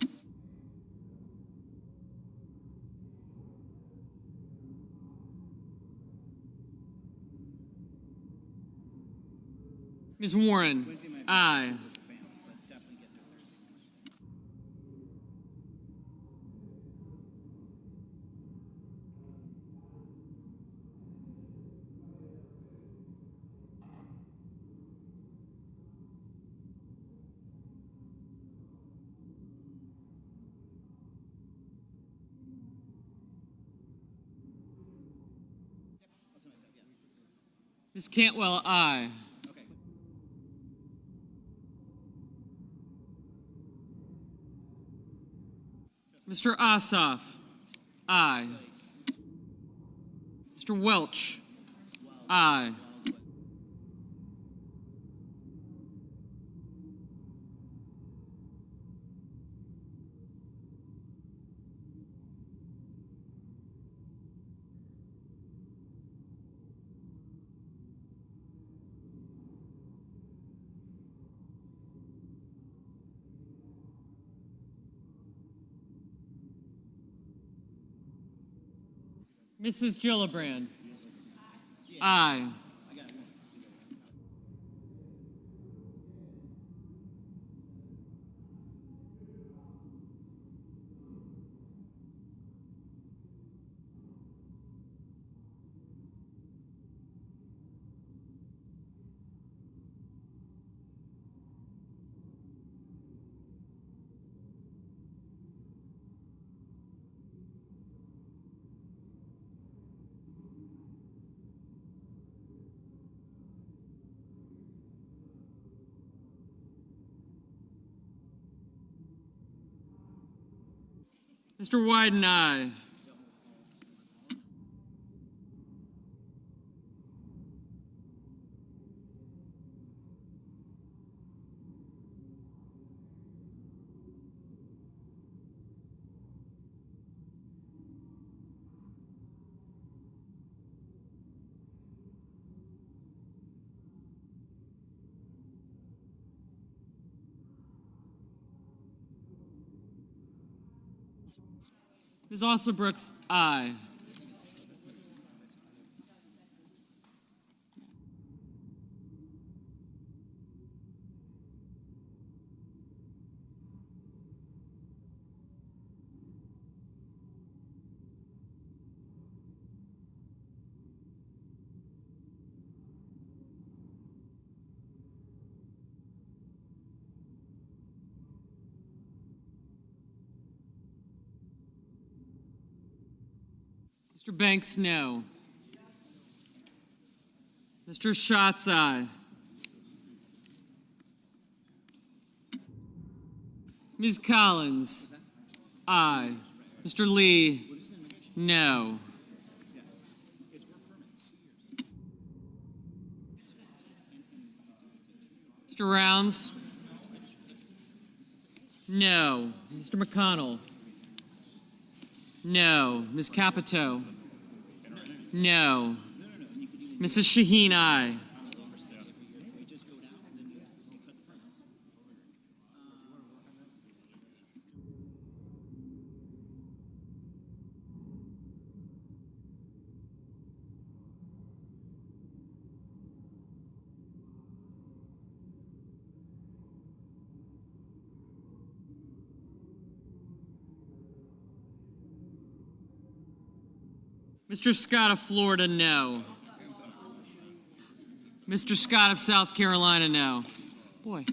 Ms. Warren, aye. Ms. Cantwell, aye. Mr. Ossoff, aye. Mr. Welch, aye. Mrs. Gillibrand. Aye. Mr. Wyden, aye. Ms. Alsobrooks, aye. Mr. Banks, no. Mr. Schatz, aye. Ms. Collins, aye. Mr. Lee, no. Mr. Rounds, no. Mr. McConnell, no. Ms. Capito, no. Mrs. Shaheen, aye. Mr. Scott of Florida, no. Mr. Scott of South Carolina, no. Boy.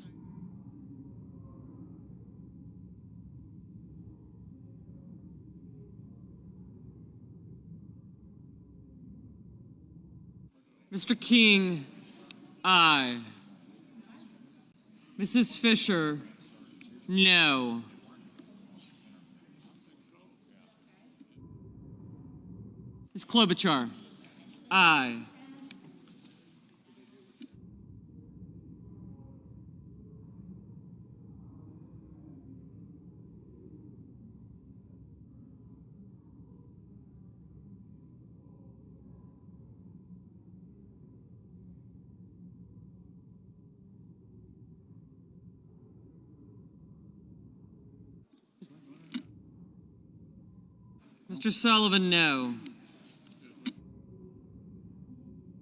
Mr. King, aye. Mrs. Fisher, no. Ms. Klobuchar, aye. Mr. Sullivan, no.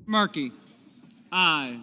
Markey, aye.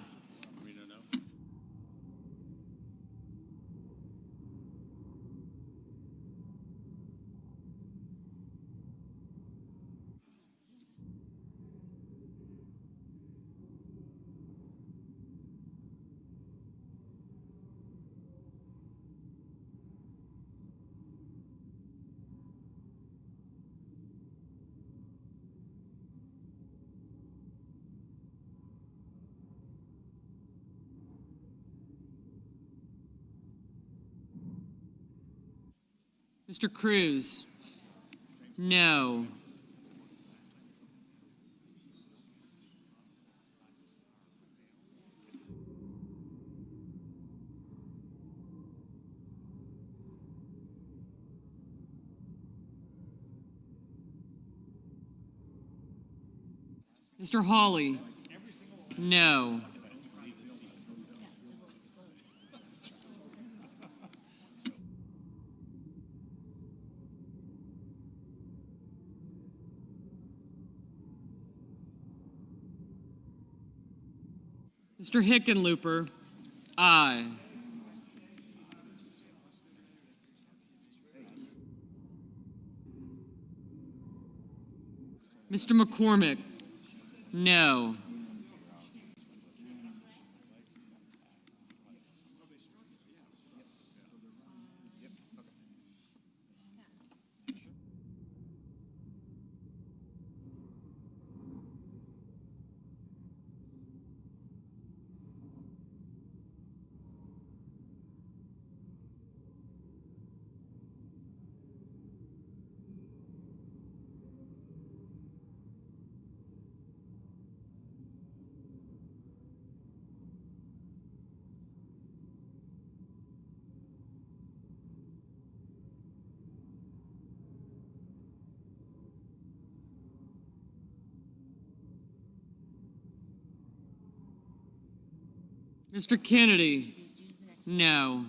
Mr. Cruz, no. Mr. Hawley, no. Mr. Hickenlooper, aye. Mr. McCormick, no. Mr. Kennedy, no.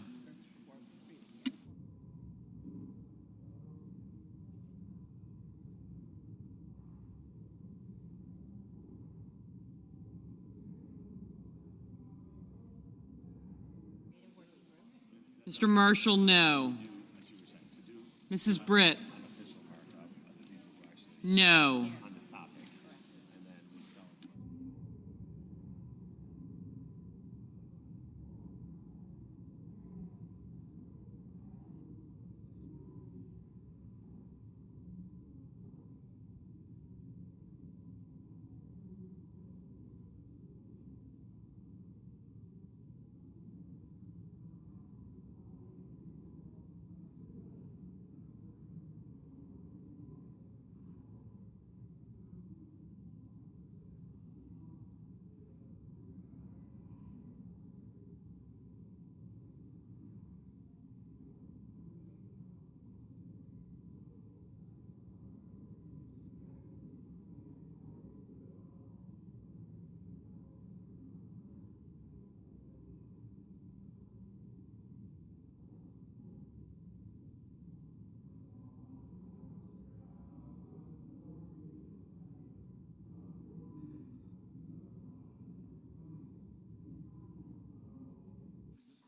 Mr. Marshall, no. Mrs. Britt, no.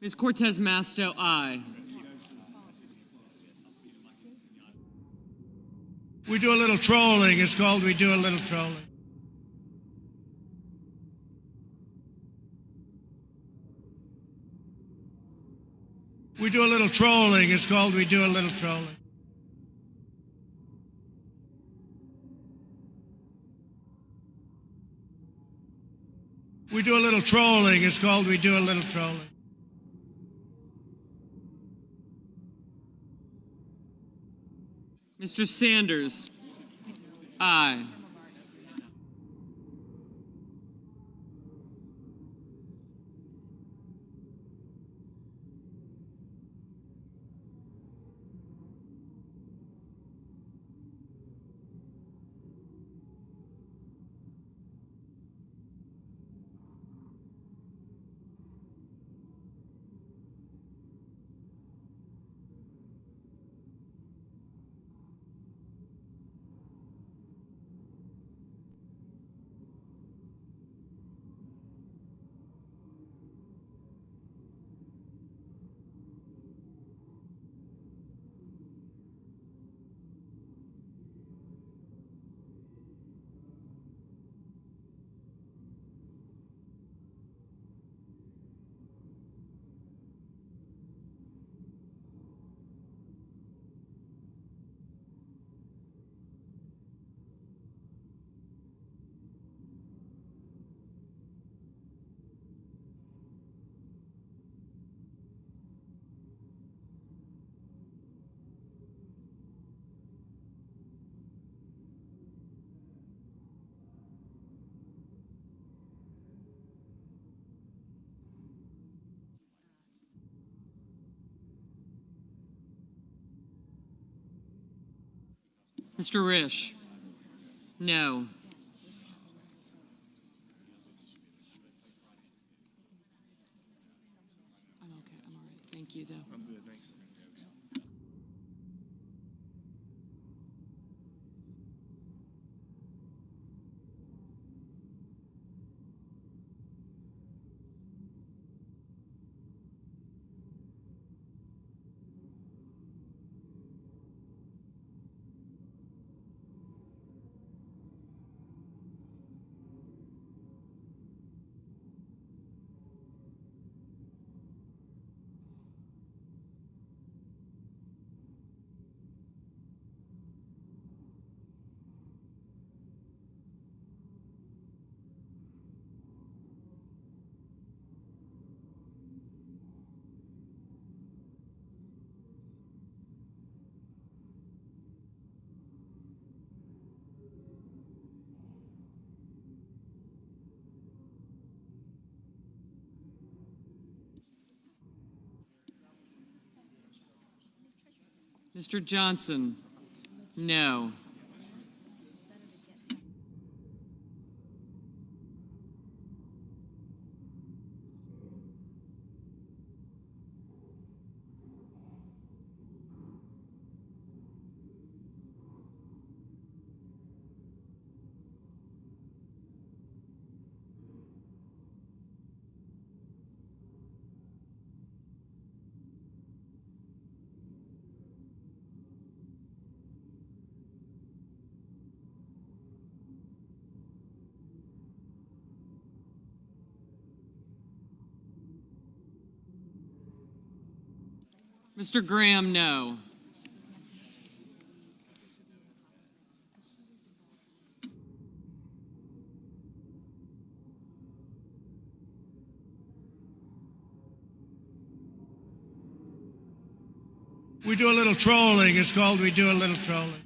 Ms. Cortez Masto, aye. We do a little trolling. It's called we do a little trolling. We do a little trolling. It's called we do a little trolling. We do a little trolling. It's called we do a little trolling. Mr. Sanders, aye. Mr. Risch, no. I'm okay, I'm all right. Thank you, though. I'm good, thanks. Mr. Johnson? No. Mr. Graham, no. We do a little trolling. It's called we do a little trolling.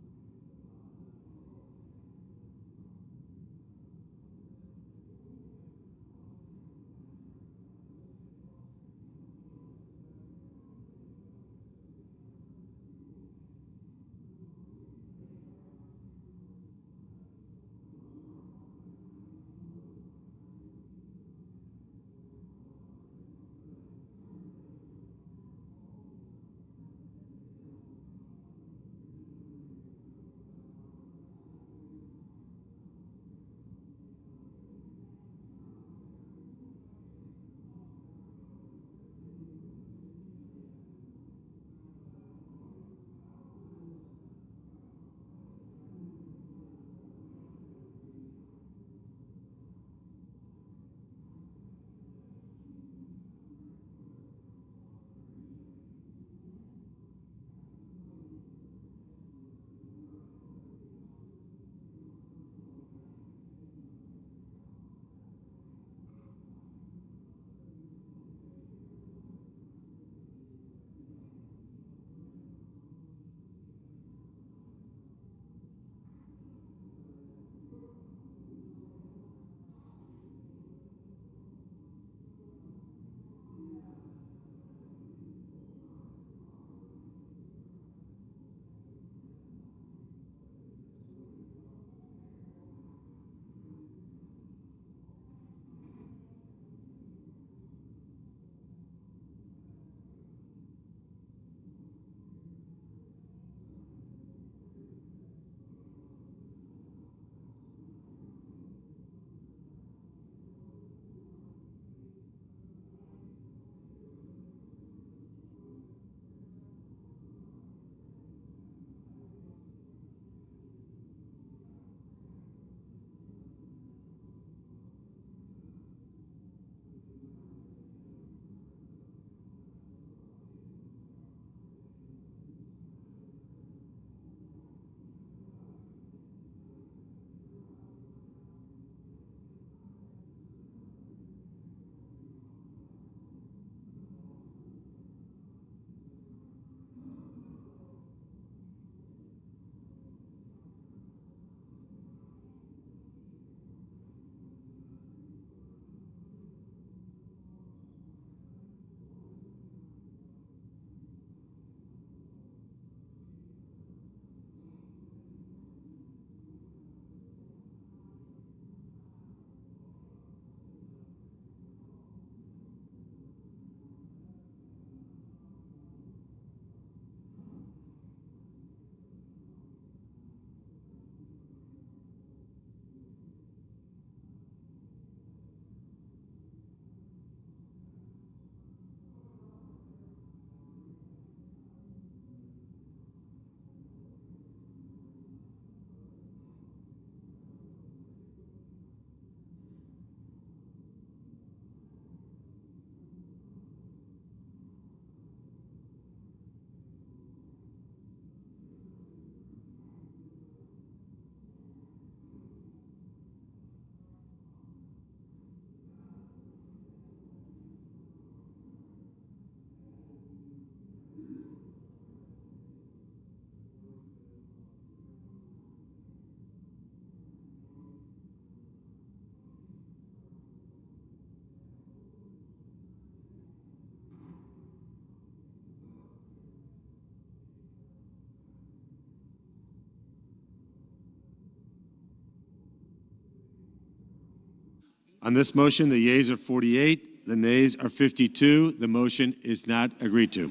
On this motion, the yeas are 48, the nays are 52. The motion is not agreed to.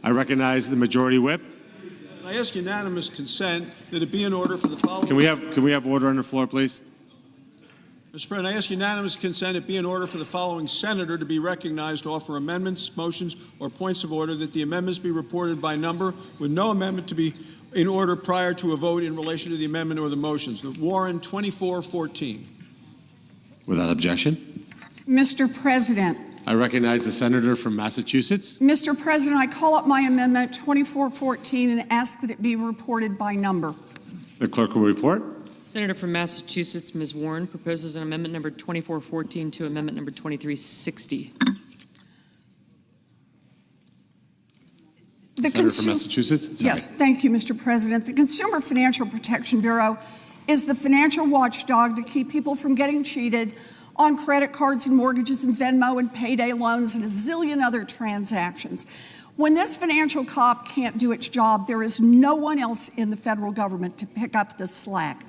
I recognize the Majority Whip. I ask unanimous consent that it be in order for the following. Can we have order on the floor, please? Mr. President, I ask unanimous consent it be in order for the following senator to be recognized to offer amendments, motions, or points of order, that the amendments be reported by number with no amendment to be in order prior to a vote in relation to the amendment or the motions. The Warren 2414. Without objection. Mr. President. I recognize the senator from Massachusetts. Mr. President, I call up my amendment 2414 and ask that it be reported by number. The clerk will report. Senator from Massachusetts, Ms. Warren, proposes an amendment number 2414 to amendment number 2360. Senator from Massachusetts? Sorry. Yes, thank you, Mr. President. The Consumer Financial Protection Bureau is the financial watchdog to keep people from getting cheated on credit cards and mortgages and Venmo and payday loans and a zillion other transactions. When this financial cop can't do its job, there is no one else in the federal government to pick up the slack.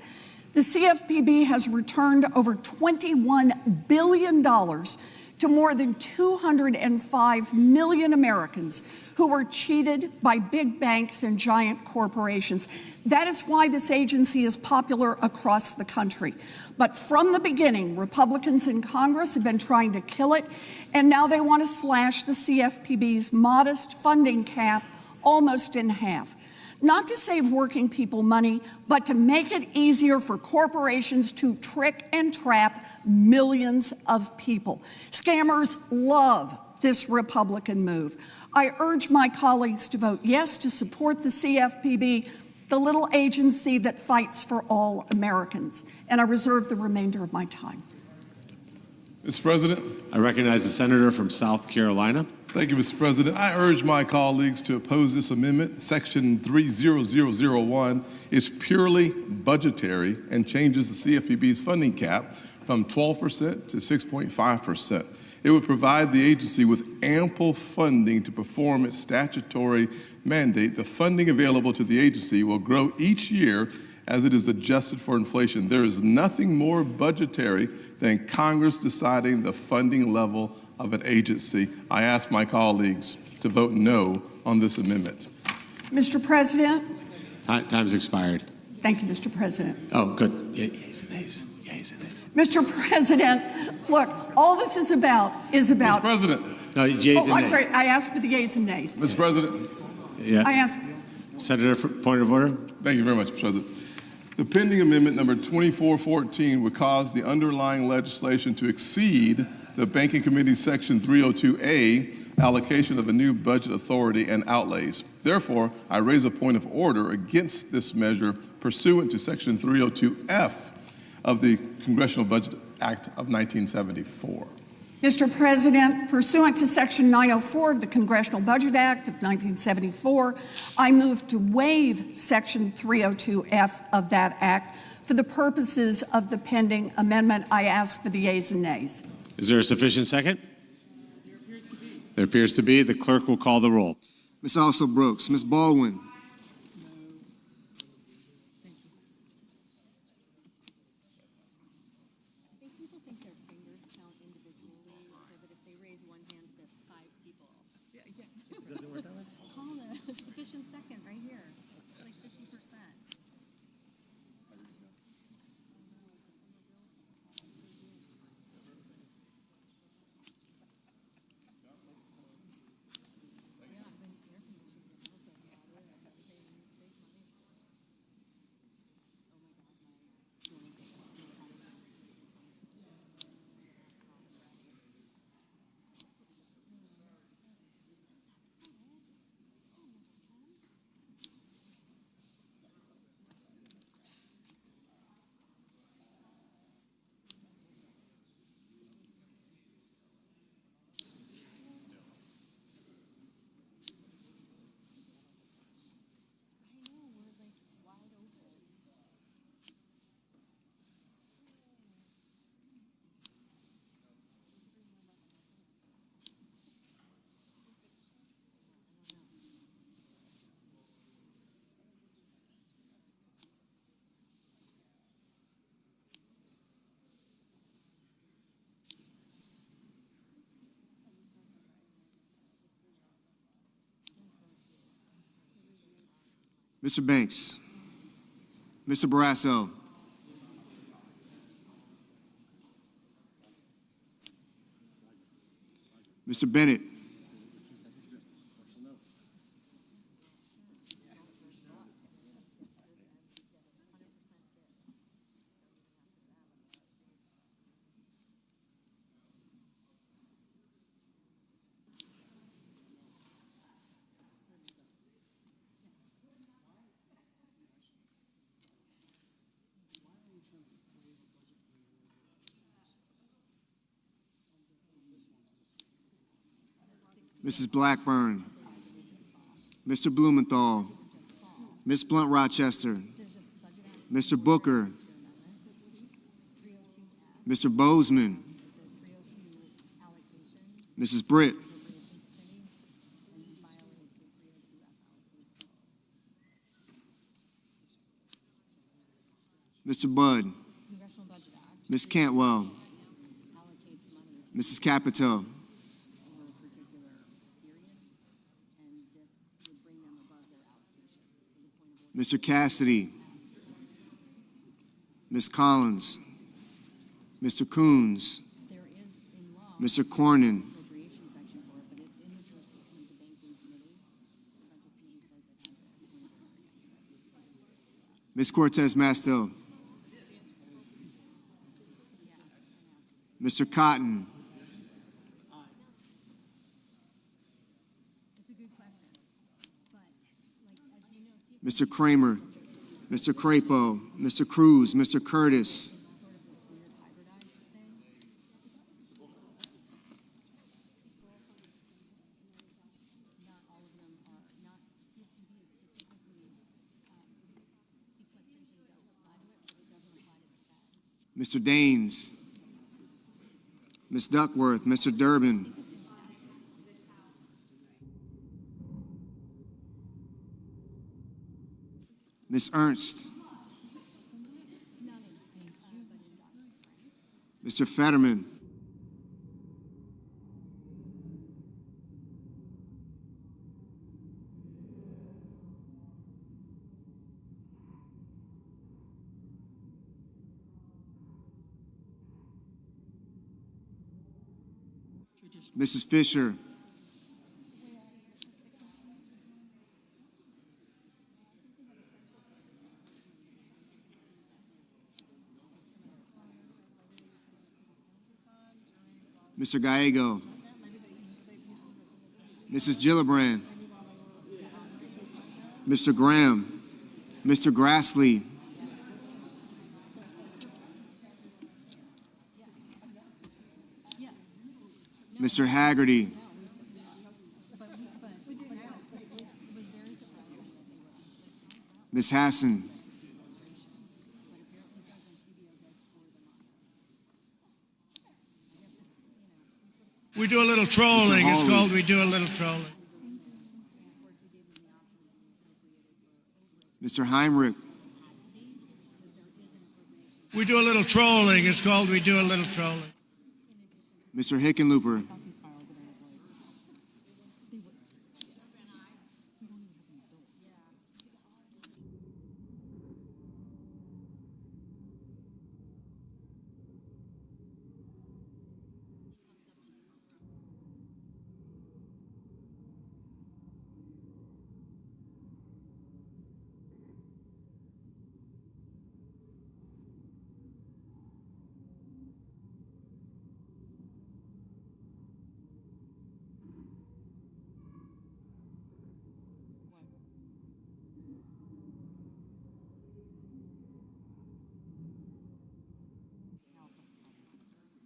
The CFPB has returned over $21 billion to more than 205 million Americans who were cheated by big banks and giant corporations. That is why this agency is popular across the country. But from the beginning, Republicans in Congress have been trying to kill it, and now they want to slash the CFPB's modest funding cap almost in half. Not to save working people money, but to make it easier for corporations to trick and trap millions of people. Scammers love this Republican move. I urge my colleagues to vote yes to support the CFPB, the little agency that fights for all Americans. And I reserve the remainder of my time. Mr. President. I recognize the senator from South Carolina. Thank you, Mr. President. I urge my colleagues to oppose this amendment. Section 30001 is purely budgetary and changes the CFPB's funding cap from 12% to 6.5%. It would provide the agency with ample funding to perform its statutory mandate. The funding available to the agency will grow each year as it is adjusted for inflation. There is nothing more budgetary than Congress deciding the funding level of an agency. I ask my colleagues to vote no on this amendment. Mr. President. Time's expired. Thank you, Mr. President. Oh, good. Yeas and nays. Yeas and nays. Mr. President, look, all this is about Mr. President. No, yeas and nays. I'm sorry, I asked for the yeas and nays. Mr. President. Yeah. I asked. Senator, for point of order. Thank you very much, Mr. President. The pending amendment number 2414 would cause the underlying legislation to exceed the Banking Committee's Section 302A allocation of the new budget authority and outlays. Therefore, I raise a point of order against this measure pursuant to Section 302F of the Congressional Budget Act of 1974. Mr. President, pursuant to Section 904 of the Congressional Budget Act of 1974, I move to waive Section 302F of that act for the purposes of the pending amendment. I ask for the yeas and nays. Is there a sufficient second? There appears to be. The clerk will call the roll. Ms. Also Brooks, Ms. Baldwin. Sufficient second right here. It's like 50%. Mr. Banks. Mr. Barrasso. Mr. Bennett. Mrs. Blackburn, Mr. Blumenthal, Ms. Blunt Rochester, Mr. Booker, Mr. Bozeman, Mrs. Britt, Mr. Budd, Ms. Cantwell, Mrs. Capito, Mr. Cassidy, Ms. Collins, Mr. Coons, Mr. Cornyn, Ms. Cortez Masto, Mr. Cotton, Mr. Kramer, Mr. Crapo, Mr. Cruz, Mr. Curtis, Mr. Daines, Ms. Duckworth, Mr. Durbin, Ms. Ernst, Mr. Fetterman, Mrs. Fisher, Mr. Gallego, Mrs. Gillibrand, Mr. Graham, Mr. Grassley, Mr. Haggerty, Ms. Hassan, We do a little trolling. It's called we do a little trolling. Mr. Heinrich, We do a little trolling. It's called we do a little trolling. Mr. Hickenlooper,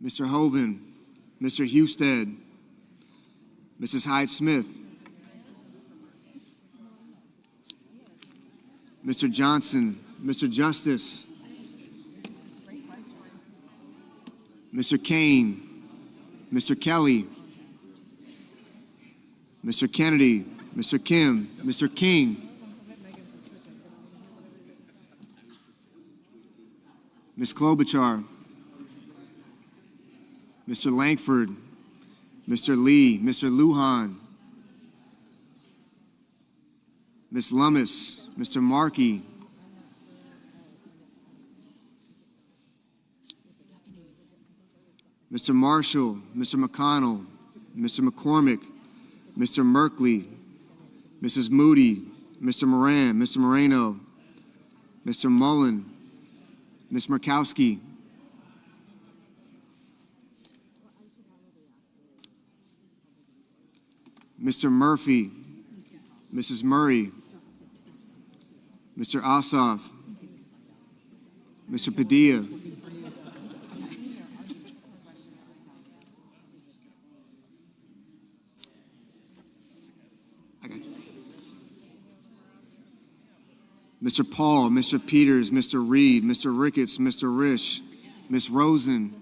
Mr. Hoven, Mr. Husted, Mrs. Hyde-Smith, Mr. Johnson, Mr. Justice, Mr. Kane, Mr. Kelly, Mr. Kennedy, Mr. Kim, Mr. King, Ms. Klobuchar, Mr. Langford, Mr. Lee, Mr. Lujan, Ms. Lummis, Mr. Markey, Mr. Marshall, Mr. McConnell, Mr. McCormick, Mr. Merkley, Mrs. Moody, Mr. Moran, Mr. Moreno, Mr. Mullen, Ms. Murkowski, Mr. Murphy, Mrs. Murray, Mr. Ossoff, Mr. Padilla, Mr. Paul, Mr. Peters, Mr. Reed, Mr. Ricketts, Mr. Risch, Ms. Rosen,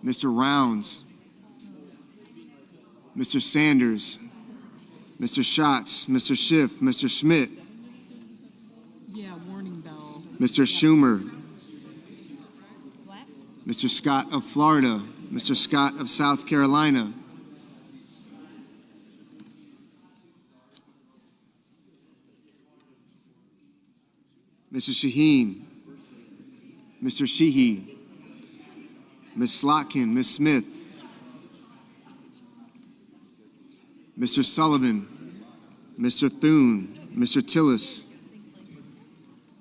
Mr. Rounds, Mr. Sanders, Mr. Schatz, Mr. Schiff, Mr. Schmidt, Yeah, warning bell. Mr. Schumer, Mr. Scott of Florida, Mr. Scott of South Carolina, Mr. Shaheen, Mr. Sheehy, Ms. Slotkin, Ms. Smith, Mr. Sullivan, Mr. Thune, Mr. Tillis,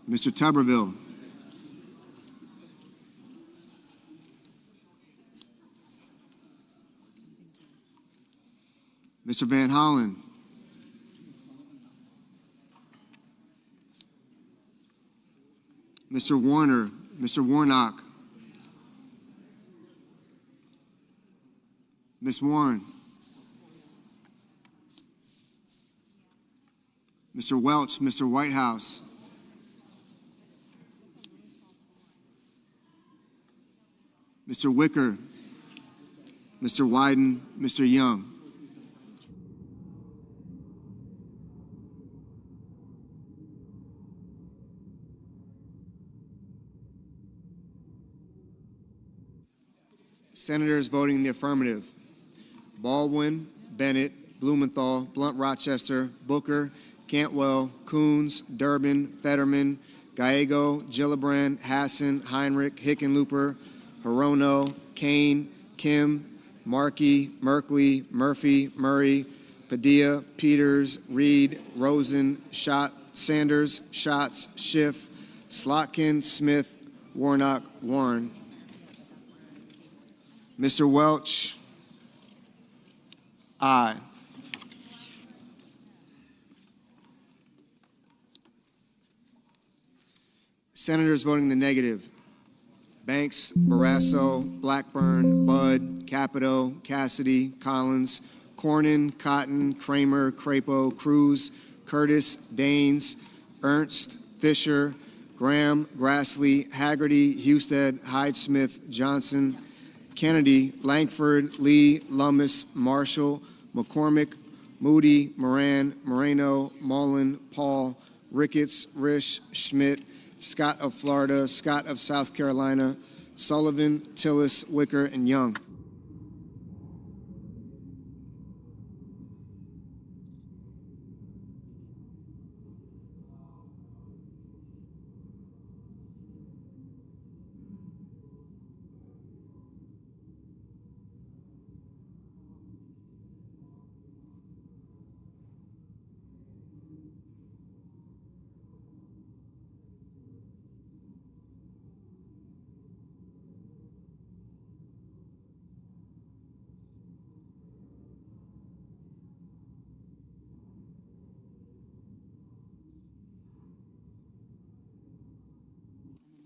Mr. Tuberville, Mr. Van Hollen, Mr. Warner, Mr. Warnock, Ms. Warren, Mr. Welch, Mr. Whitehouse, Mr. Wicker, Mr. Wyden, Mr. Young. Senators voting in the affirmative: Baldwin, Bennett, Blumenthal, Blunt Rochester, Booker, Cantwell, Coons, Durbin, Fetterman, Gallego, Gillibrand, Hassan, Heinrich, Hickenlooper, Hirono, Kane, Kim, Markey, Merkley, Murphy, Murray, Padilla, Peters, Reed, Rosen, Schott, Sanders, Schatz, Schiff, Slotkin, Smith, Warnock, Warren. Mr. Welch, aye. Senators voting in the negative: Banks, Barrasso, Blackburn, Budd, Capito, Cassidy, Collins, Cornyn, Cotton, Kramer, Crapo, Cruz, Curtis, Daines, Ernst, Fisher, Graham, Grassley, Haggerty, Husted, Hyde-Smith, Johnson, Kennedy, Langford, Lee, Lummis, Marshall, McCormick, Moody, Moran, Moreno, Mullen, Paul, Ricketts, Risch, Schmidt, Scott of Florida, Scott of South Carolina, Sullivan, Tillis, Wicker, and Young.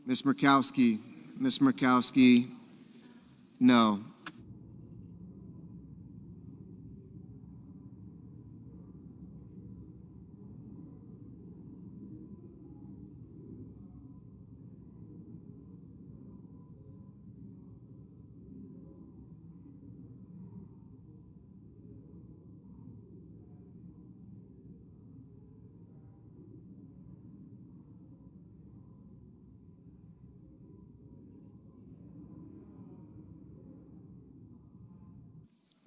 Ms. Murkowski, no.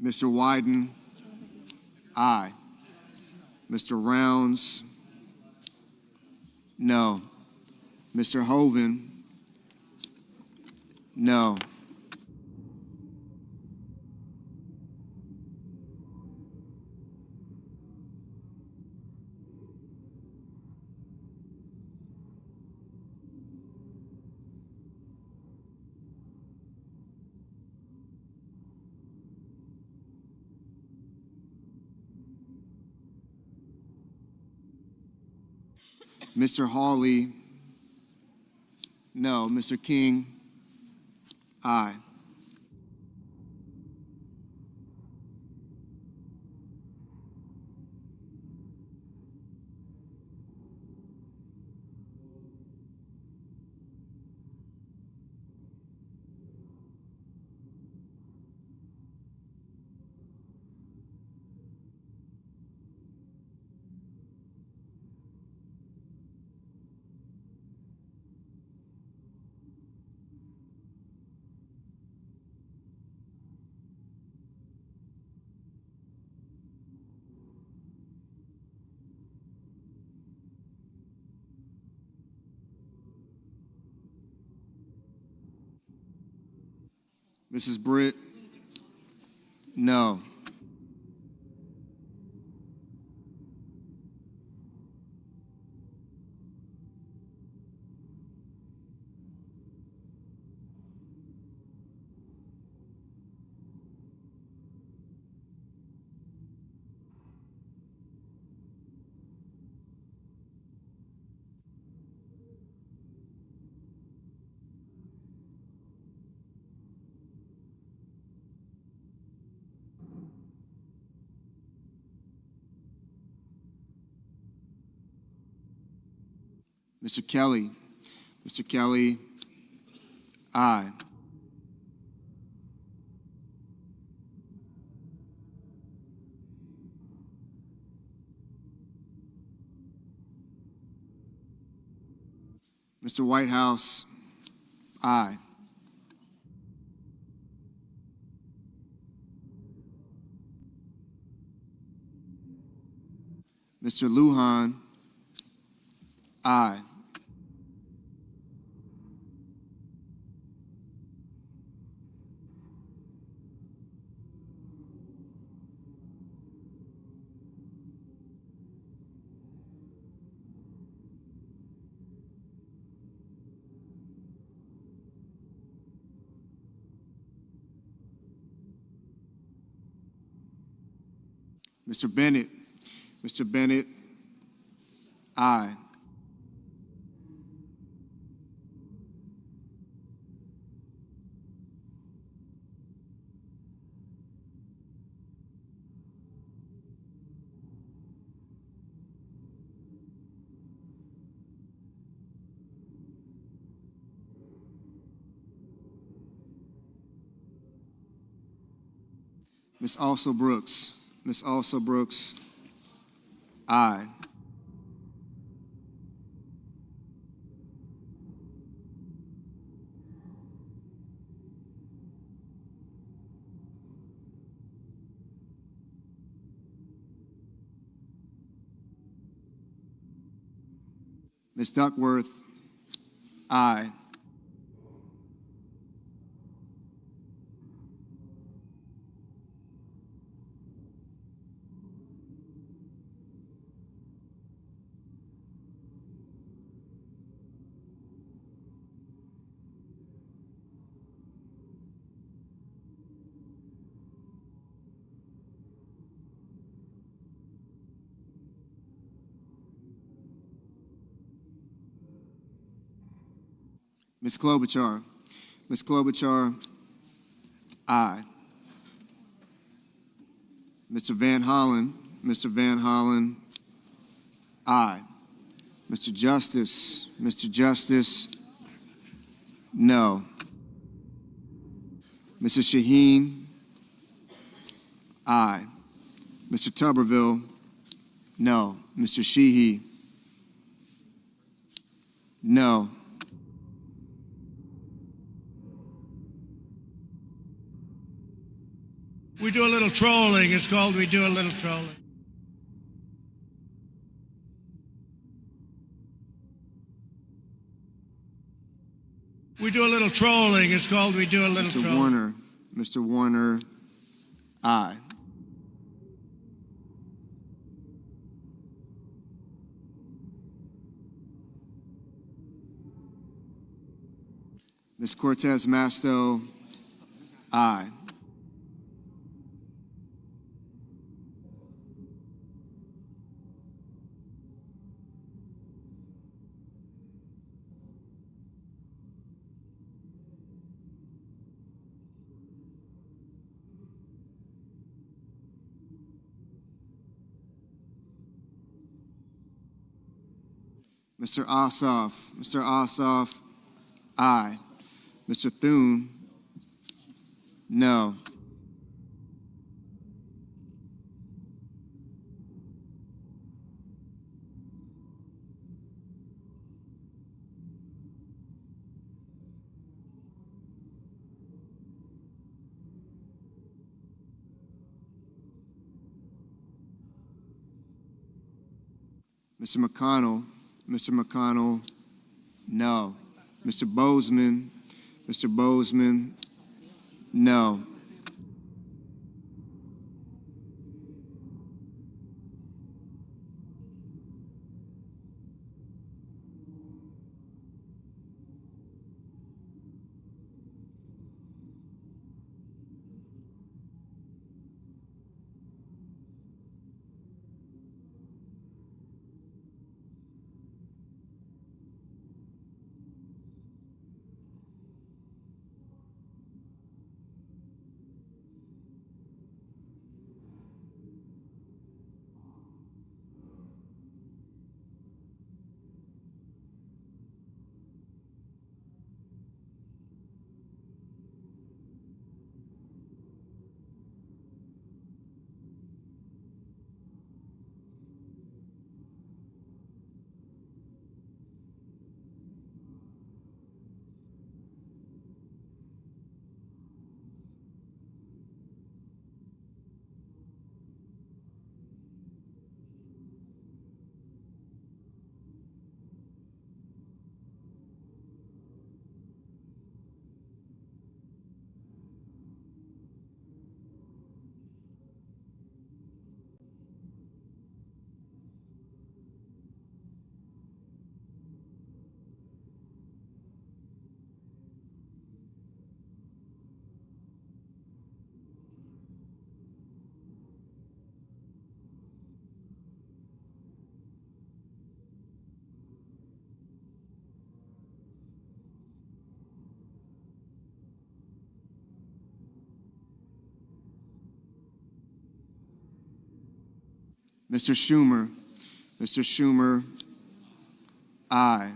Mr. Wyden, aye. Mr. Rounds, No. Mr. Hoven? No. Mr. Hawley? No. Mr. King? Aye. Mrs. Britt? No. Mr. Kelly? Mr. Kelly? Aye. Mr. Whitehouse? Aye. Mr. Lujan? Aye. Mr. Bennett? Mr. Bennett? Aye. Ms. Also Brooks? Ms. Also Brooks? Aye. Ms. Duckworth? Aye. Ms. Klobuchar? Ms. Klobuchar? Aye. Mr. Van Hollen? Mr. Van Hollen? Aye. Mr. Justice? Mr. Justice? No. Mrs. Shaheen? Aye. Mr. Tuberville? No. Mr. Sheehy? No. We do a little trolling. It's called we do a little trolling. We do a little trolling. It's called we do a little Mr. trolling. Warner. Mr. Warner, aye. Ms. Cortez Masto, aye. Mr. Ossoff, aye. Mr. Thune, no. Mr. McConnell, no. Mr. Bozeman, no. Mr. Schumer, aye.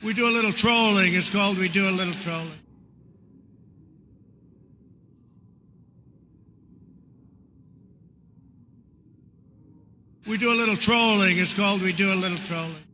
We do a little trolling. It's called we do a little trolling. We do a little trolling. It's called we do a little trolling.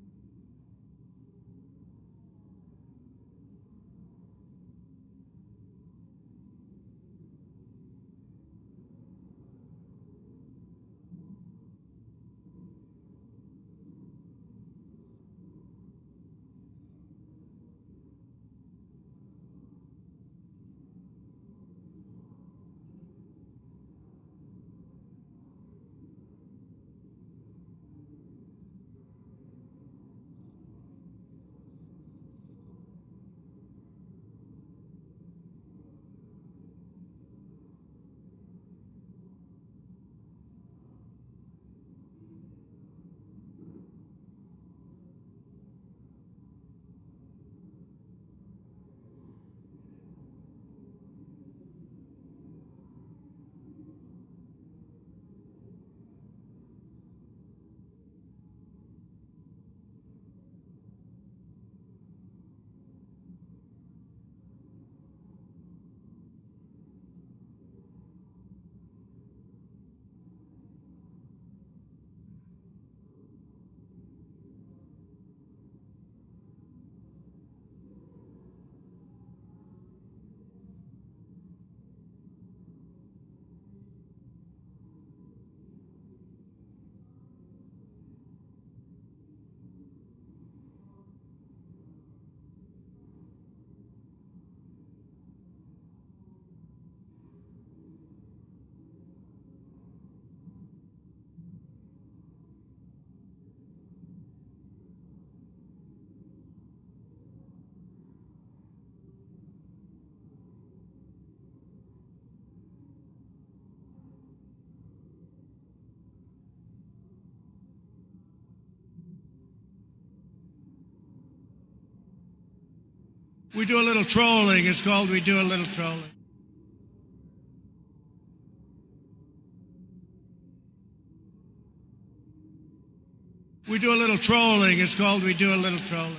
We do a little trolling. It's called we do a little trolling. We do a little trolling. It's called we do a little trolling.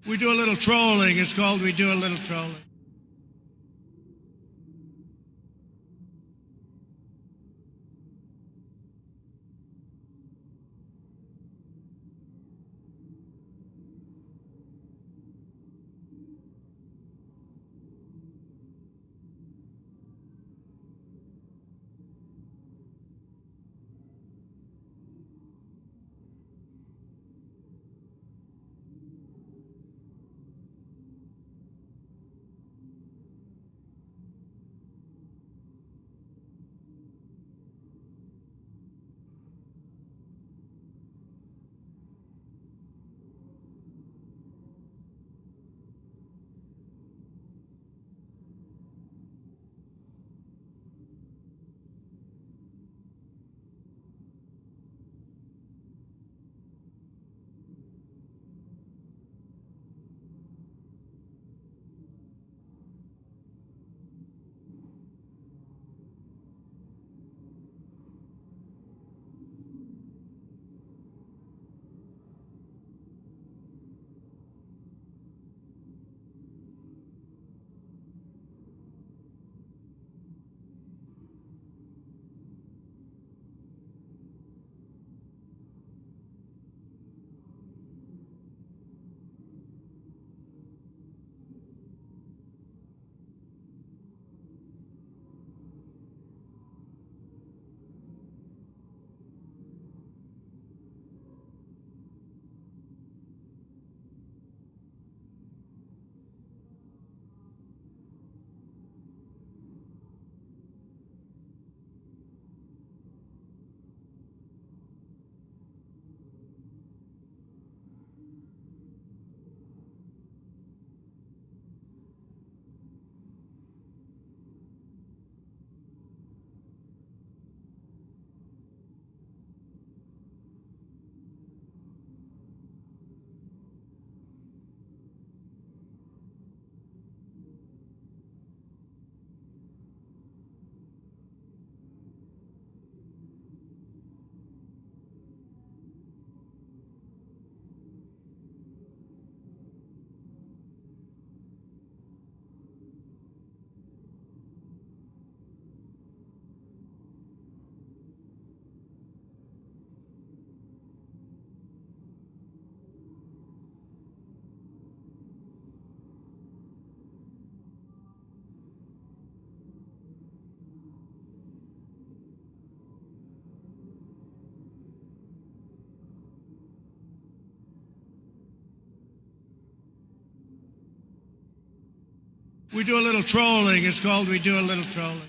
We do a little trolling. It's called we do a little trolling. We do a little trolling. It's called we do a little trolling.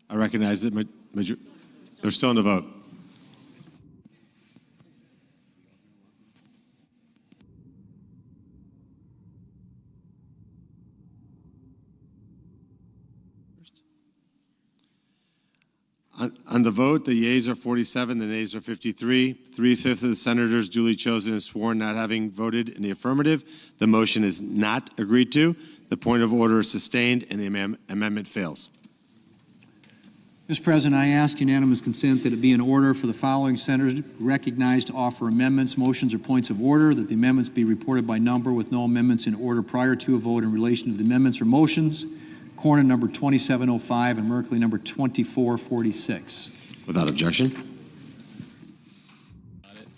I recognize that they're still in the vote. On the vote, the yeas are 47, the nays are 53. 3/5 of the senators duly chosen and sworn not having voted in the affirmative. The motion is not agreed to. The point of order is sustained and the amendment fails. Mr. President, I ask unanimous consent that it be in order for the following senators recognized to offer amendments, motions, or points of order, that the amendments be reported by number with no amendments in order prior to a vote in relation to the amendments or motions. Cornyn number 2705 and Merkley number 2446. Without objection.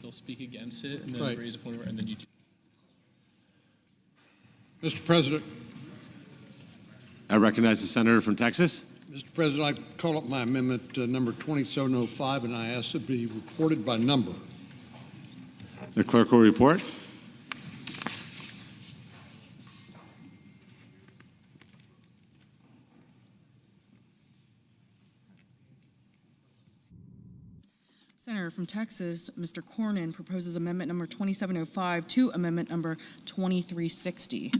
They'll speak against it and then raise a point of order, and then you do. Mr. President. I recognize the senator from Texas. Mr. President, I call up my amendment number 2705, and I ask it be reported by number. The clerk will report. Senator from Texas, Mr. Cornyn, proposes amendment number 2705 to amendment number 2360.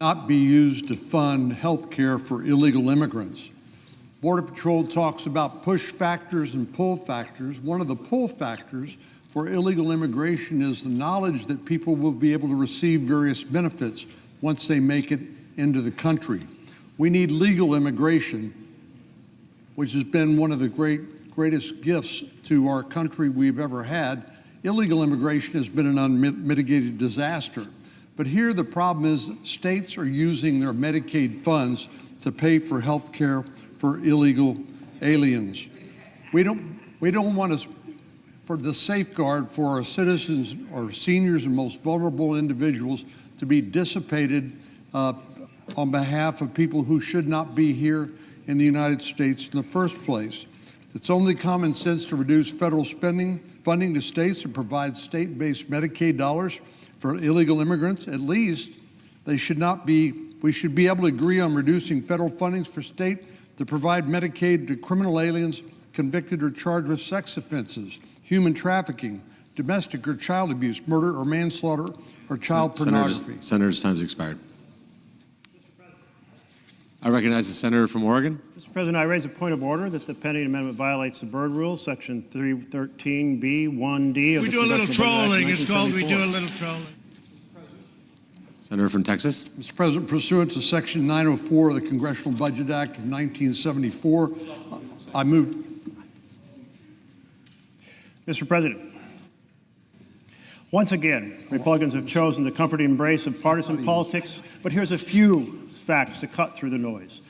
Not be used to fund health care for illegal immigrants. Border Patrol talks about push factors and pull factors. One of the pull factors for illegal immigration is the knowledge that people will be able to receive various benefits once they make it into the country. We need legal immigration, which has been one of the greatest gifts to our country we've ever had. Illegal immigration has been an unmitigated disaster. But here the problem is states are using their Medicaid funds to pay for health care for illegal aliens. We don't want to, for the safeguard for our citizens, our seniors and most vulnerable individuals to be dissipated on behalf of people who should not be here in the United States in the first place. It's only common sense to reduce federal funding to states and provide state-based Medicaid dollars for illegal immigrants. At least we should be able to agree on reducing federal funding for state to provide Medicaid to criminal aliens convicted or charged with sex offenses, human trafficking, domestic or child abuse, murder or manslaughter, or child pornography. Senator's time's expired. I recognize the senator from Oregon. Mr. President, I raise a point of order that the pending amendment violates the Byrd Rule, Section 313B1D of We the do a little Congressional Budget trolling. Act It's called we 1974. do a little trolling. Senator from Texas. Mr. President, pursuant to Section 904 of the Congressional Budget Act of 1974, I move. Mr. President, once again, Republicans have chosen the comforting embrace of partisan politics, but here's a few facts to cut through the noise.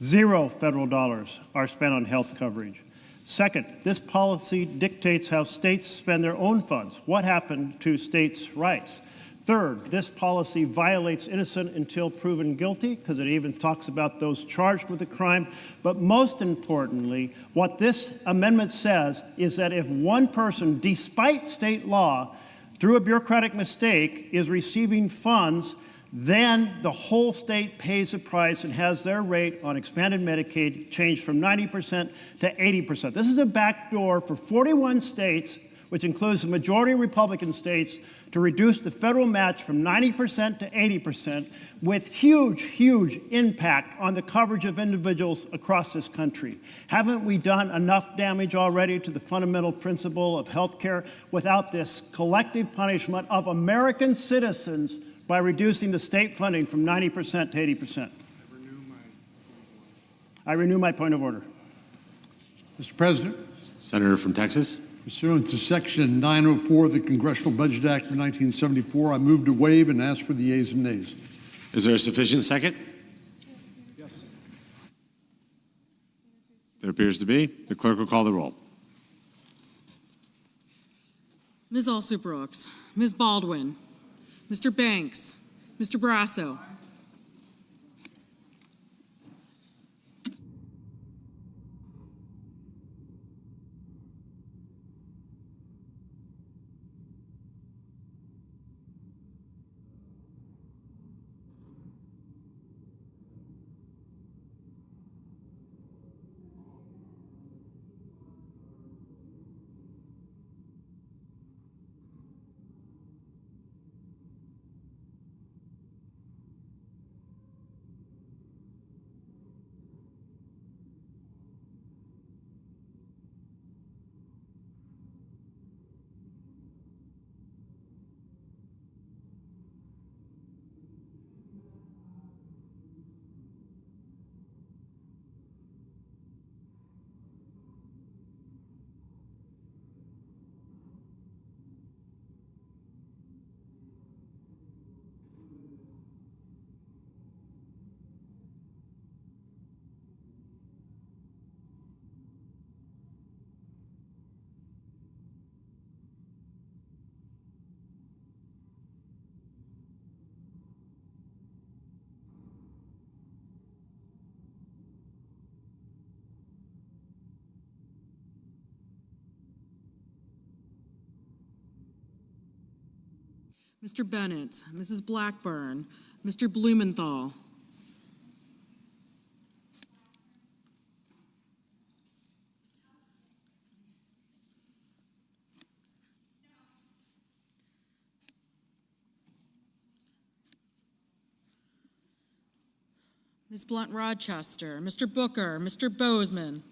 0 federal dollars are spent on health coverage. Second, this policy dictates how states spend their own funds. What happened to states' rights? Third, this policy violates innocent until proven guilty, because it even talks about those charged with a crime. But most importantly, what this amendment says is that if one person, despite state law, through a bureaucratic mistake, is receiving funds, then the whole state pays a price and has their rate on expanded Medicaid changed from 90% to 80%. This is a backdoor for 41 states, which includes the majority Republican states, to reduce the federal match from 90% to 80%, with huge, huge impact on the coverage of individuals across this country. Haven't we done enough damage already to the fundamental principle of health care without this collective punishment of American citizens by reducing the state funding from 90% to 80%? I renew my point of order. Mr. President. Senator from Texas. Pursuant to Section 904 of the Congressional Budget Act of 1974, I move to waive and ask for the yeas and nays. Is there a sufficient second? Yes. There appears to be. The clerk will call the roll. Ms. Alsubrooks, Ms. Baldwin, Mr. Banks, Mr. Barrasso, Mr. Bennett, Mrs. Blackburn, Mr. Blumenthal, Ms. Blunt-Rochester, Mr. Booker, Mr. Bozeman,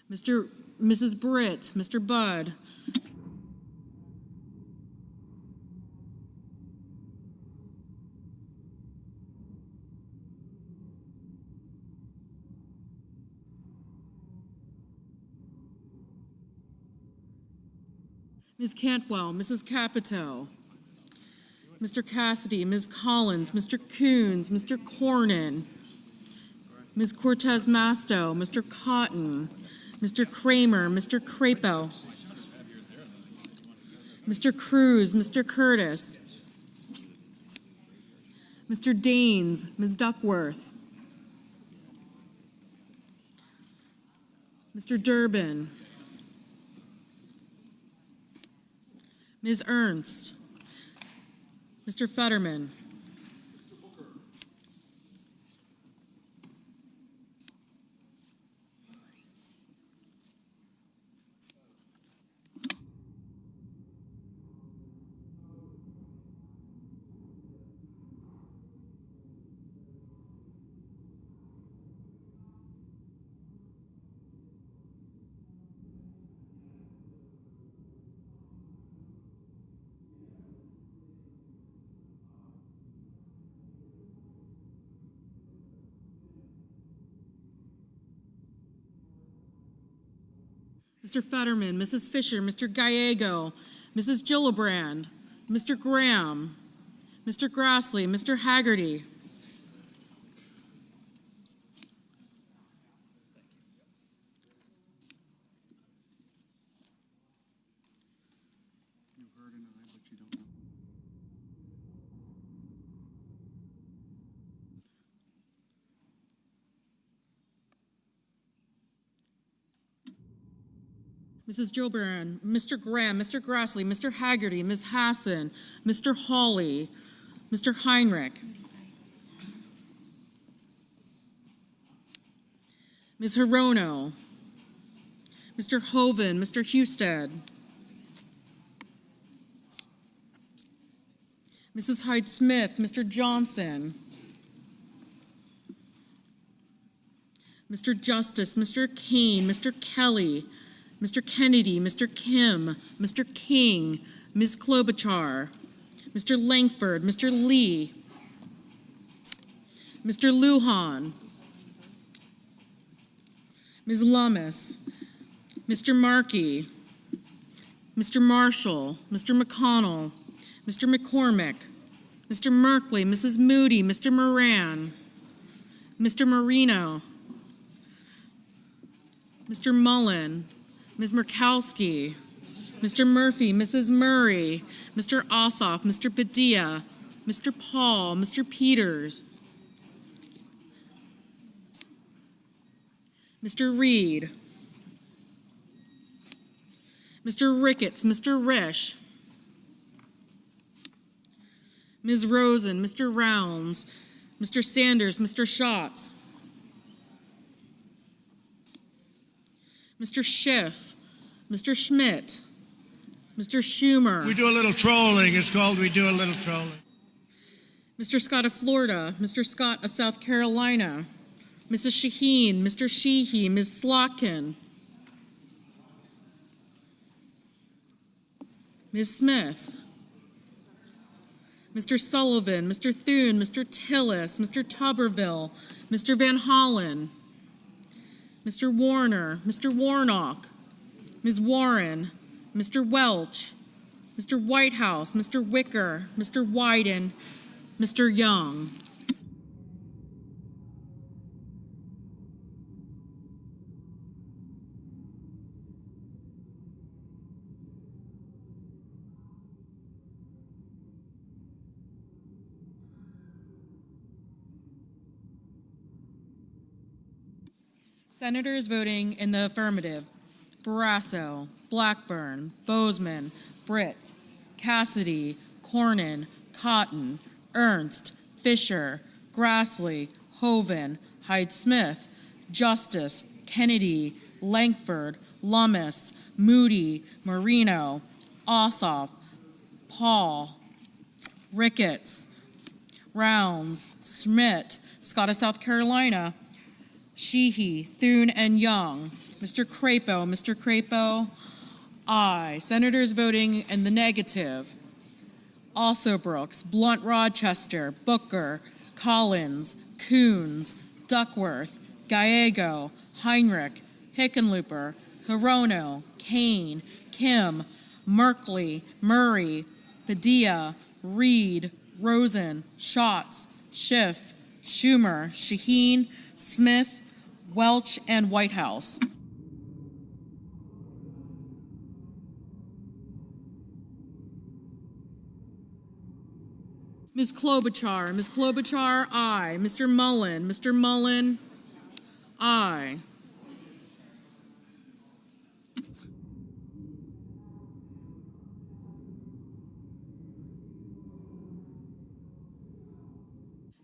Mrs. Britt, Mr. Budd, Ms. Cantwell, Mrs. Capito, Mr. Cassidy, Ms. Collins, Mr. Coons, Mr. Cornyn, Ms. Cortez Masto, Mr. Cotton, Mr. Kramer, Mr. Crapo, Mr. Cruz, Mr. Curtis, Mr. Daines, Ms. Duckworth, Mr. Durbin, Ms. Ernst, Mr. Fetterman, Mr. Fetterman, Mrs. Fisher, Mr. Gallego, Mrs. Gillibrand, Mr. Graham, Mr. Grassley, Mr. Haggerty, Mrs. Gillibrand, Mr. Graham, Mr. Grassley, Mr. Haggerty, Ms. Hassan, Mr. Hawley, Mr. Heinrich, Ms. Hirono, Mr. Hoven, Mr. Husted, Mrs. Hyde-Smith, Mr. Johnson, Mr. Justice, Mr. Kane, Mr. Kelly, Mr. Kennedy, Mr. Kim, Mr. King, Ms. Klobuchar, Mr. Langford, Mr. Lee, Mr. Lujan, Ms. Lummis, Mr. Markey, Mr. Marshall, Mr. McConnell, Mr. McCormick, Mr. Merkley, Mrs. Moody, Mr. Moran, Mr. Marino, Mr. Mullen, Ms. Murkowski, Mr. Murphy, Mrs. Murray, Mr. Ossoff, Mr. Padilla, Mr. Paul, Mr. Peters, Mr. Reed, Mr. Ricketts, Mr. Risch, Ms. Rosen, Mr. Rounds, Mr. Sanders, Mr. Schatz, Mr. Schiff, Mr. Schmidt, Mr. Schumer. We do a little trolling. It's called we do a little trolling. Mr. Scott of Florida, Mr. Scott of South Carolina, Mrs. Shaheen, Mr. Sheehy, Ms. Slotkin, Ms. Smith, Mr. Sullivan, Mr. Thune, Mr. Tillis, Mr. Tuberville, Mr. Van Hollen, Mr. Warner, Mr. Warnock, Ms. Warren, Mr. Welch, Mr. Whitehouse, Mr. Wicker, Mr. Wyden, Mr. Young. Senators voting in the affirmative: Barrasso, Blackburn, Bozeman, Britt, Cassidy, Cornyn, Cotton, Ernst, Fisher, Grassley, Hoven, Hyde-Smith, Justice, Kennedy, Langford, Lummis, Moody, Marino, Ossoff, Paul, Ricketts, Rounds, Schmidt, Scott of South Carolina, Sheehy, Thune, and Young. Mr. Crapo, aye. Senators voting in the negative: also Brooks, Blunt Rochester, Booker, Collins, Coons, Duckworth, Gallego, Heinrich, Hickenlooper, Hirono, Kane, Kim, Merkley, Murray, Padilla, Reed, Rosen, Schatz, Schiff, Schumer, Shaheen, Smith, Welch, and Whitehouse. Ms. Klobuchar, aye. Mr. Mullen, aye.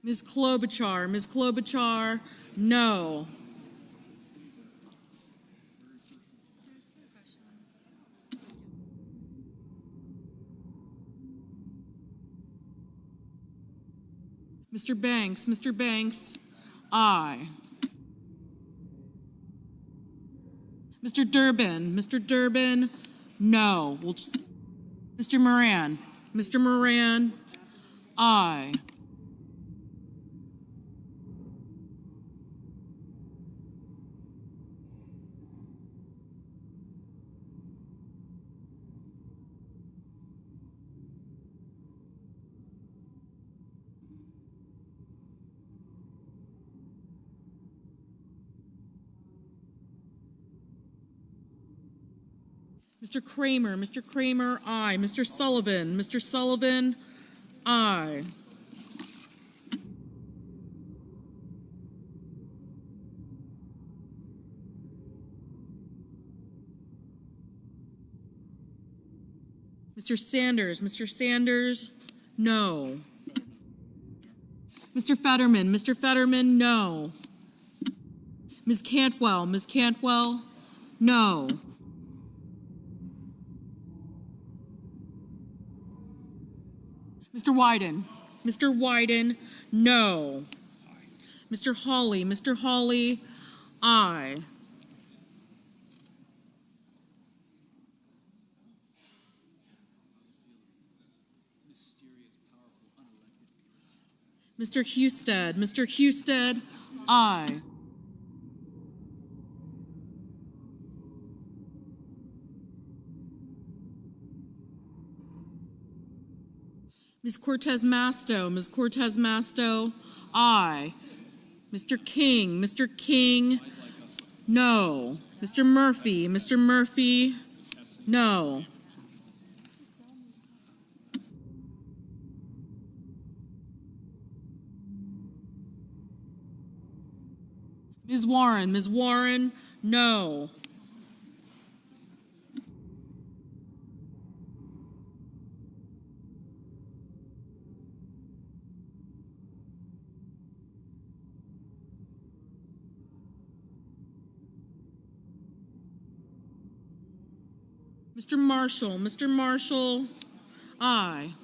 Ms. Klobuchar, no. Mr. Banks, aye. Mr. Durbin, no. Mr. Moran, aye. Mr. Kramer, aye. Mr. Sullivan, aye. Mr. Sanders, no. Mr. Fetterman, no. Ms. Cantwell, no. Mr. Wyden, no. Mr. Hawley, aye. Mr. Husted, aye. Ms. Cortez Masto, aye. Mr. King, no. Mr. Murphy, no. Ms. Warren, no. Mr. Marshall, aye.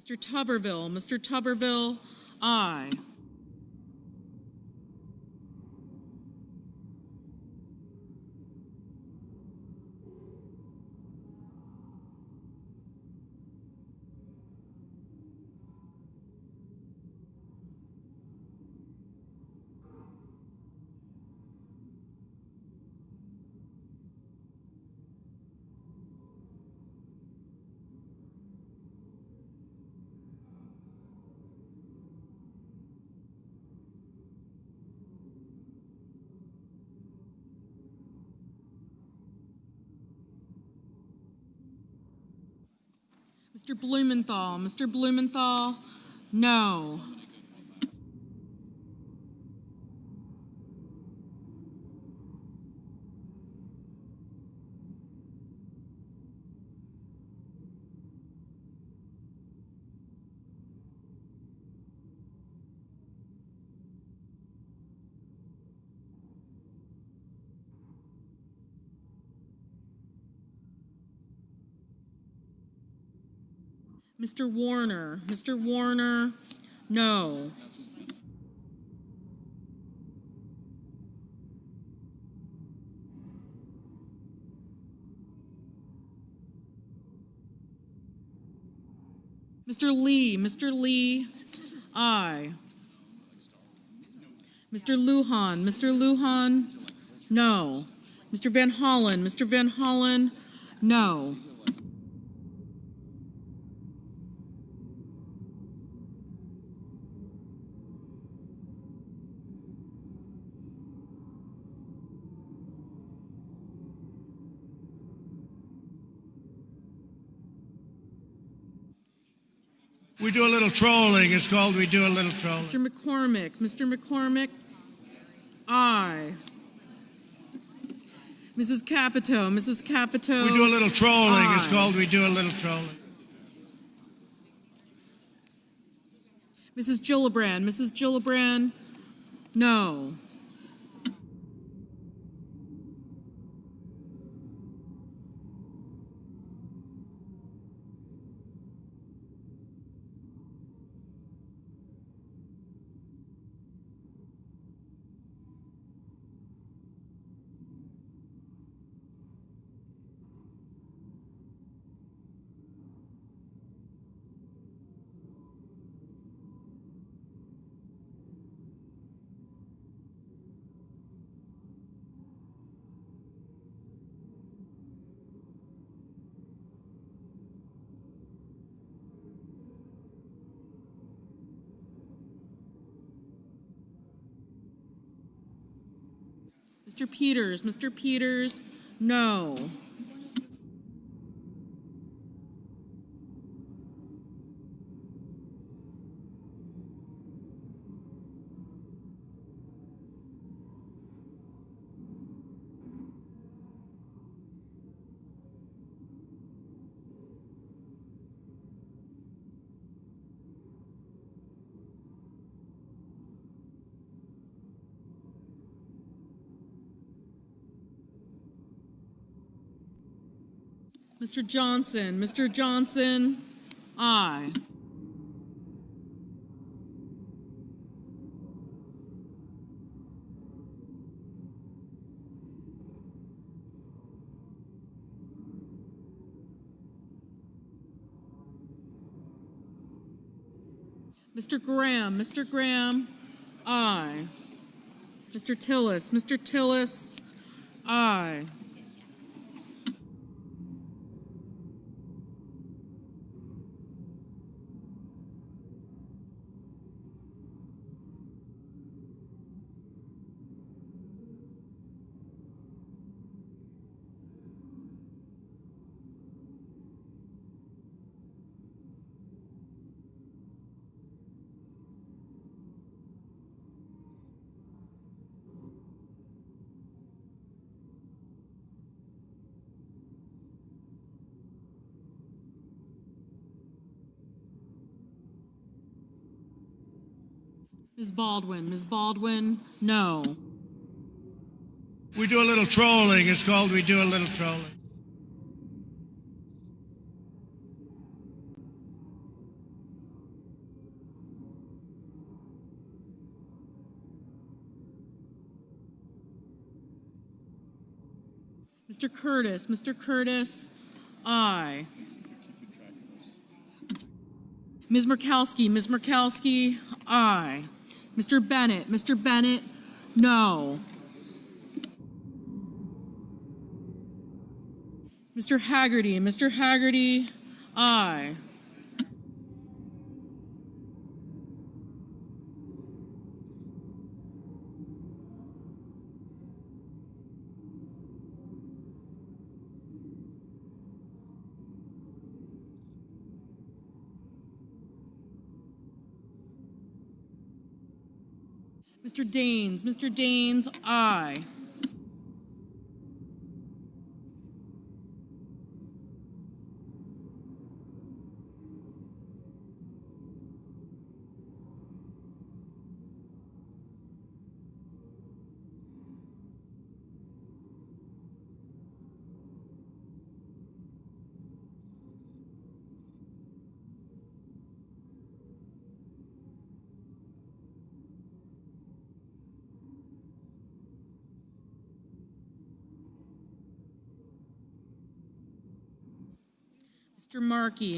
Mr. Tuberville, aye. Mr. Blumenthal, Mr. Blumenthal, no. Mr. Warner, no. Mr. Lee, aye. Mr. Lujan, no. Mr. Van Hollen, no. We do a little trolling. It's called we do a little trolling. Mr. McCormick, aye. Mrs. Capito, We do a little trolling. Aye. It's called we do a little trolling. Mrs. Gillibrand, no. Mr. Peters, no. Mr. Johnson, aye. Mr. Graham, aye. Mr. Tillis, aye. Ms. Baldwin, no. We do a little trolling. It's called we do a little trolling. Mr. Curtis, aye. Ms. Murkowski, aye. Mr. Bennett, no. Mr. Haggerty, aye. Mr. Daines, aye.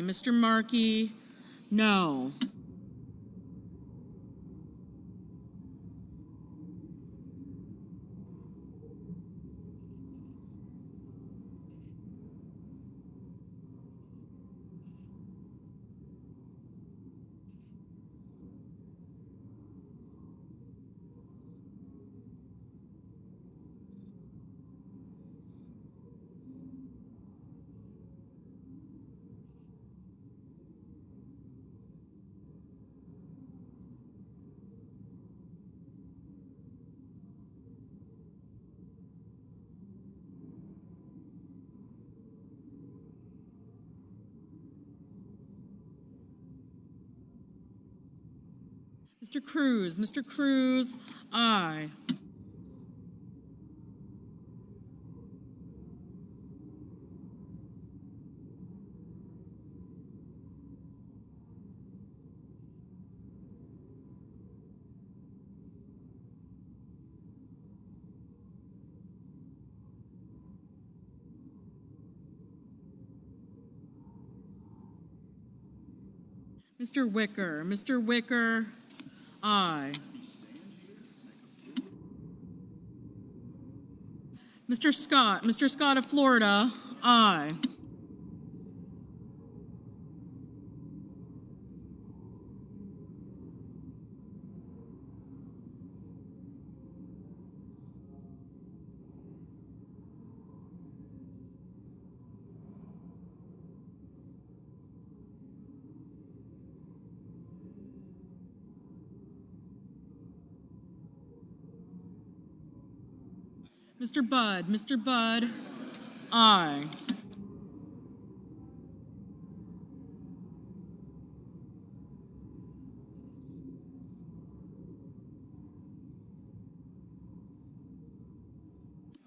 Mr. Markey, no. Mr. Cruz, aye. Mr. Wicker, aye. Mr. Scott of Florida, aye. Mr. Budd, aye.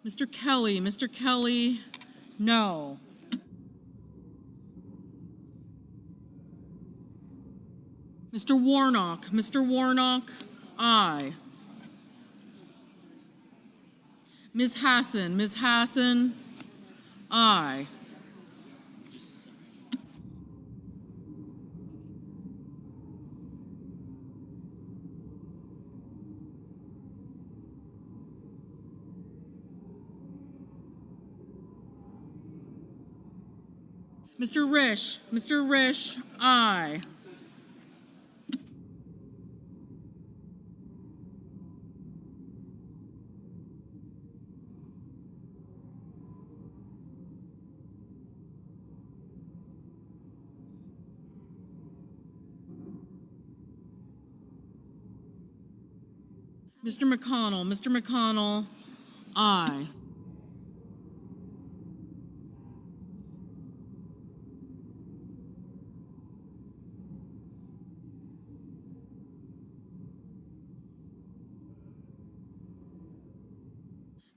Mr. Kelly, no. Mr. Warnock, aye. Ms. Hassan, aye. Mr. Risch, aye. Mr. McConnell, aye.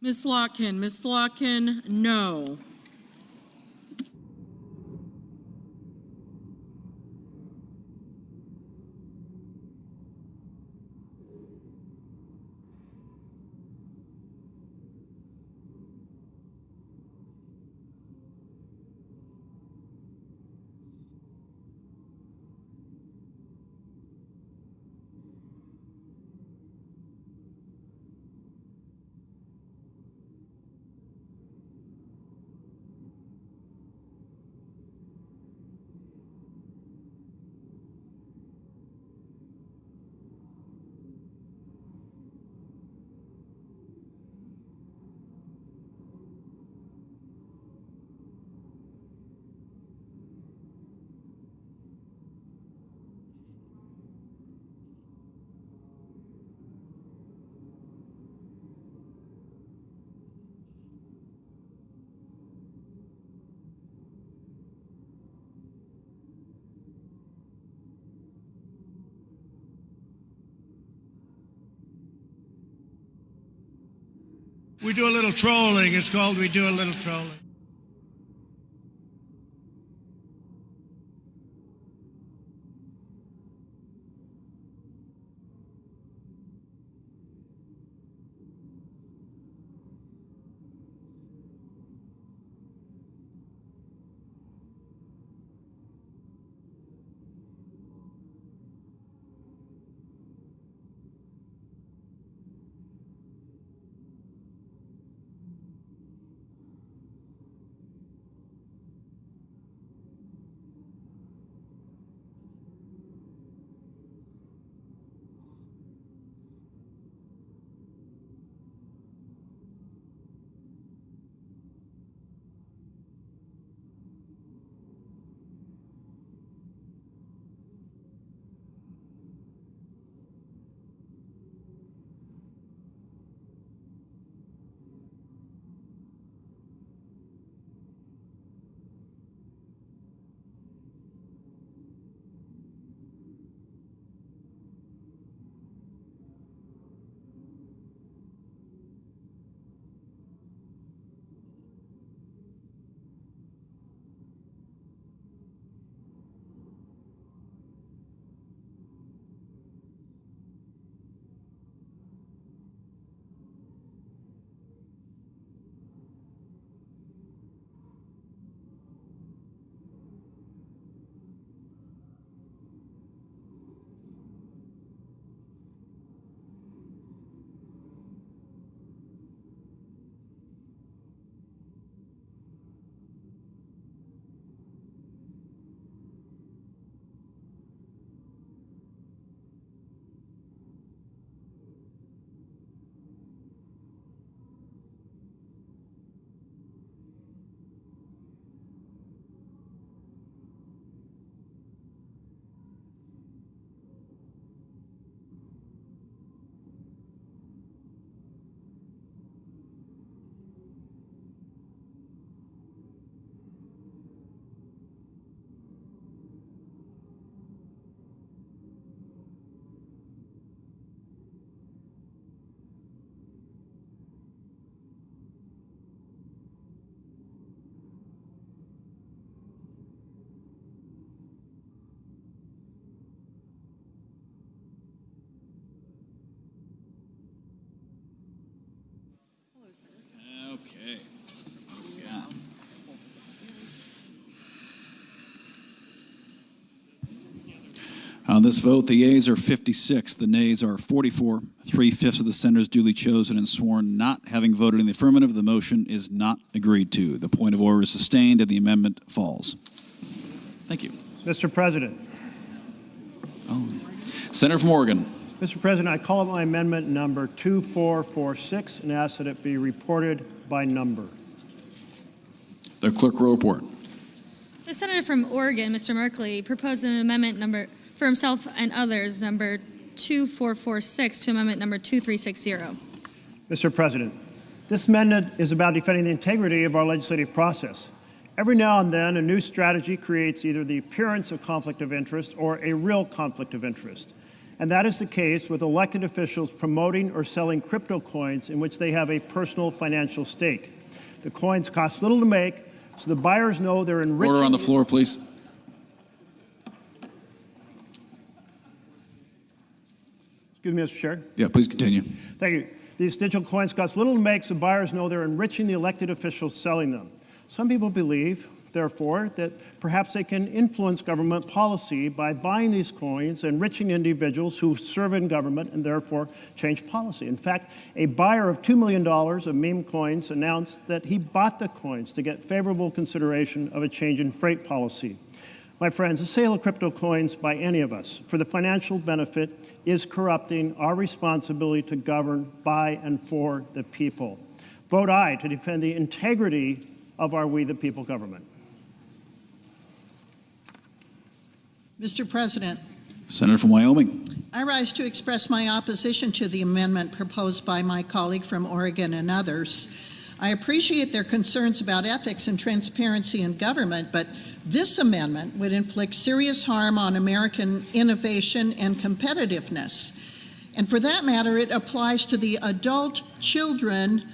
Ms. Slotkin, no. We do a little trolling. It's called we do a little trolling. Okay. Yeah. On this vote, the yeas are 56, the nays are 44. 3/5 of the senators duly chosen and sworn not having voted in the affirmative, the motion is not agreed to. The point of order is sustained and the amendment falls. Thank you. Mr. President. Senator from Oregon. Mr. President, I call up my amendment number 2446 and ask that it be reported by number. The clerk will report. The senator from Oregon, Mr. Merkley, proposed an amendment number for himself and others, number 2446 to amendment number 2360. Mr. President, this amendment is about defending the integrity of our legislative process. Every now and then, a new strategy creates either the appearance of conflict of interest or a real conflict of interest. And that is the case with elected officials promoting or selling crypto coins in which they have a personal financial stake. The coins cost little to make, so the buyers know they're enriching. Order on the floor, please. Excuse me, Mr. Chair. Yeah, please continue. Thank you. These digital coins cost little to make, so buyers know they're enriching the elected officials selling them. Some people believe, therefore, that perhaps they can influence government policy by buying these coins, enriching individuals who serve in government and therefore change policy. In fact, a buyer of $2 million of meme coins announced that he bought the coins to get favorable consideration of a change in freight policy. My friends, the sale of crypto coins by any of us for the financial benefit is corrupting our responsibility to govern by and for the people. Vote aye to defend the integrity of our We the People government. Mr. President, Senator from Wyoming. I rise to express my opposition to the amendment proposed by my colleague from Oregon and others. I appreciate their concerns about ethics and transparency in government, but this amendment would inflict serious harm on American innovation and competitiveness. And for that matter, it applies to the adult children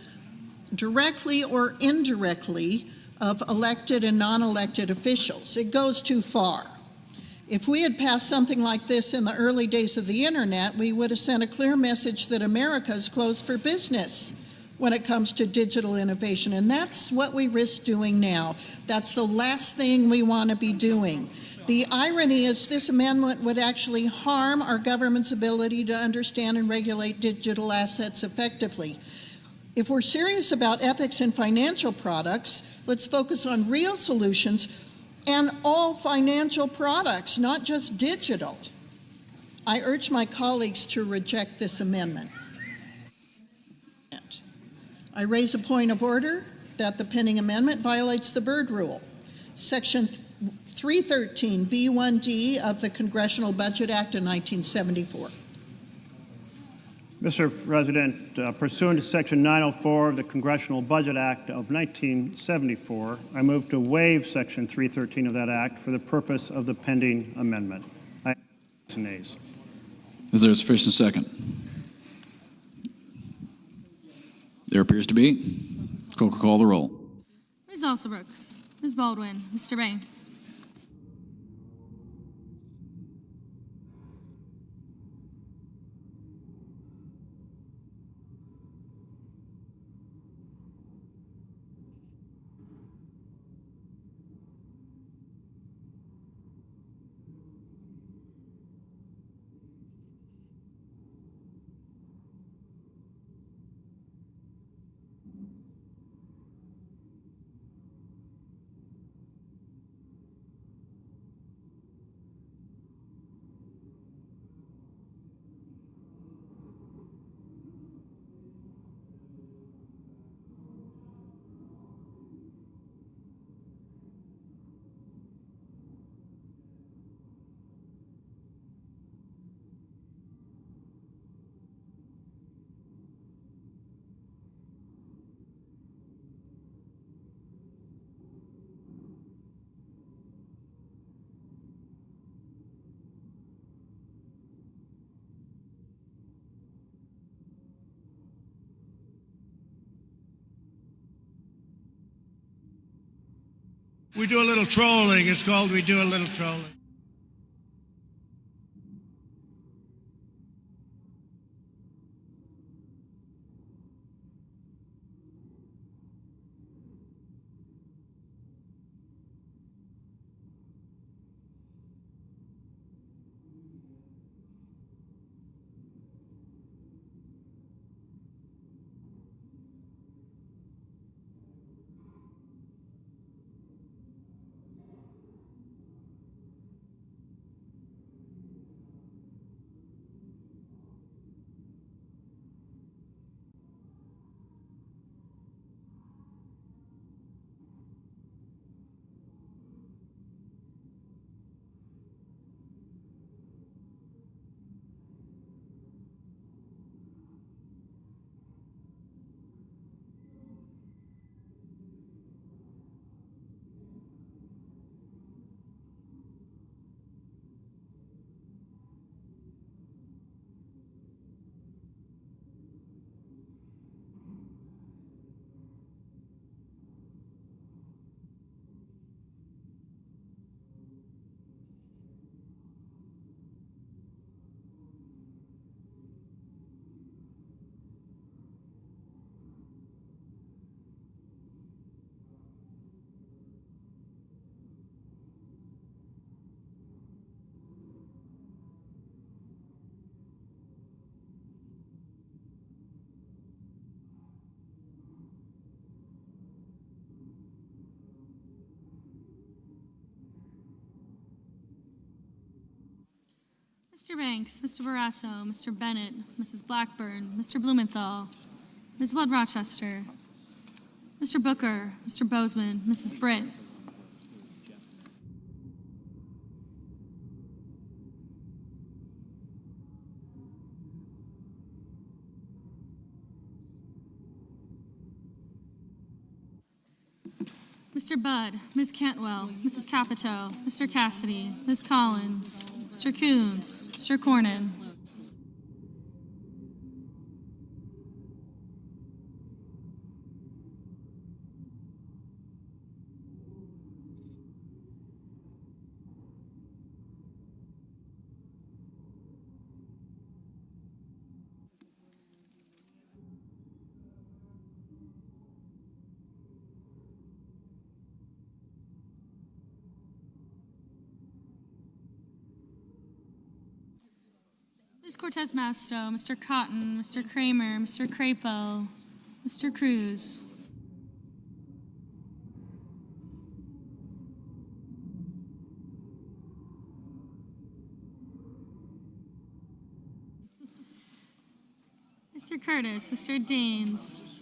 directly or indirectly of elected and non-elected officials. It goes too far. If we had passed something like this in the early days of the internet, we would have sent a clear message that America is closed for business when it comes to digital innovation. And that's what we risk doing now. That's the last thing we want to be doing. The irony is this amendment would actually harm our government's ability to understand and regulate digital assets effectively. If we're serious about ethics in financial products, let's focus on real solutions and all financial products, not just digital. I urge my colleagues to reject this amendment. I raise a point of order that the pending amendment violates the Byrd Rule. Section 313B1D of the Congressional Budget Act of 1974. Mr. President, pursuant to Section 904 of the Congressional Budget Act of 1974, I move to waive Section 313 of that act for the purpose of the pending amendment. I nays. Is there a sufficient second? There appears to be. Clerk will call the roll. Ms. Alsobrooks, Ms. Baldwin, Mr. Banks. We do a little trolling. It's called we do a little trolling. Mr. Banks, Mr. Barrasso, Mr. Bennett, Mrs. Blackburn, Mr. Blumenthal, Ms. Blood Rochester, Mr. Booker, Mr. Bozeman, Mrs. Britt, Mr. Budd, Ms. Cantwell, Mrs. Capito, Mr. Cassidy, Ms. Collins, Mr. Coons, Mr. Cornyn, Cortez Masto, Mr. Cotton, Mr. Kramer, Mr. Crapo, Mr. Cruz. Mr. Curtis, Mr. Daines.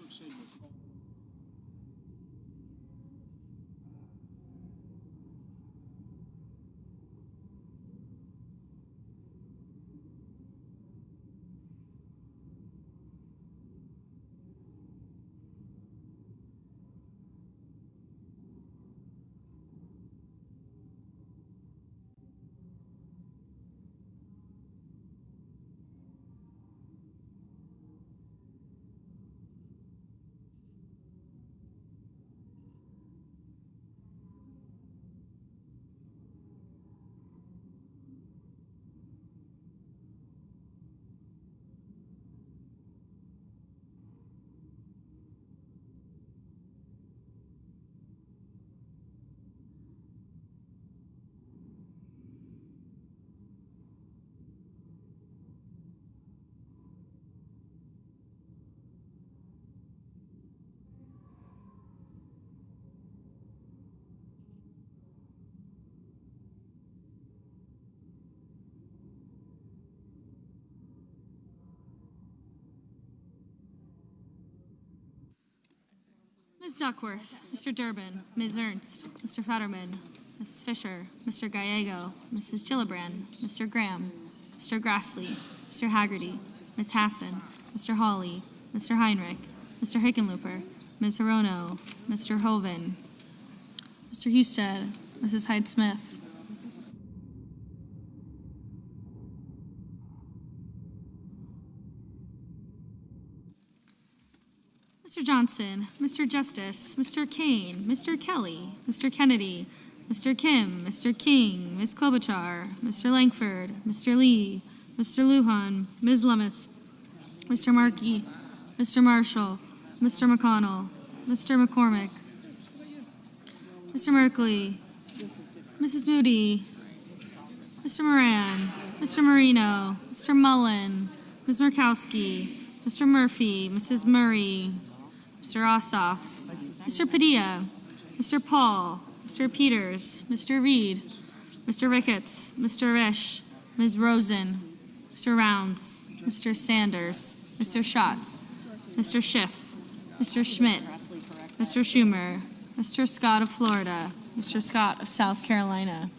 Ms. Duckworth, Mr. Durbin, Ms. Ernst, Mr. Fetterman, Mrs. Fisher, Mr. Gallego, Mrs. Gillibrand, Mr. Graham, Mr. Grassley, Mr. Haggerty, Ms. Hassan, Mr. Hawley, Mr. Heinrich, Mr. Hickenlooper, Ms. Hirono, Mr. Hoven, Mr. Husted, Mrs. Hyde-Smith. Mr. Johnson, Mr. Justice, Mr. Kane, Mr. Kelly, Mr. Kennedy, Mr. Kim, Mr. King, Ms. Klobuchar, Mr. Langford, Mr. Lee, Mr. Lujan, Ms. Lummis, Mr. Markey, Mr. Marshall, Mr. McConnell, Mr. McCormick, Mr. Merkley, Mrs. Moody, Mr. Moran, Mr. Marino, Mr. Mullen, Ms. Murkowski, Mr. Murphy, Mrs. Murray, Mr. Ossoff, Mr. Padilla, Mr. Paul, Mr. Peters, Mr. Reed, Mr. Ricketts, Mr. Risch, Ms. Rosen, Mr. Rounds, Mr. Sanders, Mr. Schatz, Mr. Schiff, Mr. Schmidt, Mr. Schumer, Mr. Scott of Florida, Mr. Scott of South Carolina.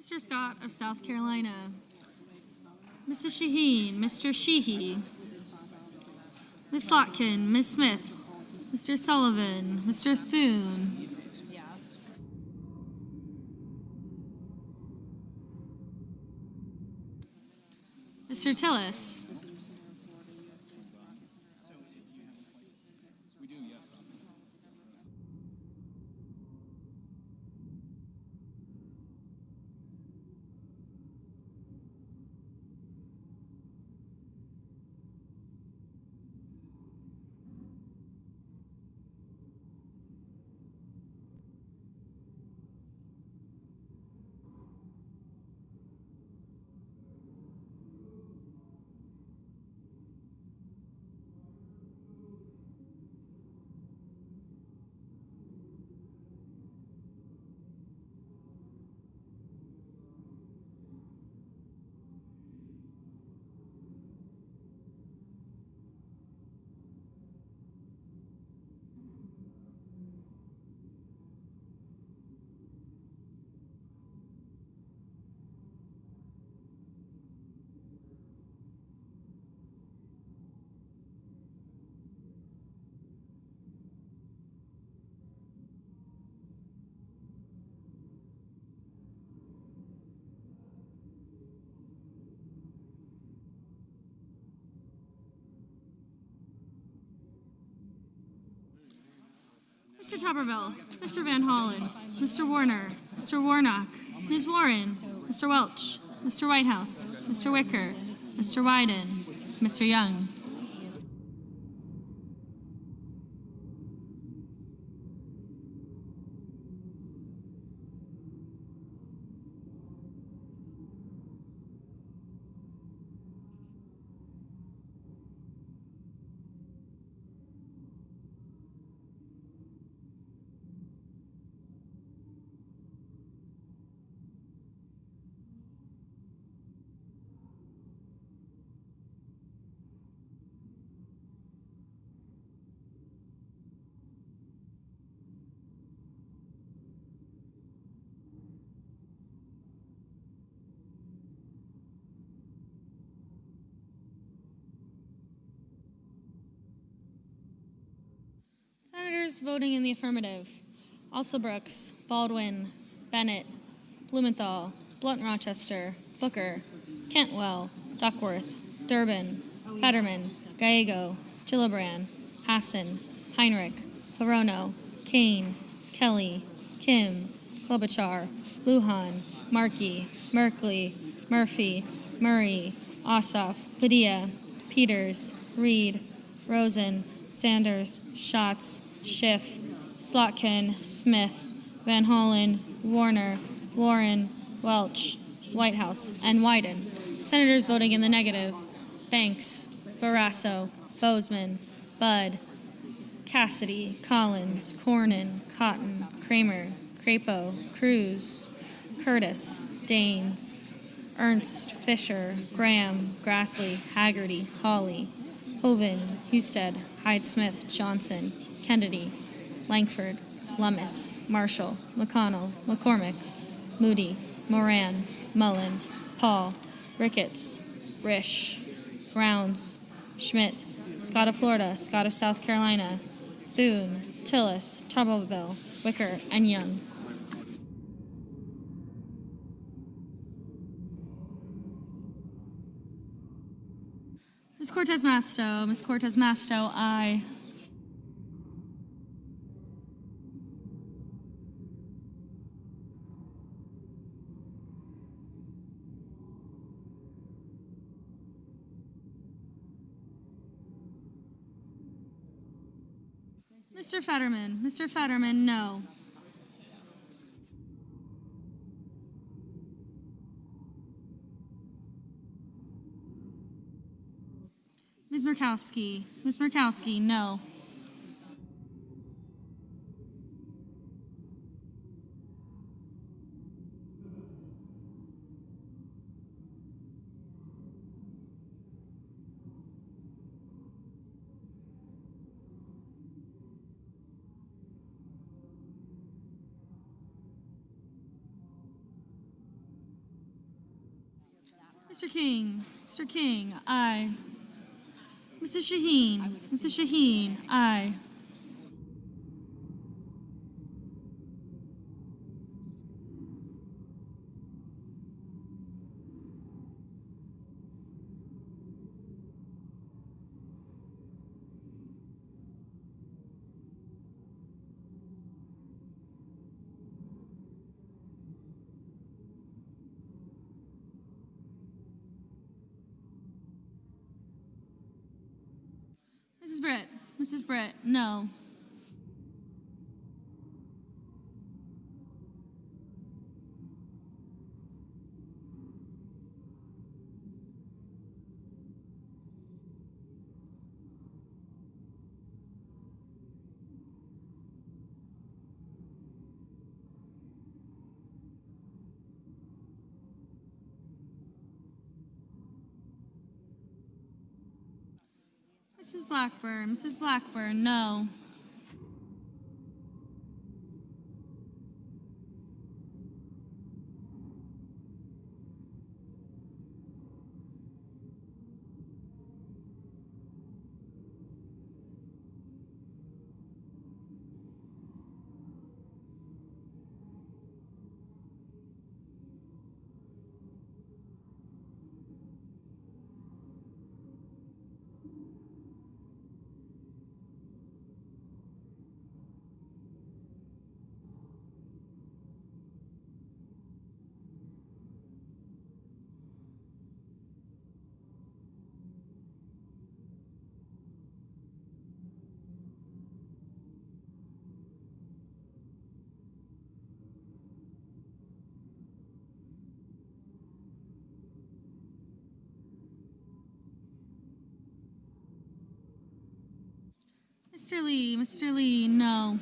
Mr. Scott of South Carolina, Mrs. Shaheen, Mr. Sheehy, Ms. Slotkin, Ms. Smith, Mr. Sullivan, Mr. Thune, Mr. Tillis, Mr. Tuberville, Mr. Van Hollen, Mr. Warner, Mr. Warnock, Ms. Warren, Mr. Welch, Mr. Whitehouse, Mr. Wicker, Mr. Wyden, Mr. Young. Senators voting in the affirmative: Alsobrooks, Baldwin, Bennett, Blumenthal, Blunt-Rochester, Booker, Cantwell, Duckworth, Durbin, Fetterman, Gallego, Gillibrand, Hassan, Heinrich, Hirono, Kane, Kelly, Kim, Klobuchar, Lujan, Markey, Merkley, Murphy, Murray, Ossoff, Padilla, Peters, Reed, Rosen, Sanders, Schatz, Schiff, Slotkin, Smith, Van Hollen, Warner, Warren, Welch, Whitehouse, and Wyden. Senators voting in the negative: Banks, Barrasso, Bozeman, Budd, Cassidy, Collins, Cornyn, Cotton, Kramer, Crapo, Cruz, Curtis, Daines, Ernst, Fisher, Graham, Grassley, Haggerty, Hawley, Hoven, Husted, Hyde-Smith, Johnson, Kennedy, Langford, Lummis, Marshall, McConnell, McCormick, Moody, Moran, Mullen, Paul, Ricketts, Risch, Rounds, Schmidt, Scott of Florida, Scott of South Carolina, Thune, Tillis, Tuberville, Wicker, and Young. Ms. Cortez Masto, Ms. Cortez Masto, aye. Mr. Fetterman, no. Ms. Murkowski, no. Mr. King, aye. Mrs. Shaheen, aye. Mrs. Britt, no. Mrs. Blackburn, no. Mr. Lee, no.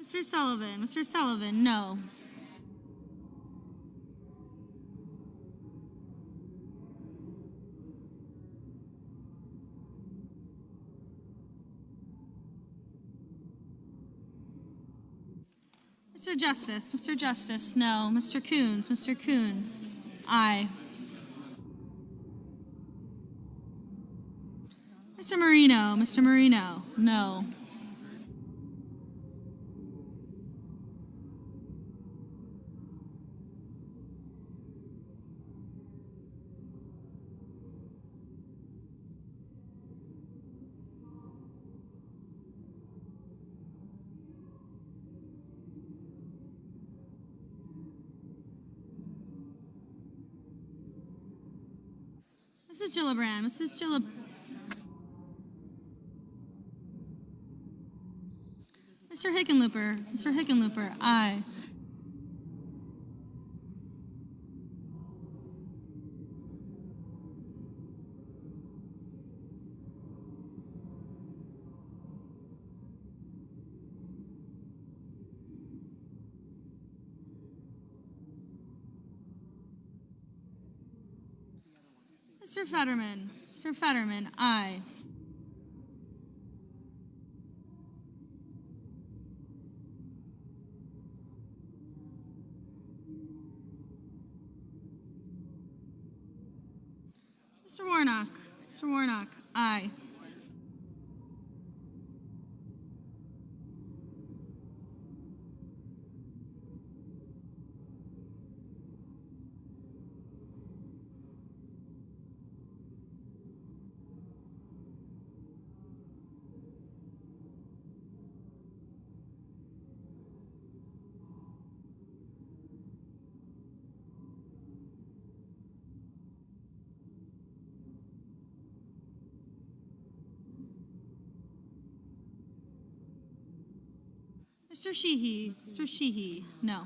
Mr. Sullivan, no. Mr. Justice, no. Mr. Coons, aye. Mr. Marino, no. Mrs. Gillibrand, Mr. Hickenlooper, aye. Mr. Fetterman, aye. Mr. Warnock, aye. Mr. Sheehy, no.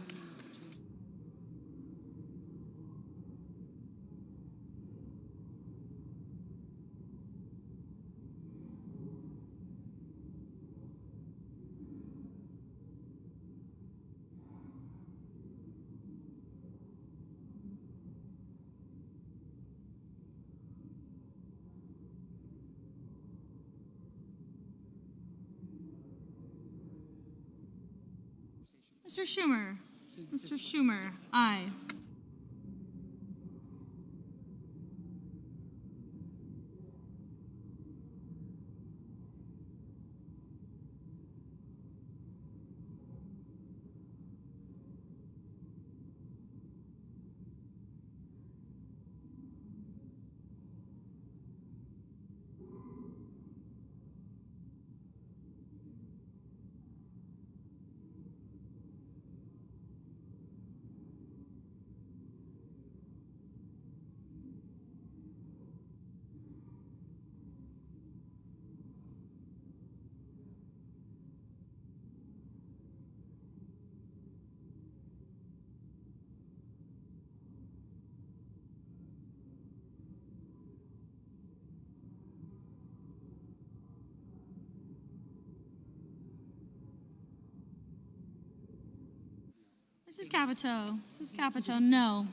Mr. Schumer, aye. Mrs. Capito, no.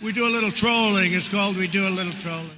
We do a little trolling. It's called we do a little trolling.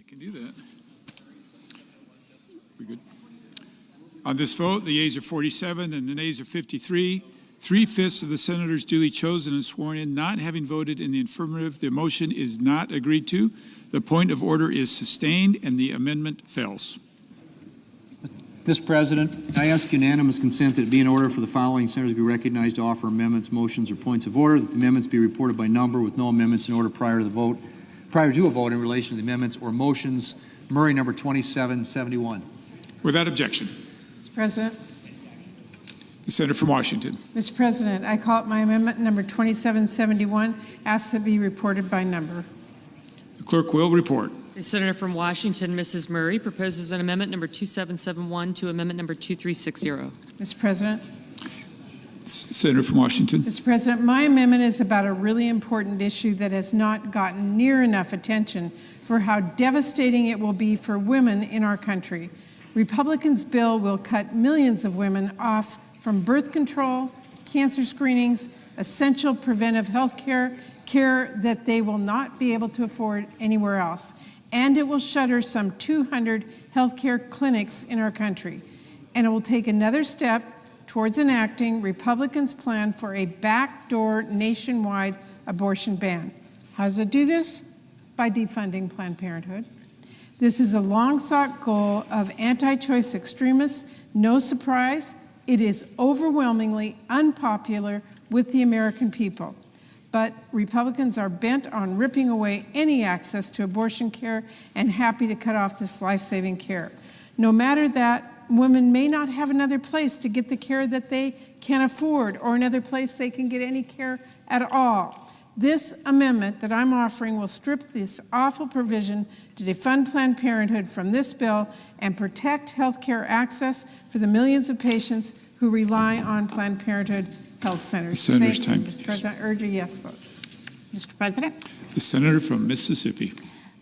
can do that. We good? On this vote, the yeas are 47 and the nays are 53. 3/5 of the senators duly chosen and sworn in not having voted in the affirmative, the motion is not agreed to. The point of order is sustained and the amendment fails. Mr. President, I ask unanimous consent that it be in order for the following senators to be recognized to offer amendments, motions, or points of order, that the amendments be reported by number with no amendments in order prior to a vote in relation to the amendments or motions. Murray, number 2771. Without objection. Mr. President. The senator from Washington. Mr. President, I call up my amendment number 2771, ask that it be reported by number. The clerk will report. The senator from Washington, Mrs. Murray, proposes an amendment number 2771 to amendment number 2360. Mr. President. Senator from Washington. Mr. President, my amendment is about a really important issue that has not gotten near enough attention for how devastating it will be for women in our country. Republicans' bill will cut millions of women off from birth control, cancer screenings, essential preventive health care that they will not be able to afford anywhere else. And it will shutter some 200 healthcare clinics in our country. And it will take another step towards enacting Republicans' plan for a backdoor nationwide abortion ban. How does it do this? By defunding Planned Parenthood. This is a long-sought goal of anti-choice extremists. No surprise, it is overwhelmingly unpopular with the American people. But Republicans are bent on ripping away any access to abortion care and happy to cut off this life-saving care. No matter that, women may not have another place to get the care that they can afford or another place they can get any care at all. This amendment that I'm offering will strip this awful provision to defund Planned Parenthood from this bill and protect health care access for the millions of patients who rely on Planned Parenthood health centers. Senator's Thank you, time. Mr. President. I urge a yes vote. Mr. President. The senator from Mississippi.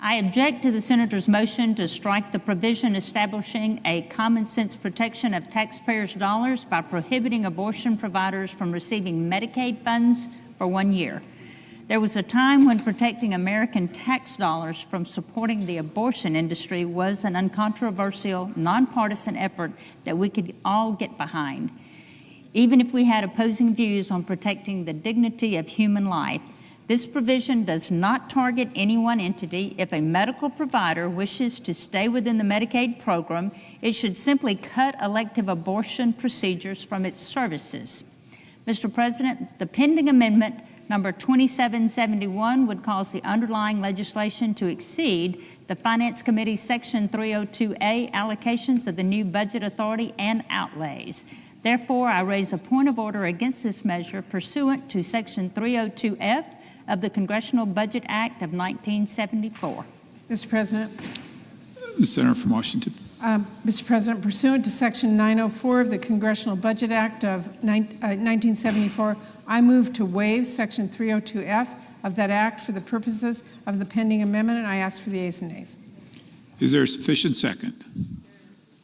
I object to the senator's motion to strike the provision establishing a common sense protection of taxpayers' dollars by prohibiting abortion providers from receiving Medicaid funds for 1 year. There was a time when protecting American tax dollars from supporting the abortion industry was an uncontroversial, nonpartisan effort that we could all get behind, even if we had opposing views on protecting the dignity of human life. This provision does not target any one entity. If a medical provider wishes to stay within the Medicaid program, it should simply cut elective abortion procedures from its services. Mr. President, the pending amendment number 2771 would cause the underlying legislation to exceed the Finance Committee's Section 302A allocations of the new budget authority and outlays. Therefore, I raise a point of order against this measure pursuant to Section 302F of the Congressional Budget Act of 1974. Mr. President. The senator from Washington. Mr. President, pursuant to Section 904 of the Congressional Budget Act of 1974, I move to waive Section 302F of that act for the purposes of the pending amendment, and I ask for the ayes and nays. Is there a sufficient second?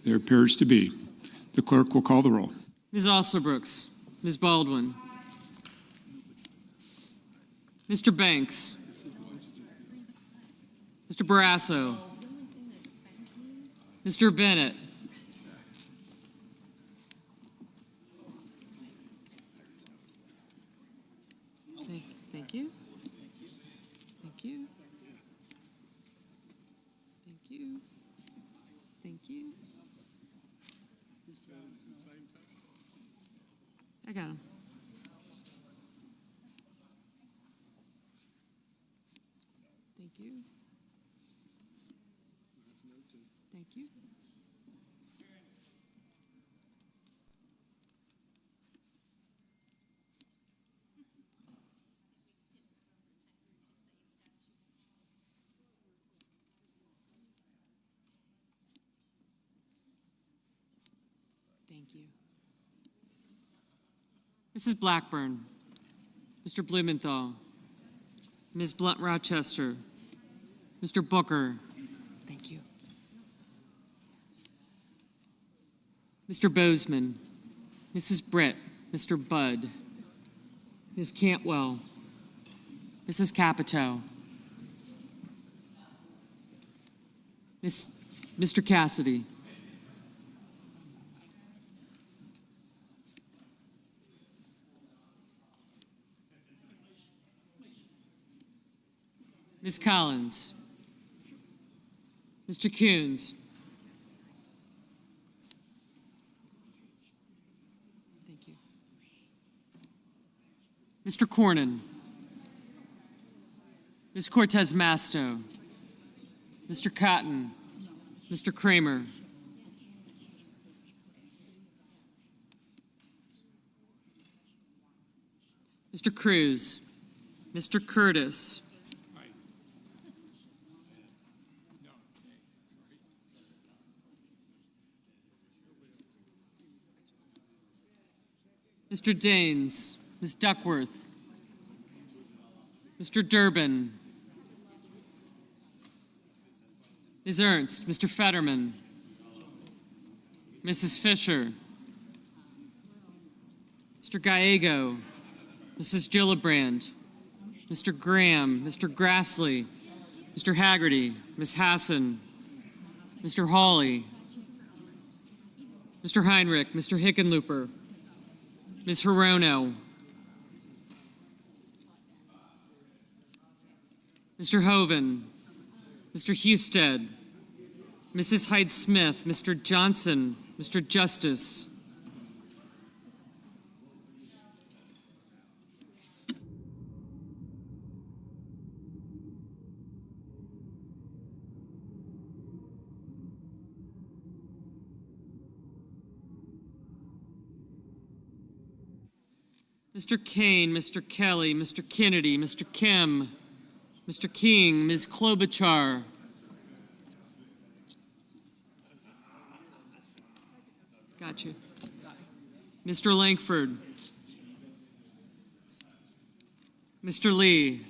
There appears to be. The clerk will call the roll. Ms. Alsobrooks, Ms. Baldwin, Mr. Banks, Mr. Barrasso, Mr. Bennett, thank you. Thank you. Thank you. Thank you. I got him. Thank you. Thank you. Thank you. Mrs. Blackburn, Mr. Blumenthal, Ms. Blunt-Rochester, Mr. Booker, thank you. Mr. Bozeman, Mrs. Britt, Mr. Budd, Ms. Cantwell, Mrs. Capito, Mr. Cassidy. Ms. Collins. Mr. Coons. Thank you. Mr. Cornyn. Ms. Cortez Masto. Mr. Cotton. Mr. Kramer. Mr. Cruz. Mr. Curtis. Mr. Daines, Ms. Duckworth, Mr. Durbin, Ms. Ernst, Mr. Fetterman, Mrs. Fisher, Mr. Gallego, Mrs. Gillibrand, Mr. Graham, Mr. Grassley, Mr. Haggerty, Ms. Hassan, Mr. Hawley, Mr. Heinrich, Mr. Hickenlooper, Ms. Hirono, Mr. Hoven, Mr. Husted, Mrs. Hyde-Smith, Mr. Johnson, Mr. Justice, Mr. Kane, Mr. Kelly, Mr. Kennedy, Mr. Kim, Mr. King, Ms. Klobuchar, got you, Mr. Lankford, Mr. Lee,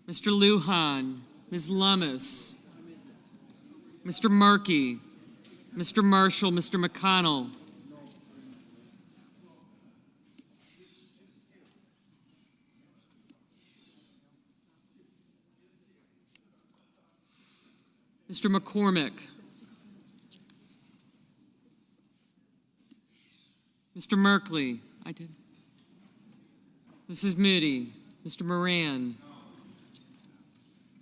Mr. Lujan, Ms. Lummis, Mr. Markey, Mr. Marshall, Mr. McConnell, Mr. McCormick, Mr. Merkley, I did, Mrs. Moody, Mr. Moran,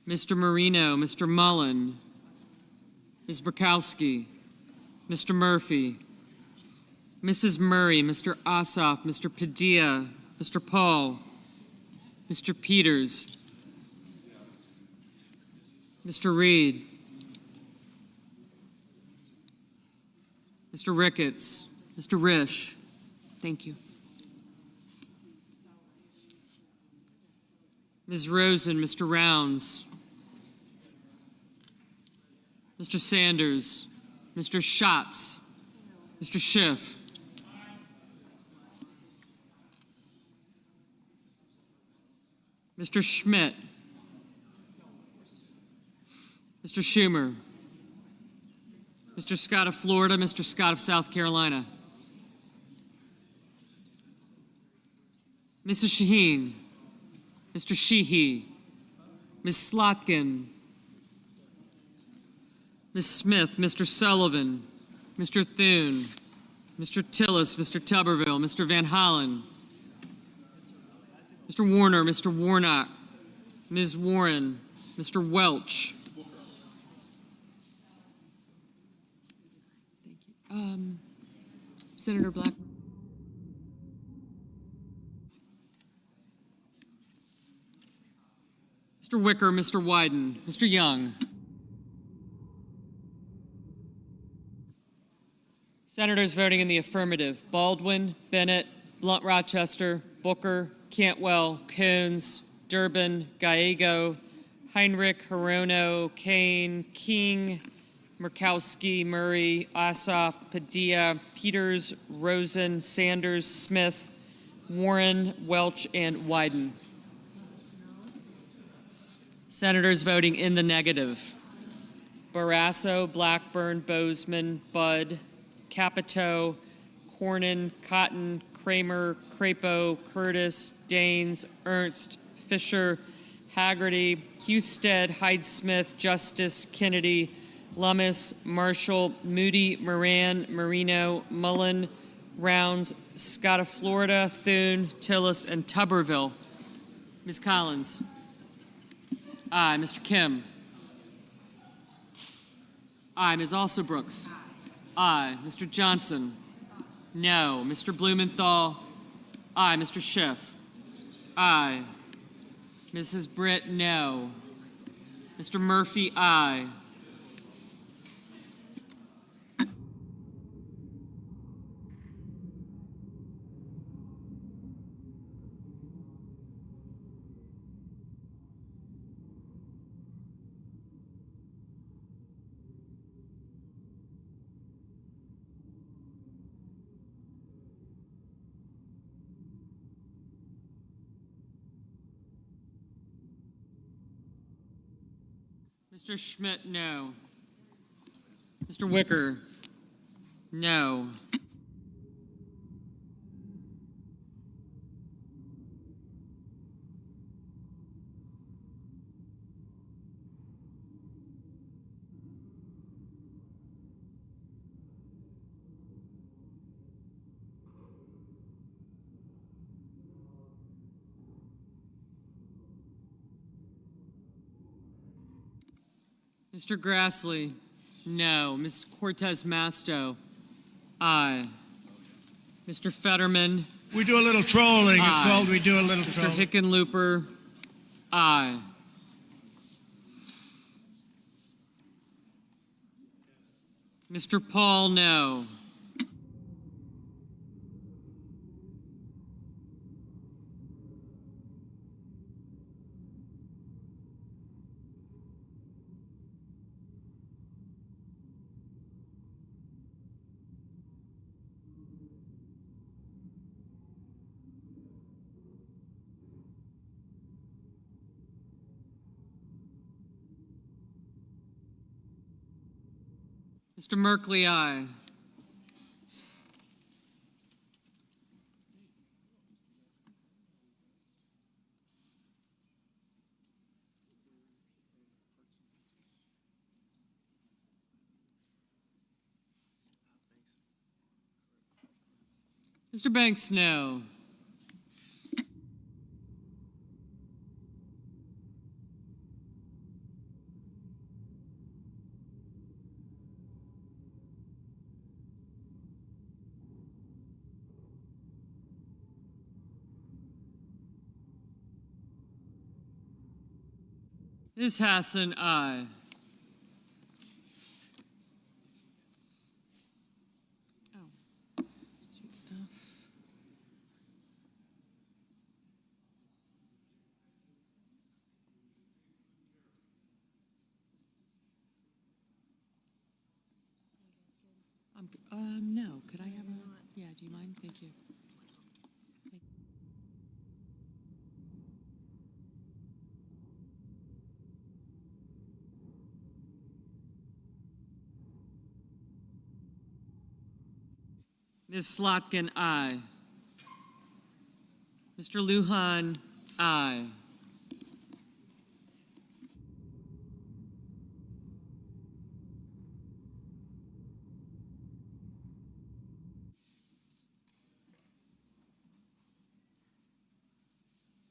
Mr. Marino, Mr. Mullen, Ms. Burkowski, Mr. Murphy, Mrs. Murray, Mr. Ossoff, Mr. Padilla, Mr. Paul, Mr. Peters, Mr. Reed, Mr. Ricketts, Mr. Risch, thank you. Ms. Rosen, Mr. Rounds, Mr. Sanders, Mr. Schatz, Mr. Schiff, Mr. Schmidt, Mr. Schumer, Mr. Scott of Florida, Mr. Scott of South Carolina, Mrs. Shaheen, Mr. Sheehy, Ms. Slotkin, Ms. Smith, Mr. Sullivan, Mr. Thune, Mr. Tillis, Mr. Tuberville, Mr. Van Hollen, Mr. Warner, Mr. Warnock, Ms. Warren, Mr. Welch, Senator Blackburn. Mr. Wicker, Mr. Wyden, Mr. Young. Senators voting in the affirmative: Baldwin, Bennett, Blunt Rochester, Booker, Cantwell, Coons, Durbin, Gallego, Heinrich, Hirono, Kane, King, Murkowski, Murray, Ossoff, Padilla, Peters, Rosen, Sanders, Smith, Warren, Welch, and Wyden. Senators voting in the negative: Barrasso, Blackburn, Bozeman, Budd, Capito, Cornyn, Cotton, Kramer, Crapo, Curtis, Daines, Ernst, Fisher, Haggerty, Husted, Hyde-Smith, Justice, Kennedy, Lummis, Marshall, Moody, Moran, Marino, Mullen, Rounds, Scott of Florida, Thune, Tillis, and Tuberville. Ms. Collins. Aye. Mr. Kim. Aye. Ms. Alsobrooks. Aye. Mr. Johnson. No. Mr. Blumenthal. Aye. Mr. Schiff. Aye. Mrs. Britt, no. Mr. Murphy, aye. Mr. Schmidt, no. Mr. Wicker, no. Mr. Grassley, no. Ms. Cortez Masto, aye. Mr. Fetterman. We do a little trolling. It's called we do a little Mr. trolling. Hickenlooper, aye. Mr. Paul, no. Mr. Merkley, aye. Mr. Banks, no. Ms. Hassan, aye. No, could I have a, yeah, do you mind? Thank you. Ms. Slotkin, aye. Mr. Lujan, aye.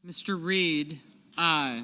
Mr. Reed, aye.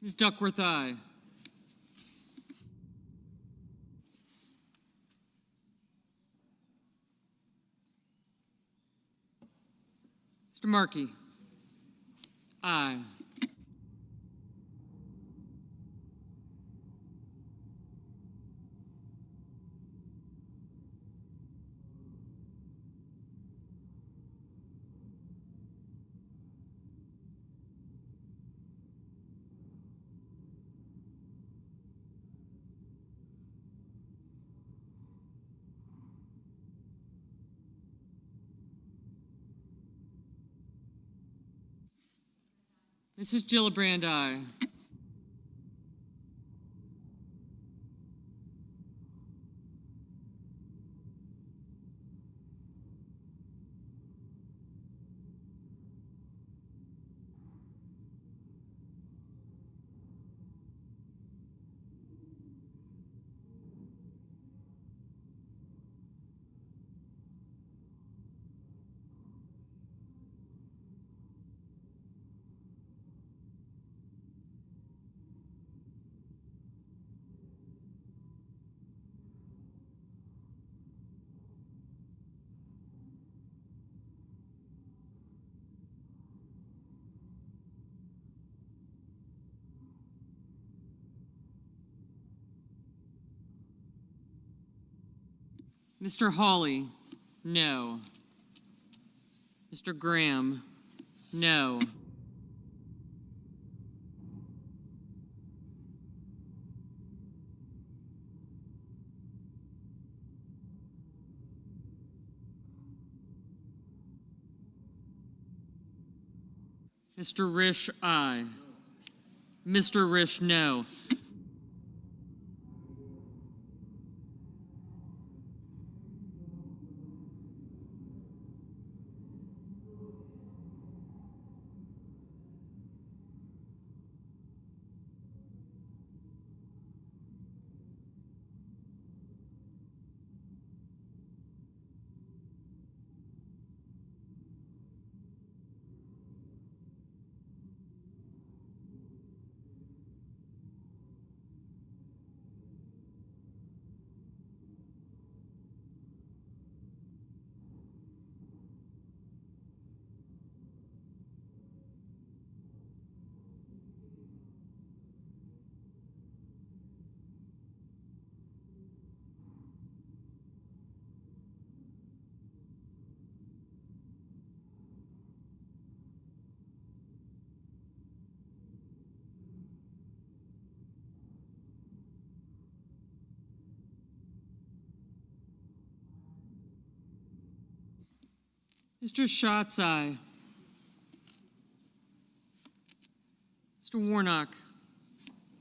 Ms. Duckworth, aye. Mr. Markey? Aye. Mrs. Gillibrand, aye. Mr. Hawley, no. Mr. Graham, no. Mr. Risch, aye. Mr. Risch, no. Mr. Schatz, aye. Mr. Warnock,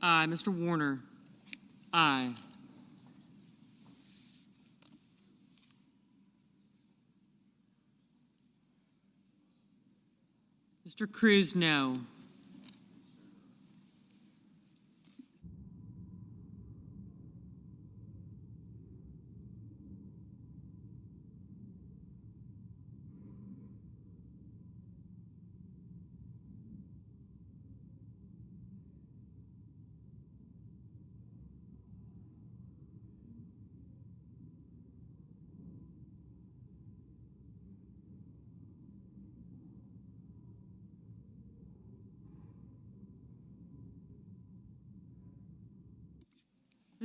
aye. Mr. Warner, aye. Mr. Cruz, no.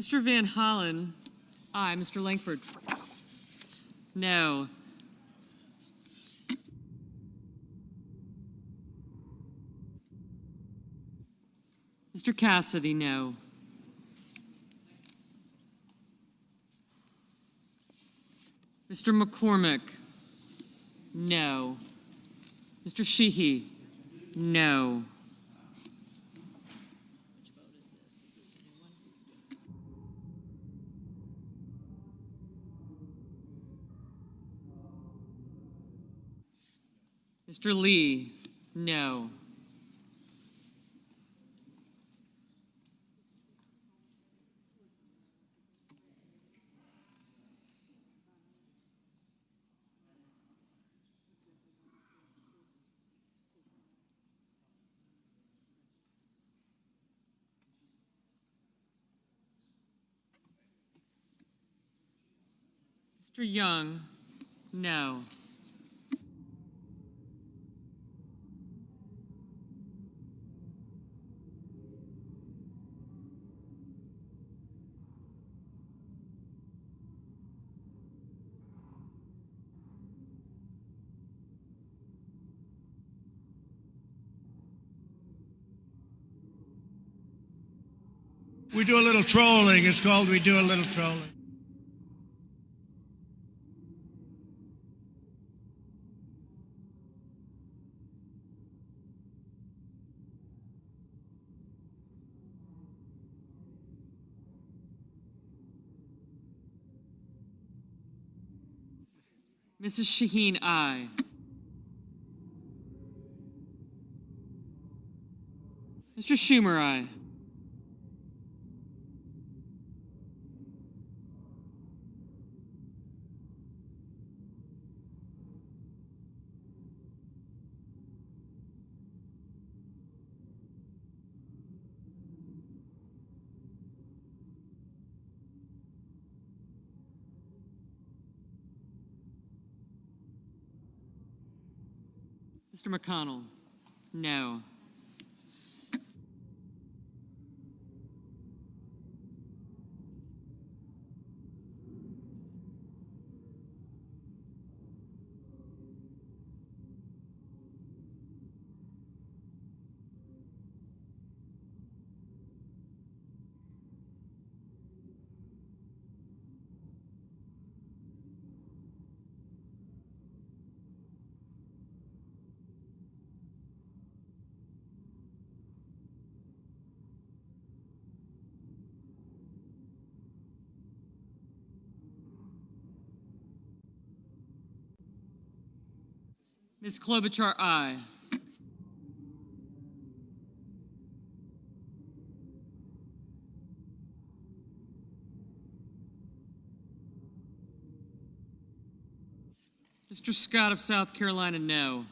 Mr. Van Hollen, aye. Mr. Langford, no. Mr. Cassidy, no. Mr. McCormick, no. Mr. Sheehy, no. Mr. Lee, no. Mr. Young, no. We do a little trolling. It's called we do a little trolling. Mrs. Shaheen, aye. Mr. Schumer, aye. Mr. McConnell, no. Ms. Klobuchar, aye. Mr. Scott of South Carolina, no.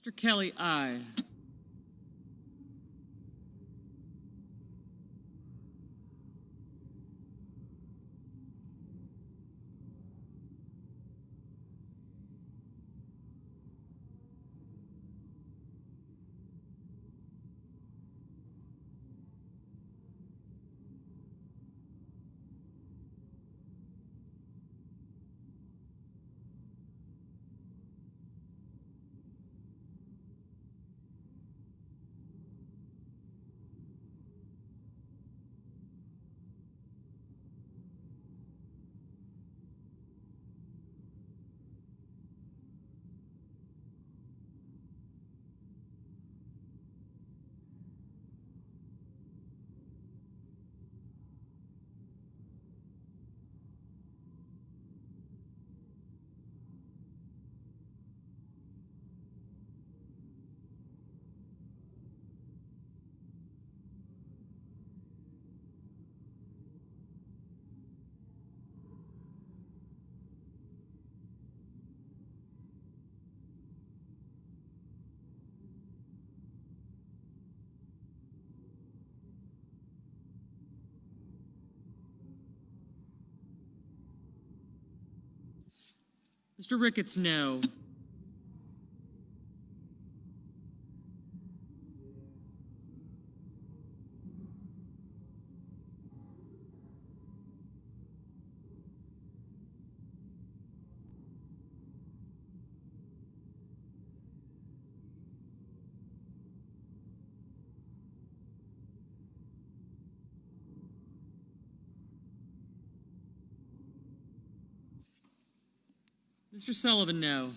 Mr. Kelly, aye. Mr. Ricketts, no. Mr. Sullivan, no.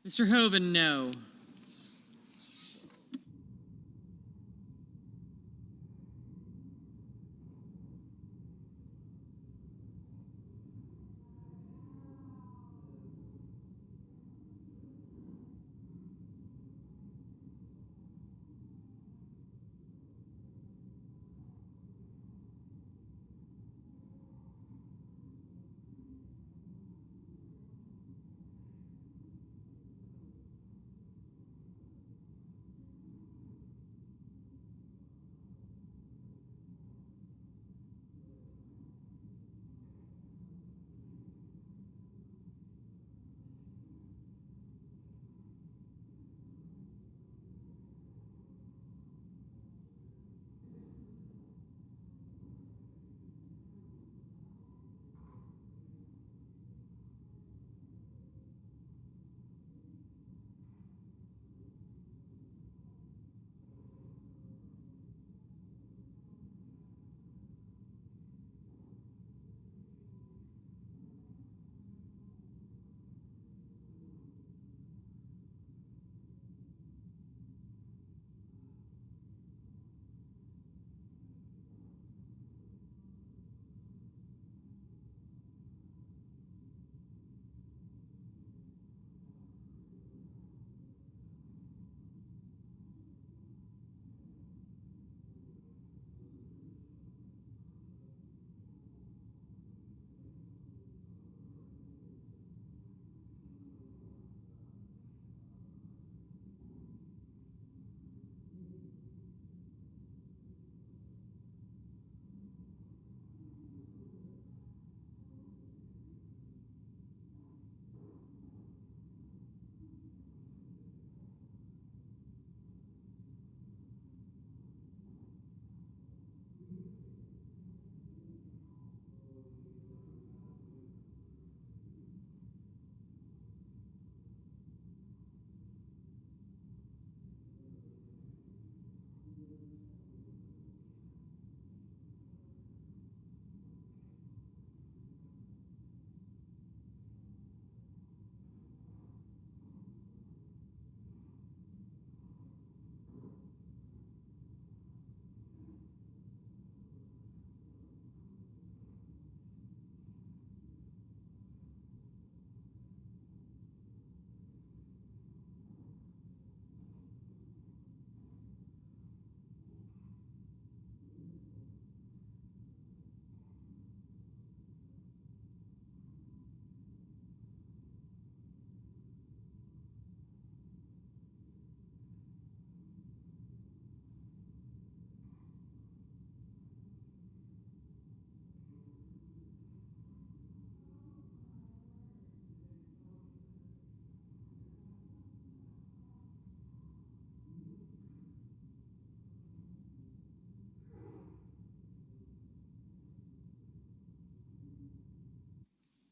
Mr. Hoven, no.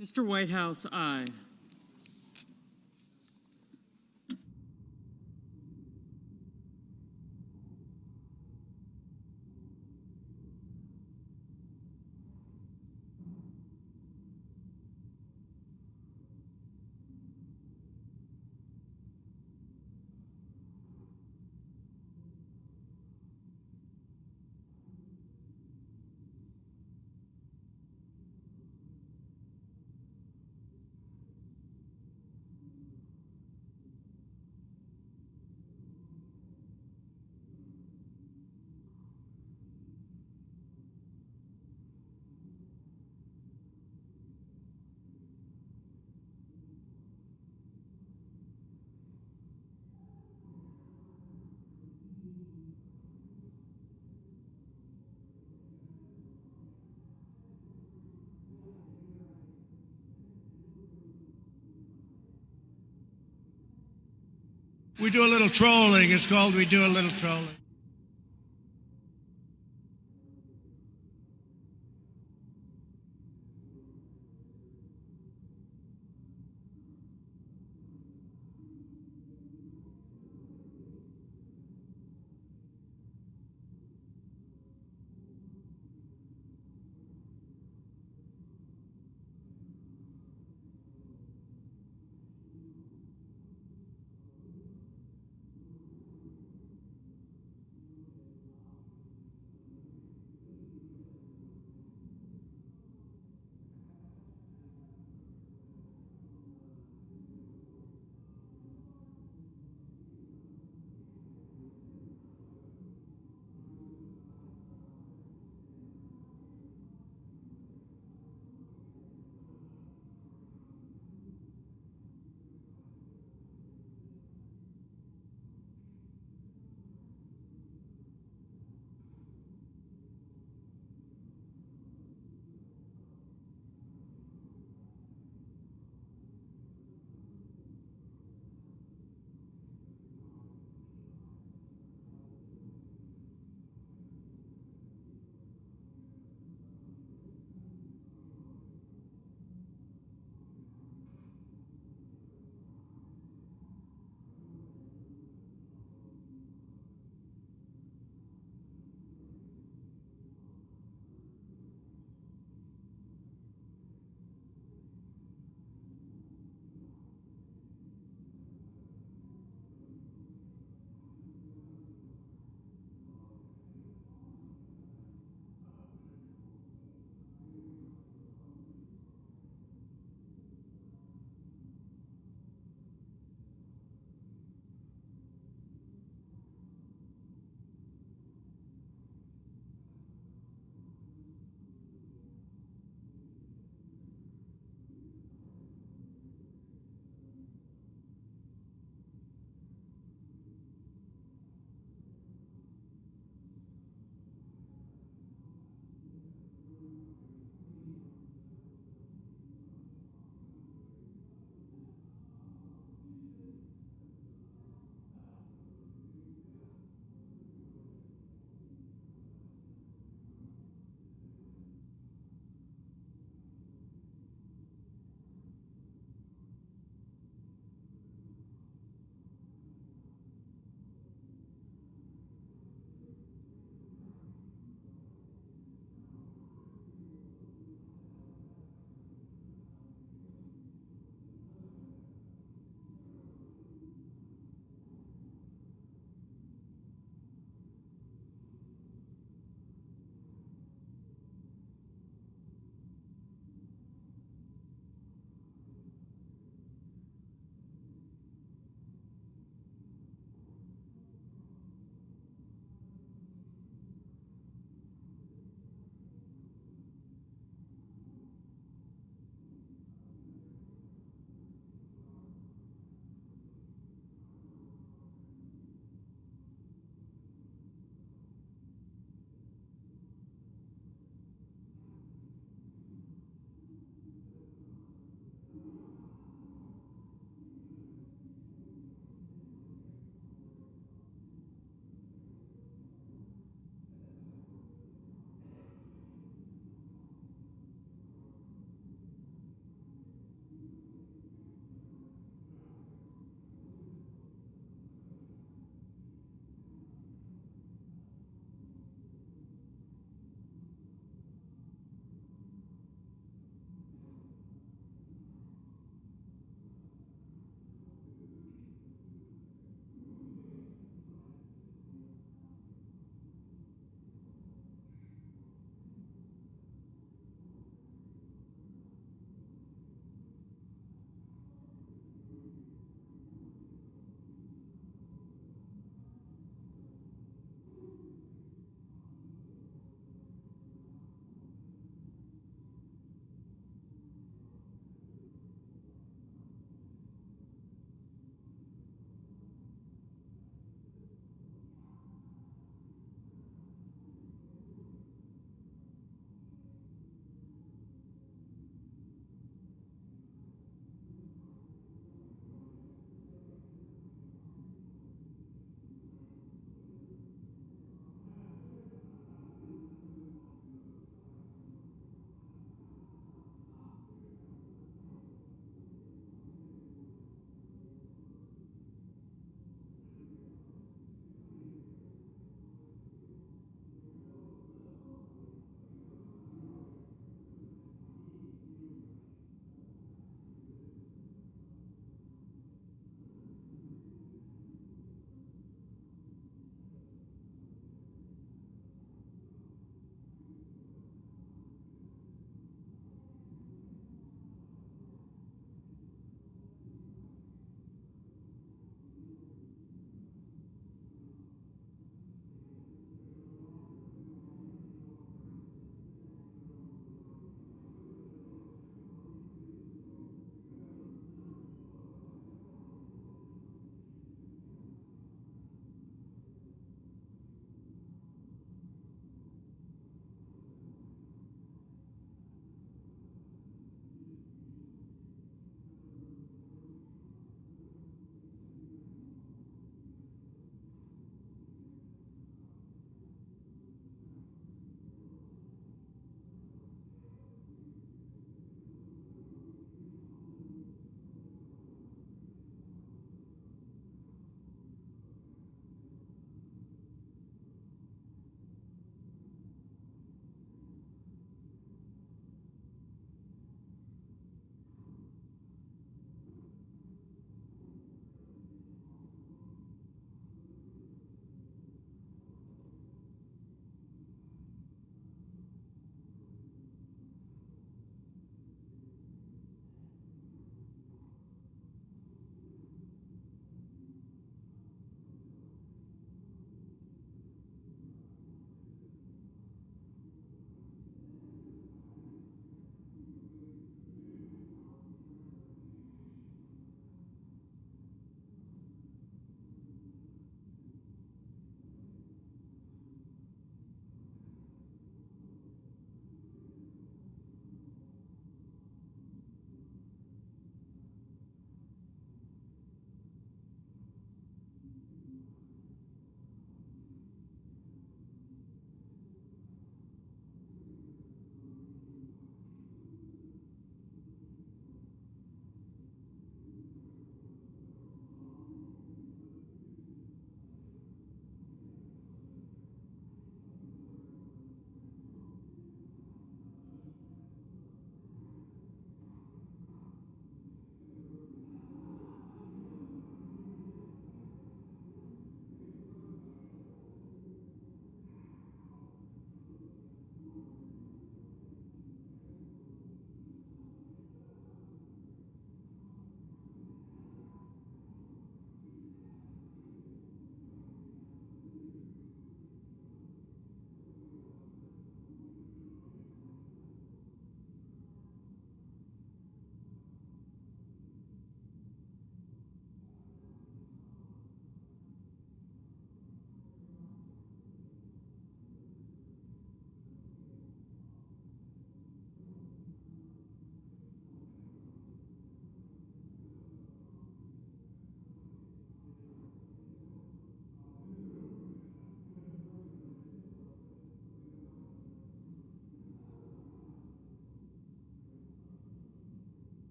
Mr. Whitehouse, aye. We do a little trolling. It's called we do a little trolling.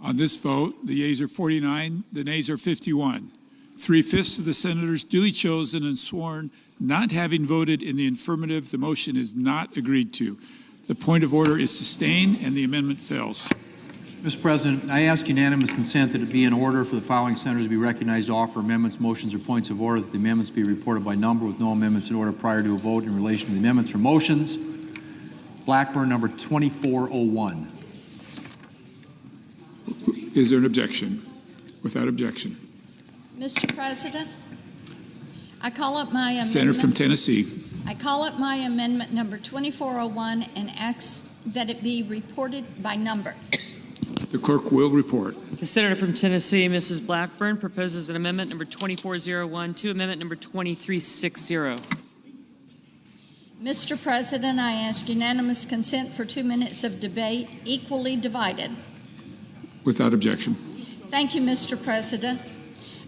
On this vote, the yeas are 49, the nays are 51. 3/5 of the senators duly chosen and sworn not having voted in the affirmative, the motion is not agreed to. The point of order is sustained and the amendment fails. Mr. President, I ask unanimous consent that it be in order for the following senators to be recognized to offer amendments, motions, or points of order, that the amendments be reported by number with no amendments in order prior to a vote in relation to the amendments or motions. Blackburn, number 2401. Is there an objection? Without objection. Mr. President, I call up my amendment. Senator from Tennessee. I call up my amendment number 2401 and ask that it be reported by number. The clerk will report. The senator from Tennessee, Mrs. Blackburn, proposes an amendment number 2401 to amendment number 2360. Mr. President, I ask unanimous consent for 2 minutes of debate, equally divided. Without objection. Thank you, Mr. President.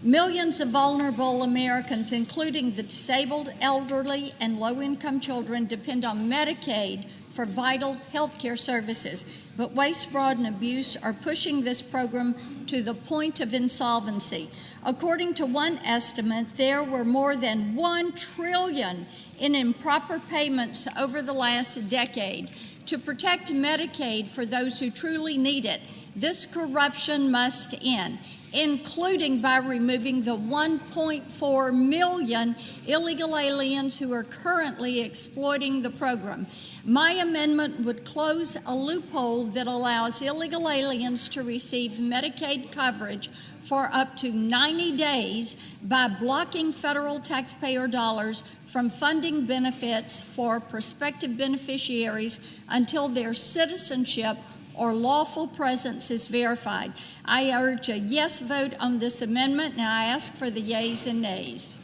Millions of vulnerable Americans, including the disabled, elderly, and low-income children, depend on Medicaid for vital health care services. But waste, fraud, and abuse are pushing this program to the point of insolvency. According to one estimate, there were more than $1 trillion in improper payments over the last decade. To protect Medicaid for those who truly need it, this corruption must end, including by removing the 1.4 million illegal aliens who are currently exploiting the program. My amendment would close a loophole that allows illegal aliens to receive Medicaid coverage for up to 90 days by blocking federal taxpayer dollars from funding benefits for prospective beneficiaries until their citizenship or lawful presence is verified. I urge a yes vote on this amendment, and I ask for the yeas and nays.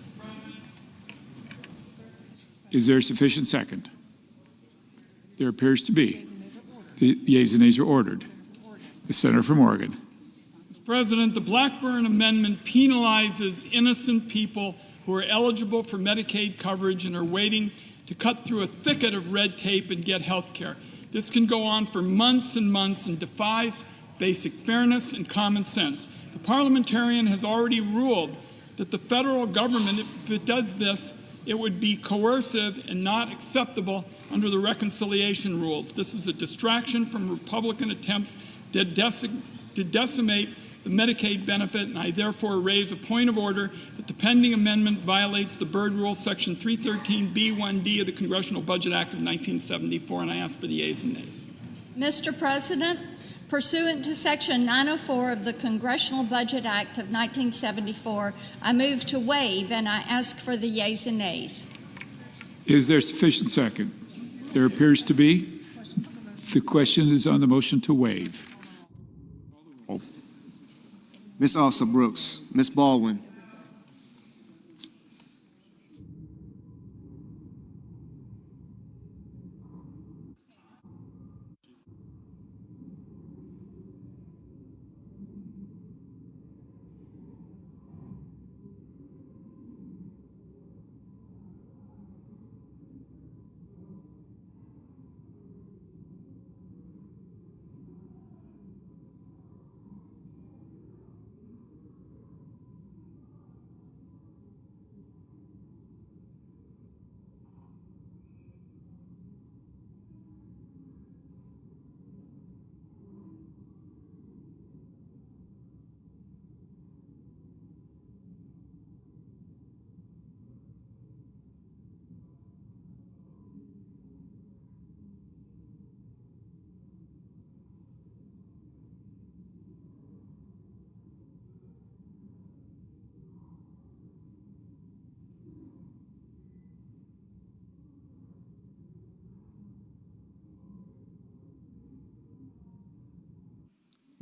Is there a sufficient second? There appears to be. The yeas and nays are ordered. The senator from Oregon. Mr. President, the Blackburn Amendment penalizes innocent people who are eligible for Medicaid coverage and are waiting to cut through a thicket of red tape and get health care. This can go on for months and months and defies basic fairness and common sense. The parliamentarian has already ruled that the federal government, if it does this, it would be coercive and not acceptable under the reconciliation rules. This is a distraction from Republican attempts to decimate the Medicaid benefit, and I therefore raise a point of order that the pending amendment violates the Byrd Rule, Section 313B1D of the Congressional Budget Act of 1974, and I ask for the yeas and nays. Mr. President, pursuant to Section 904 of the Congressional Budget Act of 1974, I move to waive, and I ask for the yeas and nays. Is there sufficient second? There appears to be. The question is on the motion to waive. Ms. Alsa Brooks, Ms. Baldwin,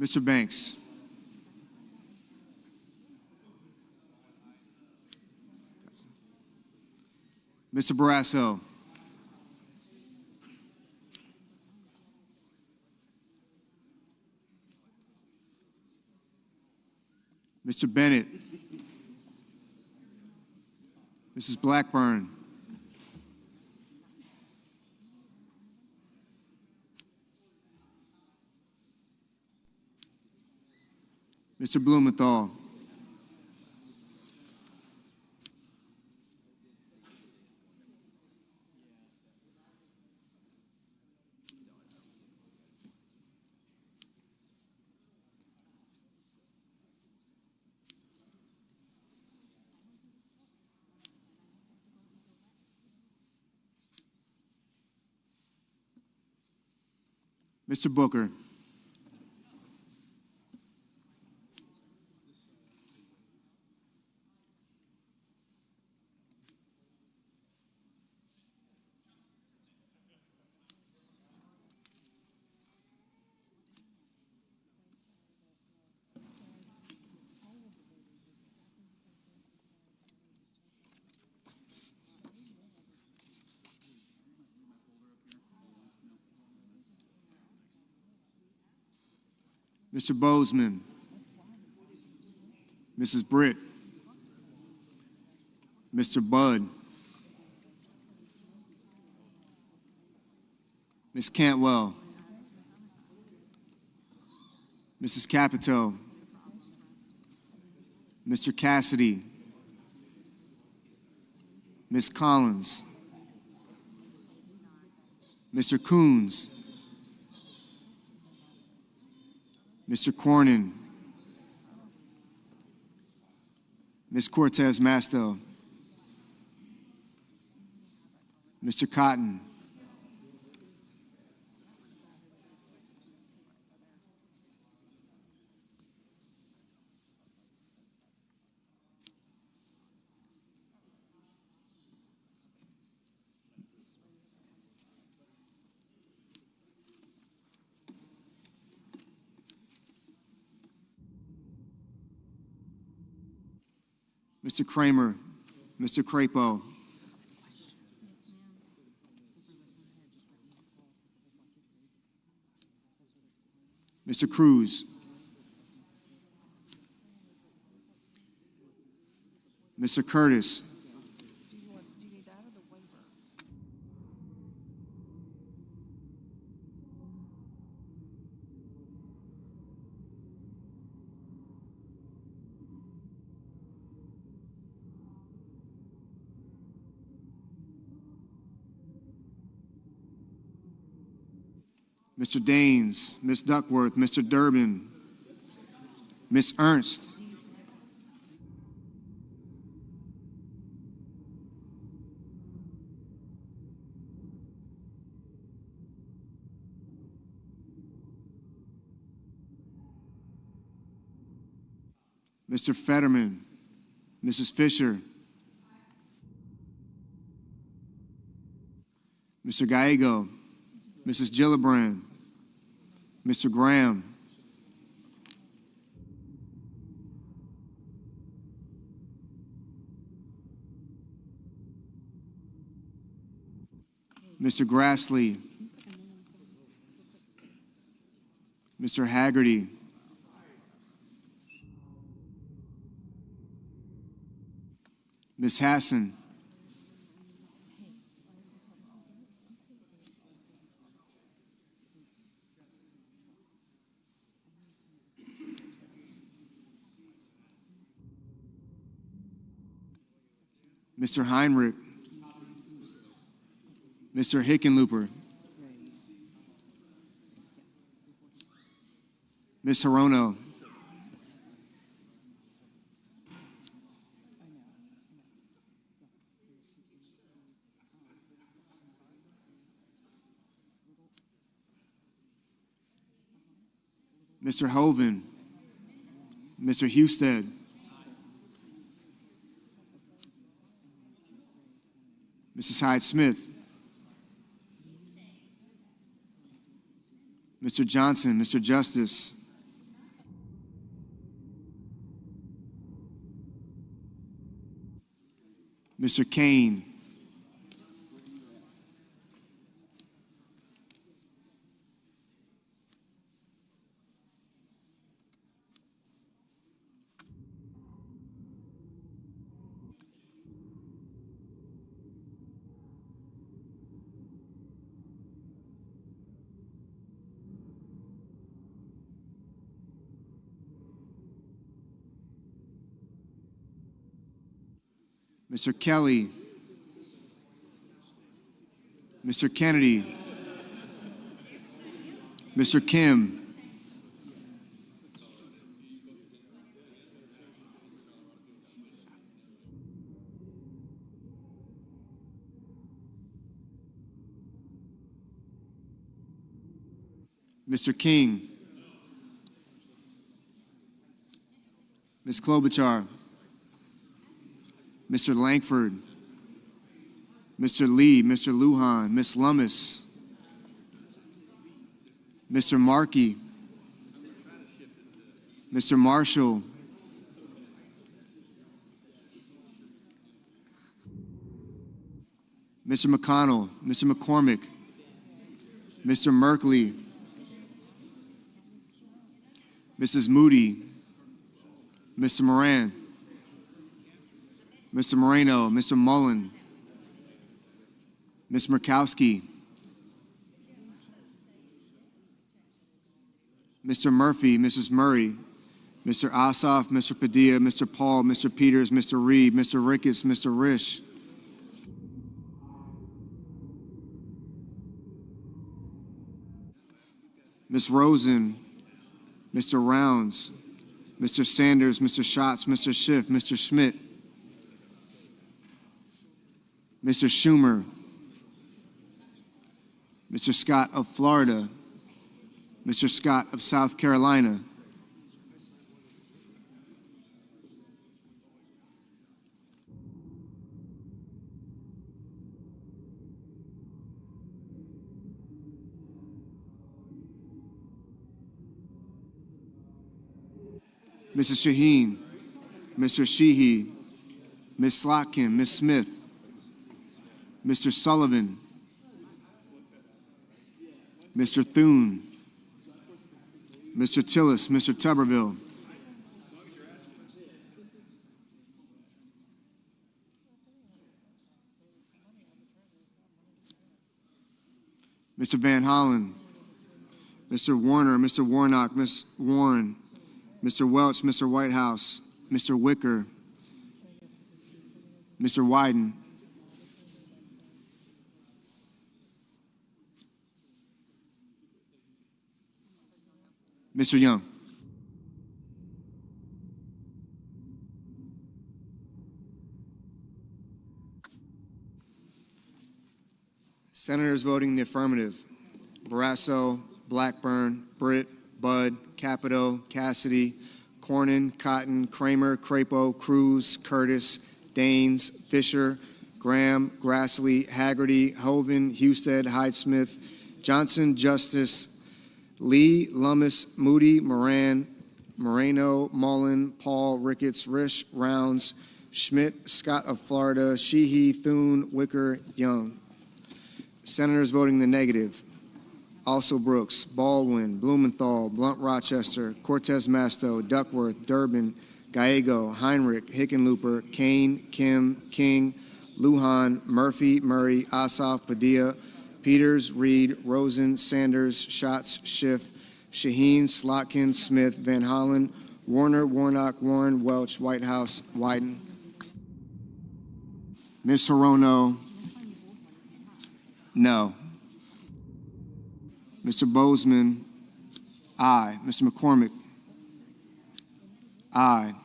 Mr. Banks, Mr. Barrasso, Mr. Bennett, Mrs. Blackburn, Mr. Blumenthal, Mr. Booker, Mr. Bozeman, Mrs. Britt, Mr. Budd, Ms. Cantwell, Mrs. Capito, Mr. Cassidy, Ms. Collins, Mr. Coons, Mr. Cornyn, Ms. Cortez Masto, Mr. Cotton, Mr. Kramer, Mr. Crapo, Mr. Cruz, Mr. Curtis, Mr. Daines, Ms. Duckworth, Mr. Durbin, Ms. Ernst, Mr. Fetterman, Mrs. Fisher, Mr. Gallego, Mrs. Gillibrand, Mr. Graham, Mr. Grassley, Mr. Haggerty, Ms. Hassan, Mr. Heinrich, Mr. Hickenlooper, Ms. Hirono, Mr. Hoven, Mr. Husted, Mrs. Hyde-Smith, Mr. Johnson, Mr. Justice, Mr. Kane, Mr. Kelly, Mr. Kennedy, Mr. Kim, Mr. King, Ms. Klobuchar, Mr. Langford, Mr. Lee, Mr. Lujan, Ms. Lummis, Mr. Markey, Mr. Marshall, Mr. McConnell, Mr. McCormick, Mr. Merkley, Mrs. Moody, Mr. Moran, Mr. Moreno, Mr. Mullen, Ms. Murkowski, Mr. Murphy, Mrs. Murray, Mr. Ossoff, Mr. Padilla, Mr. Paul, Mr. Peters, Mr. Reed, Mr. Ricketts, Mr. Risch, Ms. Rosen, Mr. Rounds, Mr. Sanders, Mr. Schatz, Mr. Schiff, Mr. Schmidt, Mr. Schumer, Mr. Scott of Florida, Mr. Scott of South Carolina, Mrs. Shaheen, Mr. Sheehy, Ms. Slotkin, Ms. Smith, Mr. Sullivan, Mr. Thune, Mr. Tillis, Mr. Tuberville, Mr. Van Hollen, Mr. Warner, Mr. Warnock, Ms. Warren, Mr. Welch, Mr. Whitehouse, Mr. Wicker, Mr. Wyden, Mr. Young. Senators voting in the affirmative: Barrasso, Blackburn, Britt, Budd, Capito, Cassidy, Cornyn, Cotton, Kramer, Crapo, Cruz, Curtis, Daines, Fisher, Graham, Grassley, Haggerty, Hoven, Husted, Hyde-Smith, Johnson, Justice, Lee, Lummis, Moody, Moran, Moreno, Mullen, Paul, Ricketts, Risch, Rounds, Schmidt, Scott of Florida, Sheehy, Thune, Wicker, Young. Senators voting the negative: Also Brooks, Baldwin, Blumenthal, Blunt Rochester, Cortez Masto, Duckworth, Durbin, Gallego, Heinrich, Hickenlooper, Kane, Kim, King, Lujan, Murphy, Murray, Ossoff, Padilla, Peters, Reed, Rosen, Sanders, Schatz, Schiff, Shaheen, Slotkin, Smith, Van Hollen, Warner, Warnock, Warren, Welch, Whitehouse, Wyden. Ms. Hirono, no. Mr. Bozeman, aye. Mr. McCormick, aye.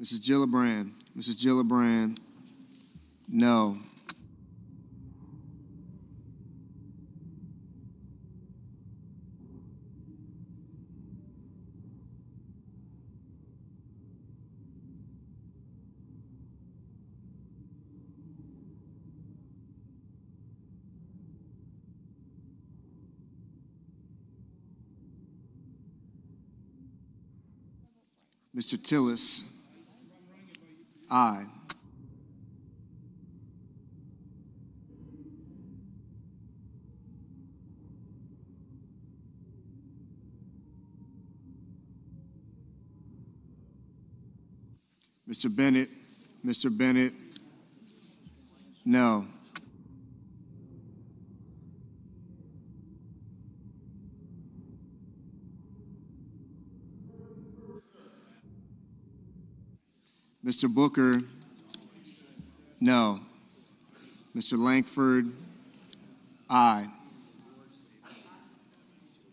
Mrs. Gillibrand, Mrs. Gillibrand, no. Mr. Tillis. Aye. Mr. Bennett. Mr. Bennett. No. Mr. Booker. No. Mr. Langford. Aye.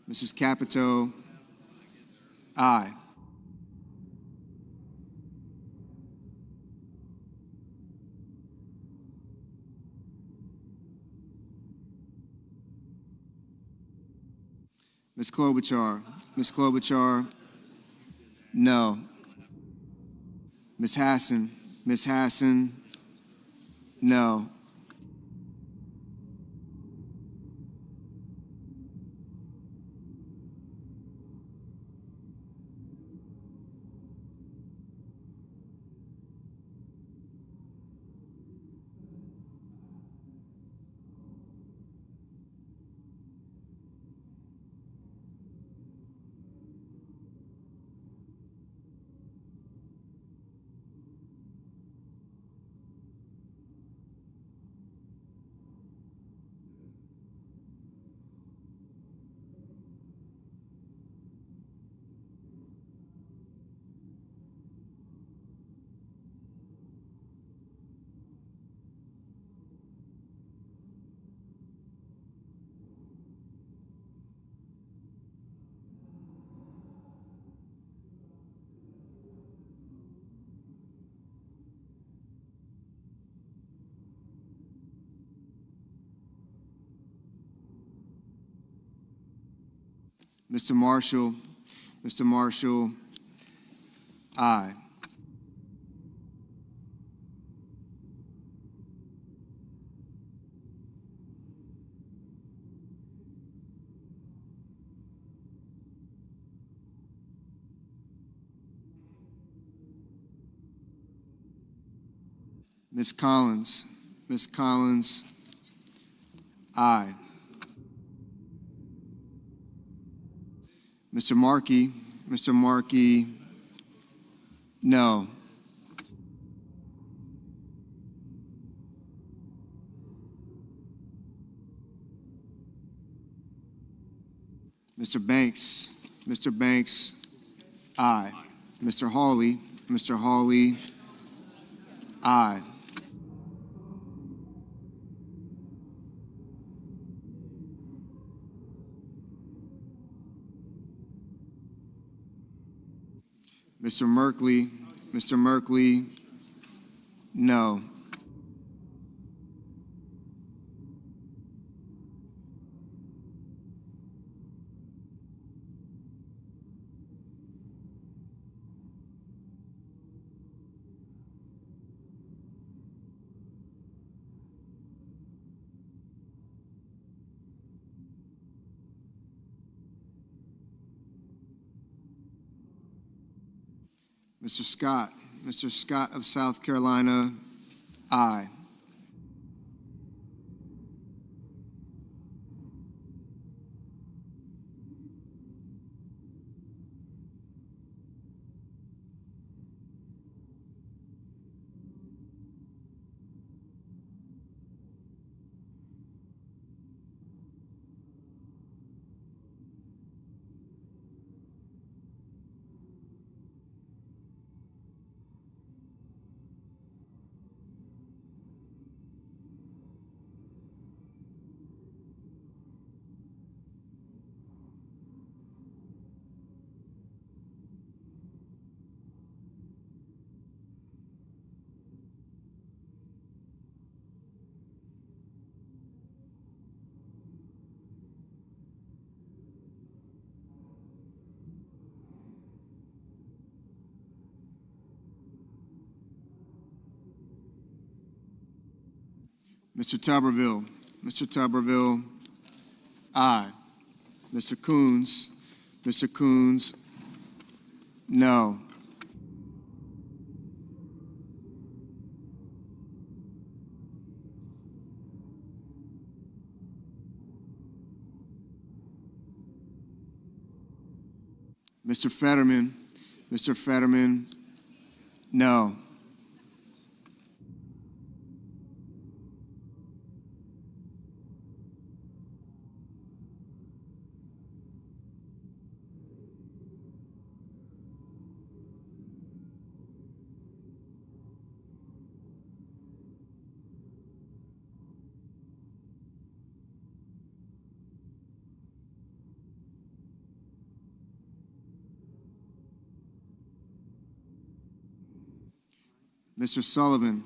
Mrs. Capito. Aye. Ms. Klobuchar. Ms. Klobuchar. No. Ms. Hassan. Ms. Hassan. No. Mr. Marshall. Mr. Marshall. Aye. Ms. Collins. Ms. Collins. Aye. Mr. Markey. Mr. Markey. No. Mr. Banks. Mr. Banks. Aye. Mr. Hawley. Mr. Hawley. Aye. Mr. Merkley. Mr. Merkley. No. Mr. Scott. Mr. Scott of South Carolina. Aye. Mr. Tuberville. Mr. Tuberville. Aye. Mr. Coons. Mr. Coons. No. Mr. Fetterman. Mr. Fetterman, no. Mr. Sullivan.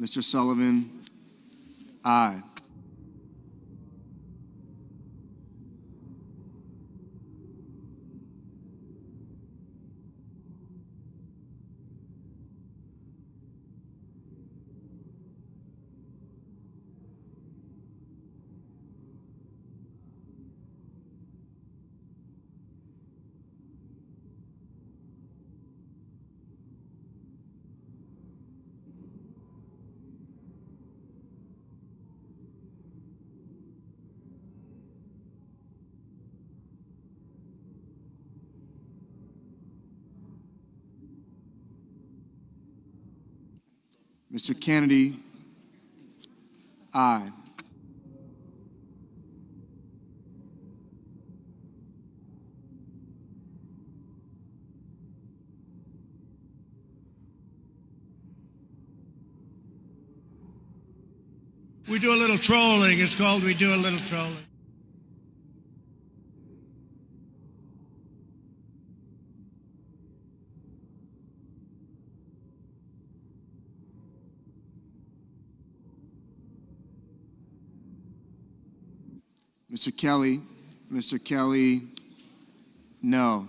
Mr. Sullivan, aye. Mr. Kennedy, aye. We do a little trolling. It's called we do a little trolling. Mr. Kelly. Mr. Kelly, no.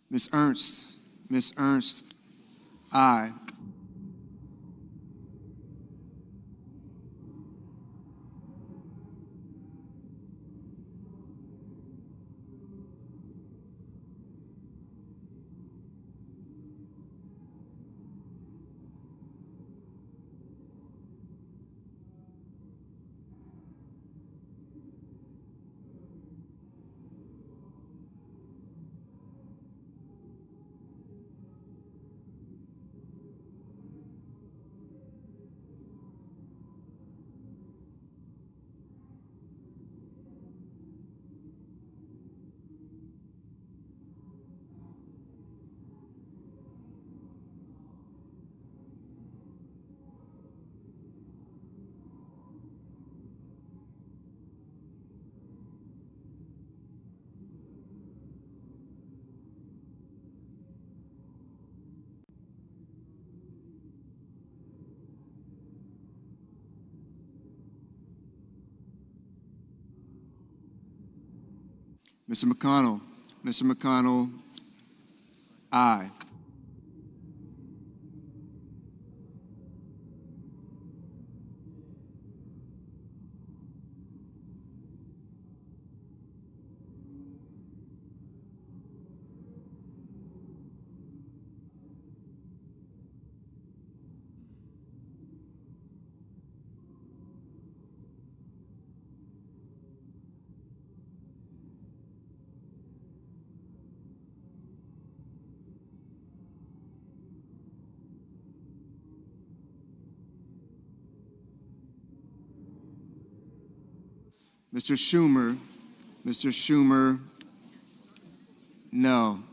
Ms. Ernst. Ms. Ernst, aye. Mr. McConnell. Mr. McConnell, aye. Mr. Schumer. Mr. Schumer, no.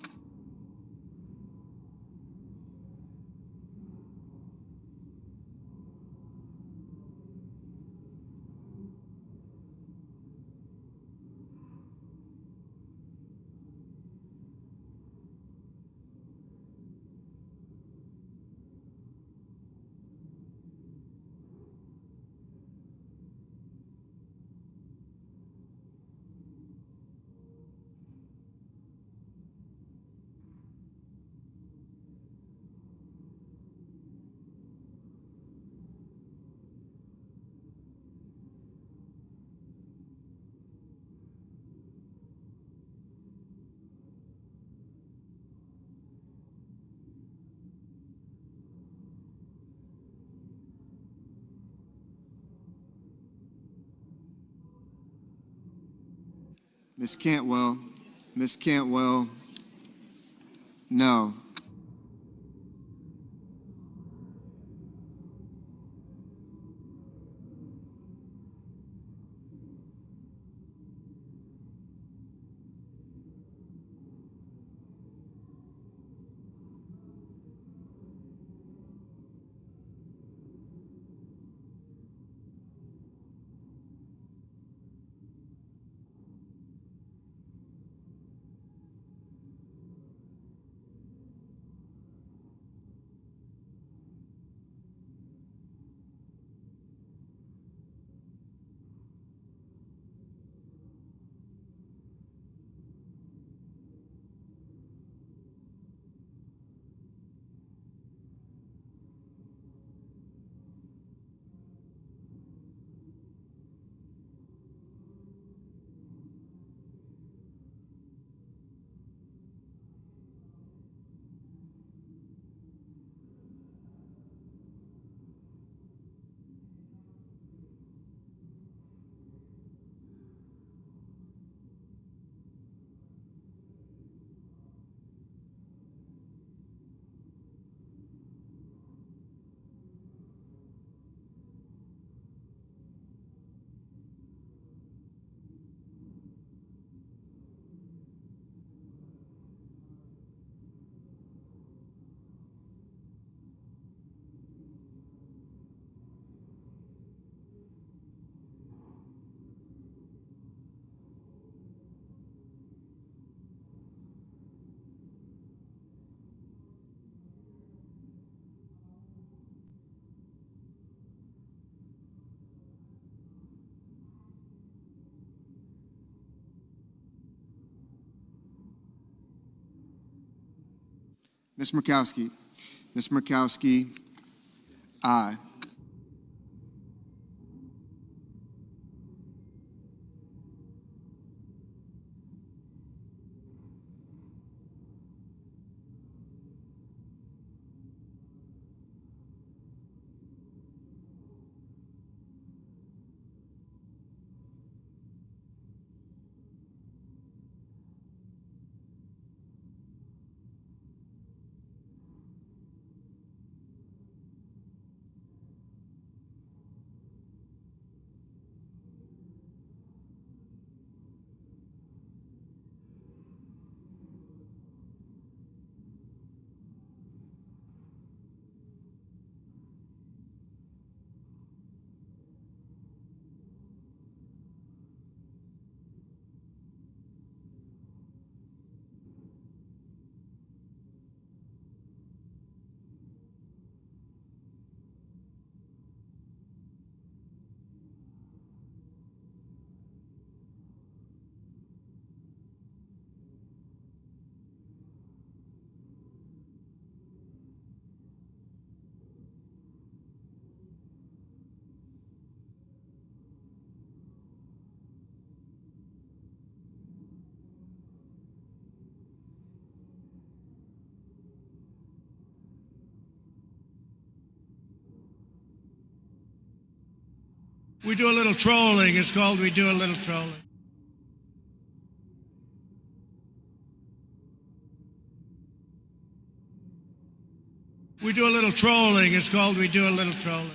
Ms. Cantwell. Ms. Cantwell, no. Ms. Murkowski. Ms. Murkowski, aye. We do a little trolling. It's called we do a little trolling. We do a little trolling. It's called we do a little trolling.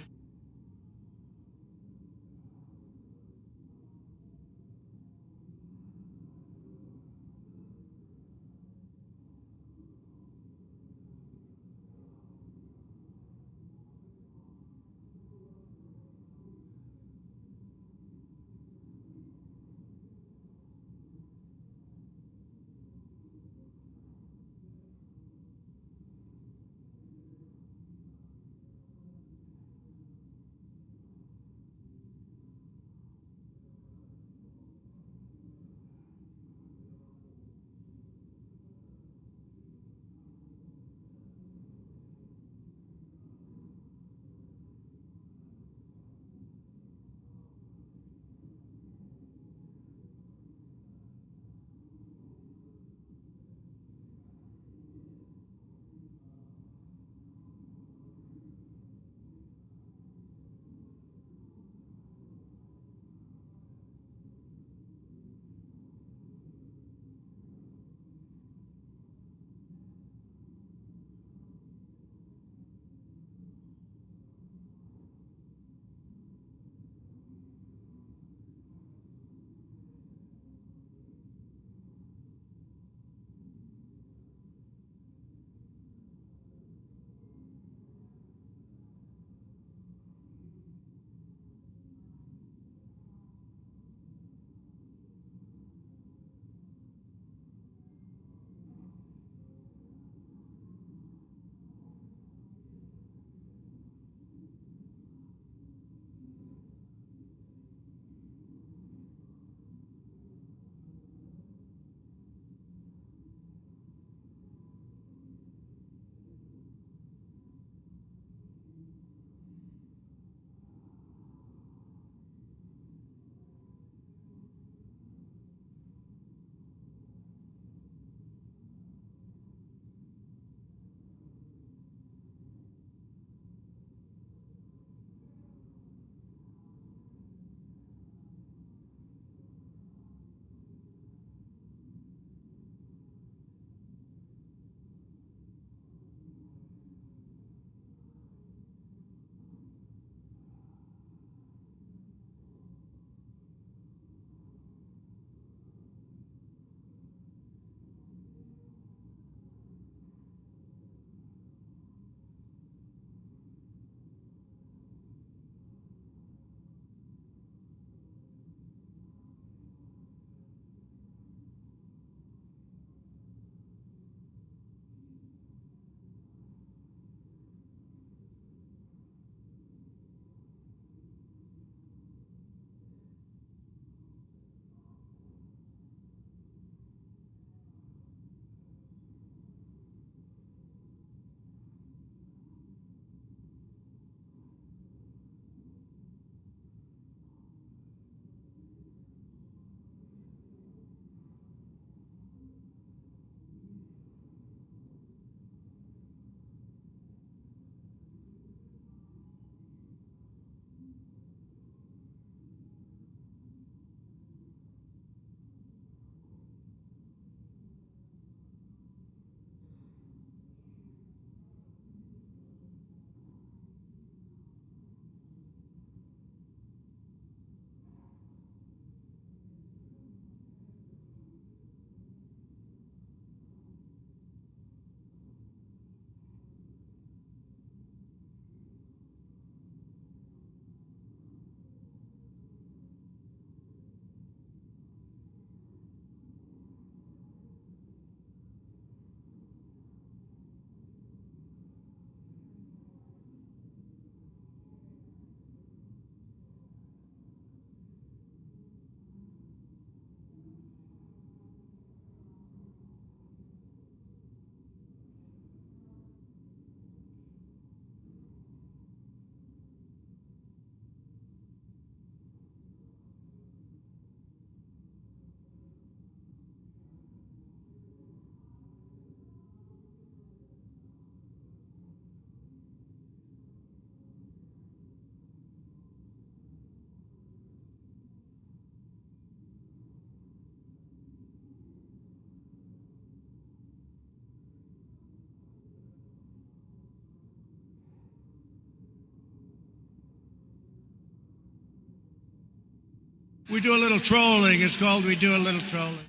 We do a little trolling. It's called we do a little trolling.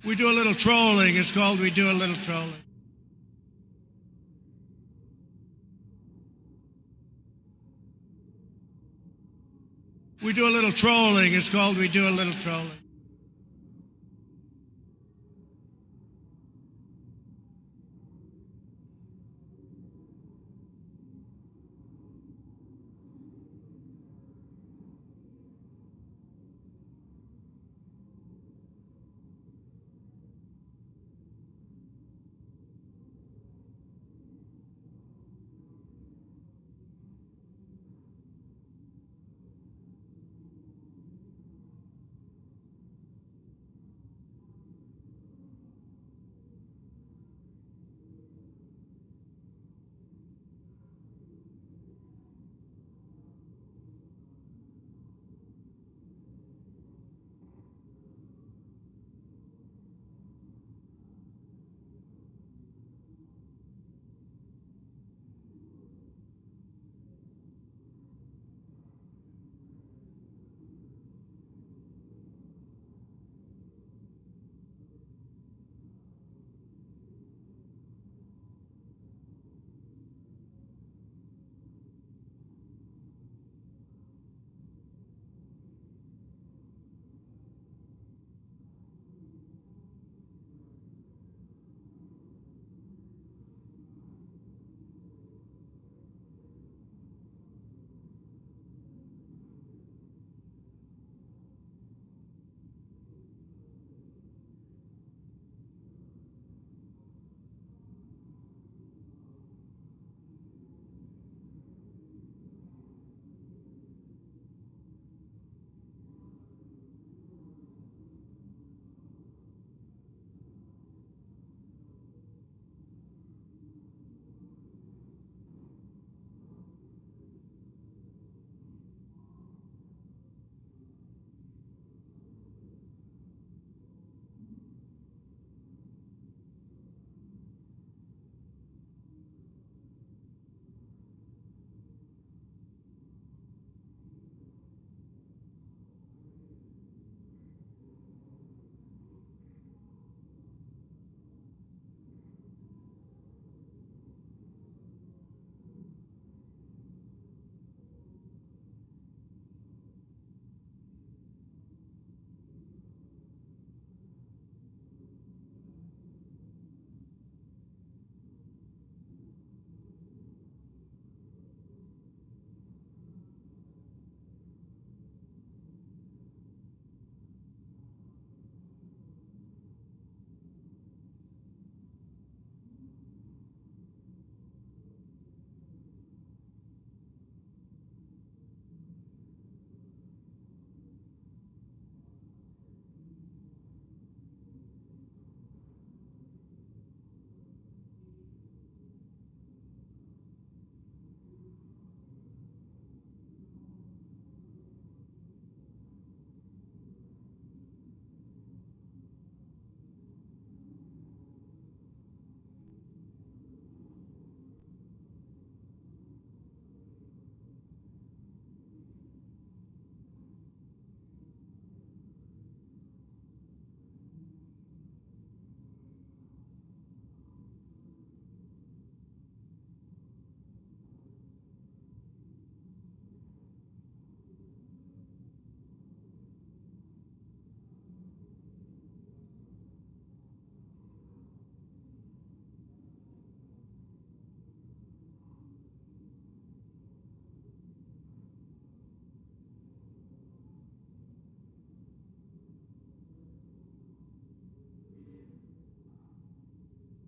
We do a little trolling. It's called we do a little trolling. We do a little trolling. It's called we do a little trolling.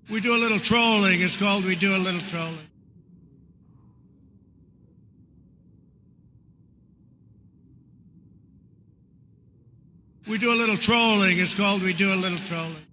We do a little trolling. It's called we do a little trolling. We do a little trolling. It's called we do a little trolling.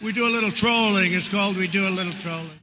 We do a little trolling. It's called we do a little trolling.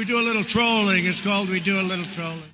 We do a little trolling. It's called we do a little trolling.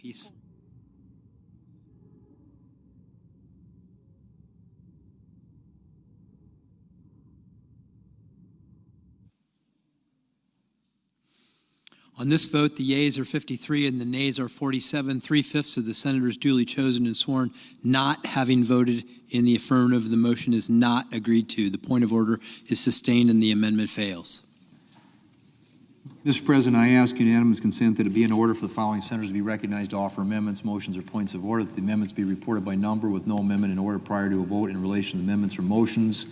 peaceful. On this vote, the yeas are 53 and the nays are 47. 3/5 of the senators duly chosen and sworn not having voted in the affirmative, the motion is not agreed to. The point of order is sustained and the amendment fails. Mr. President, I ask unanimous consent that it be in order for the following senators to be recognized to offer amendments, motions, or points of order, that the amendments be reported by number with no amendment in order prior to a vote in relation to the amendments or motions.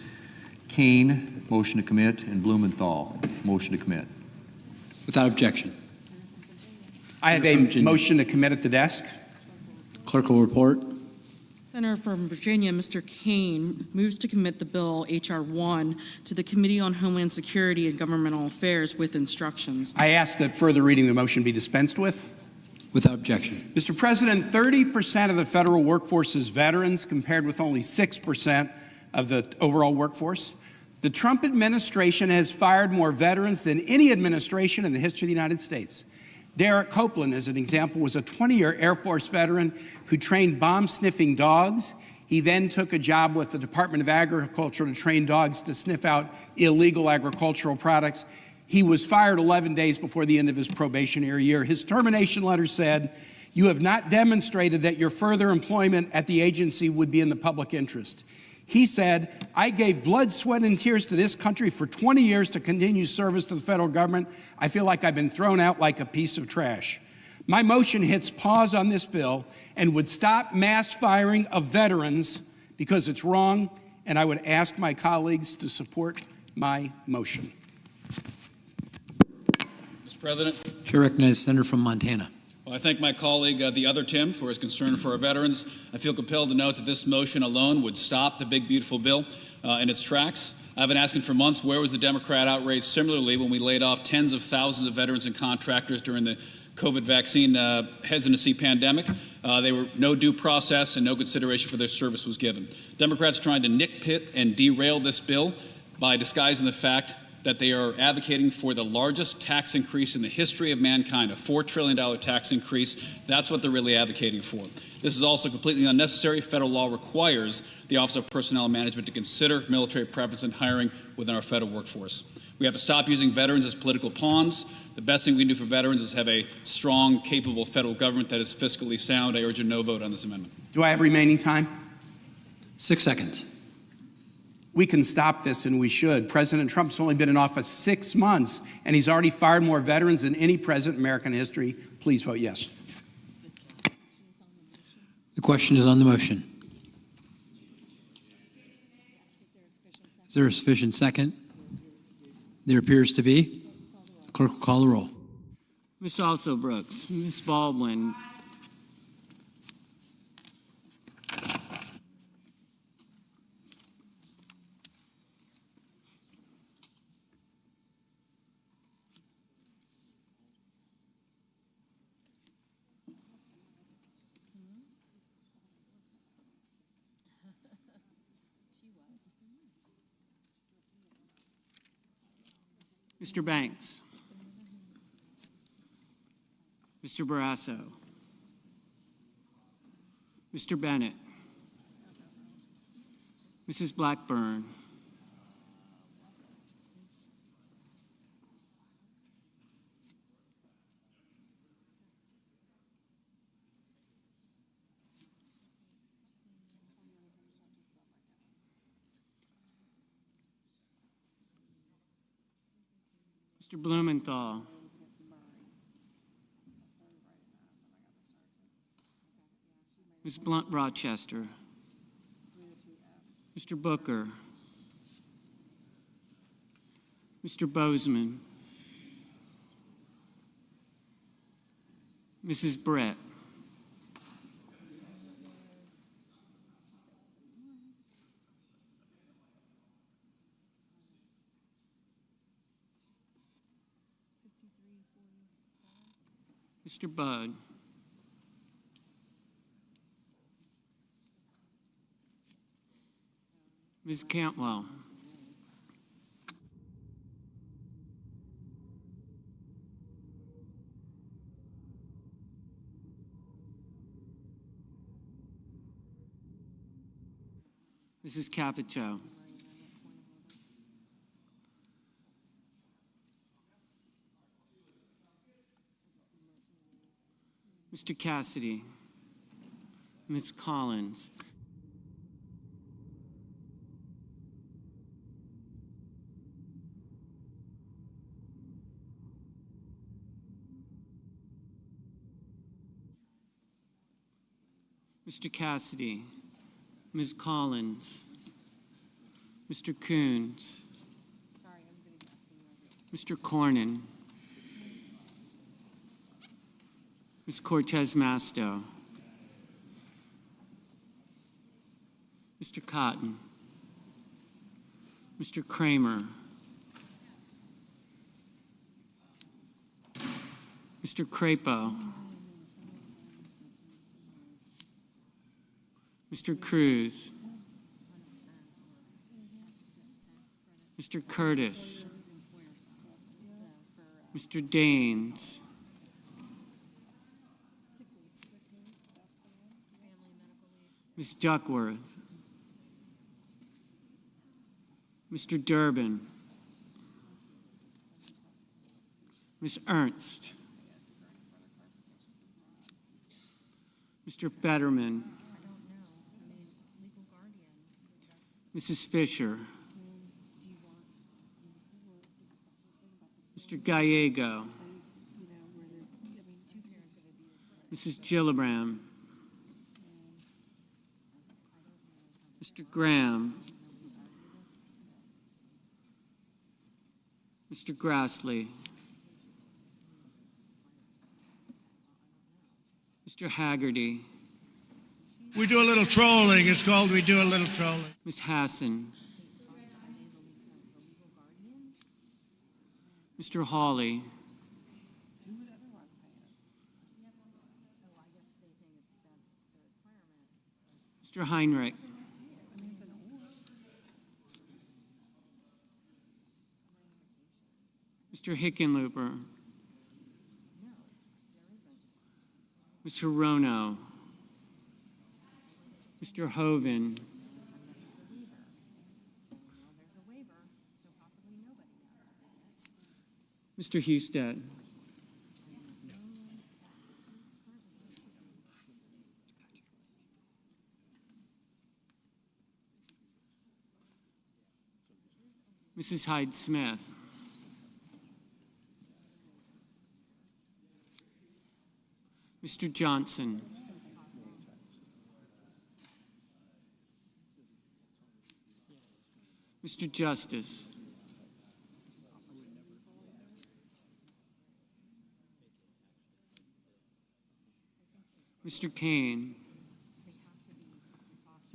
Kane, motion to commit, and Blumenthal, motion to commit. Without objection. I have a motion to commit at the desk. Clerk will report. Senator from Virginia, Mr. Kane, moves to commit the bill, H.R. 1, to the Committee on Homeland Security and Governmental Affairs with instructions. I ask that further reading of the motion be dispensed with. Without objection. Mr. President, 30% of the federal workforce is veterans, compared with only 6% of the overall workforce. The Trump administration has fired more veterans than any administration in the history of the United States. Derek Copeland, as an example, was a 20-year Air Force veteran who trained bomb-sniffing dogs. He then took a job with the Department of Agriculture to train dogs to sniff out illegal agricultural products. He was fired 11 days before the end of his probationary year. His termination letter said, "You have not demonstrated that your further employment at the agency would be in the public interest." He said, "I gave blood, sweat, and tears to this country for 20 years to continue service to the federal government. I feel like I've been thrown out like a piece of trash." My motion hits pause on this bill and would stop mass firing of veterans because it's wrong, and I would ask my colleagues to support my motion. Mr. President. Chair recognizes Senator from Montana. Well, I thank my colleague, the other Tim, for his concern for our veterans. I feel compelled to note that this motion alone would stop the big, beautiful bill in its tracks. I've been asking for months, where was the Democrat outrage similarly when we laid off tens of thousands of veterans and contractors during the COVID vaccine hesitancy pandemic? There were no due process and no consideration for their service was given. Democrats trying to nitpick and derail this bill by disguising the fact that they are advocating for the largest tax increase in the history of mankind, a $4 trillion tax increase. That's what they're really advocating for. This is also completely unnecessary. Federal law requires the Office of Personnel Management to consider military preference in hiring within our federal workforce. We have to stop using veterans as political pawns. The best thing we can do for veterans is have a strong, capable federal government that is fiscally sound. I urge a no vote on this amendment. Do I have remaining time? 6 seconds. We can stop this, and we should. President Trump's only been in office 6 months, and he's already fired more veterans than any president in American history. Please vote yes. The question is on the motion. Is there a sufficient second? There appears to be. The clerk will call the roll. Ms. Also Brooks, Ms. Baldwin, Mr. Banks, Mr. Barrasso, Mr. Bennett, Mrs. Blackburn, Mr. Blumenthal, Ms. Blunt Rochester, Mr. Booker, Mr. Bozeman, Mrs. Brett, Mr. Budd, Ms. Cantwell, Mrs. Capito. Mr. Cassidy. Ms. Collins. Mr. Cassidy, Ms. Collins, Mr. Coons, Mr. Cornyn, Ms. Cortez Masto, Mr. Cotton, Mr. Kramer, Mr. Crapo, Mr. Cruz, Mr. Curtis, Mr. Daines, Ms. Duckworth, Mr. Durbin, Ms. Ernst, Mr. Fetterman, Mrs. Fisher, Mr. Gallego, Mrs. Gillibrand, Mr. Graham, Mr. Grassley, Mr. Haggerty. We do a little trolling. It's called we do a little trolling. Ms. Hassan. Mr. Hawley. Mr. Heinrich. Mr. Hickenlooper. Mr. Rono. Mr. Hoven. Mr. Husted. Mrs. Hyde-Smith. Mr. Johnson. Mr. Justice. Mr. Kane.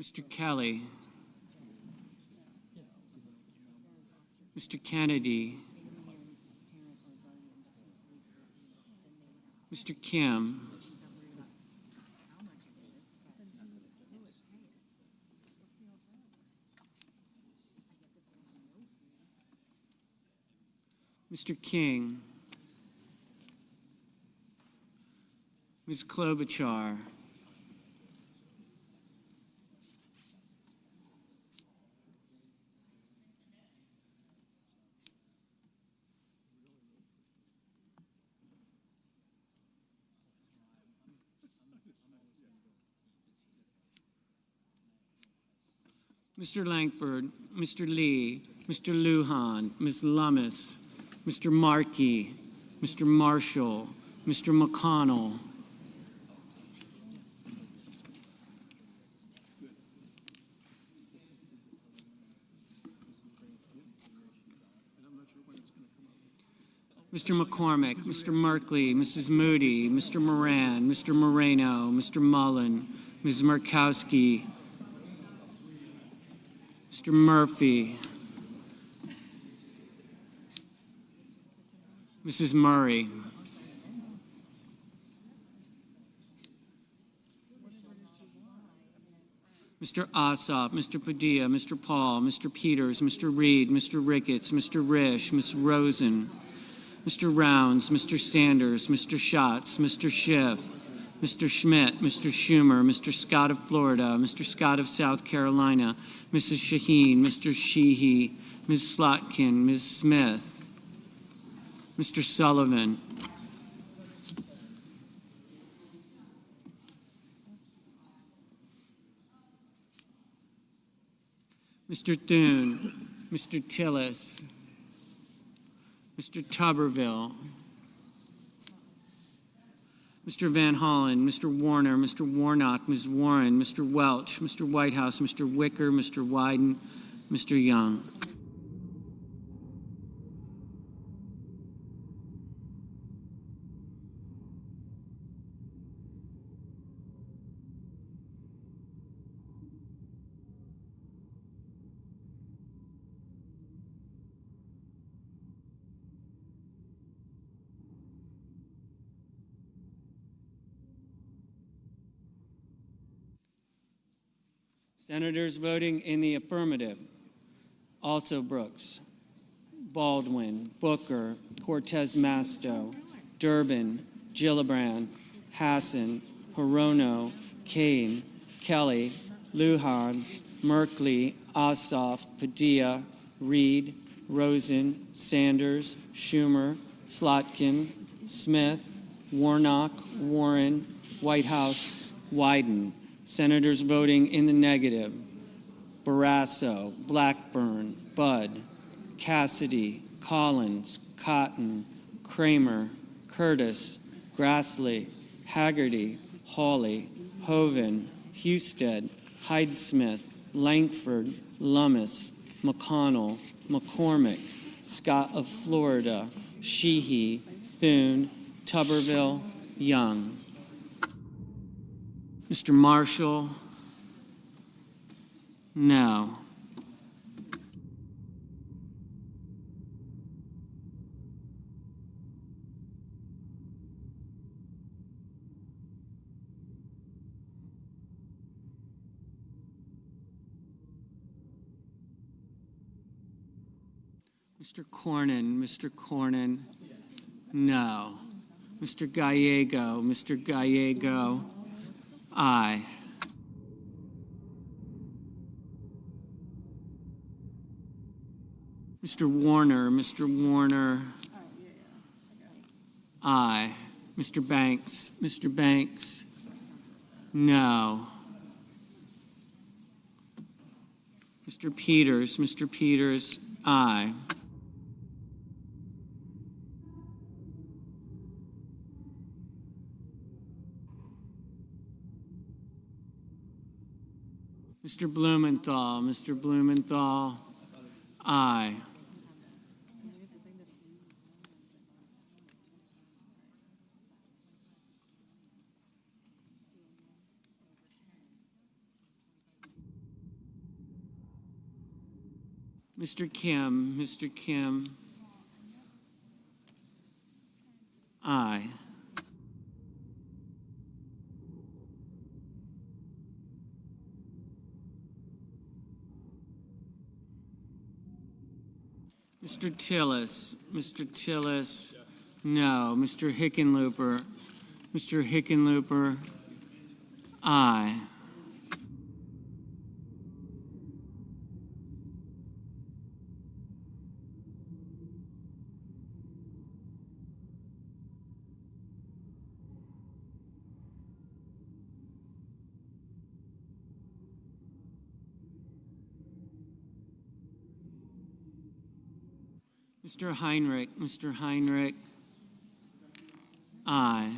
Mr. Kelly. Mr. Kennedy. Mr. Kim. Mr. King. Ms. Klobuchar. Mr. Langford, Mr. Lee, Mr. Lujan, Ms. Lummis, Mr. Markey, Mr. Marshall, Mr. McConnell, Mr. McCormick, Mr. Merkley, Mrs. Moody, Mr. Moran, Mr. Moreno, Mr. Mullen, Ms. Murkowski, Mr. Murphy, Mrs. Murray, Mr. Ossoff, Mr. Padilla, Mr. Paul, Mr. Peters, Mr. Reed, Mr. Ricketts, Mr. Risch, Ms. Rosen, Mr. Rounds, Mr. Sanders, Mr. Schatz, Mr. Schiff, Mr. Schmidt, Mr. Schumer, Mr. Scott of Florida, Mr. Scott of South Carolina, Mrs. Shaheen, Mr. Sheehy, Ms. Slotkin, Ms. Smith, Mr. Sullivan, Mr. Thune, Mr. Tillis, Mr. Tuberville, Mr. Van Hollen, Mr. Warner, Mr. Warnock, Ms. Warren, Mr. Welch, Mr. Whitehouse, Mr. Wicker, Mr. Wyden, Mr. Young. Senators voting in the affirmative: also Brooks, Baldwin, Booker, Cortez Masto, Durbin, Gillibrand, Hassan, Hirono, Kane, Kelly, Lujan, Merkley, Ossoff, Padilla, Reed, Rosen, Sanders, Schumer, Slotkin, Smith, Warnock, Warren, Whitehouse, Wyden. Senators voting in the negative: Barrasso, Blackburn, Budd, Cassidy, Collins, Cotton, Kramer, Curtis, Grassley, Haggerty, Hawley, Hoven, Husted, Hyde-Smith, Langford, Lummis, McConnell, McCormick, Scott of Florida, Sheehy, Thune, Tuberville, Young. Mr. Marshall, no. Mr. Cornyn, no. Mr. Gallego, aye. Mr. Warner, aye. Mr. Banks, no. Mr. Peters, aye. Mr. Blumenthal, aye. Mr. Kim, aye. Mr. Tillis, no. Mr. Hickenlooper, aye. Mr. Heinrich, aye.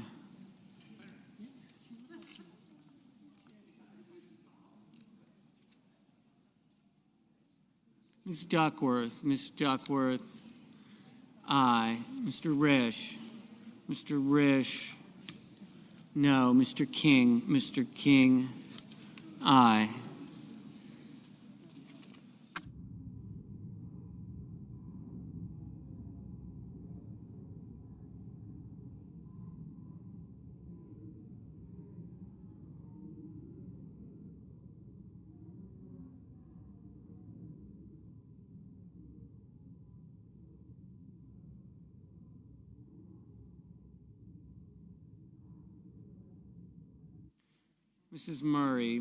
Ms. Duckworth, aye. Mr. Risch, no. Mr. King, aye. Mrs. Murray.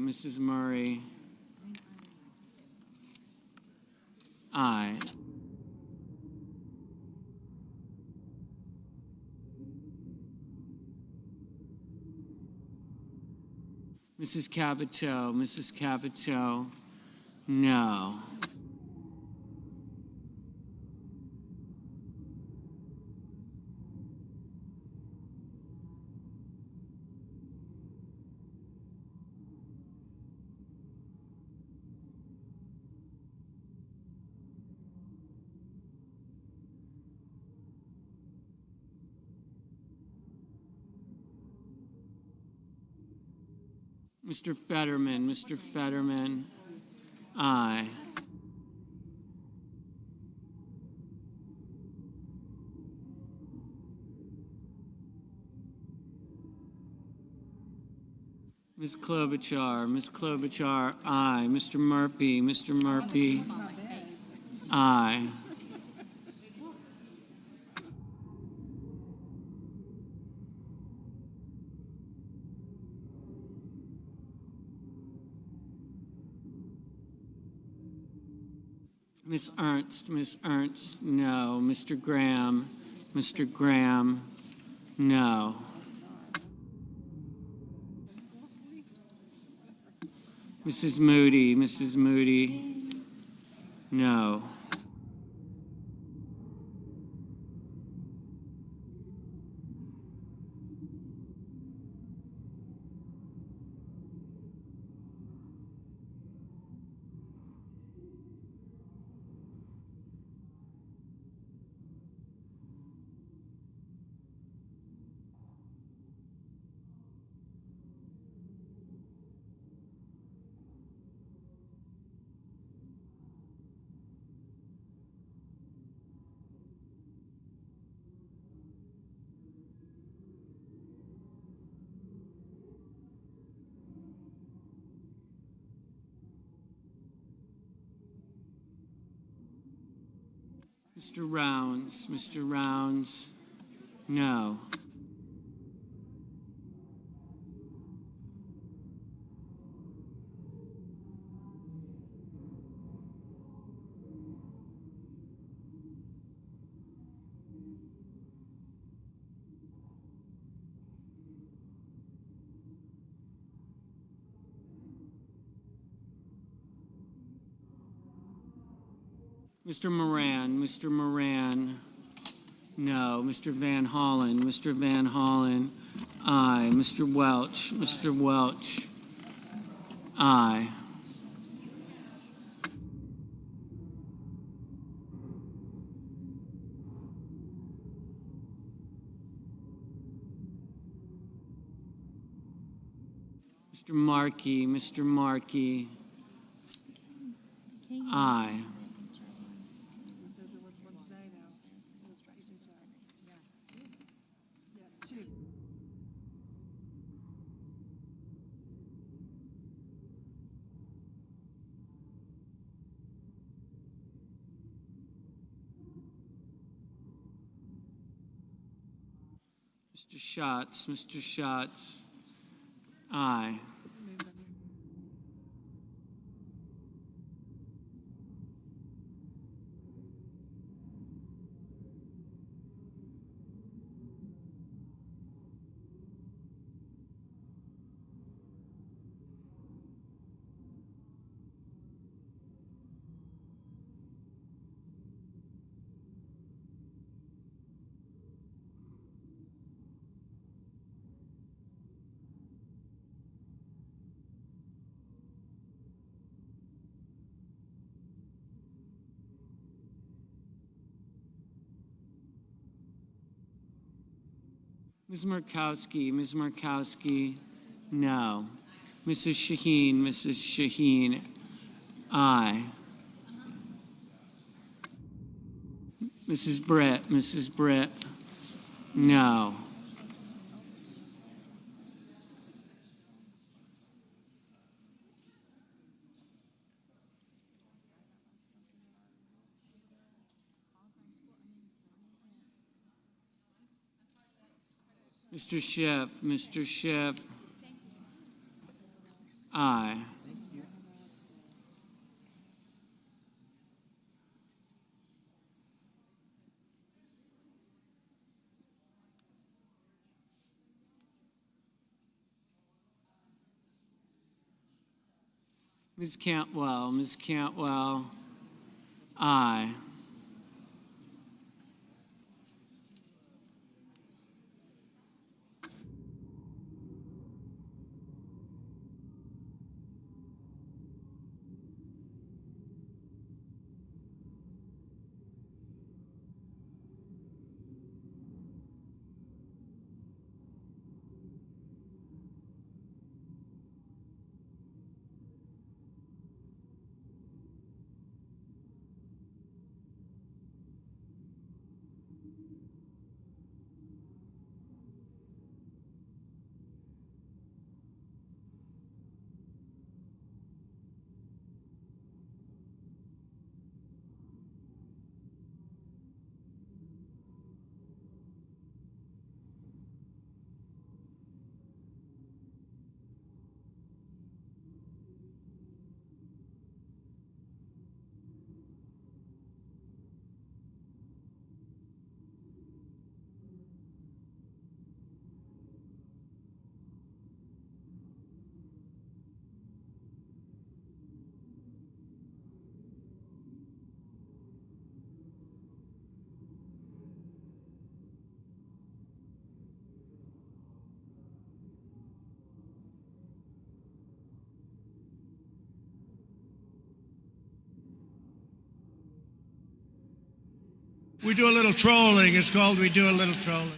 Aye. Mrs. Capito, no. Mr. Fetterman, aye. Ms. Klobuchar, aye. Mr. Murphy, aye. Ms. Ernst, no. Mr. Graham, no. Mrs. Moody, no. Mr. Rounds, no. Mr. Moran, no. Mr. Van Hollen, aye. Mr. Welch, aye. Mr. Markey, aye. Mr. Schatz, aye. Ms. Markowski, no. Mrs. Shaheen, aye. Mrs. Britt, no. Mr. Schiff, Aye. Ms. Cantwell, aye. We do a little trolling. It's called we do a little trolling.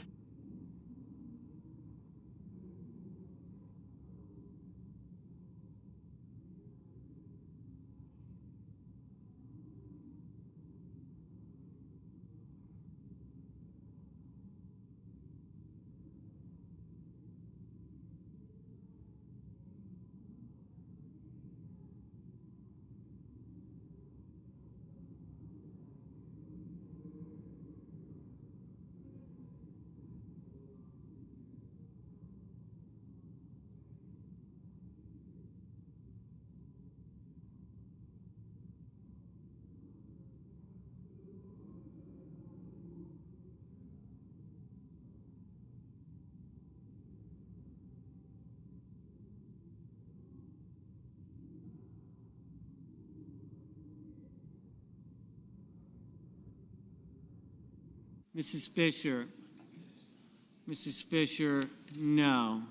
Mrs. Fisher, no.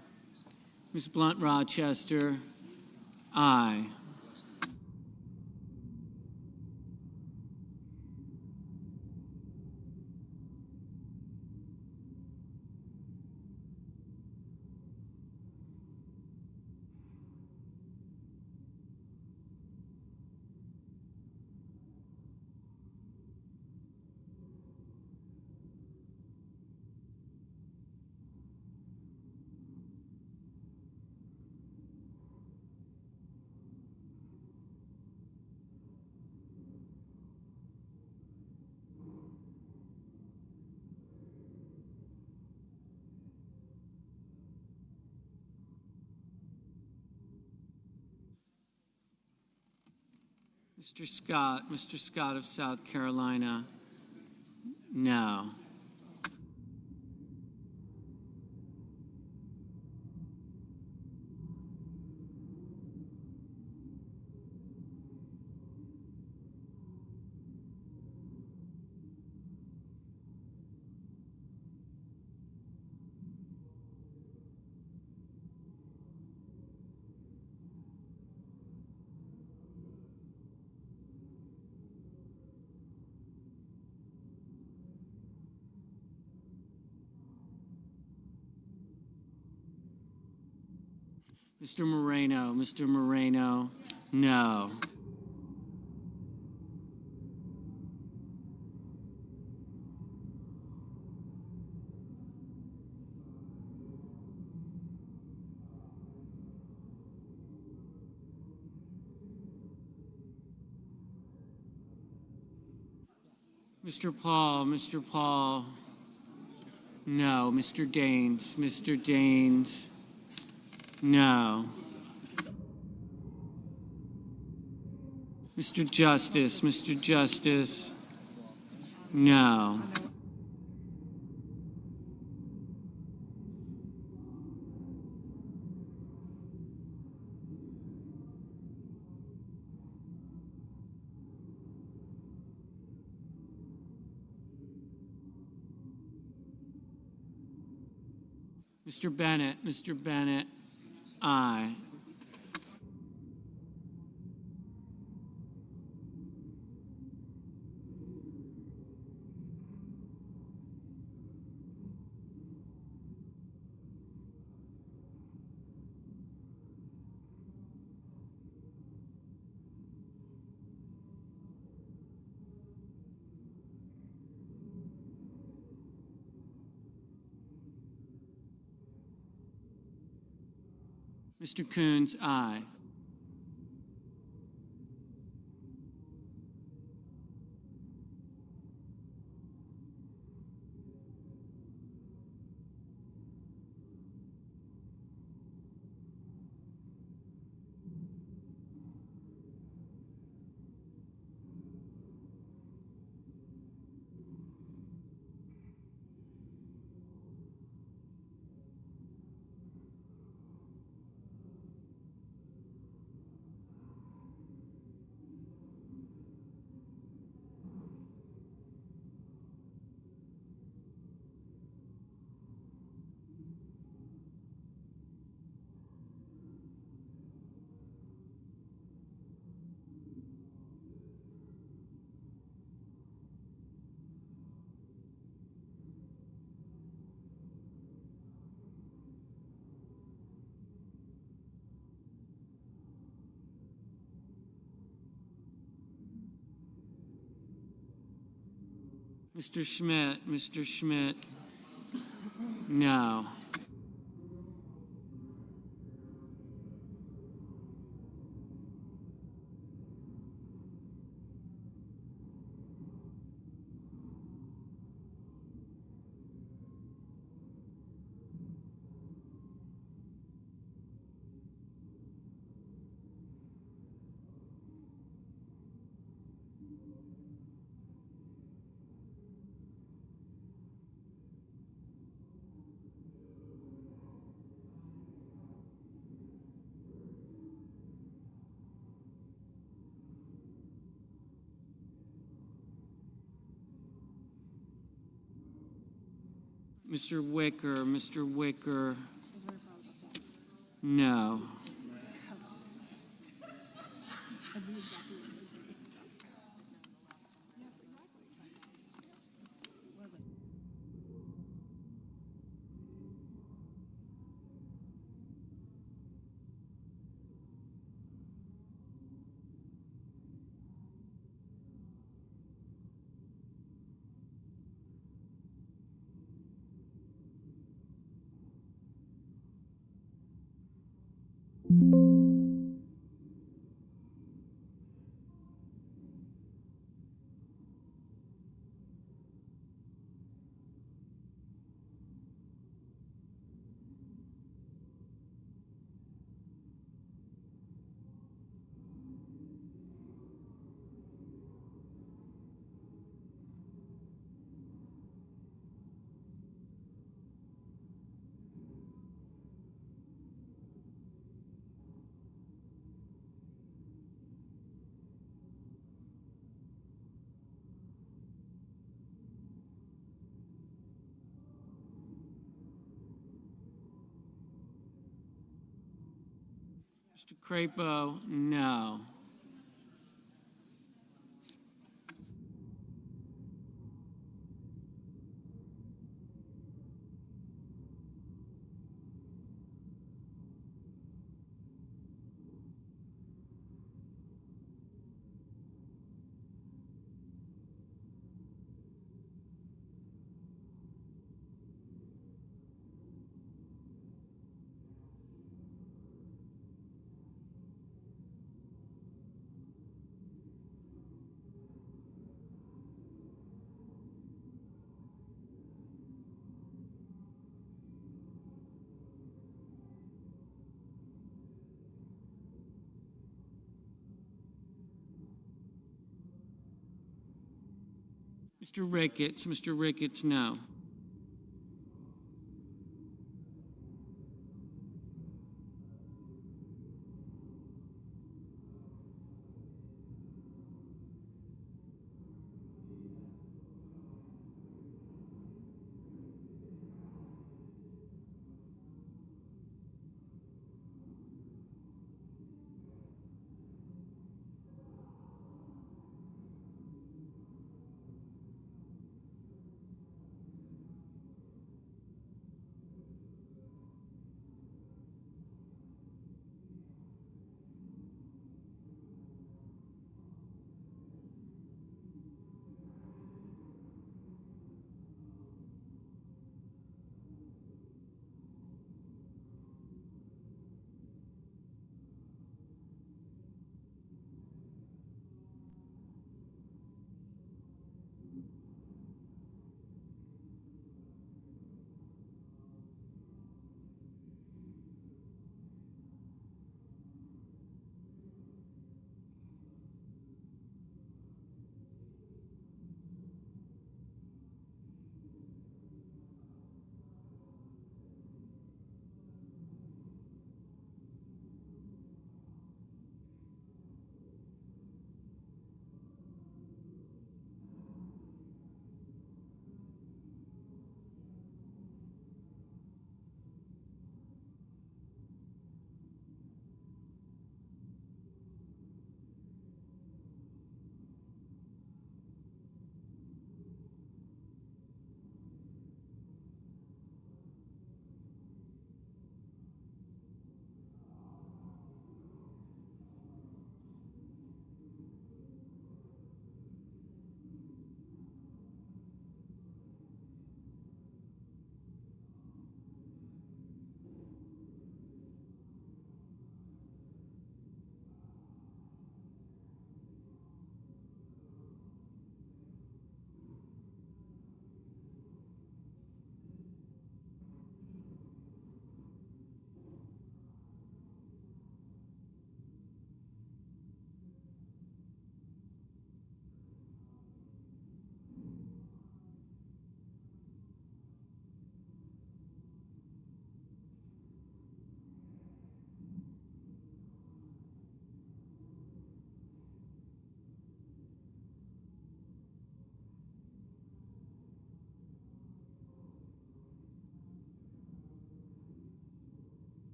Ms. Blunt Rochester, aye. Mr. Scott of South Carolina, no. Mr. Moreno, no. Mr. Paul, no. Mr. Daines, no. Mr. Justice, Mr. Justice, no. Mr. Bennett, aye. Mr. Coons, aye. Mr. Schmidt, no. Mr. Wicker, no. Mr. Crapo, no. Mr. Ricketts, no.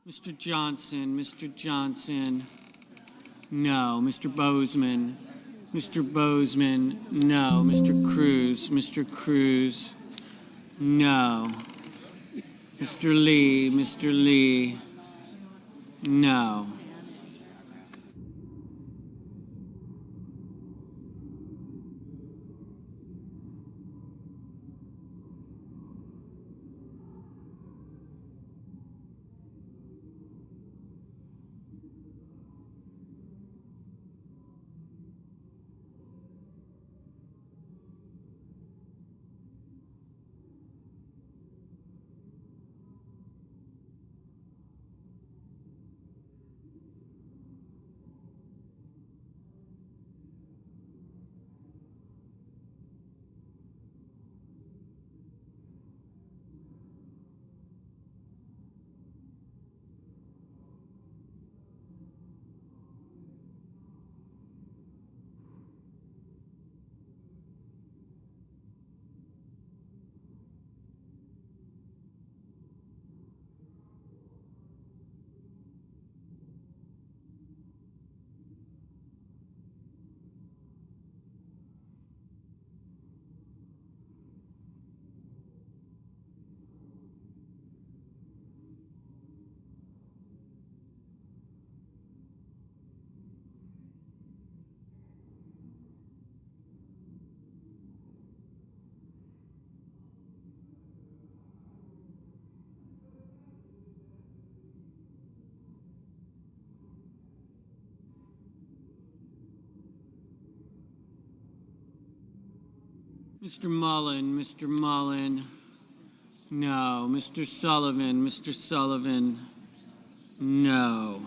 Mr. Johnson, No. Mr. Bozeman. Mr. Bozeman. No. Mr. Cruz. Mr. Cruz. No. Mr. Lee. Mr. Lee. No. Mr. Mullen, Mr. Mullen. No. Mr. Sullivan, Mr. Sullivan. No.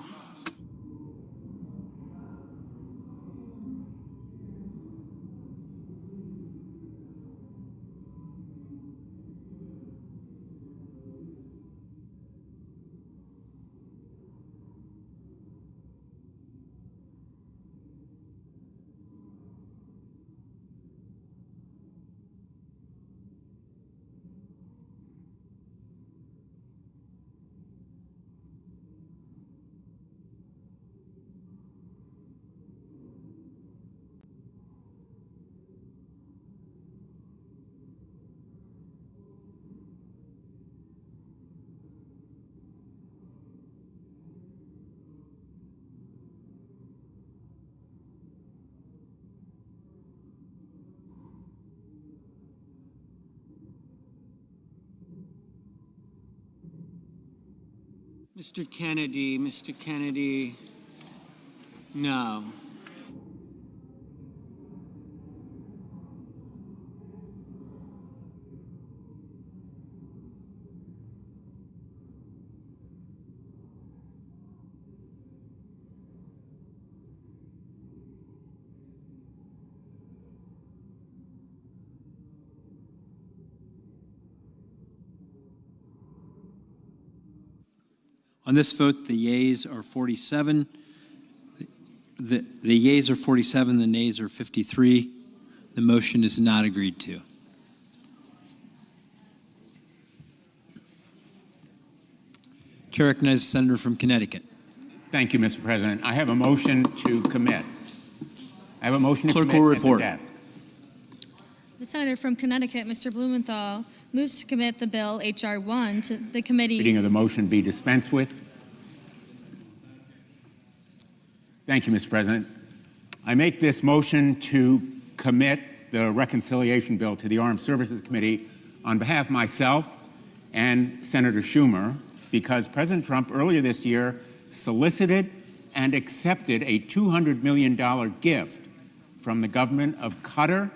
Mr. Kennedy, Mr. Kennedy. No. On this vote, the yeas are 47. The yeas are 47, the nays are 53. The motion is not agreed to. Chair recognizes the senator from Connecticut. Thank you, Mr. President. I have a motion to commit. I have a motion to Clerk commit will at report. the desk. The senator from Connecticut, Mr. Blumenthal, moves to commit the bill H.R. 1 to the committee. Reading of the motion be dispensed with. Thank you, Mr. President. I make this motion to commit the reconciliation bill to the Armed Services Committee on behalf of myself and Senator Schumer, because President Trump earlier this year solicited and accepted a $200 million gift from the government of Qatar,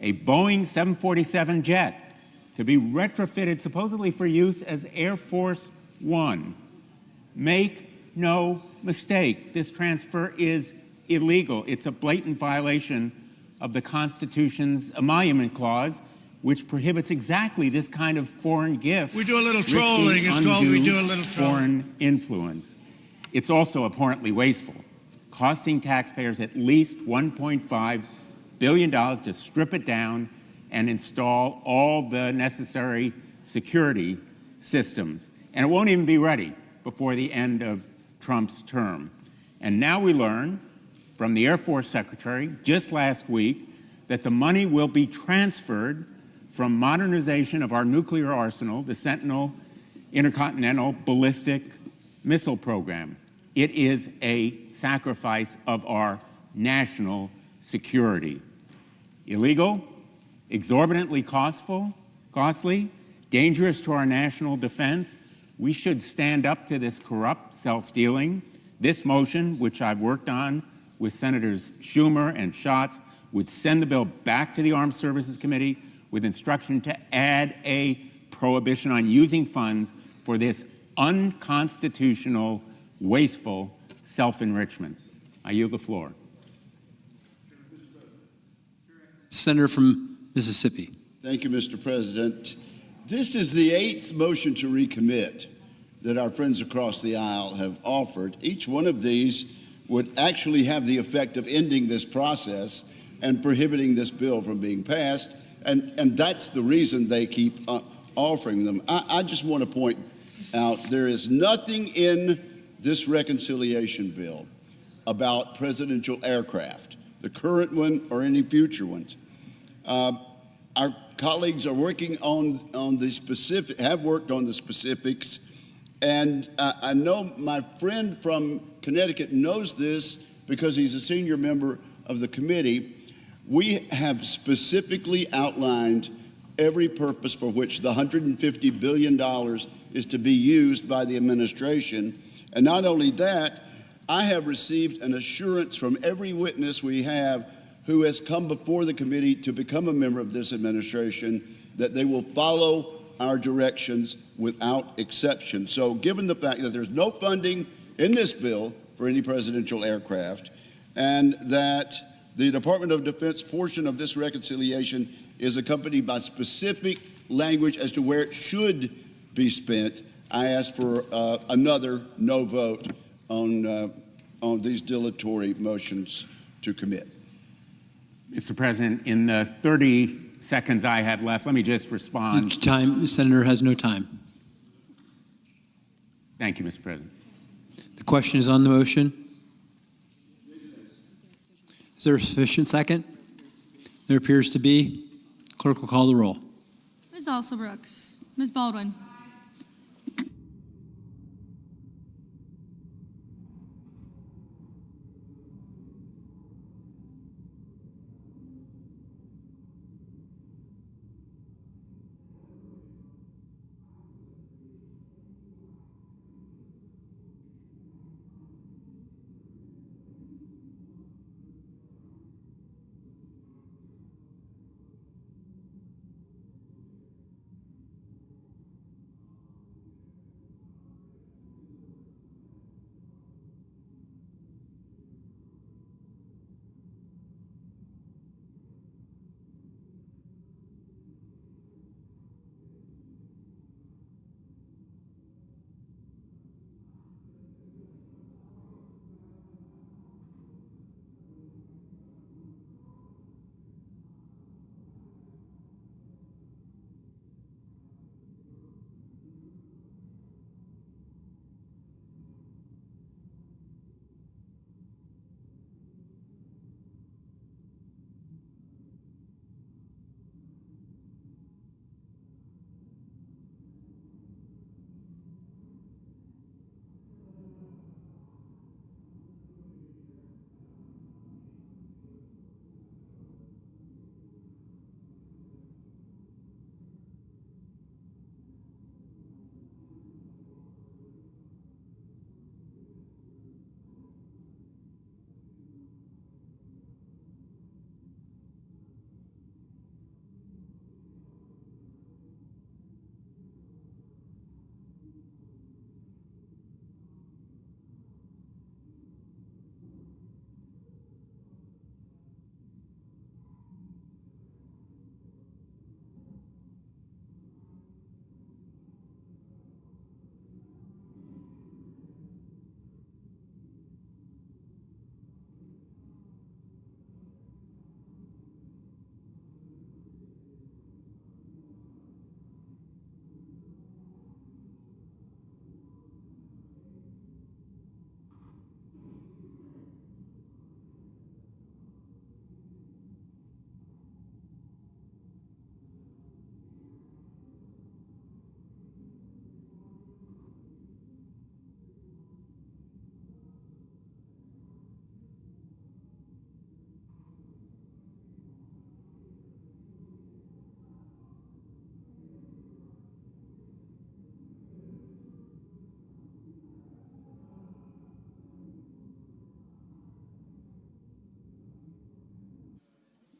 a Boeing 747 jet, to be retrofitted supposedly for use as Air Force One. Make no mistake, this transfer is illegal. It's a blatant violation of the Constitution's emolument clause, which prohibits exactly this kind of foreign gift. We do a little trolling. It's called we do a little trolling. Foreign influence. It's also apparently wasteful, costing taxpayers at least $1.5 billion to strip it down and install all the necessary security systems. And it won't even be ready before the end of Trump's term. And now we learn from the Air Force Secretary just last week that the money will be transferred from modernization of our nuclear arsenal, the Sentinel Intercontinental Ballistic Missile Program. It is a sacrifice of our national security. Illegal, exorbitantly costly, dangerous to our national defense. We should stand up to this corrupt self-dealing. This motion, which I've worked on with Senators Schumer and Schatz, would send the bill back to the Armed Services Committee with instruction to add a prohibition on using funds for this unconstitutional, wasteful self-enrichment. I yield the floor. Senator from Mississippi. Thank you, Mr. President. This is the 8th motion to recommit that our friends across the aisle have offered. Each one of these would actually have the effect of ending this process and prohibiting this bill from being passed, and that's the reason they keep offering them. I just want to point out there is nothing in this reconciliation bill about presidential aircraft, the current one or any future ones. Our colleagues are working on the specific, have worked on the specifics, and I know my friend from Connecticut knows this because he's a senior member of the committee. We have specifically outlined every purpose for which the $150 billion is to be used by the administration. And not only that, I have received an assurance from every witness we have who has come before the committee to become a member of this administration that they will follow our directions without exception. So given the fact that there's no funding in this bill for any presidential aircraft, and that the Department of Defense portion of this reconciliation is accompanied by specific language as to where it should be spent, I ask for another no vote on these dilatory motions to commit. Mr. President, in the 30 seconds I have left, let me just respond. Time, the senator has no time. Thank you, Mr. President. The question is on the motion. Is there a sufficient second? There appears to be. Clerk will call the roll. Ms. Alsobrooks. Ms. Baldwin.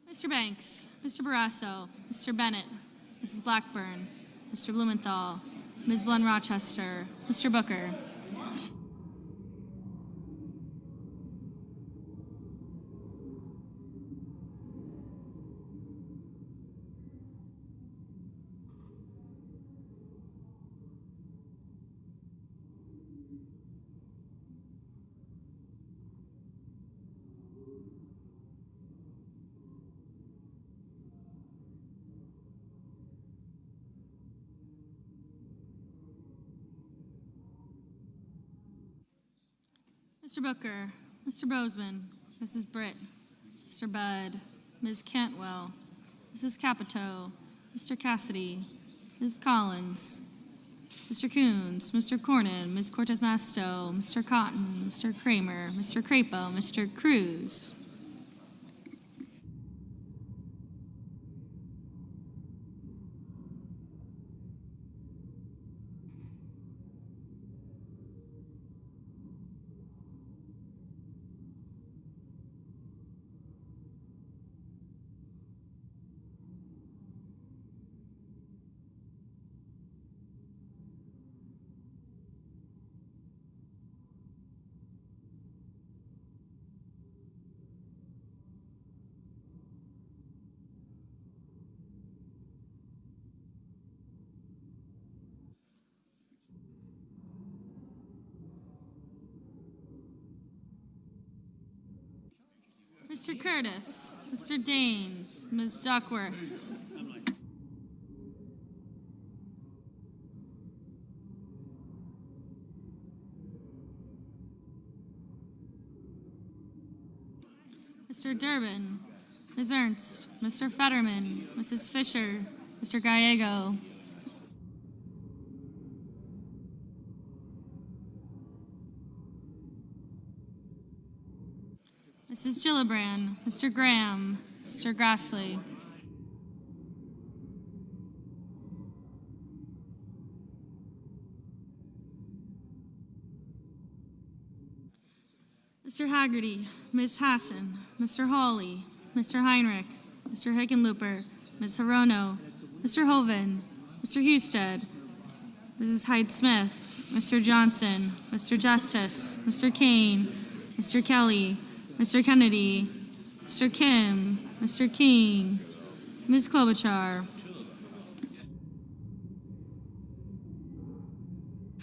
Mr. Banks, Mr. Barrasso, Mr. Bennett, Mrs. Blackburn, Mr. Blumenthal, Ms. Blunt Rochester, Mr. Booker. Mr. Booker, Mr. Bozeman, Mrs. Britt, Mr. Budd, Ms. Cantwell, Mrs. Capito, Mr. Cassidy, Ms. Collins, Mr. Coons, Mr. Cornyn, Ms. Cortez Masto, Mr. Cotton, Mr. Kramer, Mr. Crapo, Mr. Cruz. Mr. Curtis, Mr. Daines, Ms. Duckworth. Mr. Durbin, Ms. Ernst, Mr. Fetterman, Mrs. Fisher, Mr. Gallego. Mrs. Gillibrand, Mr. Graham, Mr. Grassley. Mr. Haggerty, Ms. Hassan, Mr. Hawley, Mr. Heinrich, Mr. Hickenlooper, Ms. Hirono, Mr. Hoven, Mr. Husted, Mrs. Hyde-Smith, Mr. Johnson, Mr. Justice, Mr. Kane, Mr. Kelly, Mr. Kennedy, Mr. Kim, Mr. King, Ms. Klobuchar.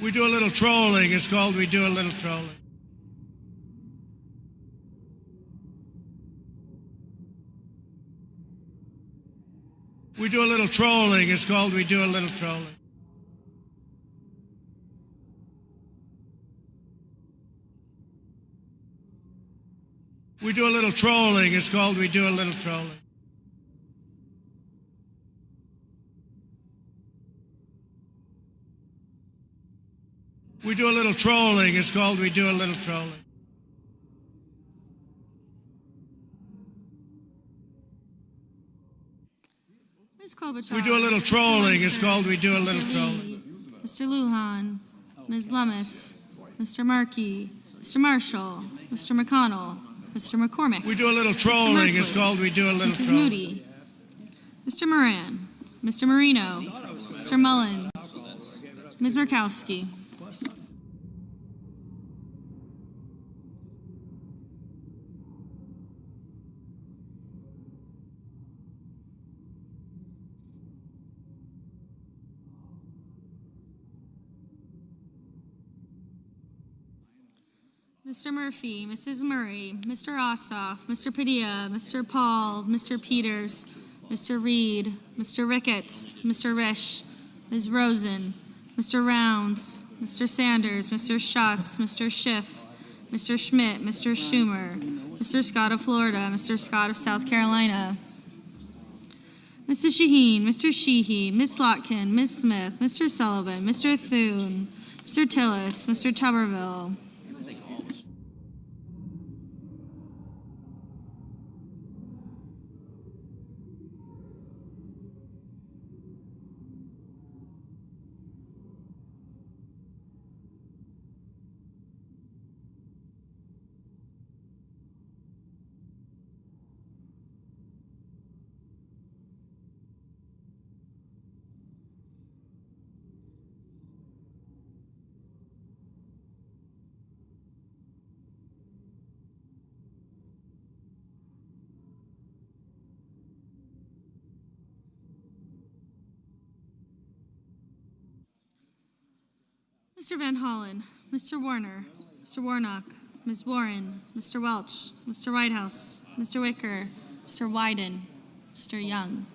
We do a little trolling. It's called we do a little trolling. We do a little trolling. It's called we do a little trolling. We do a little trolling. It's called we do a little trolling. We do a little trolling. It's called we do a little trolling. Ms. Klobuchar. We do a little trolling. It's called we do a little trolling. Mr. Lujan, Ms. Lemus, Mr. Markey, Mr. Marshall, Mr. McConnell, Mr. McCormick. We do a little trolling. It's called we do a little Mrs. trolling. Moody, Mr. Moran, Mr. Marino, Mr. Mullen, Ms. Murkowski. Mr. Murphy, Mrs. Murray, Mr. Ossoff, Mr. Padilla, Mr. Paul, Mr. Peters, Mr. Reed, Mr. Ricketts, Mr. Risch, Ms. Rosen, Mr. Rounds, Mr. Sanders, Mr. Schatz, Mr. Schiff, Mr. Schmidt, Mr. Schumer, Mr. Scott of Florida, Mr. Scott of South Carolina, Mrs. Shaheen, Mr. Sheehy, Ms. Slotkin, Ms. Smith, Mr. Sullivan, Mr. Thune, Mr. Tillis, Mr. Tuberville. Mr. Van Hollen, Mr. Warner, Mr. Warnock, Ms. Warren, Mr. Welch, Mr. Whitehouse, Mr. Wicker, Mr. Wyden, Mr. Young.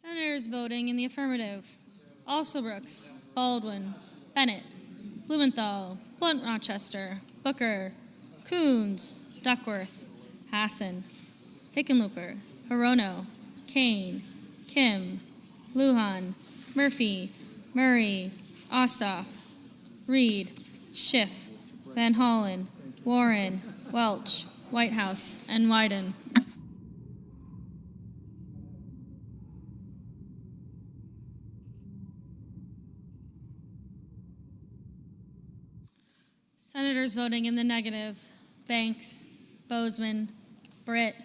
Senators voting in the affirmative: Alsobrooks, Baldwin, Bennett, Blumenthal, Blunt Rochester, Booker, Coons, Duckworth, Hassan, Hickenlooper, Hirono, Kane, Kim, Lujan, Murphy, Murray, Ossoff, Reed, Schiff, Van Hollen, Warren, Welch, Whitehouse, and Wyden. Senators voting in the negative: Banks, Bozeman, Britt,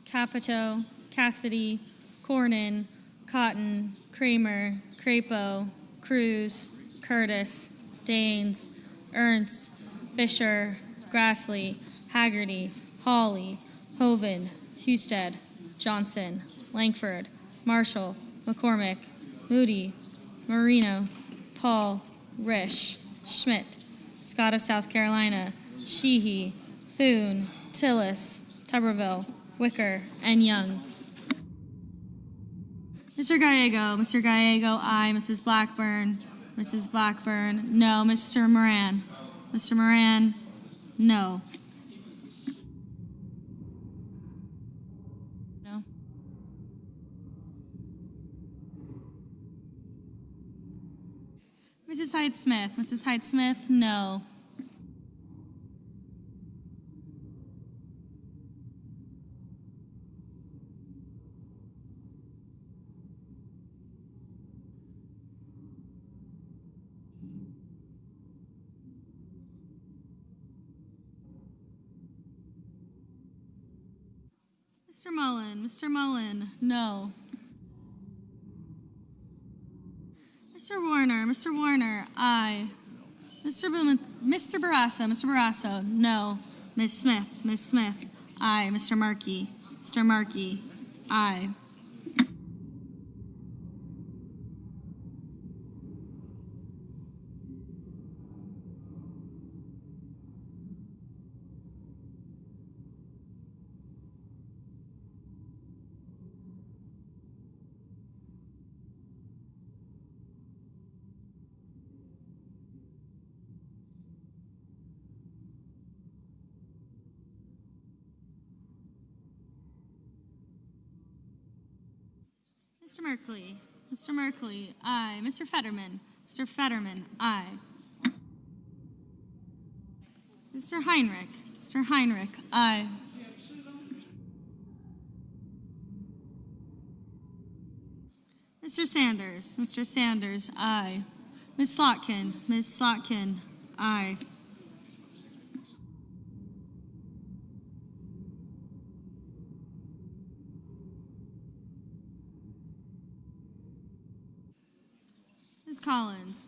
Capito, Cassidy, Cornyn, Cotton, Kramer, Crapo, Cruz, Curtis, Daines, Ernst, Fisher, Grassley, Haggerty, Hawley, Hoven, Husted, Johnson, Langford, Marshall, McCormick, Moody, Marino, Paul, Risch, Schmidt, Scott of South Carolina, Sheehy, Thune, Tillis, Tuberville, Wicker, and Young. Mr. Gallego, aye. Mrs. Blackburn, no. Mr. Moran, no. No. Mrs. Hyde-Smith, no. Mr. Mullen, no. Mr. Warner, aye. Mr. Barrasso, no. Ms. Smith, aye. Mr. Markey, aye. Mr. Merkley, aye. Mr. Fetterman, aye. Mr. Heinrich, aye. Mr. Sanders, aye. Ms. Slotkin, aye.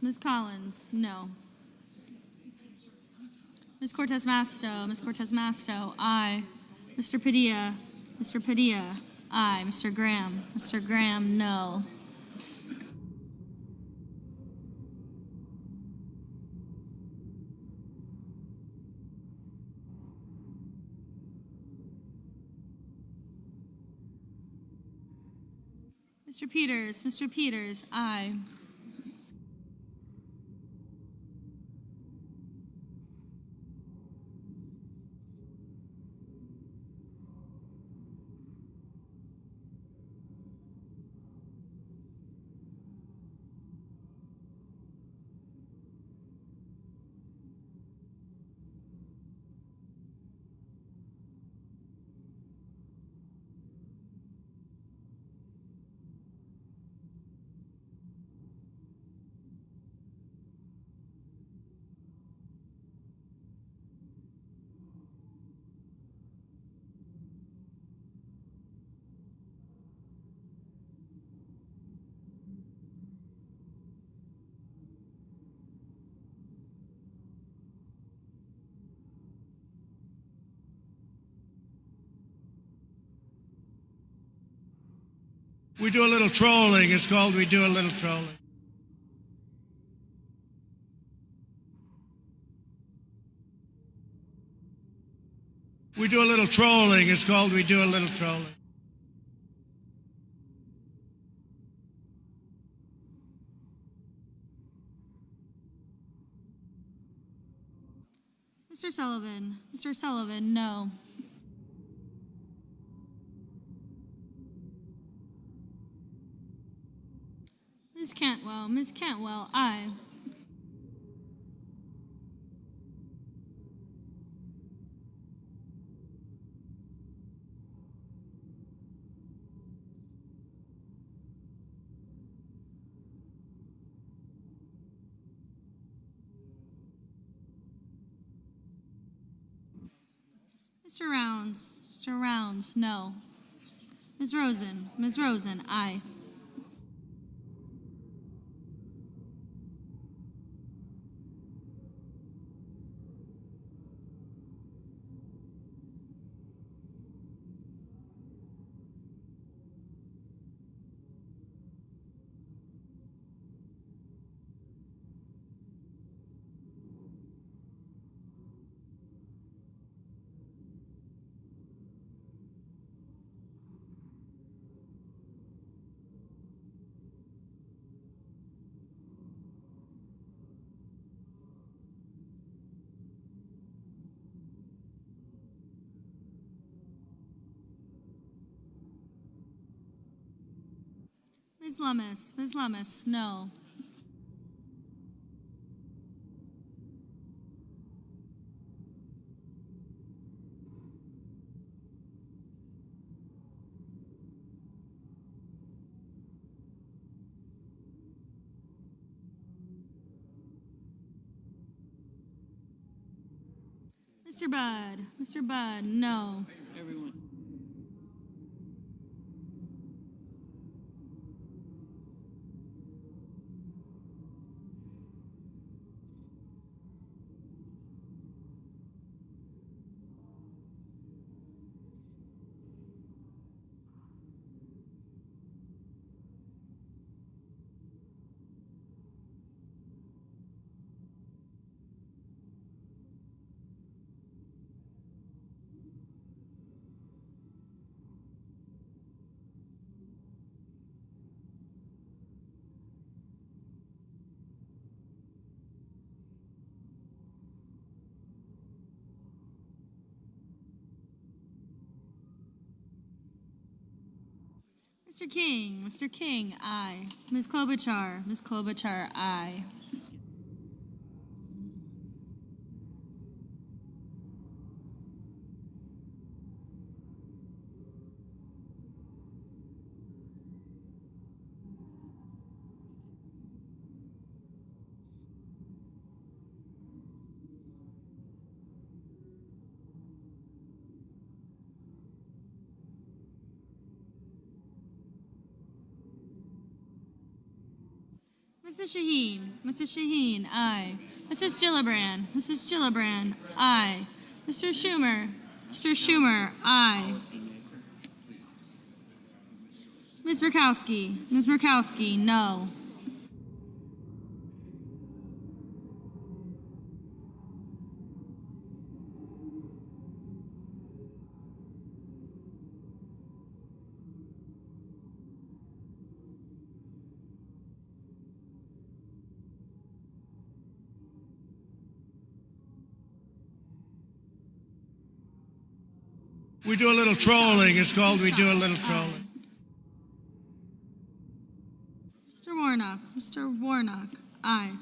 Ms. Collins, no. Ms. Cortez Masto, aye. Mr. Padilla, aye. Mr. Graham, no. Mr. Peters, aye. We do a little trolling. It's called we do a little trolling. We do a little trolling. It's called we do a little trolling. Mr. Sullivan, no. Ms. Cantwell, aye. Mr. Rounds, no. Ms. Rosen, aye. Ms. Lummis, no. Mr. Budd, no. Everyone. Mr. King, aye. Ms. Klobuchar, aye. Mrs. Shaheen, aye. Mrs. Gillibrand, aye. Mr. Schumer, aye. Ms. Murkowski, no. We do a little trolling. It's called we do a little trolling. Mr. Warnock, aye.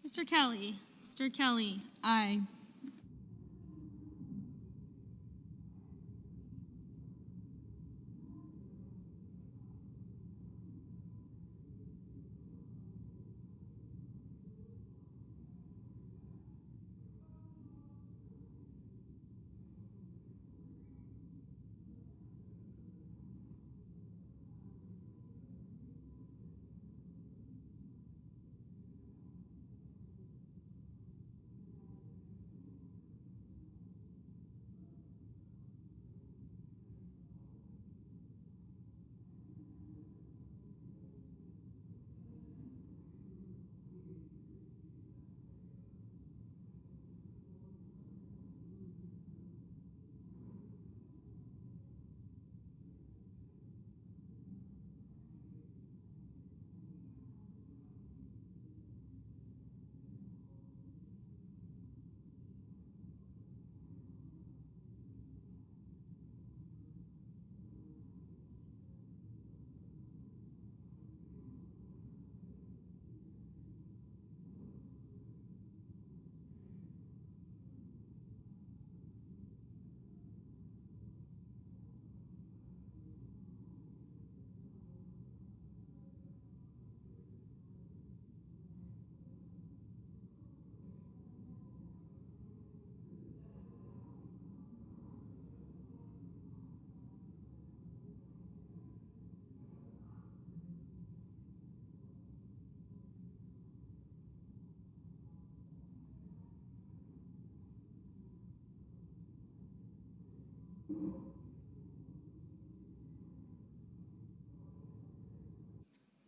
Mr. Kelly, aye.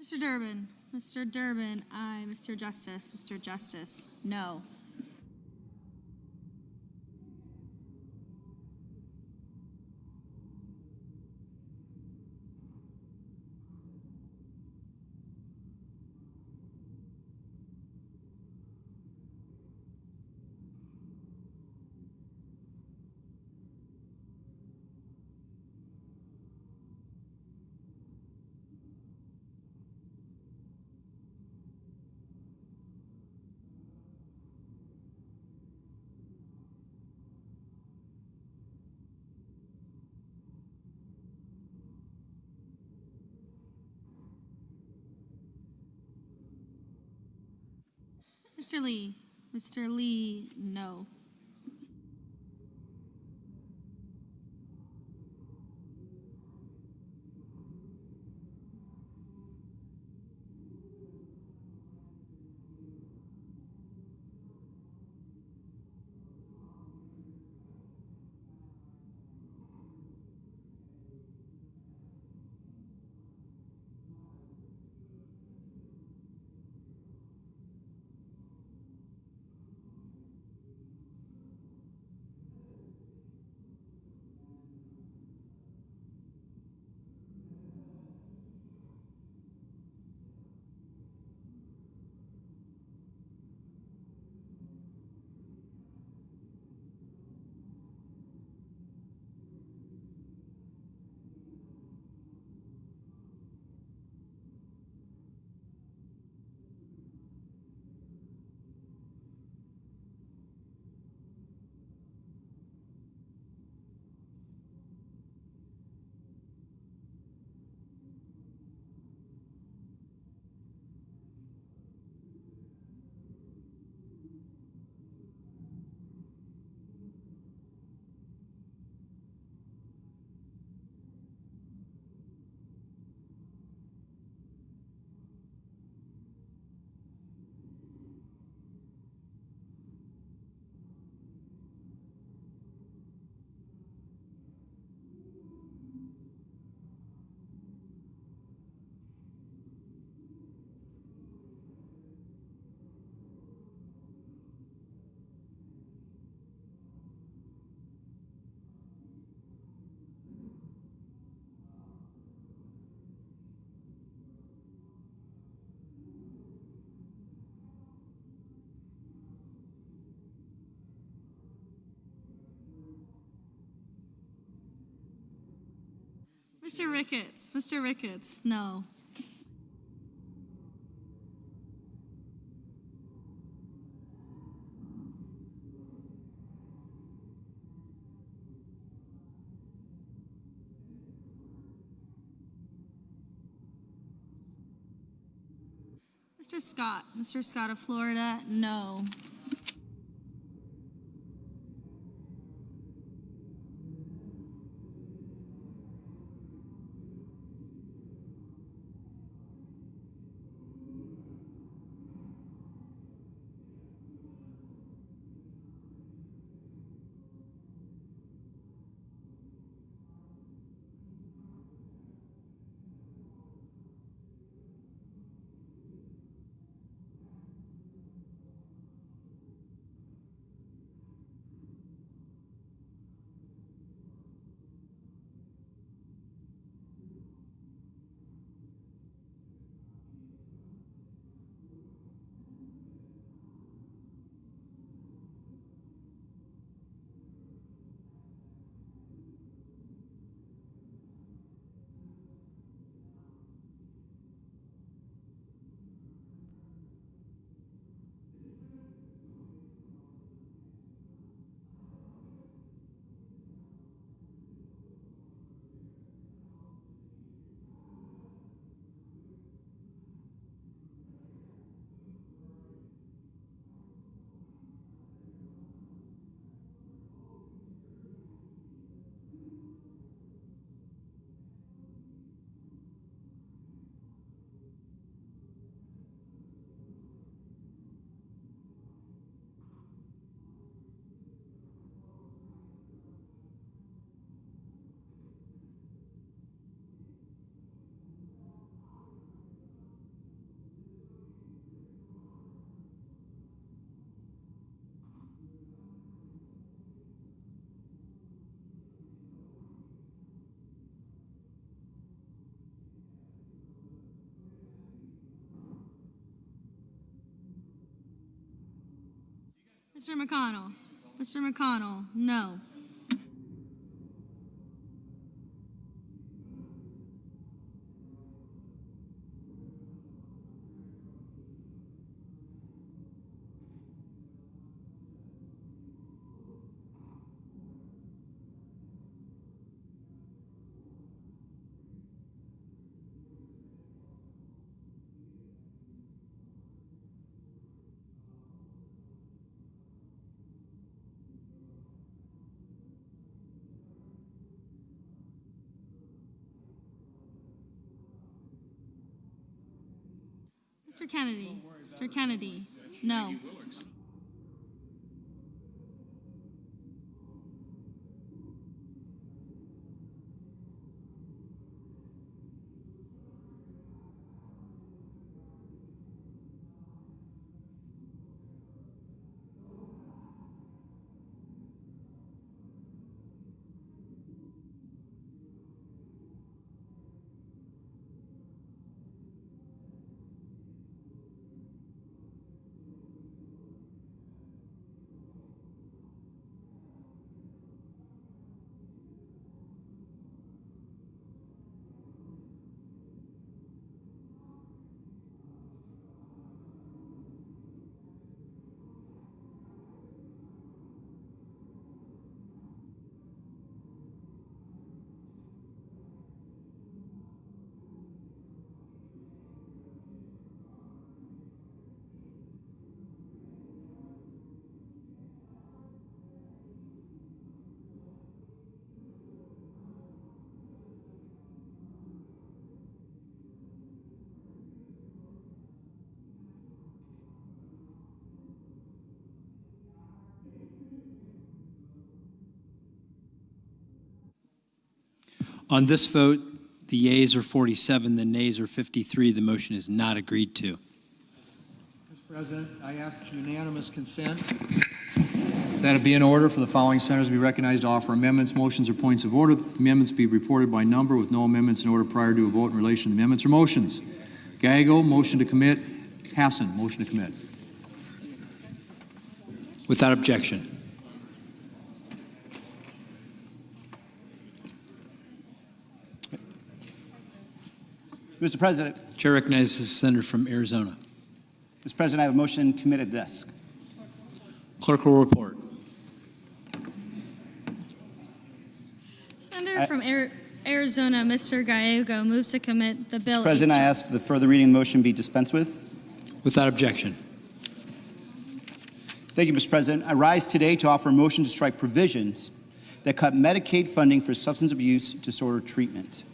Mr. Durbin. Mr. Durbin, aye. Mr. Justice. Mr. Justice, no. Mr. Lee. Mr. Lee, no. Mr. Ricketts. Mr. Ricketts, no. Mr. Scott. Mr. Scott of Florida, no. Mr. McConnell. Mr. McConnell, no. Mr. Kennedy. Mr. Kennedy, no. On this vote, the yeas are 47, the nays are 53. The motion is not agreed to. Mr. President, I ask unanimous consent that it be in order for the following senators to be recognized to offer amendments, motions, or points of order. The amendments be reported by number with no amendments in order prior to a vote in relation to the amendments or motions. Gagel, motion to commit. Hassan, motion to commit. Without objection. Mr. President. Chair recognizes the senator from Arizona. Mr. President, I have a motion to commit at desk. Clerk will report. Senator from Arizona, Mr. Gallego, moves to commit the bill. Mr. President, I ask the further reading of the motion be dispensed with. Without objection. Thank you, Mr. President. I rise today to offer a motion to strike provisions that cut Medicaid funding for substance abuse disorder treatment.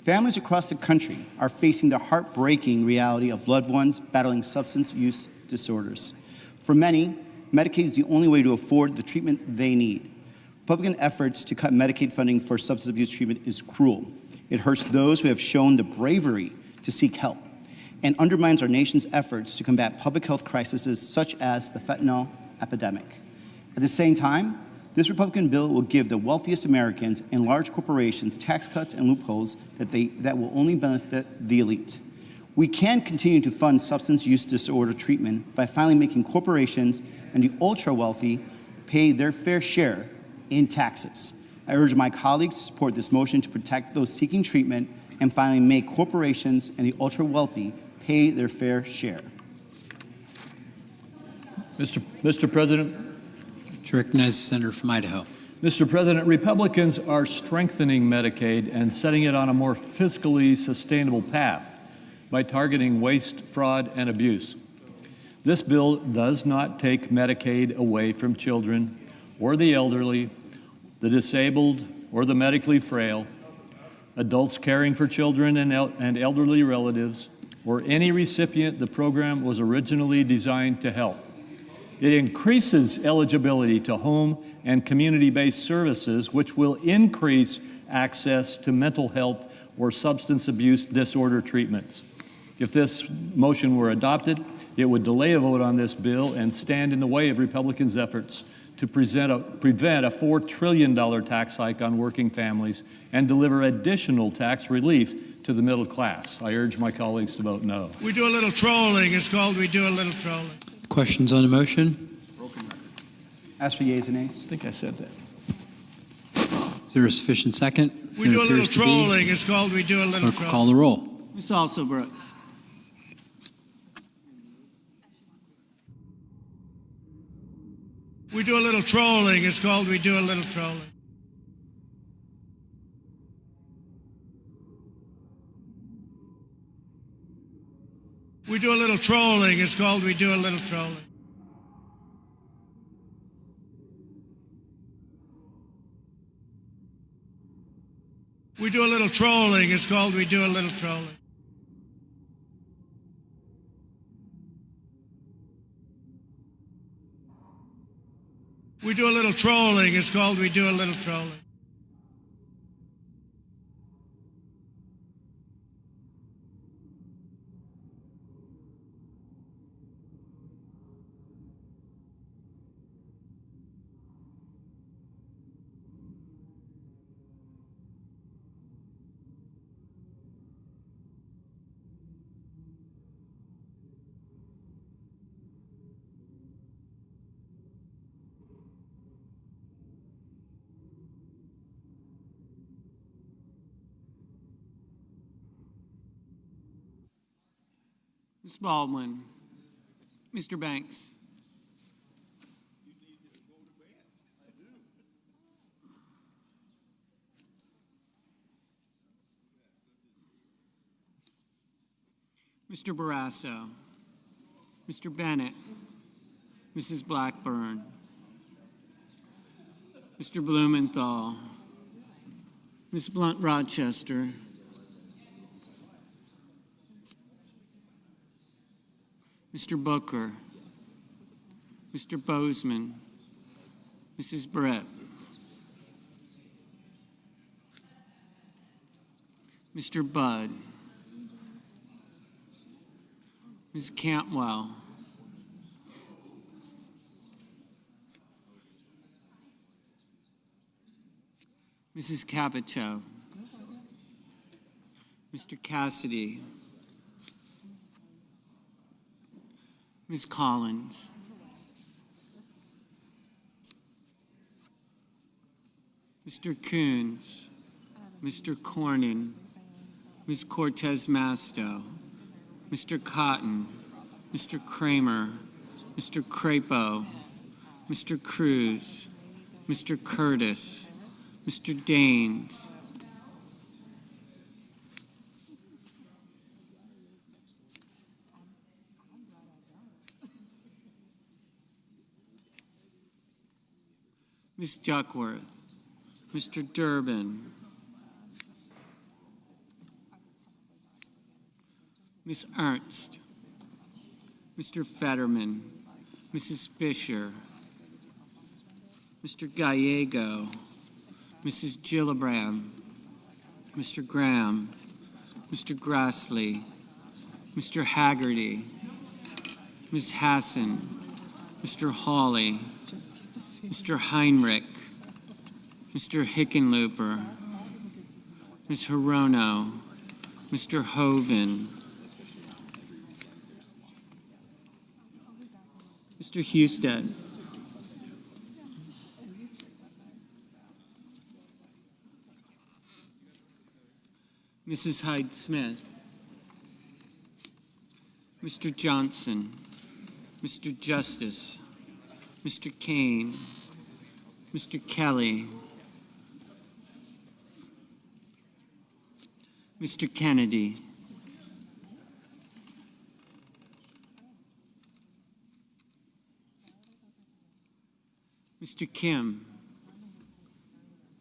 Families across the country are facing the heartbreaking reality of loved ones battling substance use disorders. For many, Medicaid is the only way to afford the treatment they need. Republican efforts to cut Medicaid funding for substance abuse treatment is cruel. It hurts those who have shown the bravery to seek help and undermines our nation's efforts to combat public health crises such as the fentanyl epidemic. At the same time, this Republican bill will give the wealthiest Americans and large corporations tax cuts and loopholes that will only benefit the elite. We can continue to fund substance use disorder treatment by finally making corporations and the ultra-wealthy pay their fair share in taxes. I urge my colleagues to support this motion to protect those seeking treatment and finally make corporations and the ultra-wealthy pay their fair share. Mr. President. To recognize the senator from Idaho. Mr. President, Republicans are strengthening Medicaid and setting it on a more fiscally sustainable path by targeting waste, fraud, and abuse. This bill does not take Medicaid away from children or the elderly, the disabled, or the medically frail, adults caring for children and elderly relatives, or any recipient the program was originally designed to help. It increases eligibility to home and community-based services, which will increase access to mental health or substance abuse disorder treatments. If this motion were adopted, it would delay a vote on this bill and stand in the way of Republicans' efforts to prevent a $4 trillion tax hike on working families and deliver additional tax relief to the middle class. I urge my colleagues to vote no. We do a little trolling. It's called we do a little trolling. Questions on the motion? Ask for yeas and nays. I think I said that. Is there a sufficient second? We do a little trolling. It's called we do a little Clerk will trolling. call the roll. Ms. Also Brooks. We do a little trolling. It's called we do a little trolling. We do a little trolling. It's called we do a little trolling. We do a little trolling. It's called we do a little trolling. We do a little trolling. It's called we do a little trolling. Ms. Baldwin. Mr. Banks. Mr. Barrasso. Mr. Bennett. Mrs. Blackburn. Mr. Blumenthal. Ms. Blunt Rochester. Mr. Booker, Mr. Bozeman, Mrs. Brett, Mr. Budd, Ms. Cantwell, Mrs. Capito, Mr. Cassidy, Ms. Collins, Mr. Coons, Mr. Cornyn, Ms. Cortez Masto, Mr. Cotton, Mr. Kramer, Mr. Crapo, Mr. Cruz, Mr. Curtis, Mr. Daines, Ms. Duckworth, Mr. Durbin, Ms. Ernst, Mr. Fetterman, Mrs. Fisher, Mr. Gallego, Mrs. Gillibrand, Mr. Graham, Mr. Grassley, Mr. Haggerty, Ms. Hassan, Mr. Hawley, Mr. Heinrich, Mr. Hickenlooper, Ms. Hirono, Mr. Hoven, Mr. Husted, Mrs. Hyde-Smith, Mr. Johnson, Mr. Justice, Mr. Kane, Mr. Kelly, Mr. Kennedy, Mr. Kim,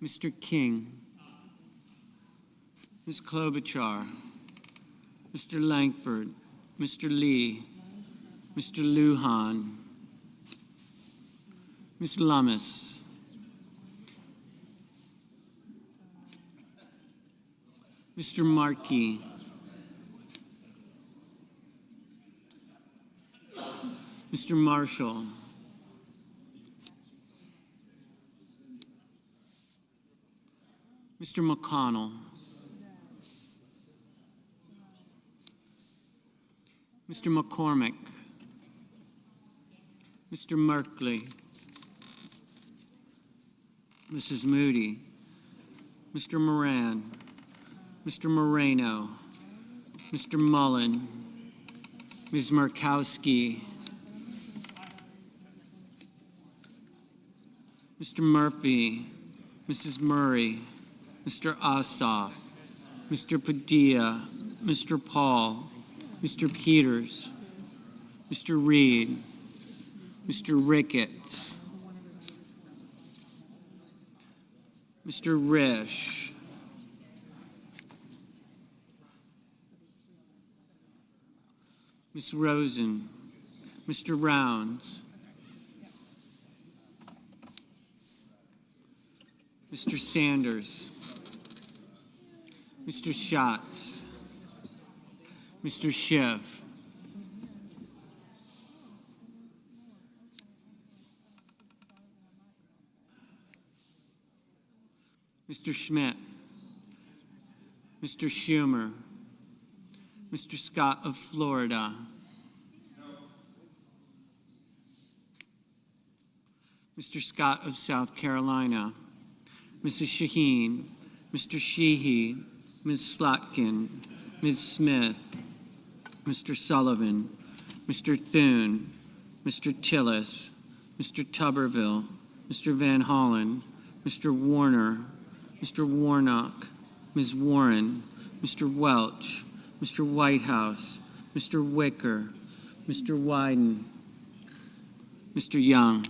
Mr. King, Ms. Klobuchar, Mr. Langford, Mr. Lee, Mr. Lujan, Ms. Lummis, Mr. Markey, Mr. Marshall, Mr. McConnell, Mr. McCormick, Mr. Merkley, Mrs. Moody, Mr. Moran, Mr. Moreno, Mr. Mullen, Ms. Markowski, Mr. Murphy, Mrs. Murray, Mr. Ossoff, Mr. Padilla, Mr. Paul, Mr. Peters, Mr. Reed, Mr. Ricketts, Mr. Risch, Ms. Rosen, Mr. Rounds, Mr. Sanders, Mr. Schatz, Mr. Schiff, Mr. Schmidt, Mr. Schumer, Mr. Scott of Florida, Mr. Scott of South Carolina, Mrs. Shaheen, Mr. Sheehy, Ms. Slotkin, Ms. Smith, Mr. Sullivan, Mr. Thune, Mr. Tillis, Mr. Tuberville, Mr. Van Hollen, Mr. Warner, Mr. Warnock, Ms. Warren, Mr. Welch, Mr. Whitehouse, Mr. Wicker, Mr. Wyden, Mr. Young.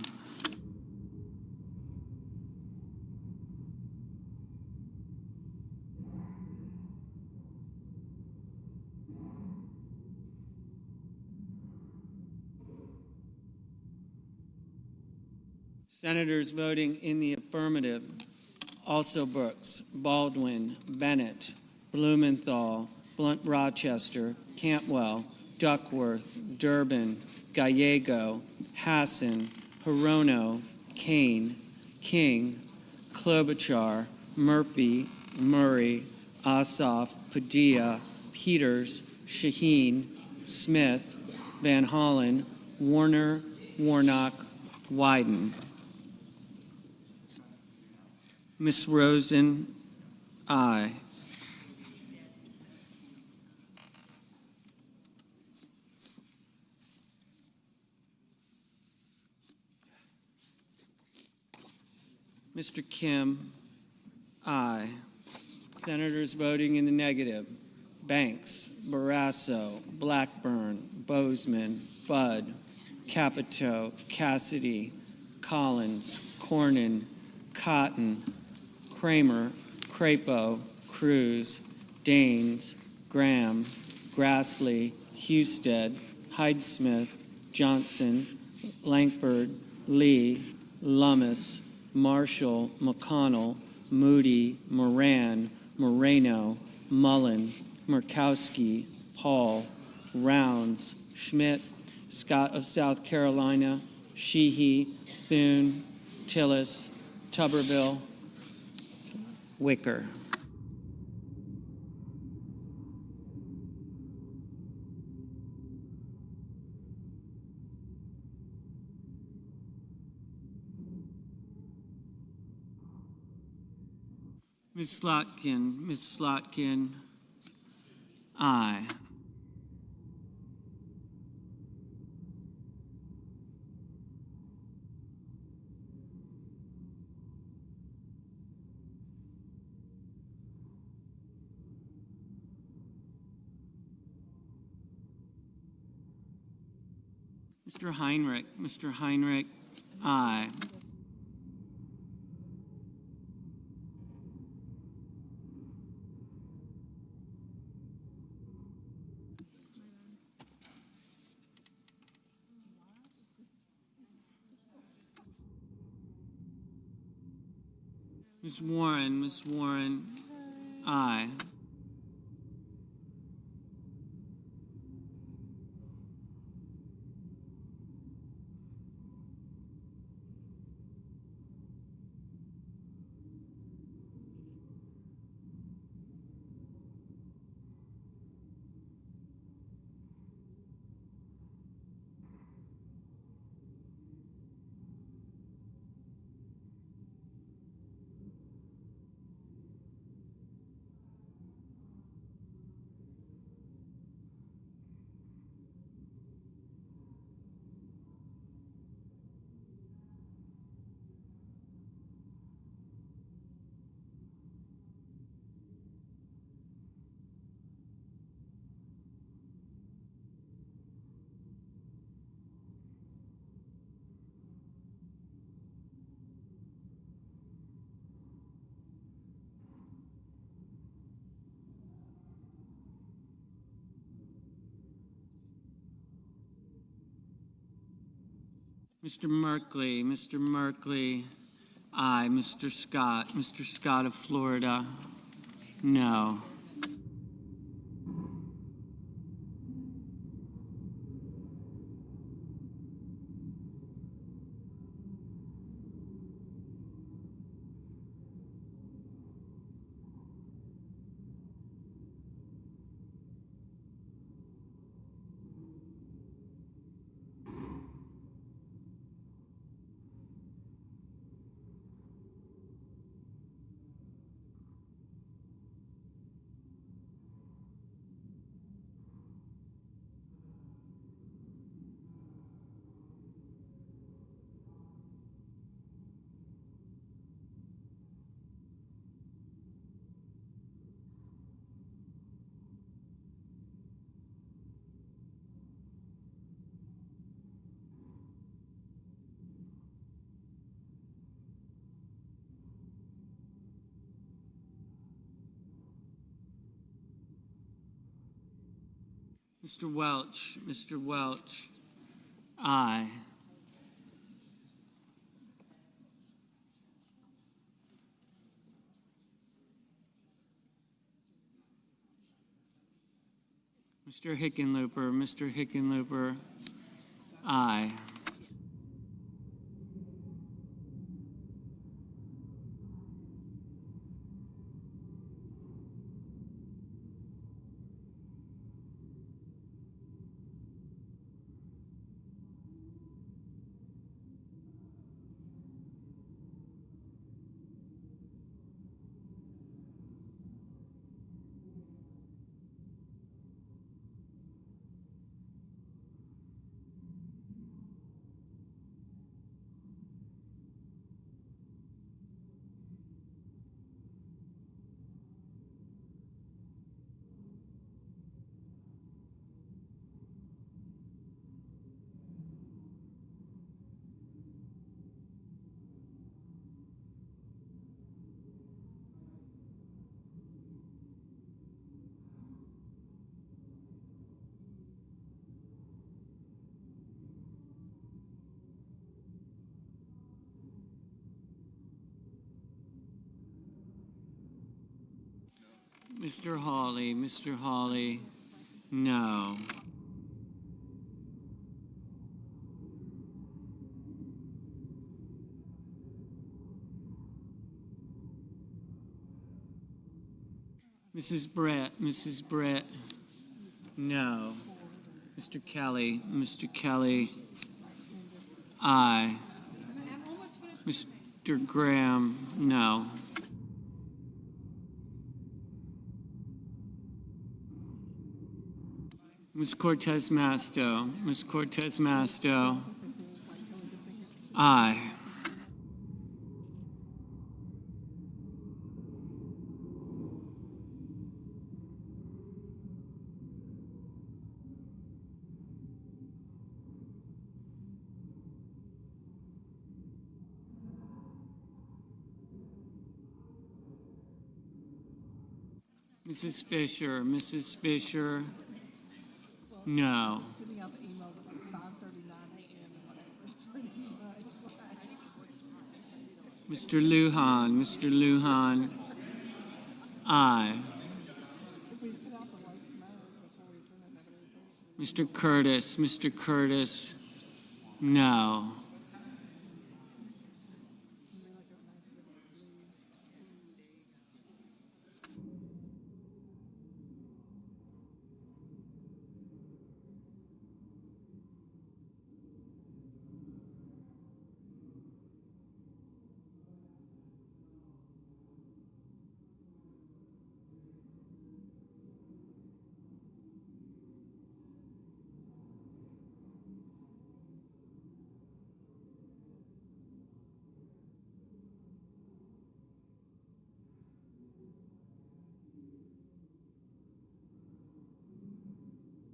Senators voting in the affirmative: also Brooks, Baldwin, Bennett, Blumenthal, Blunt Rochester, Cantwell, Duckworth, Durbin, Gallego, Hassan, Hirono, Kane, King, Klobuchar, Murphy, Murray, Ossoff, Padilla, Peters, Shaheen, Smith, Van Hollen, Warner, Warnock, Wyden. Ms. Rosen, aye. Mr. Kim, aye. Senators voting in the negative: Banks, Barrasso, Blackburn, Bozeman, Budd, Capito, Cassidy, Collins, Cornyn, Cotton, Kramer, Crapo, Cruz, Daines, Graham, Grassley, Husted, Hyde-Smith, Johnson, Langford, Lee, Lummis, Marshall, McConnell, Moody, Moran, Moreno, Mullen, Murkowski, Paul, Rounds, Schmidt, Scott of South Carolina, Sheehy, Thune, Tillis, Tuberville, Wicker. Ms. Slotkin, aye. Mr. Heinrich, aye. Ms. Warren, aye. Mr. Merkley, aye. Mr. Scott of Florida, no. Mr. Welch, aye. Mr. Hickenlooper, aye. Mr. Hawley, no. Mrs. Brett, no. Mr. Kelly, aye. Mr. Graham, no. Ms. Cortez Masto, aye. Mrs. Fisher, no. Mr. Lujan, aye. Mr. Curtis, no.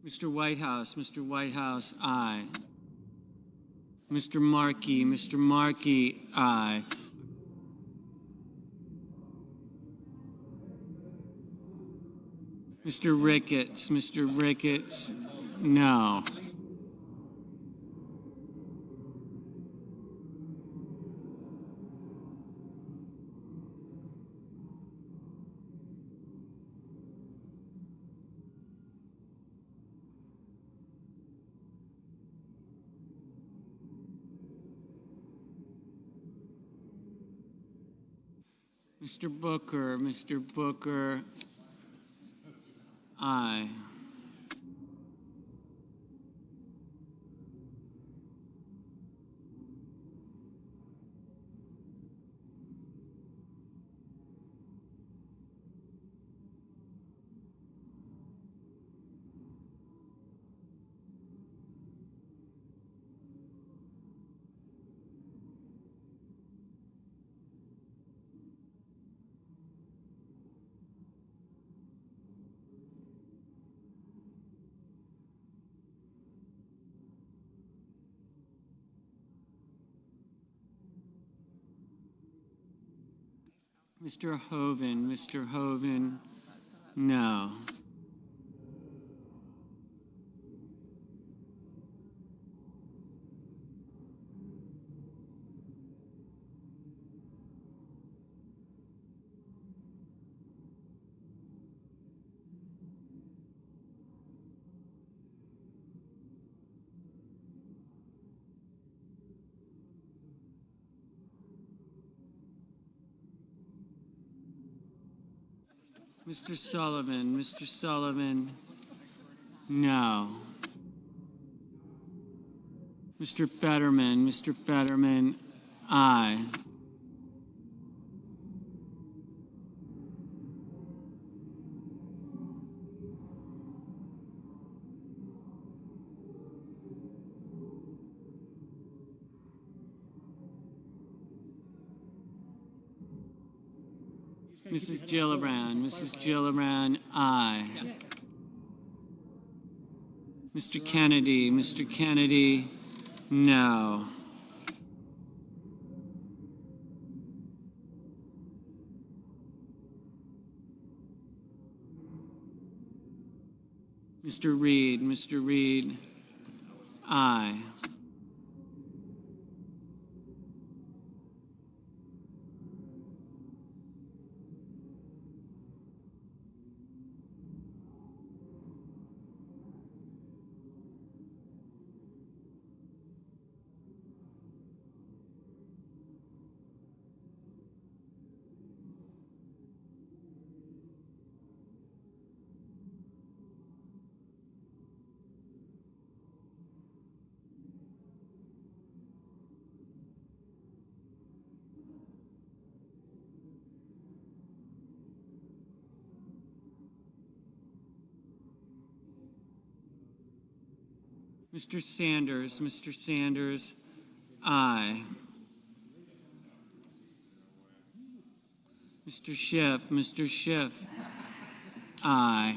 Mr. Whitehouse, aye. Mr. Markey, aye. Mr. Ricketts, no. Mr. Booker, aye. Mr. Hoven, no. Mr. Sullivan, no. Mr. Fetterman, aye. Mrs. Gillibrand, aye. Mr. Kennedy, no. Mr. Reed, aye. Mr. Sanders, aye. Mr. Schiff, aye.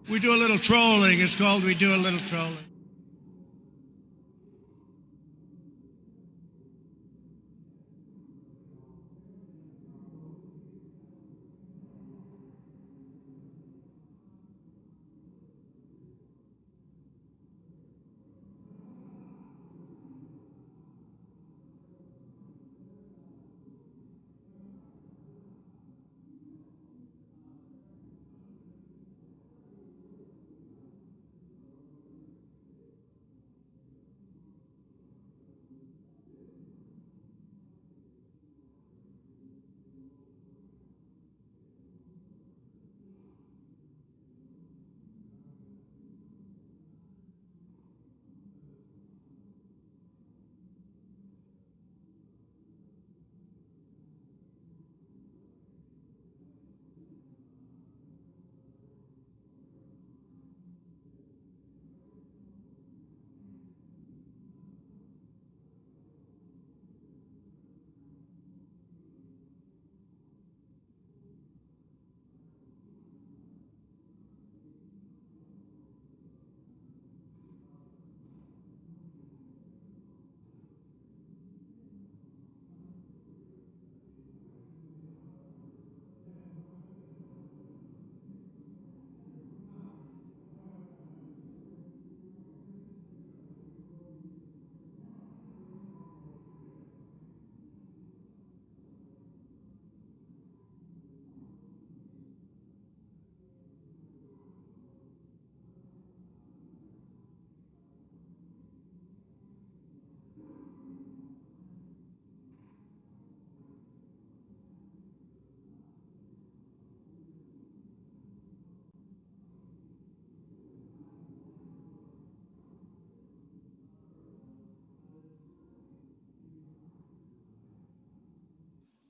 We do a little trolling. It's called we do a little trolling.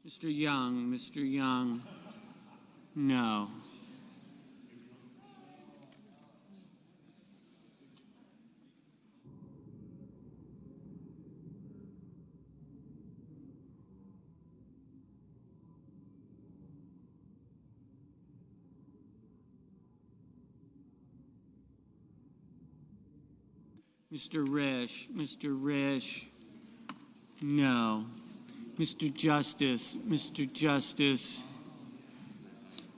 Mr. Young, no. Mr. Risch, no. Mr. Justice,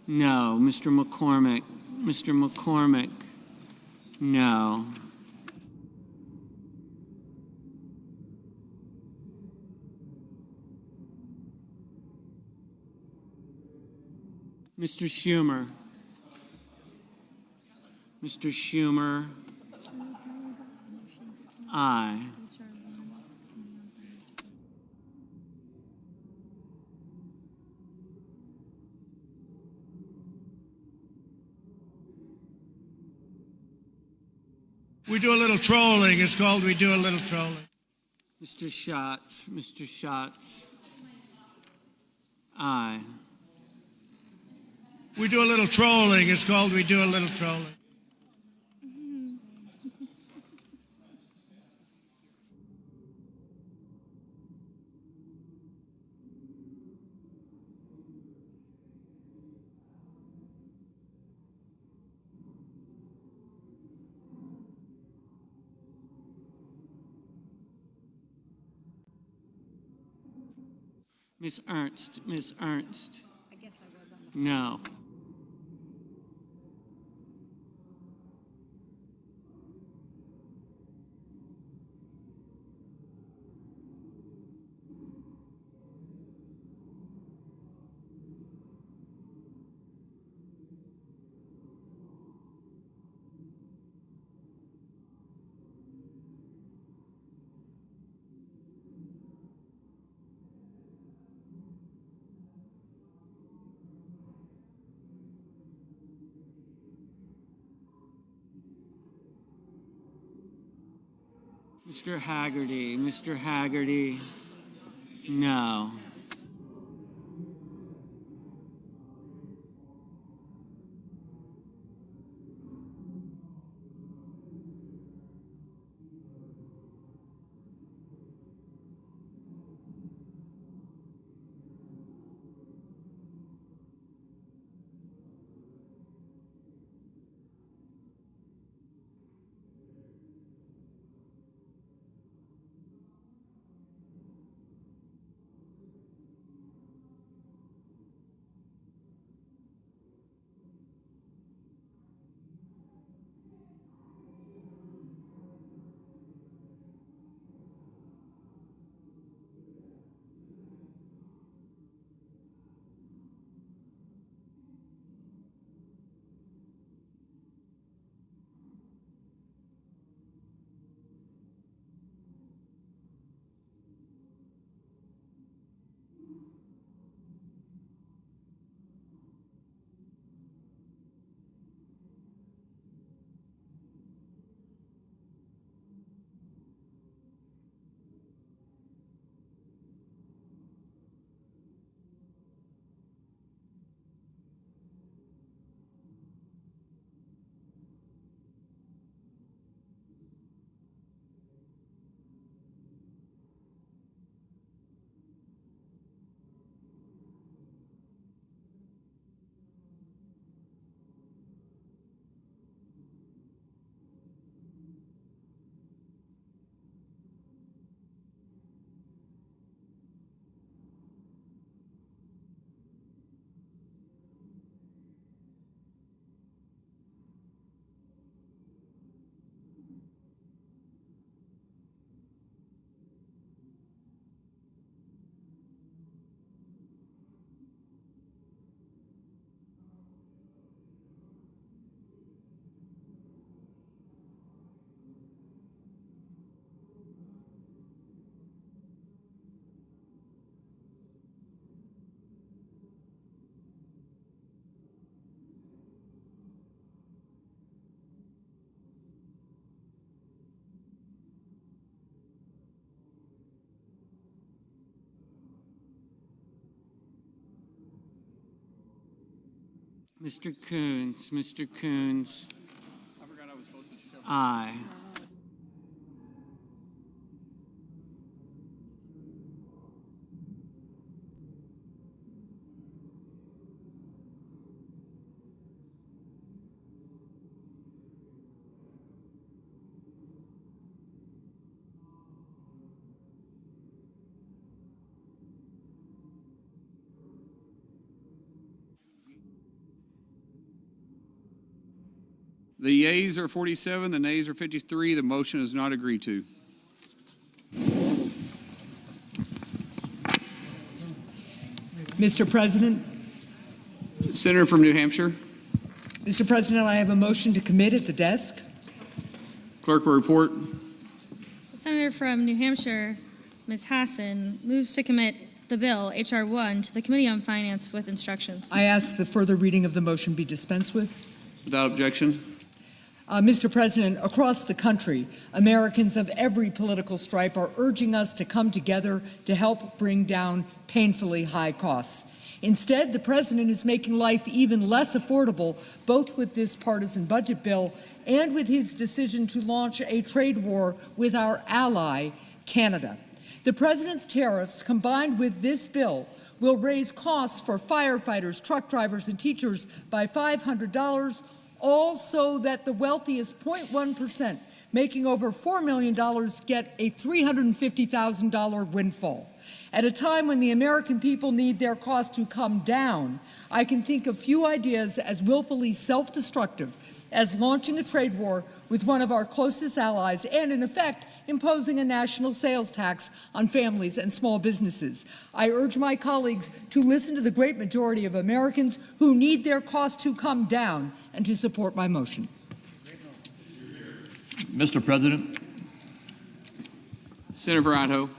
no. Mr. McCormick, no. Mr. Schumer, aye. We do a little trolling. It's called we do a little trolling. Mr. Schatz, aye. We do a little trolling. It's called we do a little trolling. Miss Ernst, no. Mr. Haggerty, no. Mr. Coons. Mr. Coons. Aye. The yeas are 47, the nays are 53. The motion is not agreed to. Mr. President. Senator from New Hampshire. Mr. President, I have a motion to commit at the desk. Clerk will report. The Senator from New Hampshire, Ms. Hassan, moves to commit the bill, H.R. 1, to the Committee on Finance with instructions. I ask the further reading of the motion be dispensed with. Without objection. Mr. President, across the country, Americans of every political stripe are urging us to come together to help bring down painfully high costs. Instead, the President is making life even less affordable, both with this partisan budget bill and with his decision to launch a trade war with our ally, Canada. The President's tariffs, combined with this bill, will raise costs for firefighters, truck drivers, and teachers by $500, all so that the wealthiest 0.1%, making over $4 million, get a $350,000 windfall. At a time when the American people need their costs to come down, I can think of few ideas as willfully self-destructive as launching a trade war with one of our closest allies and, in effect, imposing a national sales tax on families and small businesses. I urge my colleagues to listen to the great majority of Americans who need their costs to come down and to support my motion. Mr. President. Senator for Idaho.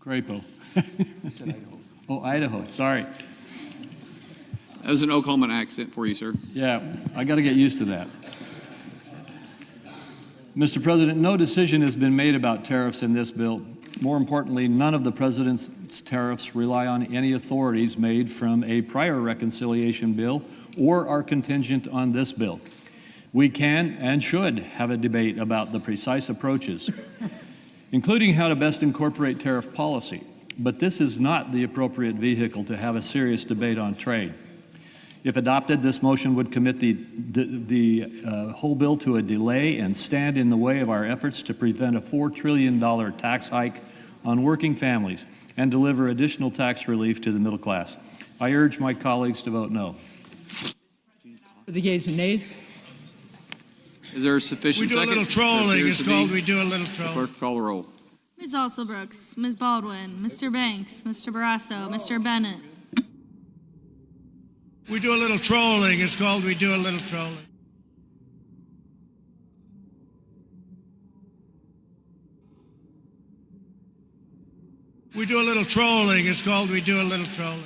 Crapo. Oh, Idaho, sorry. That was an Oklahoman accent for you, sir. Yeah, I got to get used to that. Mr. President, no decision has been made about tariffs in this bill. More importantly, none of the President's tariffs rely on any authorities made from a prior reconciliation bill or are contingent on this bill. We can and should have a debate about the precise approaches, including how to best incorporate tariff policy. But this is not the appropriate vehicle to have a serious debate on trade. If adopted, this motion would commit the whole bill to a delay and stand in the way of our efforts to prevent a $4 trillion tax hike on working families and deliver additional tax relief to the middle class. I urge my colleagues to vote no. For the yeas and nays. Is there sufficient We do a little trolling. It's called we do a little trolling. Clerk, call the roll. Ms. Alsobrooks, Ms. Baldwin, Mr. Banks, Mr. Barrasso, Mr. Bennett. We do a little trolling. It's called we do a little trolling. We do a little trolling. It's called we do a little trolling.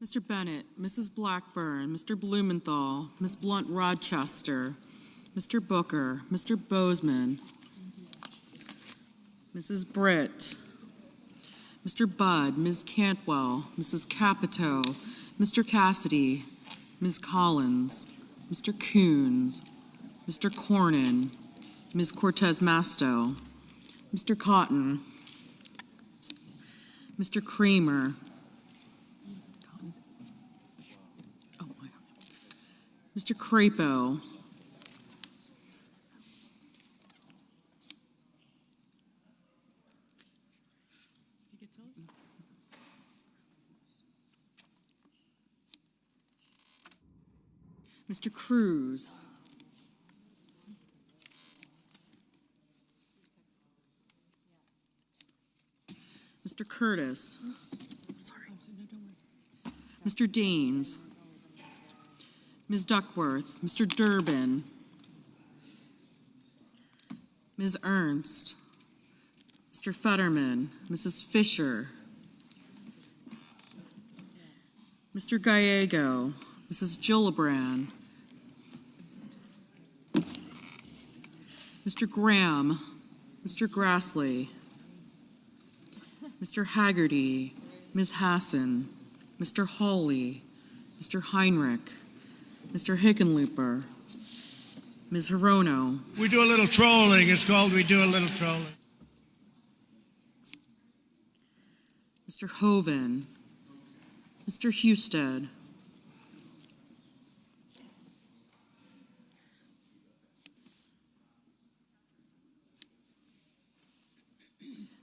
Mr. Bennett, Mrs. Blackburn, Mr. Blumenthal, Ms. Blunt-Rochester, Mr. Booker, Mr. Bozeman, Mrs. Britt, Mr. Budd, Ms. Cantwell, Mrs. Capito, Mr. Cassidy, Ms. Collins, Mr. Coons, Mr. Cornyn, Ms. Cortez Masto, Mr. Cotton, Mr. Kramer, Mr. Crapo, Mr. Cruz, Mr. Curtis, Mr. Daines, Ms. Duckworth, Mr. Durbin, Ms. Ernst, Mr. Fetterman, Mrs. Fisher, Mr. Gallego, Mrs. Gillibrand, Mr. Graham, Mr. Grassley, Mr. Haggerty, Ms. Hassan, Mr. Hawley, Mr. Heinrich, Mr. Hickenlooper, Ms. Hirono. We do a little trolling. It's called we do a little trolling. Mr. Hoven, Mr. Husted,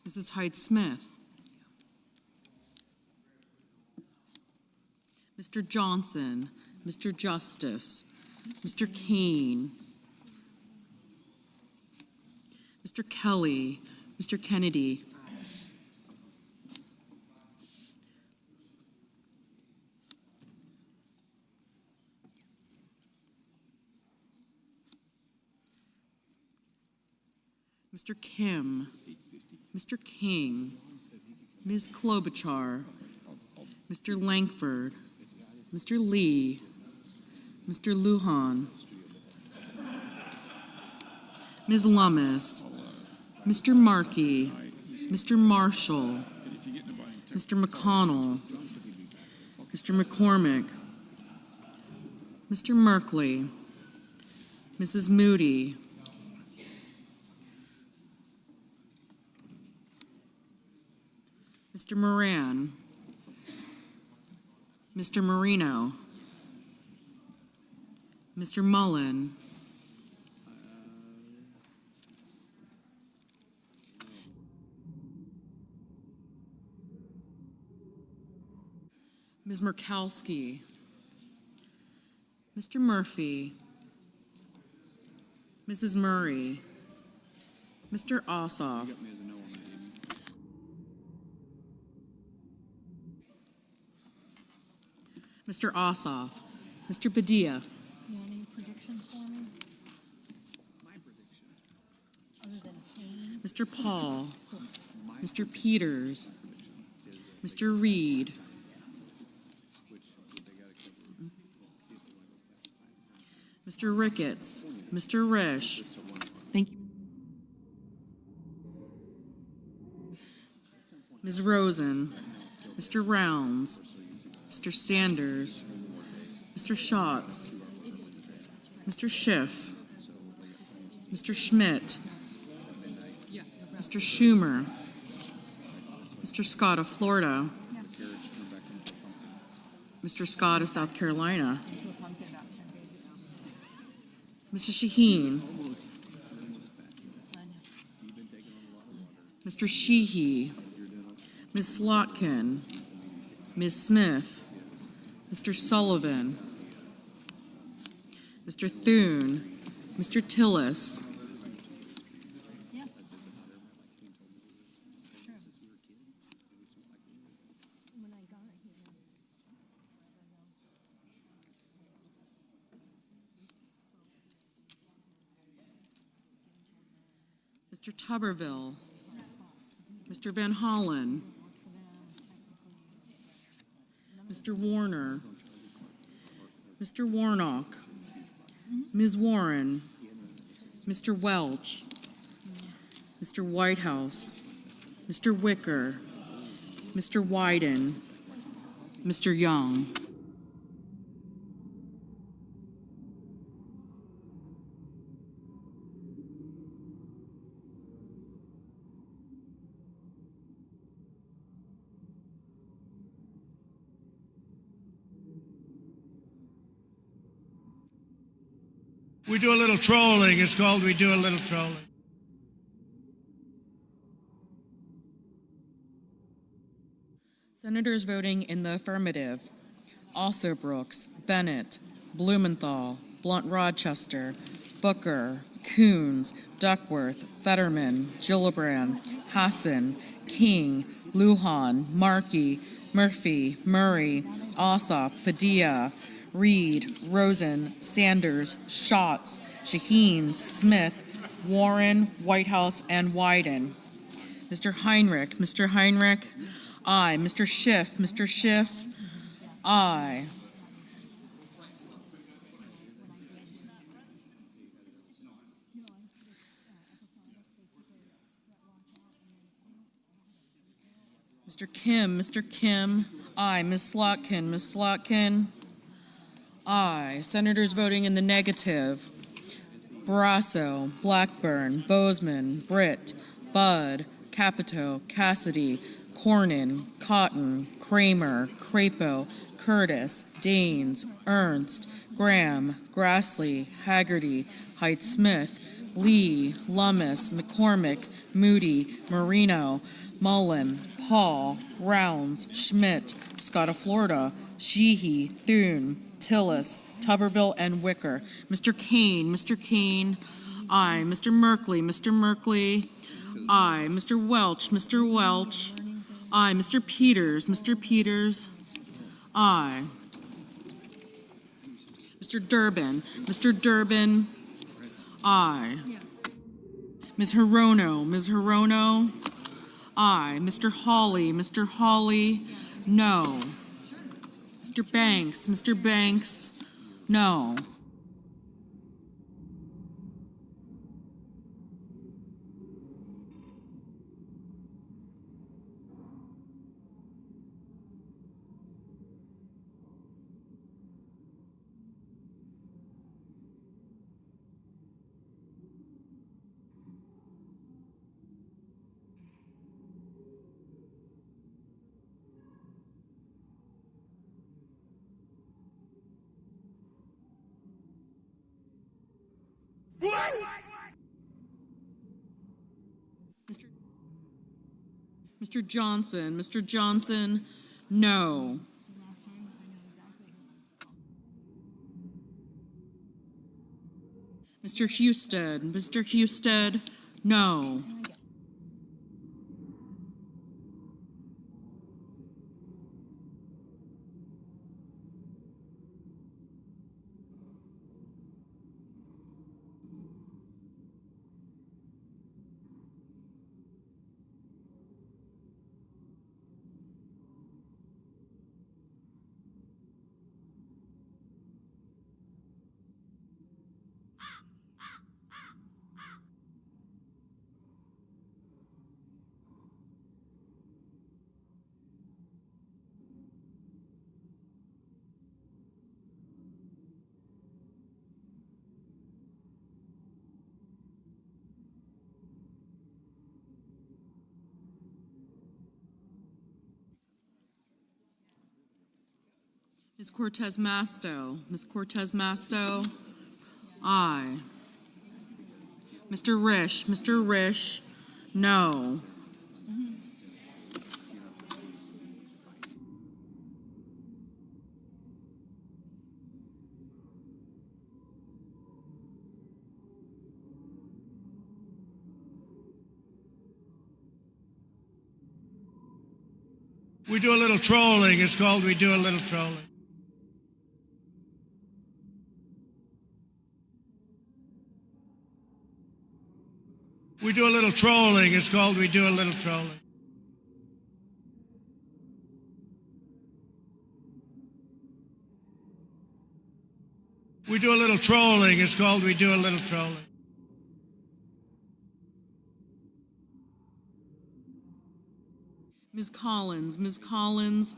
Mrs. Hyde-Smith, Mr. Johnson, Mr. Justice, Mr. Kane, Mr. Kelly, Mr. Kennedy, Mr. Kim, Mr. King, Ms. Klobuchar, Mr. Langford, Mr. Lee, Mr. Lujan, Ms. Lummis, Mr. Markey, Mr. Marshall, Mr. McConnell, Mr. McCormick, Mr. Merkley, Mrs. Moody, Mr. Moran, Mr. Marino, Mr. Mullen, Ms. Murkowski, Mr. Murphy, Mrs. Murray, Mr. Ossoff, Mr. Ossoff, Mr. Padilla, You want any predictions for me? My prediction. Other than Kane? Mr. Paul, Mr. Peters, Mr. Reed, Mr. Ricketts, Mr. Risch. Thank you. Ms. Rosen, Mr. Rounds, Mr. Sanders, Mr. Schatz, Mr. Schiff, Mr. Schmidt, Mr. Schumer, Mr. Scott of Florida, Mr. Scott of South Carolina, Mrs. Shaheen, Mr. Sheehy, Ms. Slotkin, Ms. Smith, Mr. Sullivan, Mr. Thune, Mr. Tillis, Mr. Tuberville, Mr. Van Hollen, Mr. Warner, Mr. Warnock, Ms. Warren, Mr. Welch, Mr. Whitehouse, Mr. Wicker, Mr. Wyden, Mr. Young. We do a little trolling. It's called we do a little trolling. Senators voting in the affirmative: also Brooks, Bennett, Blumenthal, Blunt-Rochester, Booker, Coons, Duckworth, Fetterman, Gillibrand, Hassan, King, Lujan, Markey, Murphy, Murray, Ossoff, Padilla, Reed, Rosen, Sanders, Schatz, Shaheen, Smith, Warren, Whitehouse, and Wyden. Mr. Heinrich, aye. Mr. Schiff, aye. Mr. Kim, aye. Ms. Slotkin, aye. Senators voting in the negative: Barrasso, Blackburn, Bozeman, Britt, Budd, Capito, Cassidy, Cornyn, Cotton, Kramer, Crapo, Curtis, Daines, Ernst, Graham, Grassley, Haggerty, Height-Smith, Lee, Lummis, McCormick, Moody, Marino, Mullen, Paul, Rounds, Schmidt, Scott of Florida, Sheehy, Thune, Tillis, Tuberville, and Wicker. Mr. Kane, aye. Mr. Merkley, aye. Mr. Welch, aye. Mr. Peters, aye. Mr. Durbin, aye. Ms. Hirono, aye. Mr. Hawley, no. Mr. Banks, no. Mr. Johnson, no. Mr. Husted, no. Ms. Cortez Masto, aye. Mr. Risch, no. We do a little trolling. It's called we do a little trolling. We do a little trolling. It's called we do a little trolling. We do a little trolling. It's called we do a little trolling. Ms. Collins,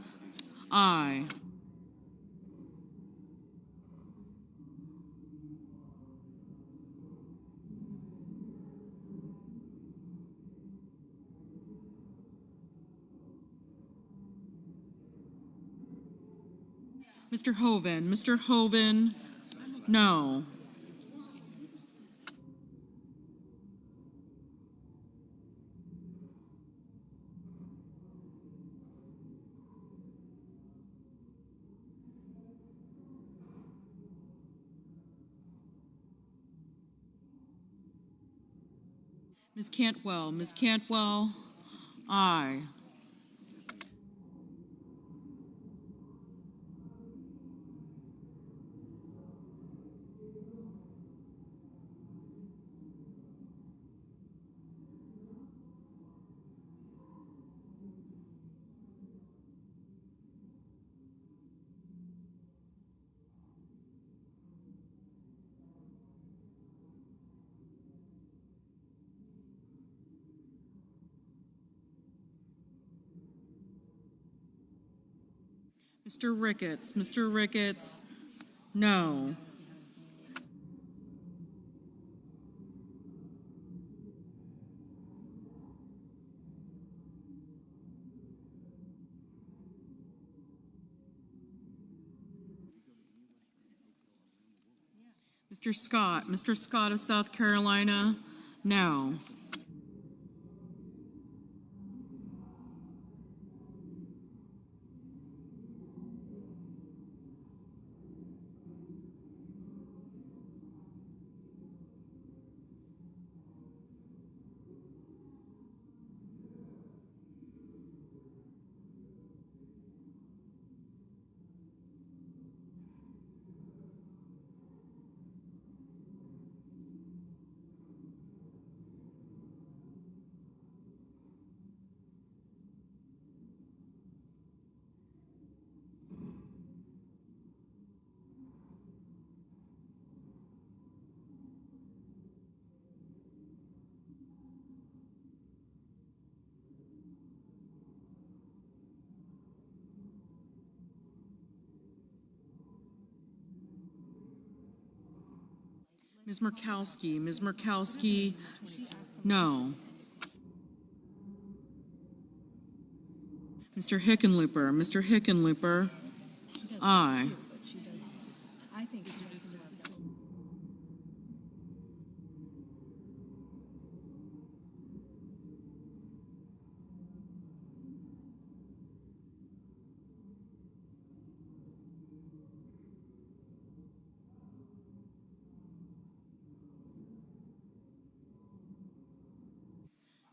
aye. Mr. Hoven, no. Ms. Cantwell, aye. Mr. Ricketts, no. Mr. Scott of South Carolina, no. Ms. Murkowski, no. Mr. Hickenlooper, aye.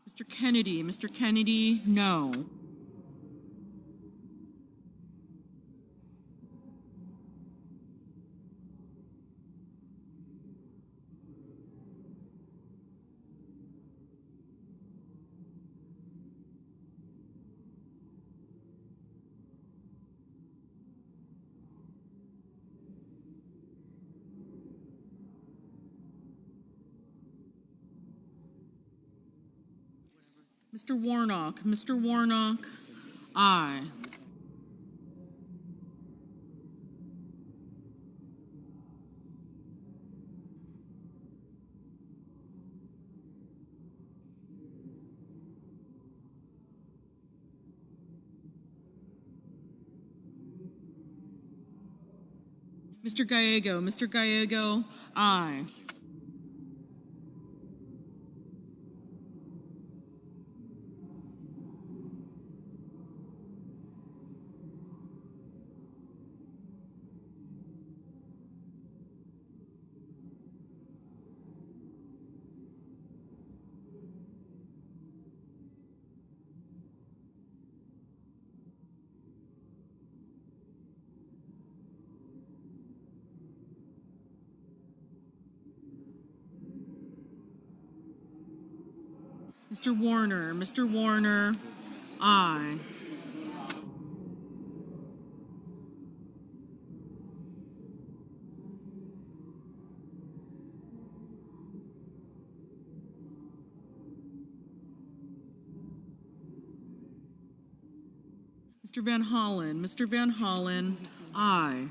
Mr. Kennedy, no. Mr. Warnock, aye. Mr. Gallego, aye. Mr. Warner, aye. Mr. Van Hollen, Mr. Van Hollen, aye.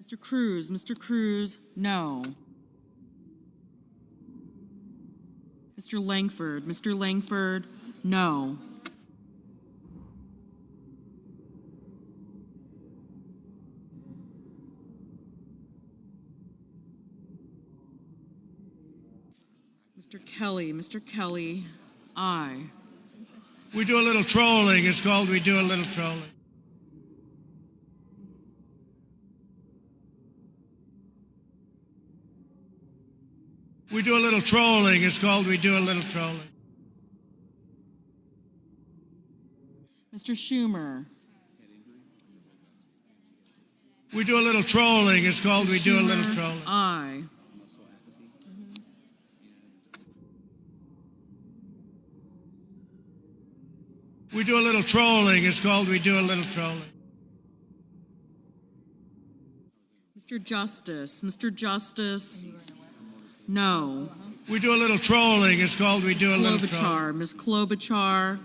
Mr. Cruz, no. Mr. Langford, no. Mr. Kelly, aye. We do a little trolling. It's called we do a little trolling. We do a little trolling. It's called we do a little trolling. Mr. Schumer. We do a little trolling. It's called we do a little trolling. Aye. We do a little trolling. It's called we do a little trolling. Mr. Justice, no. We do a little trolling. It's called we do a little trolling. Ms. Klobuchar,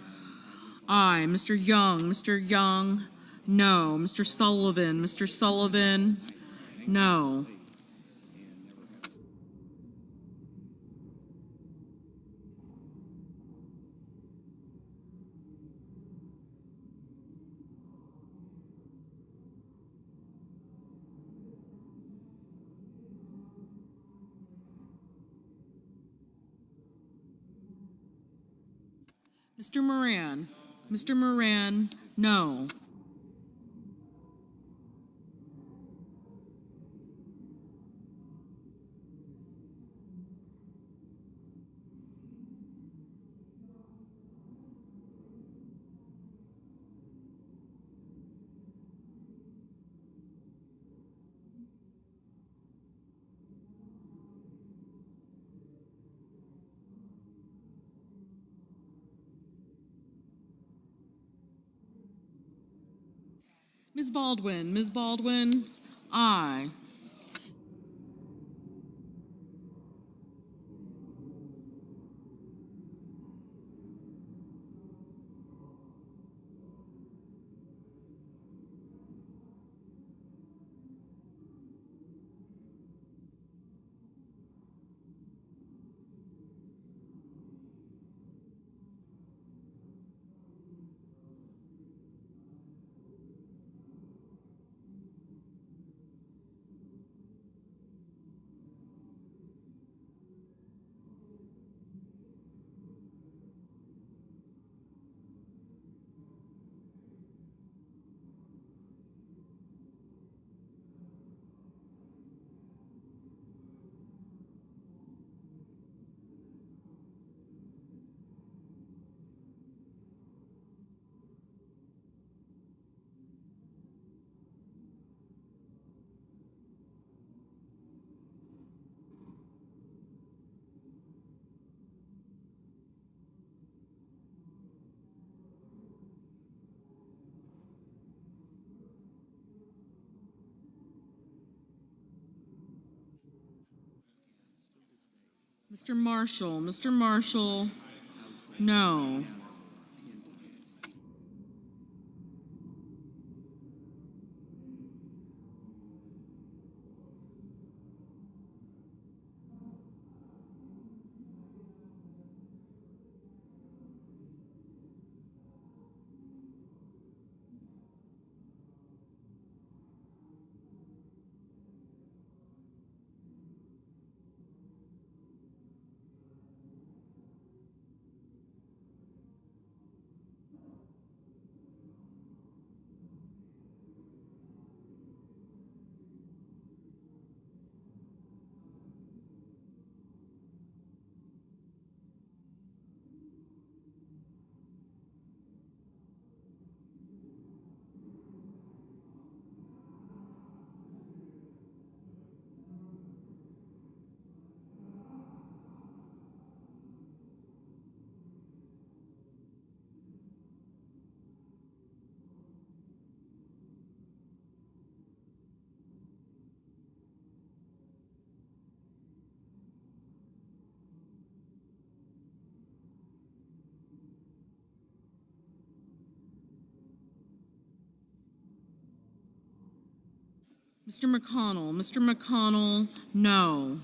aye. Mr. Young, no. Mr. Sullivan, no. Mr. Moran, no. Ms. Baldwin, aye. Mr. Marshall, no. Mr. McConnell. Mr. McConnell, no.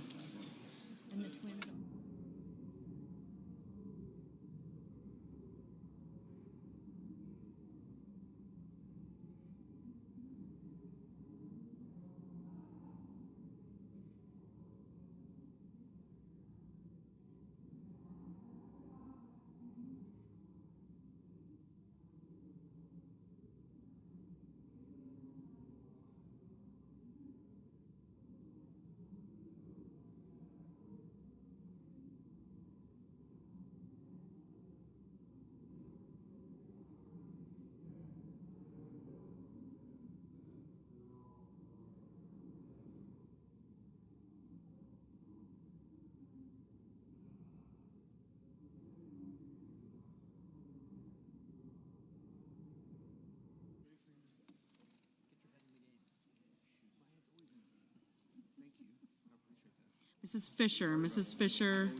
Mrs. Fisher. Mrs. Fisher,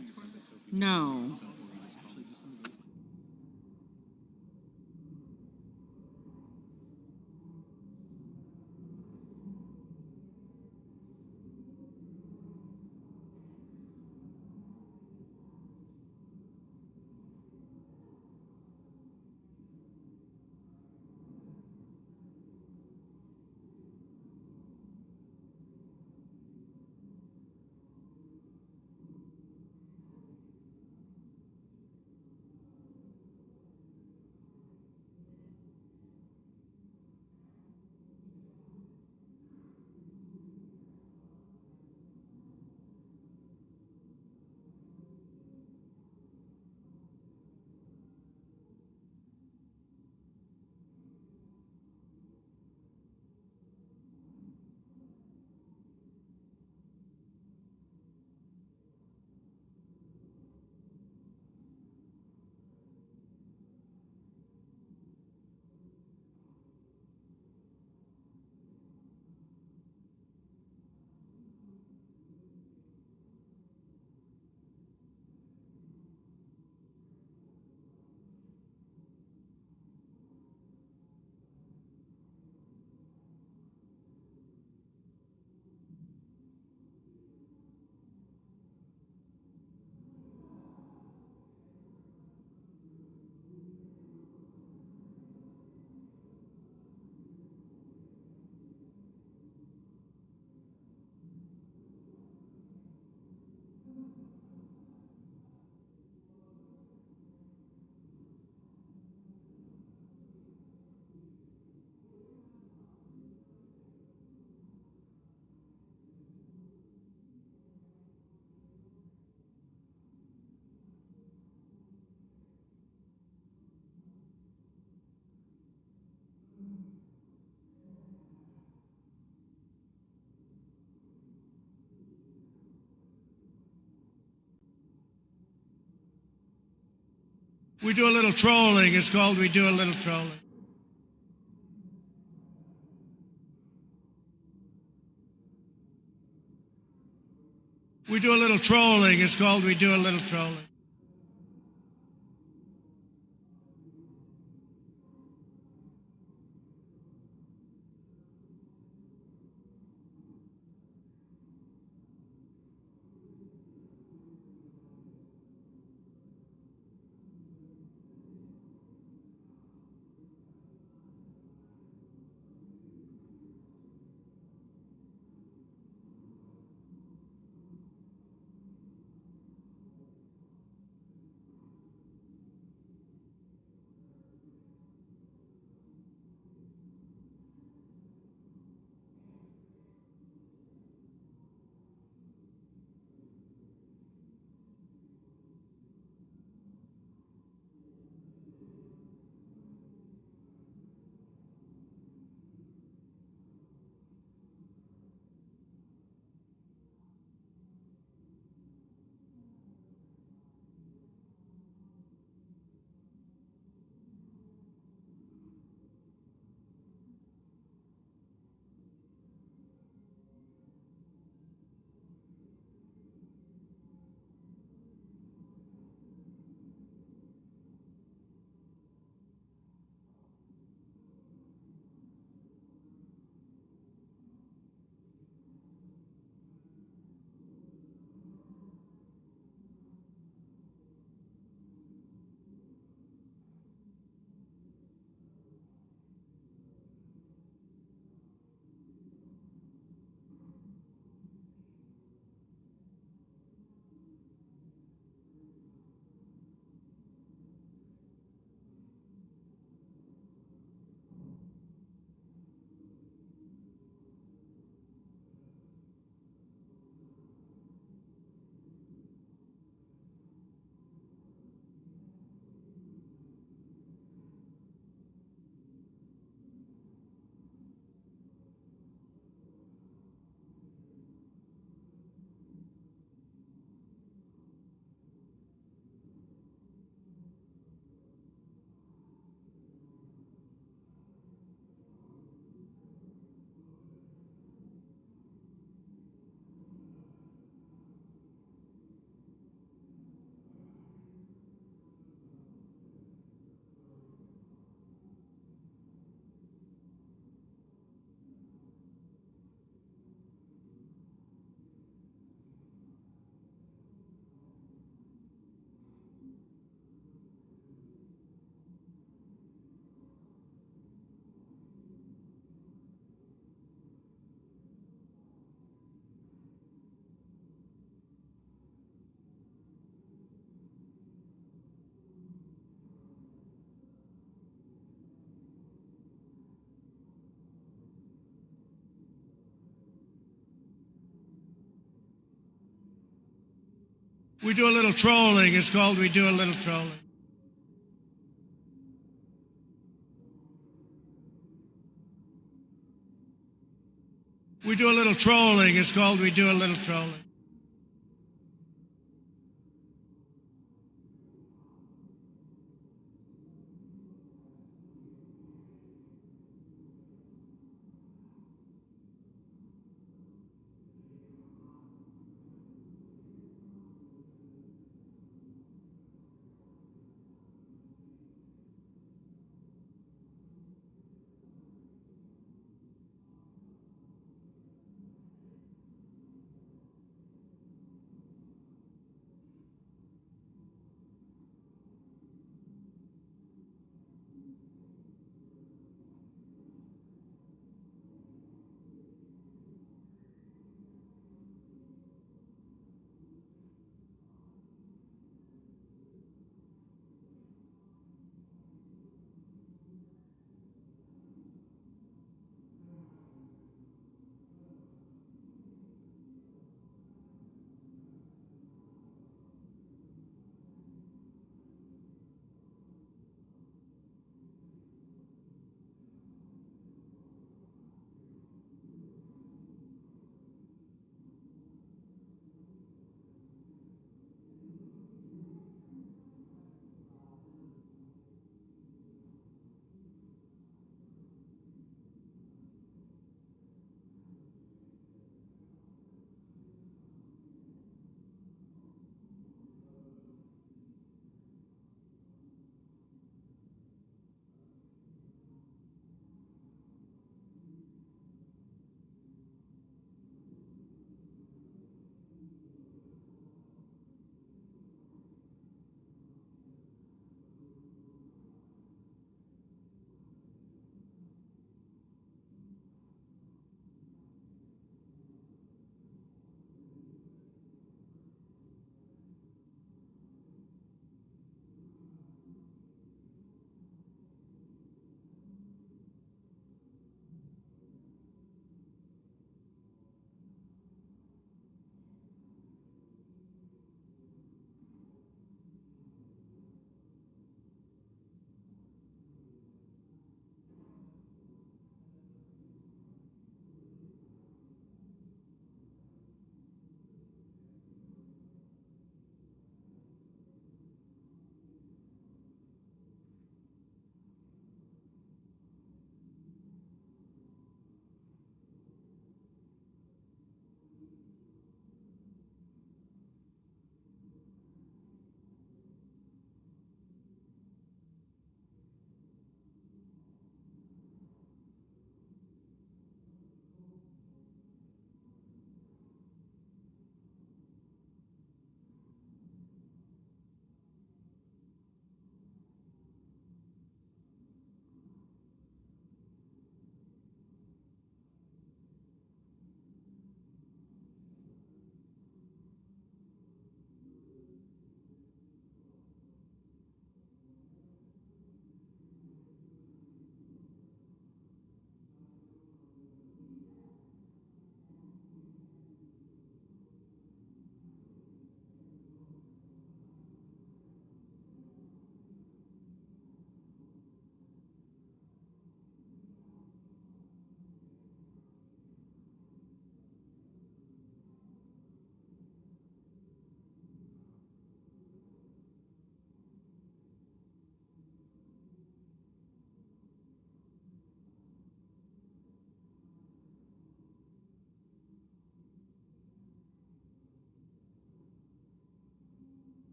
no. We do a little trolling. It's called We Do a Little Trolling. We do a little trolling. It's called We Do a Little Trolling. We do a little trolling. It's called we do a little trolling. We do a little trolling. It's called we do a little trolling.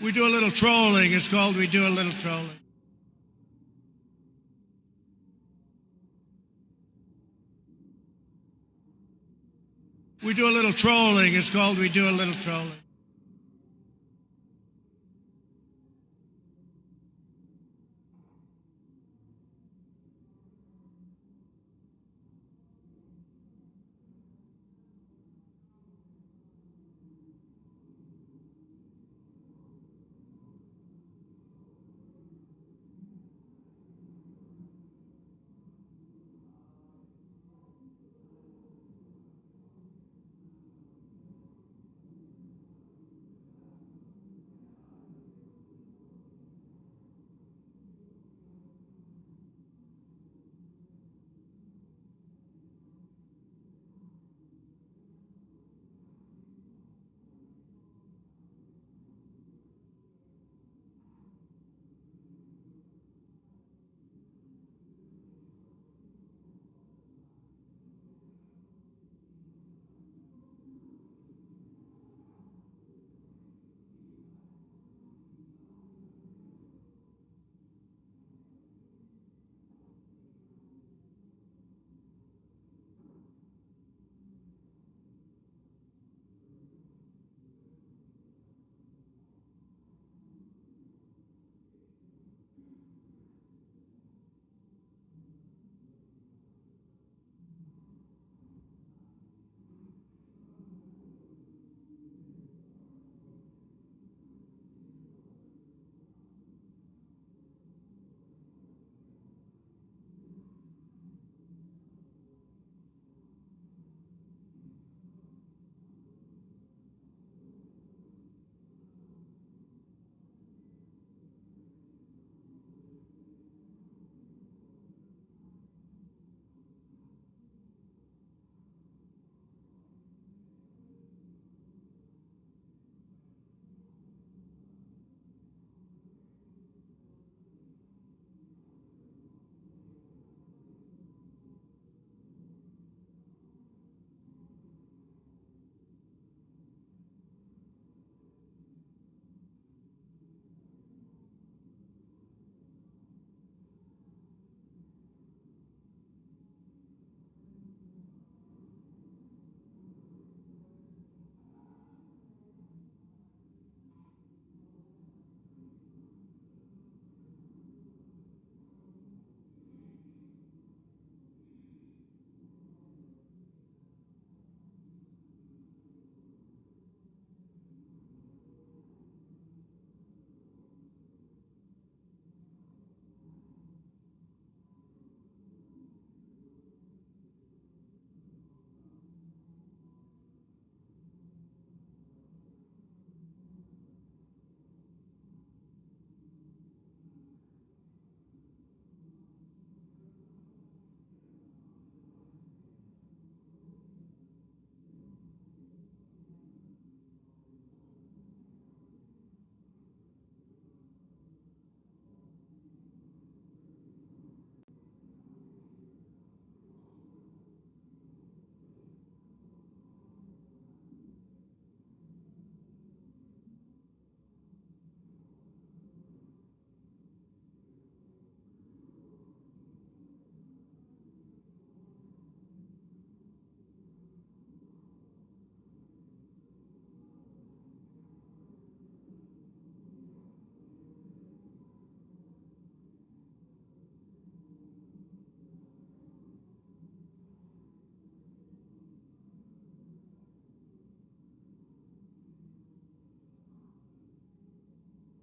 We do a little trolling. It's called we do a little trolling. We do a little trolling. It's called we do a little trolling.